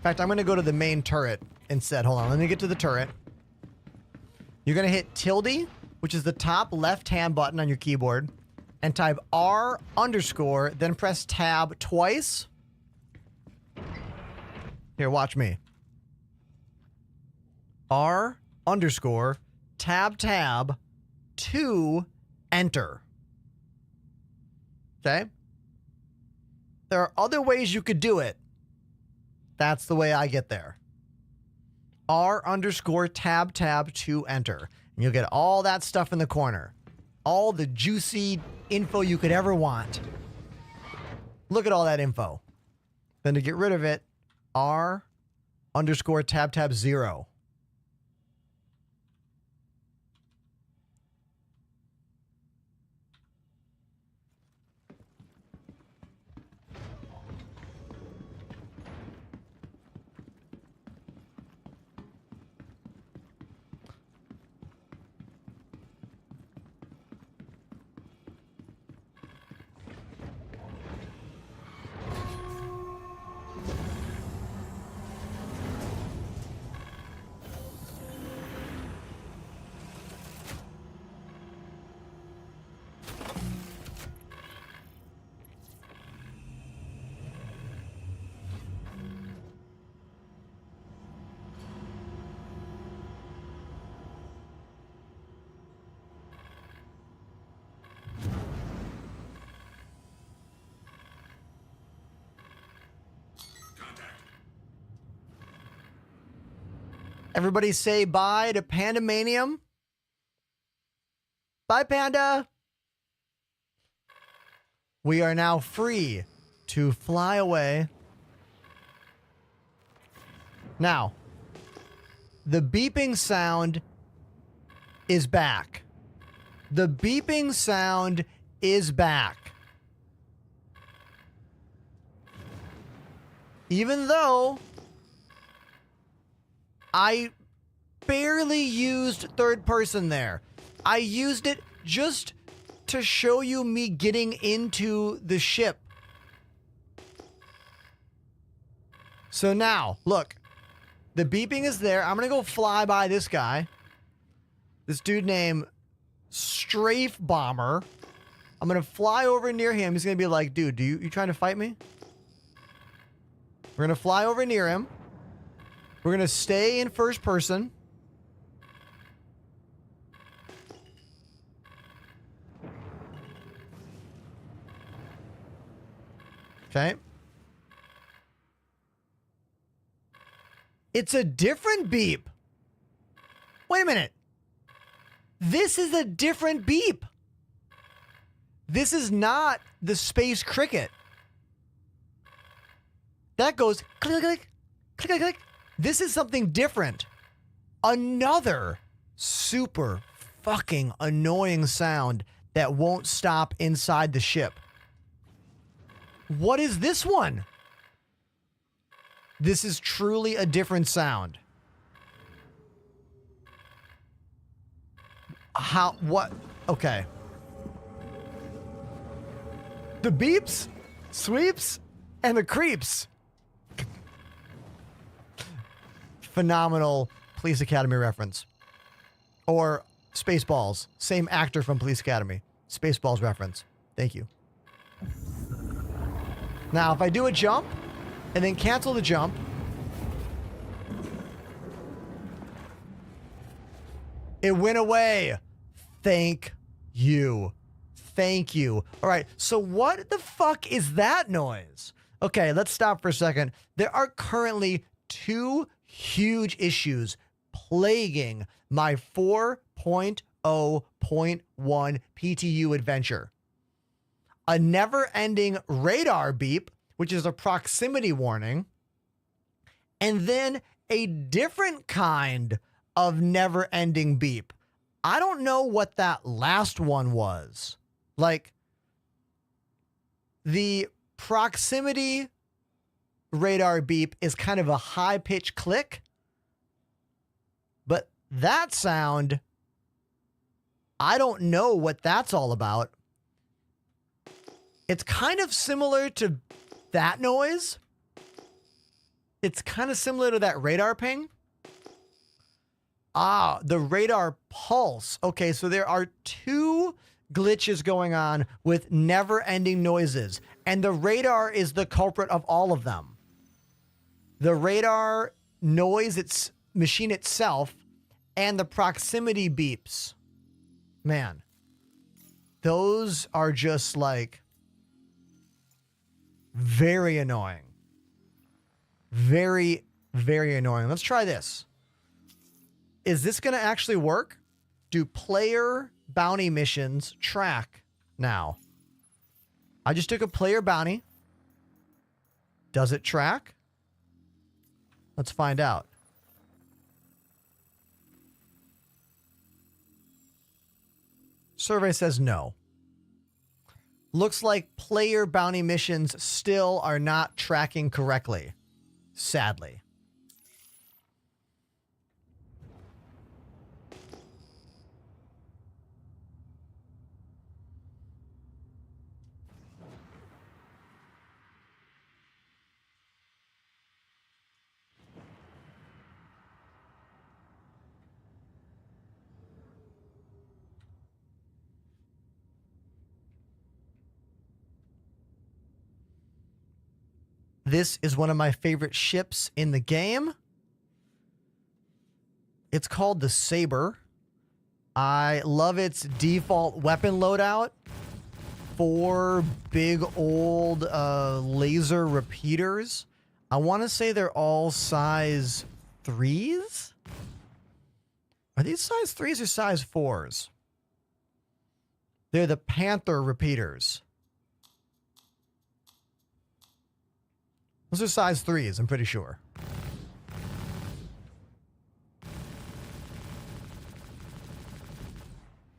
fact, I'm going to go to the main turret instead. Hold on. Let me get to the turret. You're going to hit tilde, which is the top left-hand button on your keyboard, and type R underscore, then press tab twice. Here, watch me. R underscore, tab, 2, enter. Okay? There are other ways you could do it. That's the way I get there. R underscore, tab, 2, enter. And you'll get all that stuff in the corner. All the juicy info you could ever want. Look at all that info. Then to get rid of it, R underscore, tab, 0. Everybody say bye to Pandemanium. Bye, Panda. We are now free to fly away. Now, the beeping sound is back. The beeping sound is back. Even though I barely used third person there. I used it just to show you me getting into the ship. So now, look. The beeping is there. I'm going to go fly by this guy. This dude named Strafe Bomber. I'm going to fly over near him. He's going to be like, dude, you trying to fight me? We're going to fly over near him. We're going to stay in first person. Okay. It's a different beep. Wait a minute. This is a different beep. This is not the space cricket. That goes click, click, click, click, click. This is something different. Another super fucking annoying sound that won't stop inside the ship. What is this one? This is truly a different sound. What? Okay. The beeps, sweeps, and the creeps. Phenomenal Police Academy reference. Or Spaceballs. Same actor from Police Academy. Spaceballs reference. Thank you. Now, if I do a jump and then cancel the jump, it went away. Thank you. Thank you. All right. So what the fuck is that noise? Okay, let's stop for a second. There are currently 2 huge issues plaguing my 4.0.1 PTU adventure. A never-ending radar beep, which is a proximity warning, and then a different kind of never-ending beep. I don't know what that last one was. Like, the proximity radar beep is kind of a high-pitched click, but that sound, I don't know what that's all about. It's kind of similar to that noise. It's kind of similar to that radar ping. Ah, the radar pulse. Okay, so there are two glitches going on with never-ending noises, and the radar is the culprit of all of them. The radar noise, its machine itself, and the proximity beeps. Man, those are just like very annoying. Very, very annoying. Let's try this. Is this going to actually work? Do player bounty missions track now? I just took a player bounty. Does it track? Let's find out. Survey says no. Looks like player bounty missions still are not tracking correctly. Sadly. This is one of my favorite ships in the game. It's called the Saber. I love its default weapon loadout. 4 big old laser repeaters. I want to say they're all size 3s? Are these size 3s or size 4s? They're the Panther repeaters. Those are size 3s, I'm pretty sure.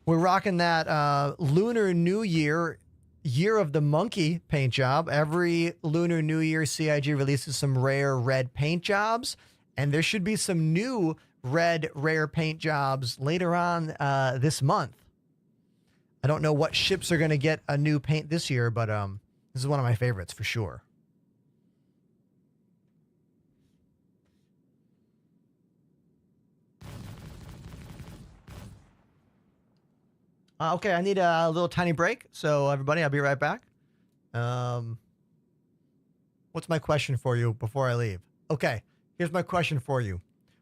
We're rocking that Lunar New Year, Year of the Monkey paint job. Every Lunar New Year, CIG releases some rare red paint jobs, and there should be some new red rare paint jobs later on this month. I don't know what ships are going to get a new paint this year, but this is one of my favorites for sure. Okay, I need a little tiny break. So everybody, I'll be right back. What's my question for you before I leave? Okay, here's my question for you.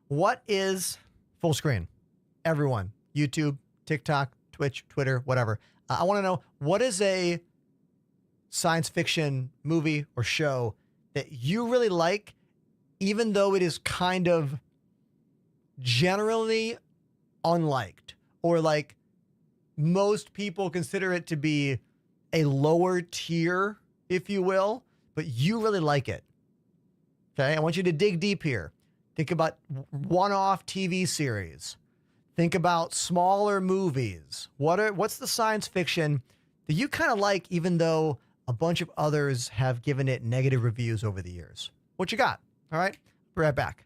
What is full screen? Everyone, YouTube, TikTok, Twitch, Twitter, whatever. I want to know, what is a science fiction movie or show that you really like, even though it is kind of generally unliked, or like most people consider it to be a lower tier, if you will, but you really like it. Okay, I want you to dig deep here. Think about one-off TV series. Think about smaller movies. What's the science fiction that you kind of like, even though a bunch of others have given it negative reviews over the years? What you got? All right, be right back.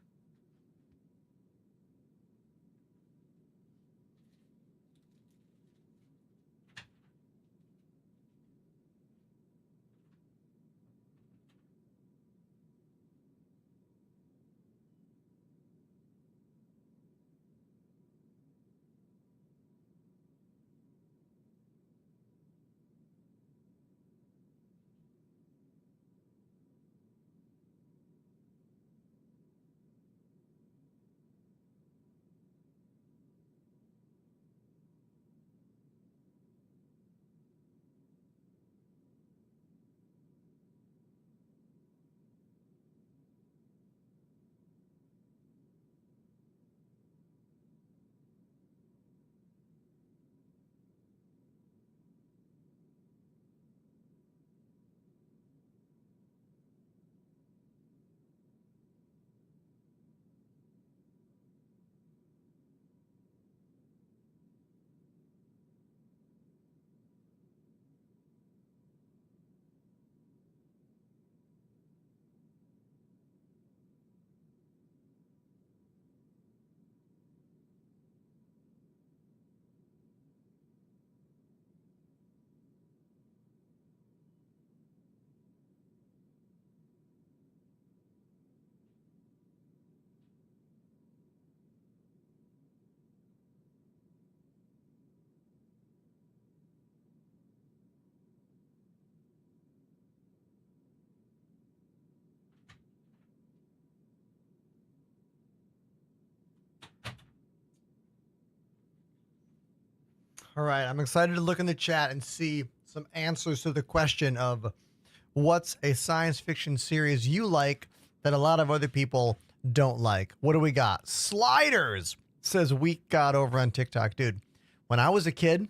All right, I'm excited to look in the chat and see some answers to the question of what's a science fiction series you like that a lot of other people don't like. What do we got? Sliders, says Weak God over on TikTok. Dude, when I was a kid,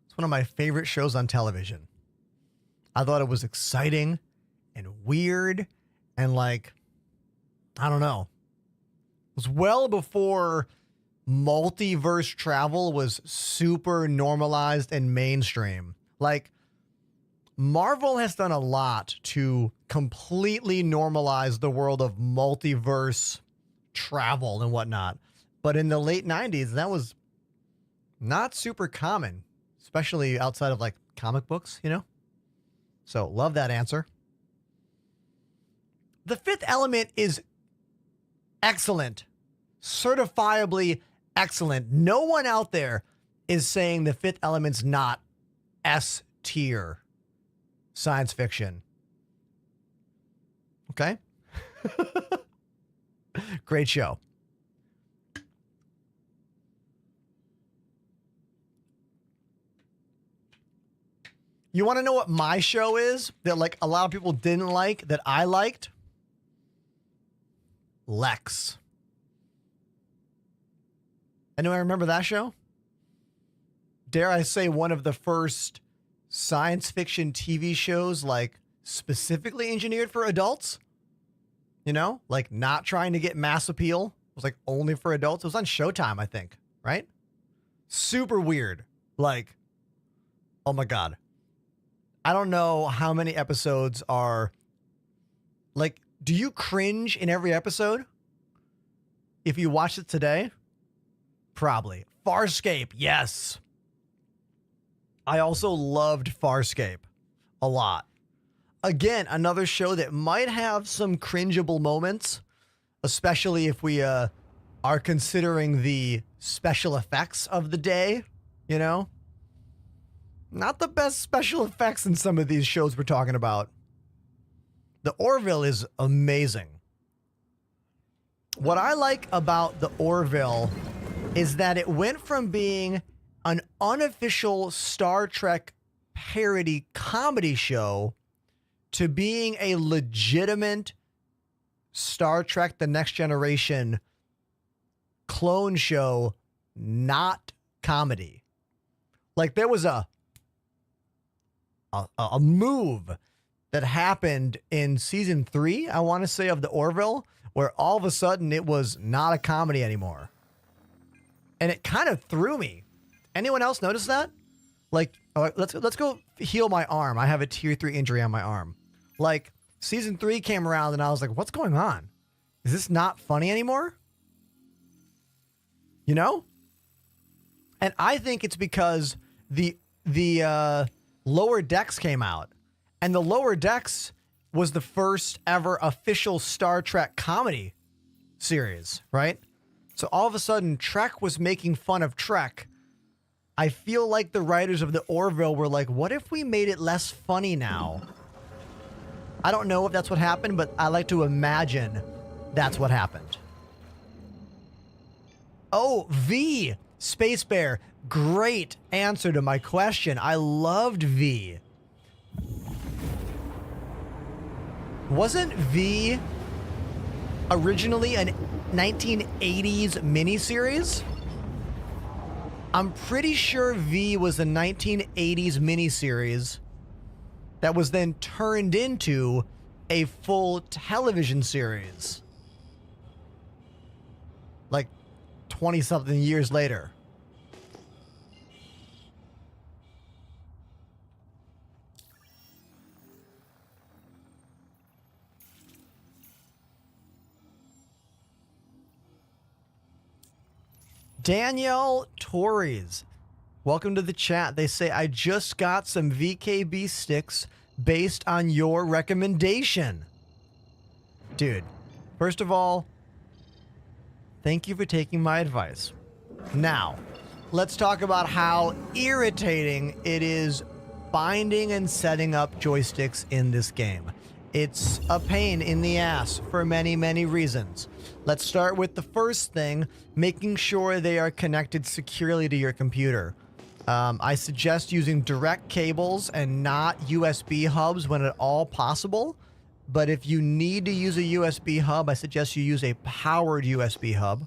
it's one of my favorite shows on television. I thought it was exciting and weird and like, I don't know. It was well before multiverse travel was super normalized and mainstream. Like, Marvel has done a lot to completely normalize the world of multiverse travel and whatnot. But in the late 90s, that was not super common, especially outside of like comic books, you know? So love that answer. The Fifth Element is excellent, certifiably excellent. No one out there is saying The Fifth Element's not S tier science fiction. Okay? Great show. You want to know what my show is that like a lot of people didn't like that I liked? Lex. Anyone remember that show? Dare I say one of the first science fiction TV shows like specifically engineered for adults? You know, like not trying to get mass appeal. It was like only for adults. It was on Showtime, I think, right? Super weird. Like, oh my God. I don't know how many episodes are like, do you cringe in every episode? If you watch it today? Probably. Farscape, yes. I also loved Farscape a lot. Again, another show that might have some cringeable moments, especially if we are considering the special effects of the day, you know? Not the best special effects in some of these shows we're talking about. The Orville is amazing. What I like about the Orville is that it went from being an unofficial Star Trek parody comedy show to being a legitimate Star Trek The Next Generation clone show, not comedy. Like there was a move that happened in season 3, I want to say, of the Orville, where all of a sudden it was not a comedy anymore. And it kind of threw me. Anyone else notice that? Like, let's go heal my arm. I have a tier 3 injury on my arm. Like, season 3 came around and I was like, what's going on? Is this not funny anymore? You know? And I think it's because the Lower Decks came out. And the Lower Decks was the first ever official Star Trek comedy series, right? So all of a sudden, Trek was making fun of Trek. I feel like the writers of the Orville were like, what if we made it less funny now? I don't know if that's what happened, but I like to imagine that's what happened. Oh, V, Space Bear. Great answer to my question. I loved V. Wasn't V originally a 1980s miniseries? I'm pretty sure V was a 1980s miniseries that was then turned into a full television series. Like 20-something years later. Danielle Torres, welcome to the chat. They say, I just got some VKB sticks based on your recommendation. Dude, first of all, thank you for taking my advice. Now, let's talk about how irritating it is binding and setting up joysticks in this game. It's a pain in the ass for many, many reasons. Let's start with the first thing, making sure they are connected securely to your computer. I suggest using direct cables and not USB hubs when at all possible. But if you need to use a USB hub, I suggest you use a powered USB hub.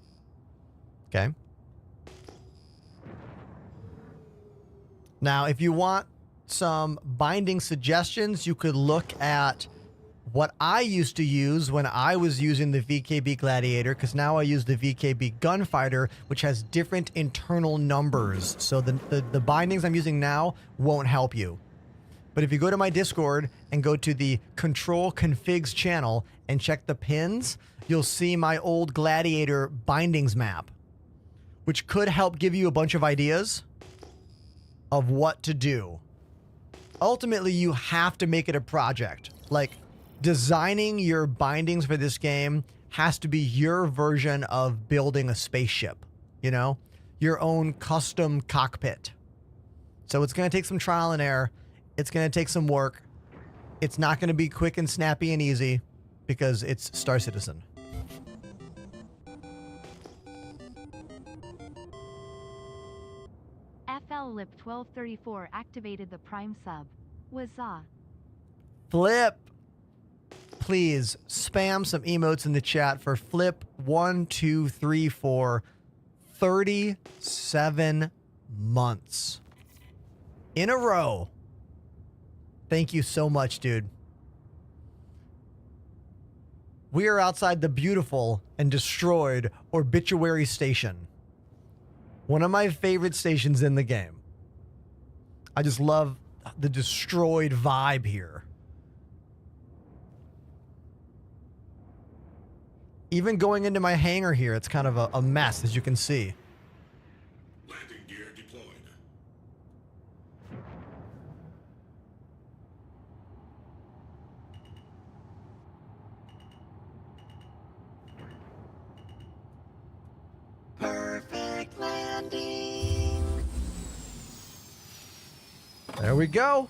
Okay. Now, if you want some binding suggestions, you could look at what I used to use when I was using the VKB Gladiator, because now I use the VKB Gunfighter, which has different internal numbers. So the bindings I'm using now won't help you. But if you go to my Discord and go to the Control Configs channel and check the pins, you'll see my old Gladiator bindings map, which could help give you a bunch of ideas of what to do. Ultimately, you have to make it a project. Like, designing your bindings for this game has to be your version of building a spaceship, you know? Your own custom cockpit. So it's going to take some trial and error. It's going to take some work. It's not going to be quick and snappy and easy because it's Star Citizen. FL Lip 1234 activated the Prime sub. Wazza. Flip. Please spam some emotes in the chat for Flip1234. 37 months in a row. Thank you so much, dude. We are outside the beautiful and destroyed Obituary Station. One of my favorite stations in the game. I just love the destroyed vibe here. Even going into my hangar here, it's kind of a mess, as you can see. Landing gear deployed. Perfect landing. There we go.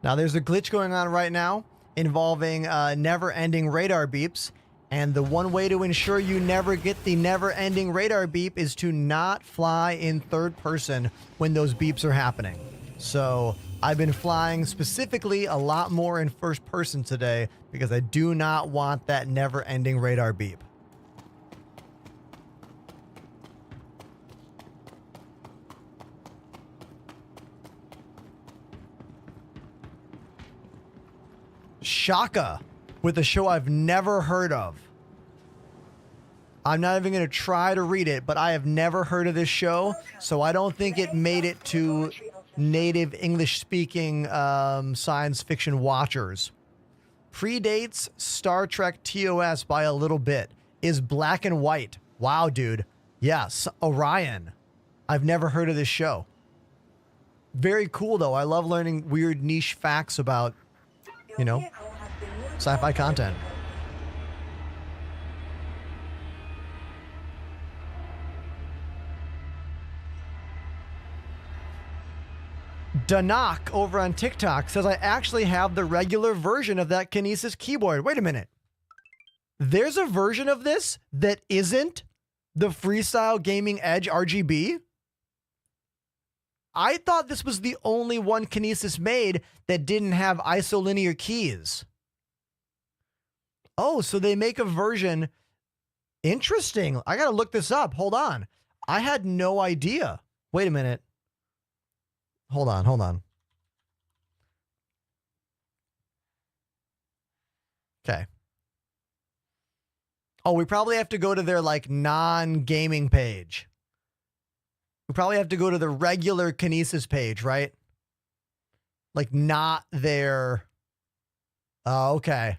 Now, there's a glitch going on right now involving never-ending radar beeps, and the one way to ensure you never get the never-ending radar beep is to not fly in third person when those beeps are happening. So I've been flying specifically a lot more in first person today because I do not want that never-ending radar beep. Shaka with a show I've never heard of. I'm not even going to try to read it, but I have never heard of this show, so I don't think it made it to native English-speaking science fiction watchers. Predates Star Trek TOS by a little bit. Is black and white. Wow, dude. Yes, Orion. I've never heard of this show. Very cool, though. I love learning weird niche facts about, you know, sci-fi content. Danak over on TikTok says, I actually have the regular version of that Kinesis keyboard. Wait a minute. There's a version of this that isn't the Freestyle Gaming Edge RGB? I thought this was the only one Kinesis made that didn't have isolinear keys. Oh, so they make a version. Interesting. I got to look this up. Hold on. I had no idea. Wait a minute. Hold on. Okay. Oh, we probably have to go to their like non-gaming page. We probably have to go to the regular Kinesis page, right? Like not their... Oh, okay.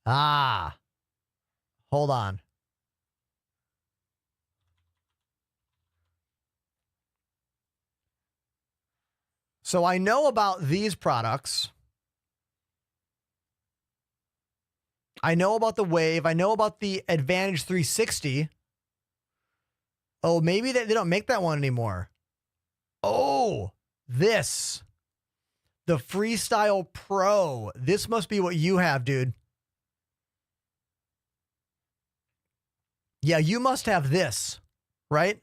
Ah. Hold on. So I know about these products. I know about the Wave. I know about the Advantage 360. Oh, maybe they don't make that one anymore. Oh, This. The Freestyle Pro. This must be what you have, dude. Yeah, you must have this, right?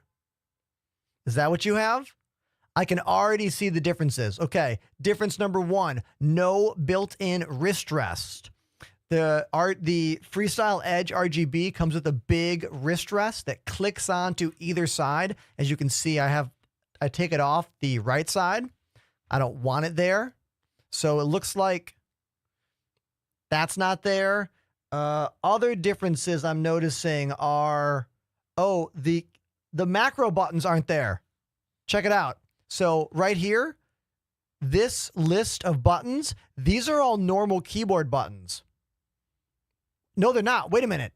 Is that what you have? I can already see the differences. Okay, difference number one, no built-in wrist rest. The Freestyle Edge RGB comes with a big wrist rest that clicks onto either side. As you can see, I take it off the right side. I don't want it there. So it looks like that's not there. Other differences I'm noticing are, the macro buttons aren't there. Check it out. So right here, this list of buttons, these are all normal keyboard buttons. No, they're not. Wait a minute.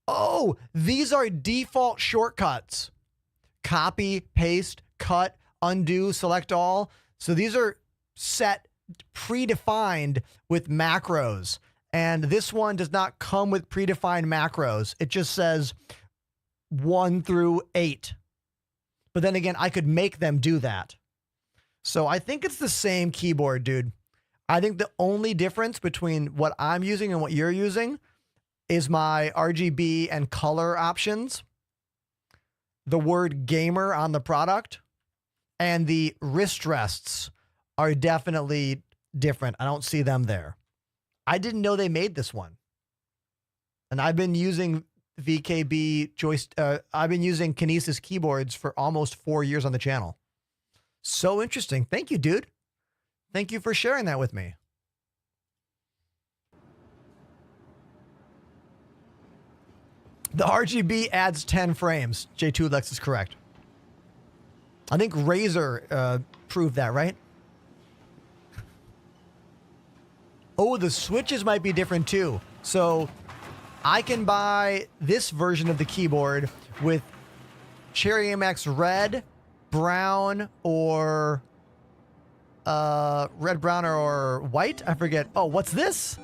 Oh, these are default shortcuts. Copy, paste, cut, undo, select all. So these are set, predefined with macros. And this one does not come with predefined macros. It just says 1 through 8. But then again, I could make them do that. So I think it's the same keyboard, dude. I think the only difference between what I'm using and what you're using is my RGB and color options, the word gamer on the product, and the wrist rests are definitely different. I don't see them there. I didn't know they made this one. And I've been using I've been using Kinesis keyboards for almost 4 years on the channel. So interesting. Thank you, dude. Thank you for sharing that with me. The RGB adds 10 frames. J2 Lex is correct. I think Razer proved that, right? Oh, the switches might be different too. So I can buy this version of the keyboard with Cherry MX red, brown, or red, brown, or white. I forget. Oh, what's this?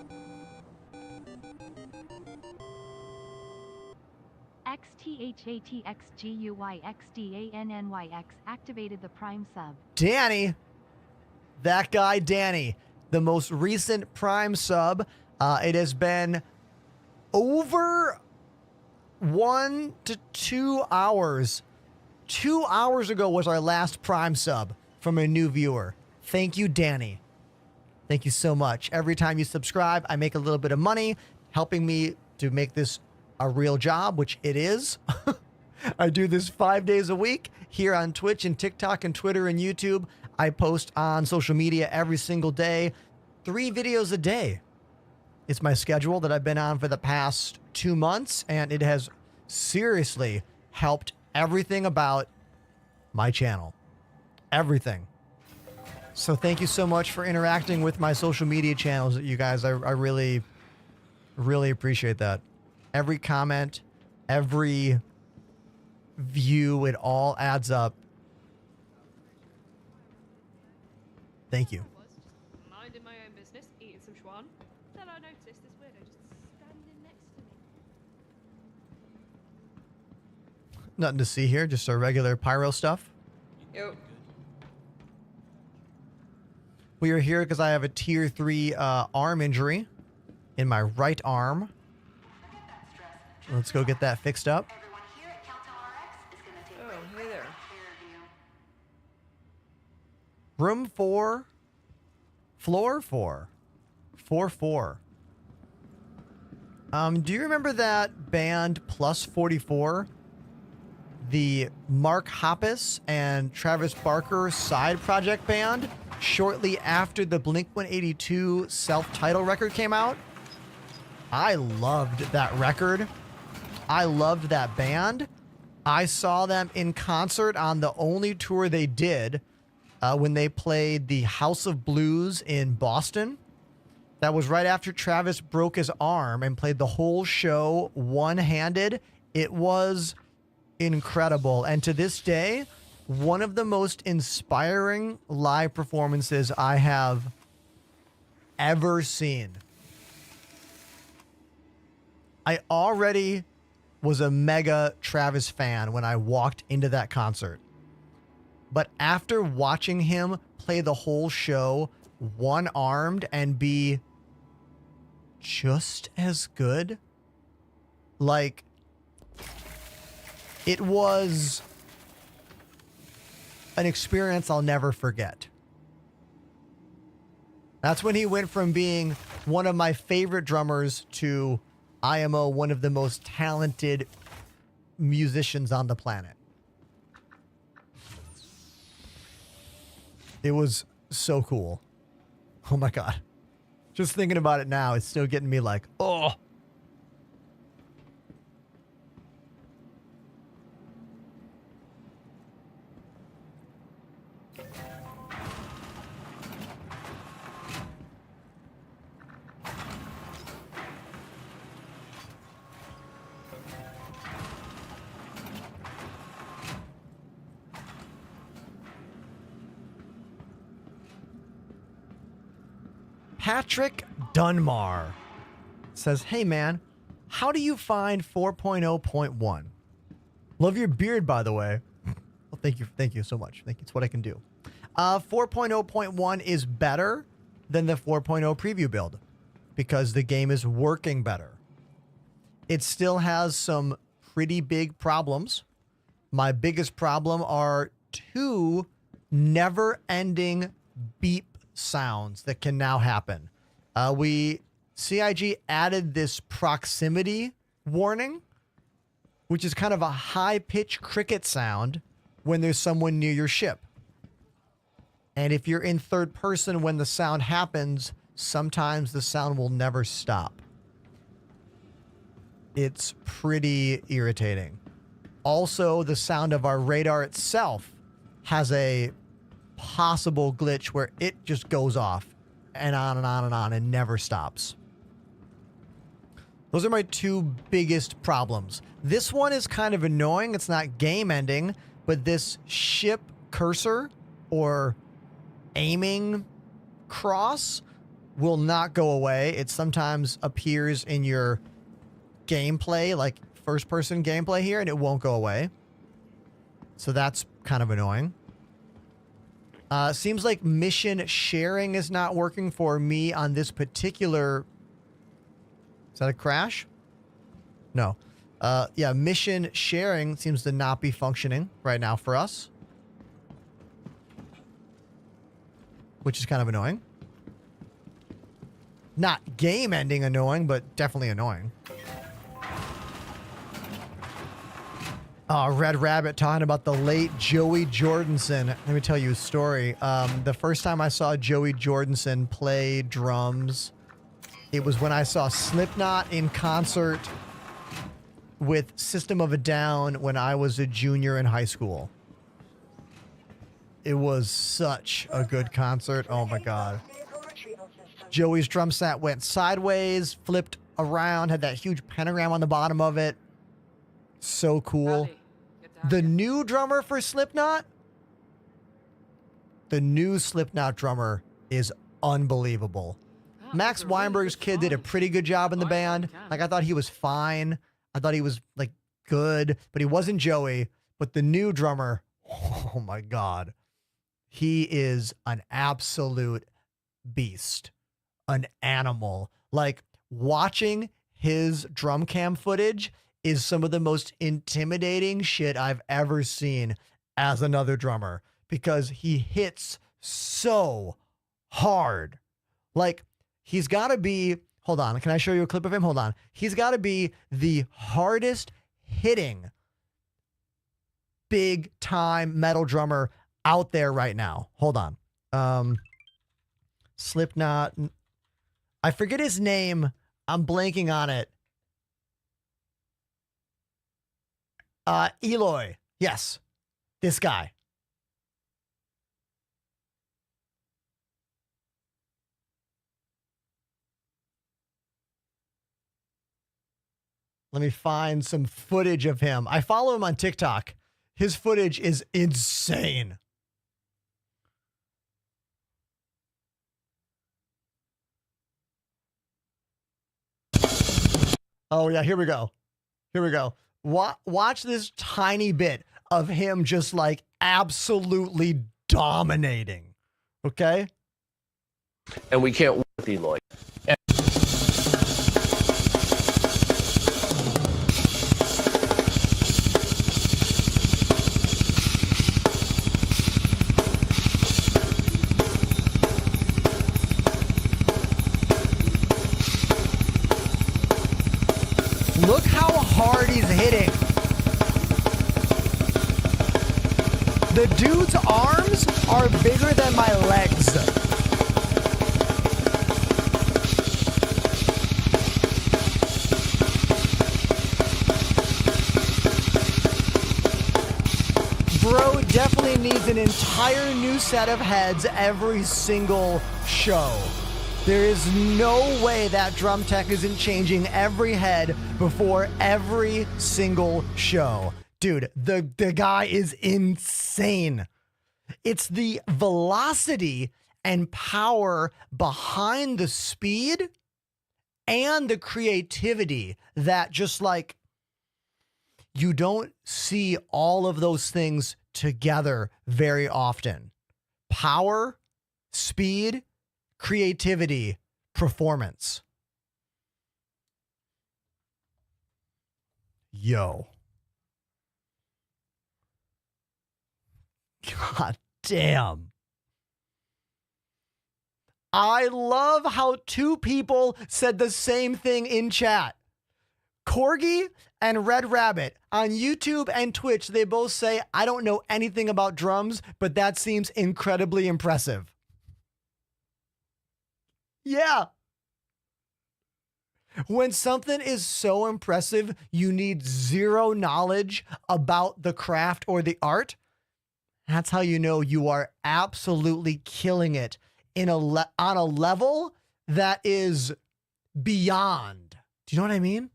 XTHATXGUYXDANNYX activated the Prime sub. Danny. That guy, Danny. The most recent Prime sub. It has been over 1 to 2 hours. 2 hours ago was our last Prime sub from a new viewer. Thank you, Danny. Thank you so much. Every time you subscribe, I make a little bit of money, helping me to make this a real job, which it is. I do this 5 days a week here on Twitch and TikTok and Twitter and YouTube. I post on social media every single day, 3 videos a day. It's my schedule that I've been on for the past 2 months, and it has seriously helped everything about my channel. Everything. So thank you so much for interacting with my social media channels, you guys. I really, really appreciate that. Every comment, every view, it all adds up. Thank you. Minding my own business, eating some schwan. Then I noticed this weirdo just standing next to me. Nothing to see here, just our regular pyro stuff. Yo. We are here because I have a tier 3 arm injury in my right arm. Let's go get that fixed up. Oh, hey there. Room 4, floor 4, 4-4. Do you remember that band Plus 44? The Mark Hoppus and Travis Barker side project band shortly after the Blink-182 self-titled record came out? I loved that record. I loved that band. I saw them in concert on the only tour they did when they played the House of Blues in Boston. That was right after Travis broke his arm and played the whole show one-handed. It was incredible. And to this day, one of the most inspiring live performances I have ever seen. I already was a mega Travis fan when I walked into that concert. But after watching him play the whole show one-armed and be just as good, like, it was an experience I'll never forget. That's when he went from being one of my favorite drummers to IMO, one of the most talented musicians on the planet. It was so cool. Oh my God. Just thinking about it now, it's still getting me like, oh. Patrick Dunmar says, hey man, how do you find 4.0.1? Love your beard, by the way. Well, thank you so much. It's what I can do. 4.0.1 is better than the 4.0 preview build because the game is working better. It still has some pretty big problems. My biggest problem are 2 never-ending beep sounds that can now happen. CIG added this proximity warning, which is kind of a high-pitched cricket sound when there's someone near your ship. And if you're in third person when the sound happens, sometimes the sound will never stop. It's pretty irritating. Also, the sound of our radar itself has a possible glitch where it just goes off and on and on and on and never stops. Those are my 2 biggest problems. This one is kind of annoying. It's not game ending, but this ship cursor or aiming cross will not go away. It sometimes appears in your gameplay, like first person gameplay here, and it won't go away. So that's kind of annoying. Seems like mission sharing is not working for me on this particular... Is that a crash? No. Yeah, mission sharing seems to not be functioning right now for us. Which is kind of annoying. Not game ending annoying, but definitely annoying. Red Rabbit talking about the late Joey Jordison. Let me tell you a story. The first time I saw Joey Jordison play drums, it was when I saw Slipknot in concert with System of a Down when I was a junior in high school. It was such a good concert. Oh my God. Joey's drum set went sideways, flipped around, had that huge pentagram on the bottom of it. So cool. The new drummer for Slipknot? The new Slipknot drummer is unbelievable. Max Weinberg's kid did a pretty good job in the band. Like, I thought he was fine. I thought he was, like, good. But he wasn't Joey. But the new drummer, oh my God. He is an absolute beast. An animal. Like, watching his drum cam footage is some of the most intimidating shit I've ever seen as another drummer because he hits so hard. Like, he's got to be, hold on, can I show you a clip of him? Hold on. He's got to be the hardest hitting big time metal drummer out there right now. Hold on. Slipknot. I forget his name. I'm blanking on it. Eloy. Yes. This guy. Let me find some footage of him. I follow him on TikTok. His footage is insane. Oh, yeah. Here we go. Here we go. Watch this tiny bit of him just like absolutely dominating. Okay? And we can't work with Eloy. Look how hard he's hitting. The dude's arms are bigger than my legs. Bro definitely needs an entire new set of heads every single show. There is no way that drum tech isn't changing every head before every single show. Dude, the guy is insane. It's the velocity and power behind the speed and the creativity that just like you don't see all of those things together very often. Power, speed, creativity, performance. Yo. God damn. I love how two people said the same thing in chat. Corgi and Red Rabbit on YouTube and Twitch, they both say, I don't know anything about drums, but that seems incredibly impressive. Yeah. When something is so impressive, you need zero knowledge about the craft or the art. That's how you know you are absolutely killing it in on a level that is beyond. Do you know what I mean?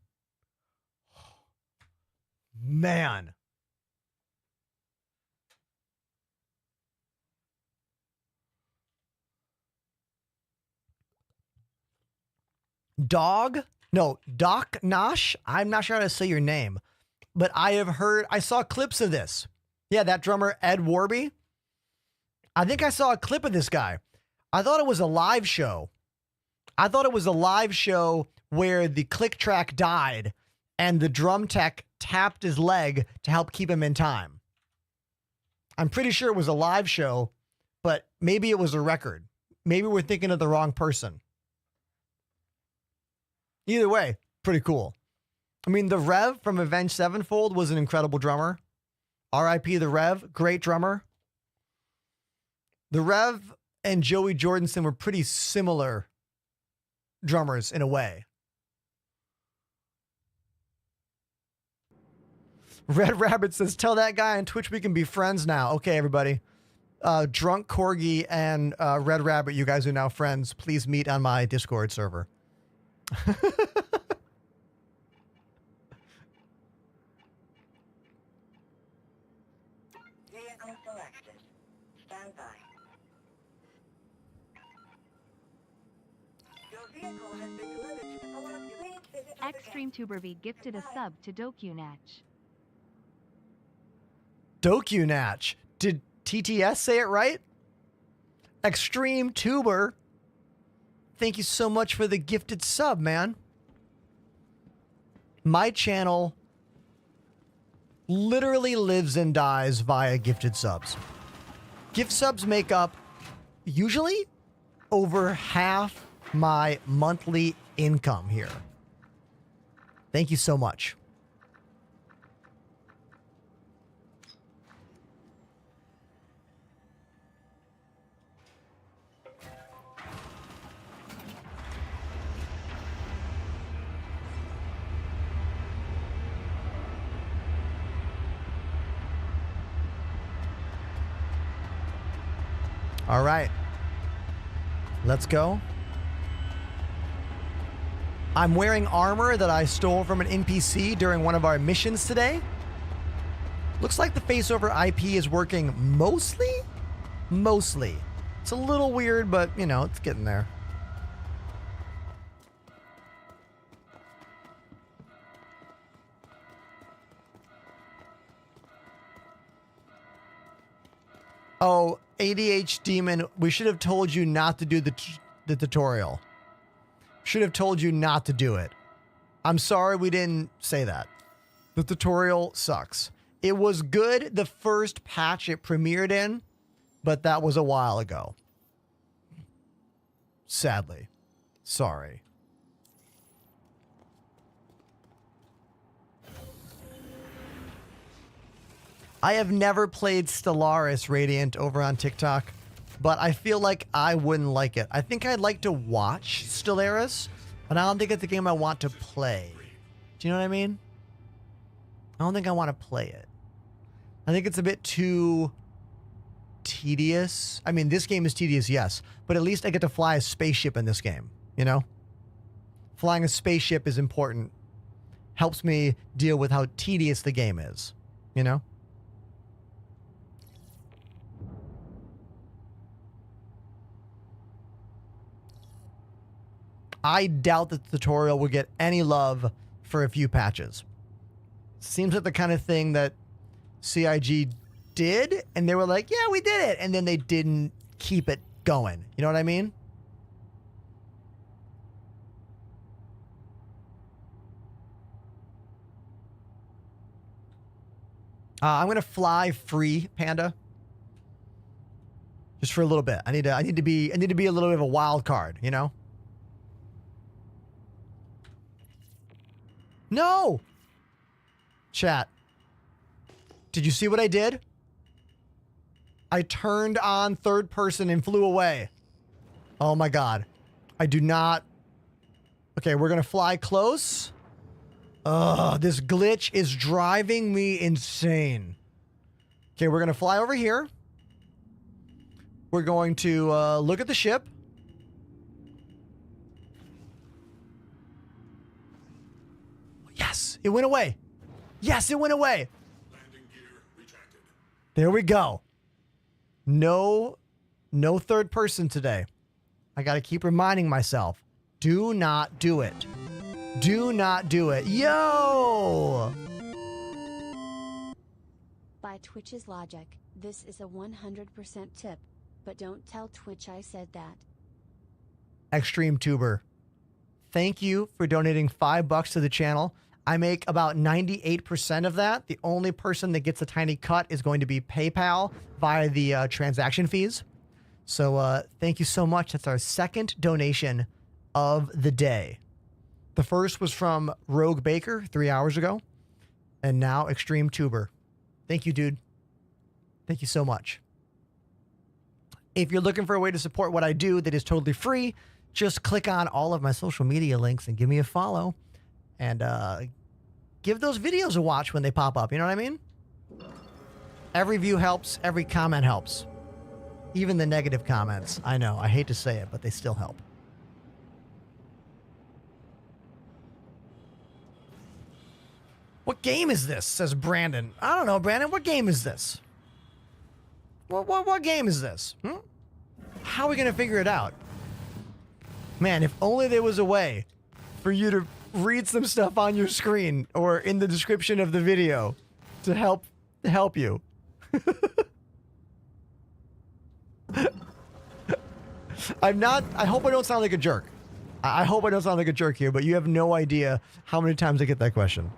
Man. Doc Nosh. I'm not sure how to say your name, but I saw clips of this. Yeah, that drummer, Ed Warby. I think I saw a clip of this guy. I thought it was a live show. I thought it was a live show where the click track died and the drum tech tapped his leg to help keep him in time. I'm pretty sure it was a live show, but maybe it was a record. Maybe we're thinking of the wrong person. Either way, pretty cool. I mean, the Rev from Avenged Sevenfold was an incredible drummer. R.I.P. the Rev, great drummer. The Rev and Joey Jordison were pretty similar drummers in a way. Red Rabbit says, tell that guy on Twitch we can be friends now. Okay, everybody. Drunk Corgi and Red Rabbit, you guys are now friends. Please meet on my Discord server. Vehicle selected. Stand by. Your vehicle has been delivered to the port. Please visit us Extreme Tuber V gifted a sub to DokuNatch. DokuNatch. Did TTS say it right? Extreme Tuber. Thank you so much for the gifted sub, man. My channel literally lives and dies via gifted subs. Gift subs make up usually over half my monthly income here. Thank you so much. All right. Let's go. I'm wearing armor that I stole from an NPC during one of our missions today. Looks like the face over IP is working mostly. It's a little weird, but you know, it's getting there. Oh, ADH Demon, we should have told you not to do the tutorial. Should have told you not to do it. I'm sorry we didn't say that. The tutorial sucks. It was good the first patch it premiered in, but that was a while ago. Sadly. Sorry. I have never played Stellaris Radiant over on TikTok, but I feel like I wouldn't like it. I think I'd like to watch Stellaris, but I don't think it's a game I want to play. Do you know what I mean? I don't think I want to play it. I think it's a bit too tedious. I mean, this game is tedious, yes, but at least I get to fly a spaceship in this game, you know? Flying a spaceship is important. Helps me deal with how tedious the game is, you know? I doubt that the tutorial will get any love for a few patches. Seems like the kind of thing that CIG did, and they were like, yeah, we did it, and then they didn't keep it going. You know what I mean? I'm gonna fly free, Panda. Just for a little bit. I need to be a little bit of a wild card, you know? No! Chat. Did you see what I did? I turned on third person and flew away. Oh my god. I do not... Okay, we're gonna fly close. Ugh, this glitch is driving me insane. Okay, we're gonna fly over here. We're going to look at the ship. Yes, it went away. Yes, it went away. Landing gear retracted. There we go. No third person today. I got to keep reminding myself. Do not do it. Do not do it. Yo! By Twitch's logic, this is a 100% tip, but don't tell Twitch I said that. Extreme Tuber. Thank you for donating $5 to the channel. I make about 98% of that. The only person that gets a tiny cut is going to be PayPal via the transaction fees. So thank you so much. That's our second donation of the day. The first was from Rogue Baker 3 hours ago. And now Extreme Tuber. Thank you, dude. Thank you so much. If you're looking for a way to support what I do that is totally free, just click on all of my social media links and give me a follow. And give those videos a watch when they pop up. You know what I mean? Every view helps. Every comment helps. Even the negative comments. I know. I hate to say it, but they still help. What game is this? Says Brandon. I don't know, Brandon. What game is this? What game is this? How are we going to figure it out? Man, if only there was a way for you to read some stuff on your screen or in the description of the video to help you. I hope I don't sound like a jerk. I hope I don't sound like a jerk here, but you have no idea how many times I get that question.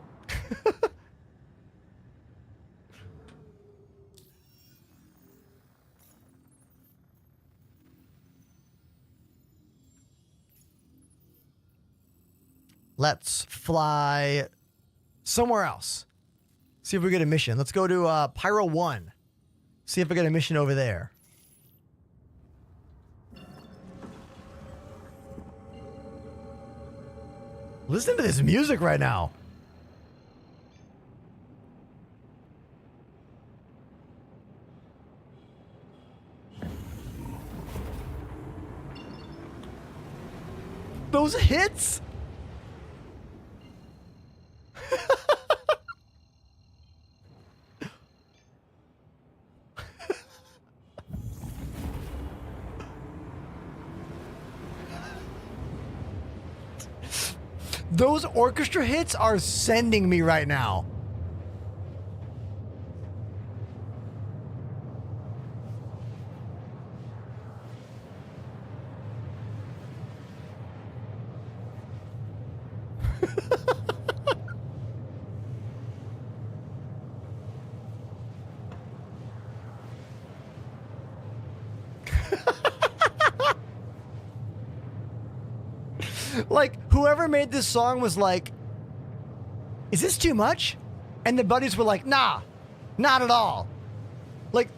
Let's fly somewhere else. See if we get a mission. Let's go to Pyro 1. See if we get a mission over there. Listen to this music right now. Those hits? Those orchestra hits are sending me right now. Like, whoever made this song was like, is this too much? And the buddies were like, nah, not at all. Like,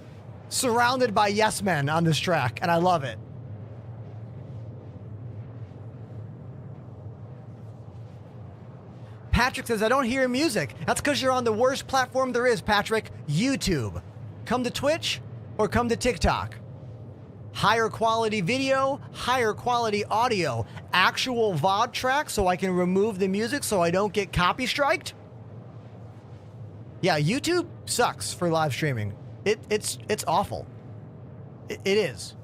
surrounded by yes men on this track, and I love it. Patrick says, I don't hear music. That's because you're on the worst platform there is, Patrick, YouTube. Come to Twitch or come to TikTok. Higher quality video, higher quality audio, actual VOD track so I can remove the music so I don't get copy striked. Yeah, YouTube sucks for live streaming. It's awful. It is.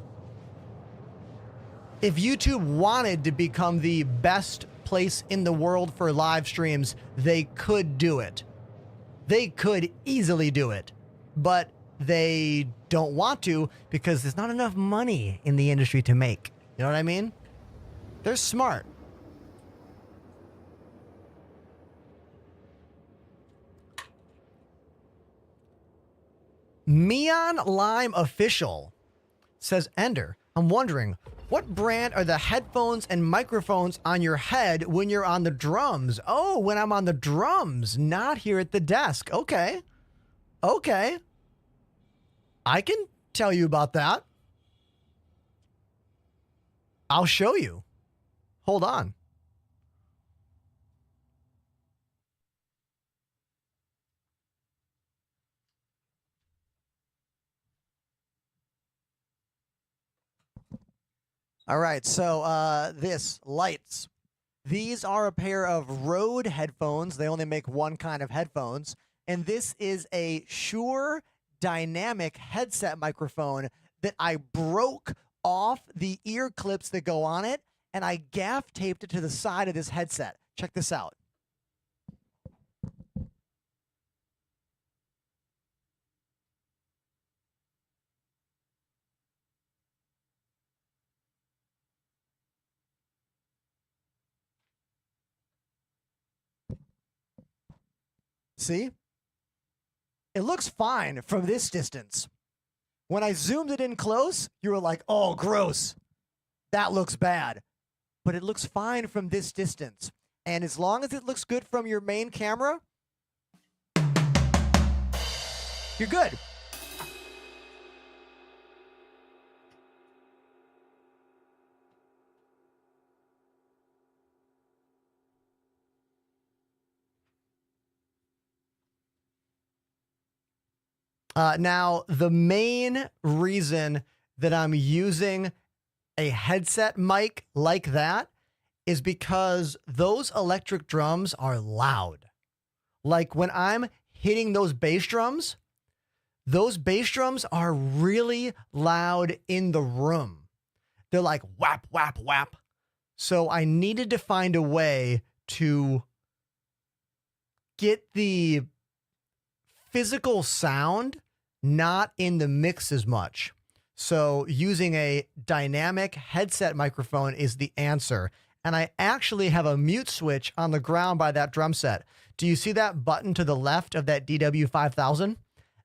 If YouTube wanted to become the best place in the world for live streams, they could do it. They could easily do it. But they don't want to because there's not enough money in the industry to make. You know what I mean? They're smart. Meon Lime Official says, Ender, I'm wondering, what brand are the headphones and microphones on your head when you're on the drums? Oh, when I'm on the drums, not here at the desk. Okay. Okay. I can tell you about that. I'll show you. Hold on. All right, so this lights. These are a pair of Rode headphones. They only make one kind of headphones. And this is a Shure dynamic headset microphone that I broke off the ear clips that go on it, and I gaff taped it to the side of this headset. Check this out. See? It looks fine from this distance. When I zoomed it in close, you were like, oh, gross. That looks bad. But it looks fine from this distance. And as long as it looks good from your main camera, you're good. Now, the main reason that I'm using a headset mic like that is because those electric drums are loud. Like when I'm hitting those bass drums are really loud in the room. They're like whap, whap, whap. So I needed to find a way to get the physical sound not in the mix as much. So using a dynamic headset microphone is the answer. And I actually have a mute switch on the ground by that drum set. Do you see that button to the left of that DW5000?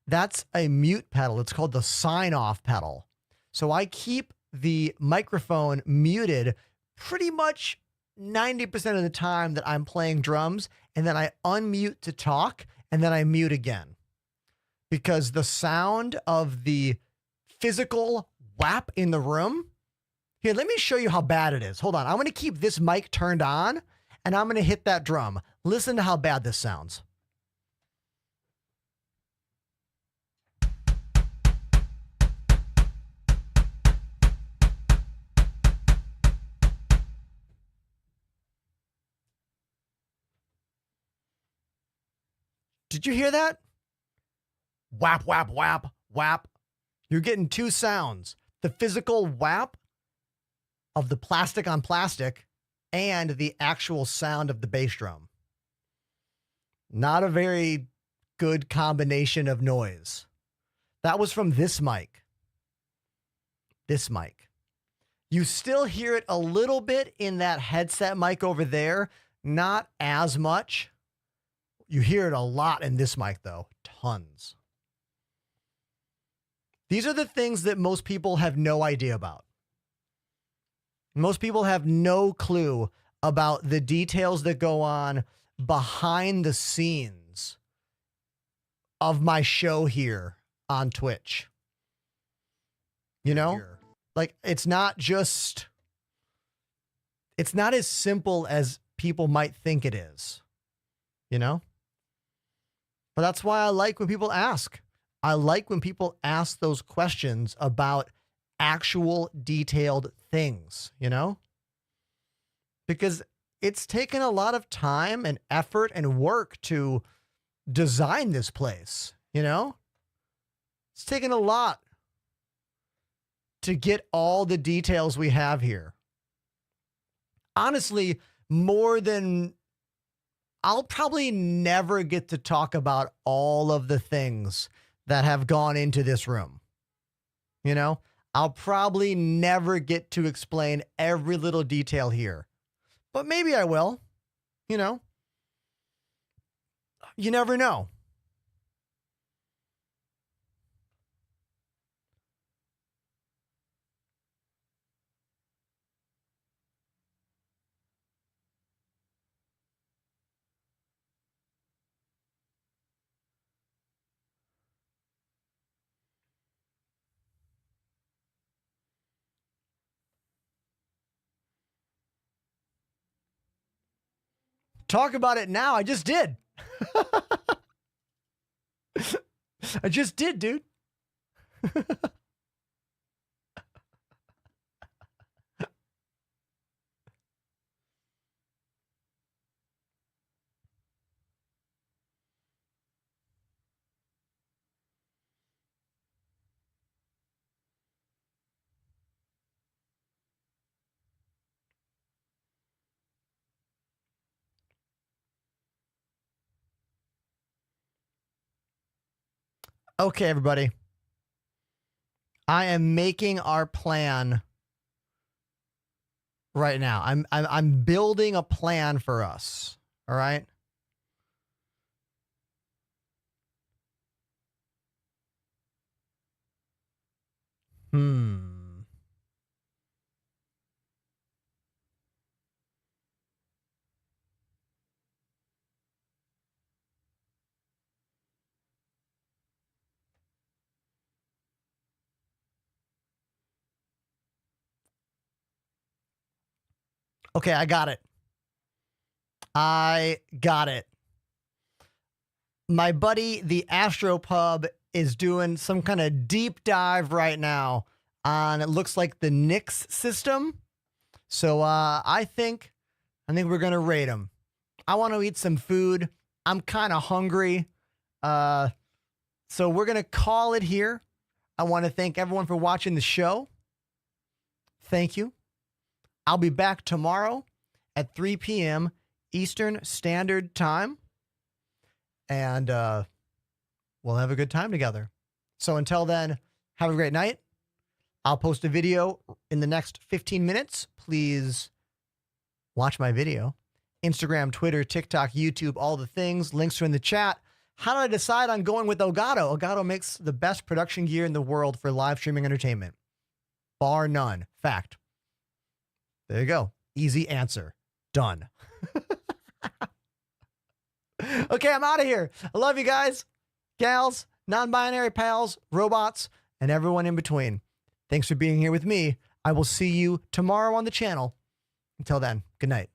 That's a mute pedal. It's called the sign-off pedal. So I keep the microphone muted pretty much 90% of the time that I'm playing drums, and then I unmute to talk, and then I mute again. Because the sound of the physical whap in the room. Here, let me show you how bad it is. Hold on. I'm going to keep this mic turned on, and I'm going to hit that drum. Listen to how bad this sounds. Did you hear that? Whap, whap, whap, whap. You're getting two sounds. The physical whap of the plastic on plastic and the actual sound of the bass drum. Not a very good combination of noise. That was from this mic. This mic. You still hear it a little bit in that headset mic over there, Not as much. You hear it a lot in this mic, though. Tons. These are the things that most people have no idea about. Most people have no clue about the details that go on behind the scenes of my show here on Twitch. You know? Like, it's not as simple as people might think it is. You know? But that's why I like when people ask. I like when people ask those questions about actual detailed things, you know? Because it's taken a lot of time and effort and work to design this place, you know? It's taken a lot to get all the details we have here. Honestly, more than I'll probably never get to talk about all of the things that have gone into this room. You know, I'll probably never get to explain every little detail here, but maybe I will. You know, you never know. Talk about it now. I just did. I just did, dude. Okay, everybody. I am making our plan right now. I'm building a plan for us. All right. Okay, I got it. I got it. My buddy, the Astropub, is doing some kind of deep dive right now on, it looks like, the Nix system. So I think we're going to raid him. I want to eat some food. I'm kind of hungry. So we're going to call it here. I want to thank everyone for watching the show. Thank you. I'll be back tomorrow at 3 p.m. Eastern Standard Time. And we'll have a good time together. So until then, have a great night. I'll post a video in the next 15 minutes. Please watch my video. Instagram, Twitter, TikTok, YouTube, all the things. Links are in the chat. How did I decide on going with Elgato? Elgato makes the best production gear in the world for live streaming entertainment. Bar none. Fact. There you go. Easy answer. Done. Okay, I'm out of here. I love you guys, gals, non-binary pals, robots, and everyone in between. Thanks for being here with me. I will see you tomorrow on the channel. Until then, good night.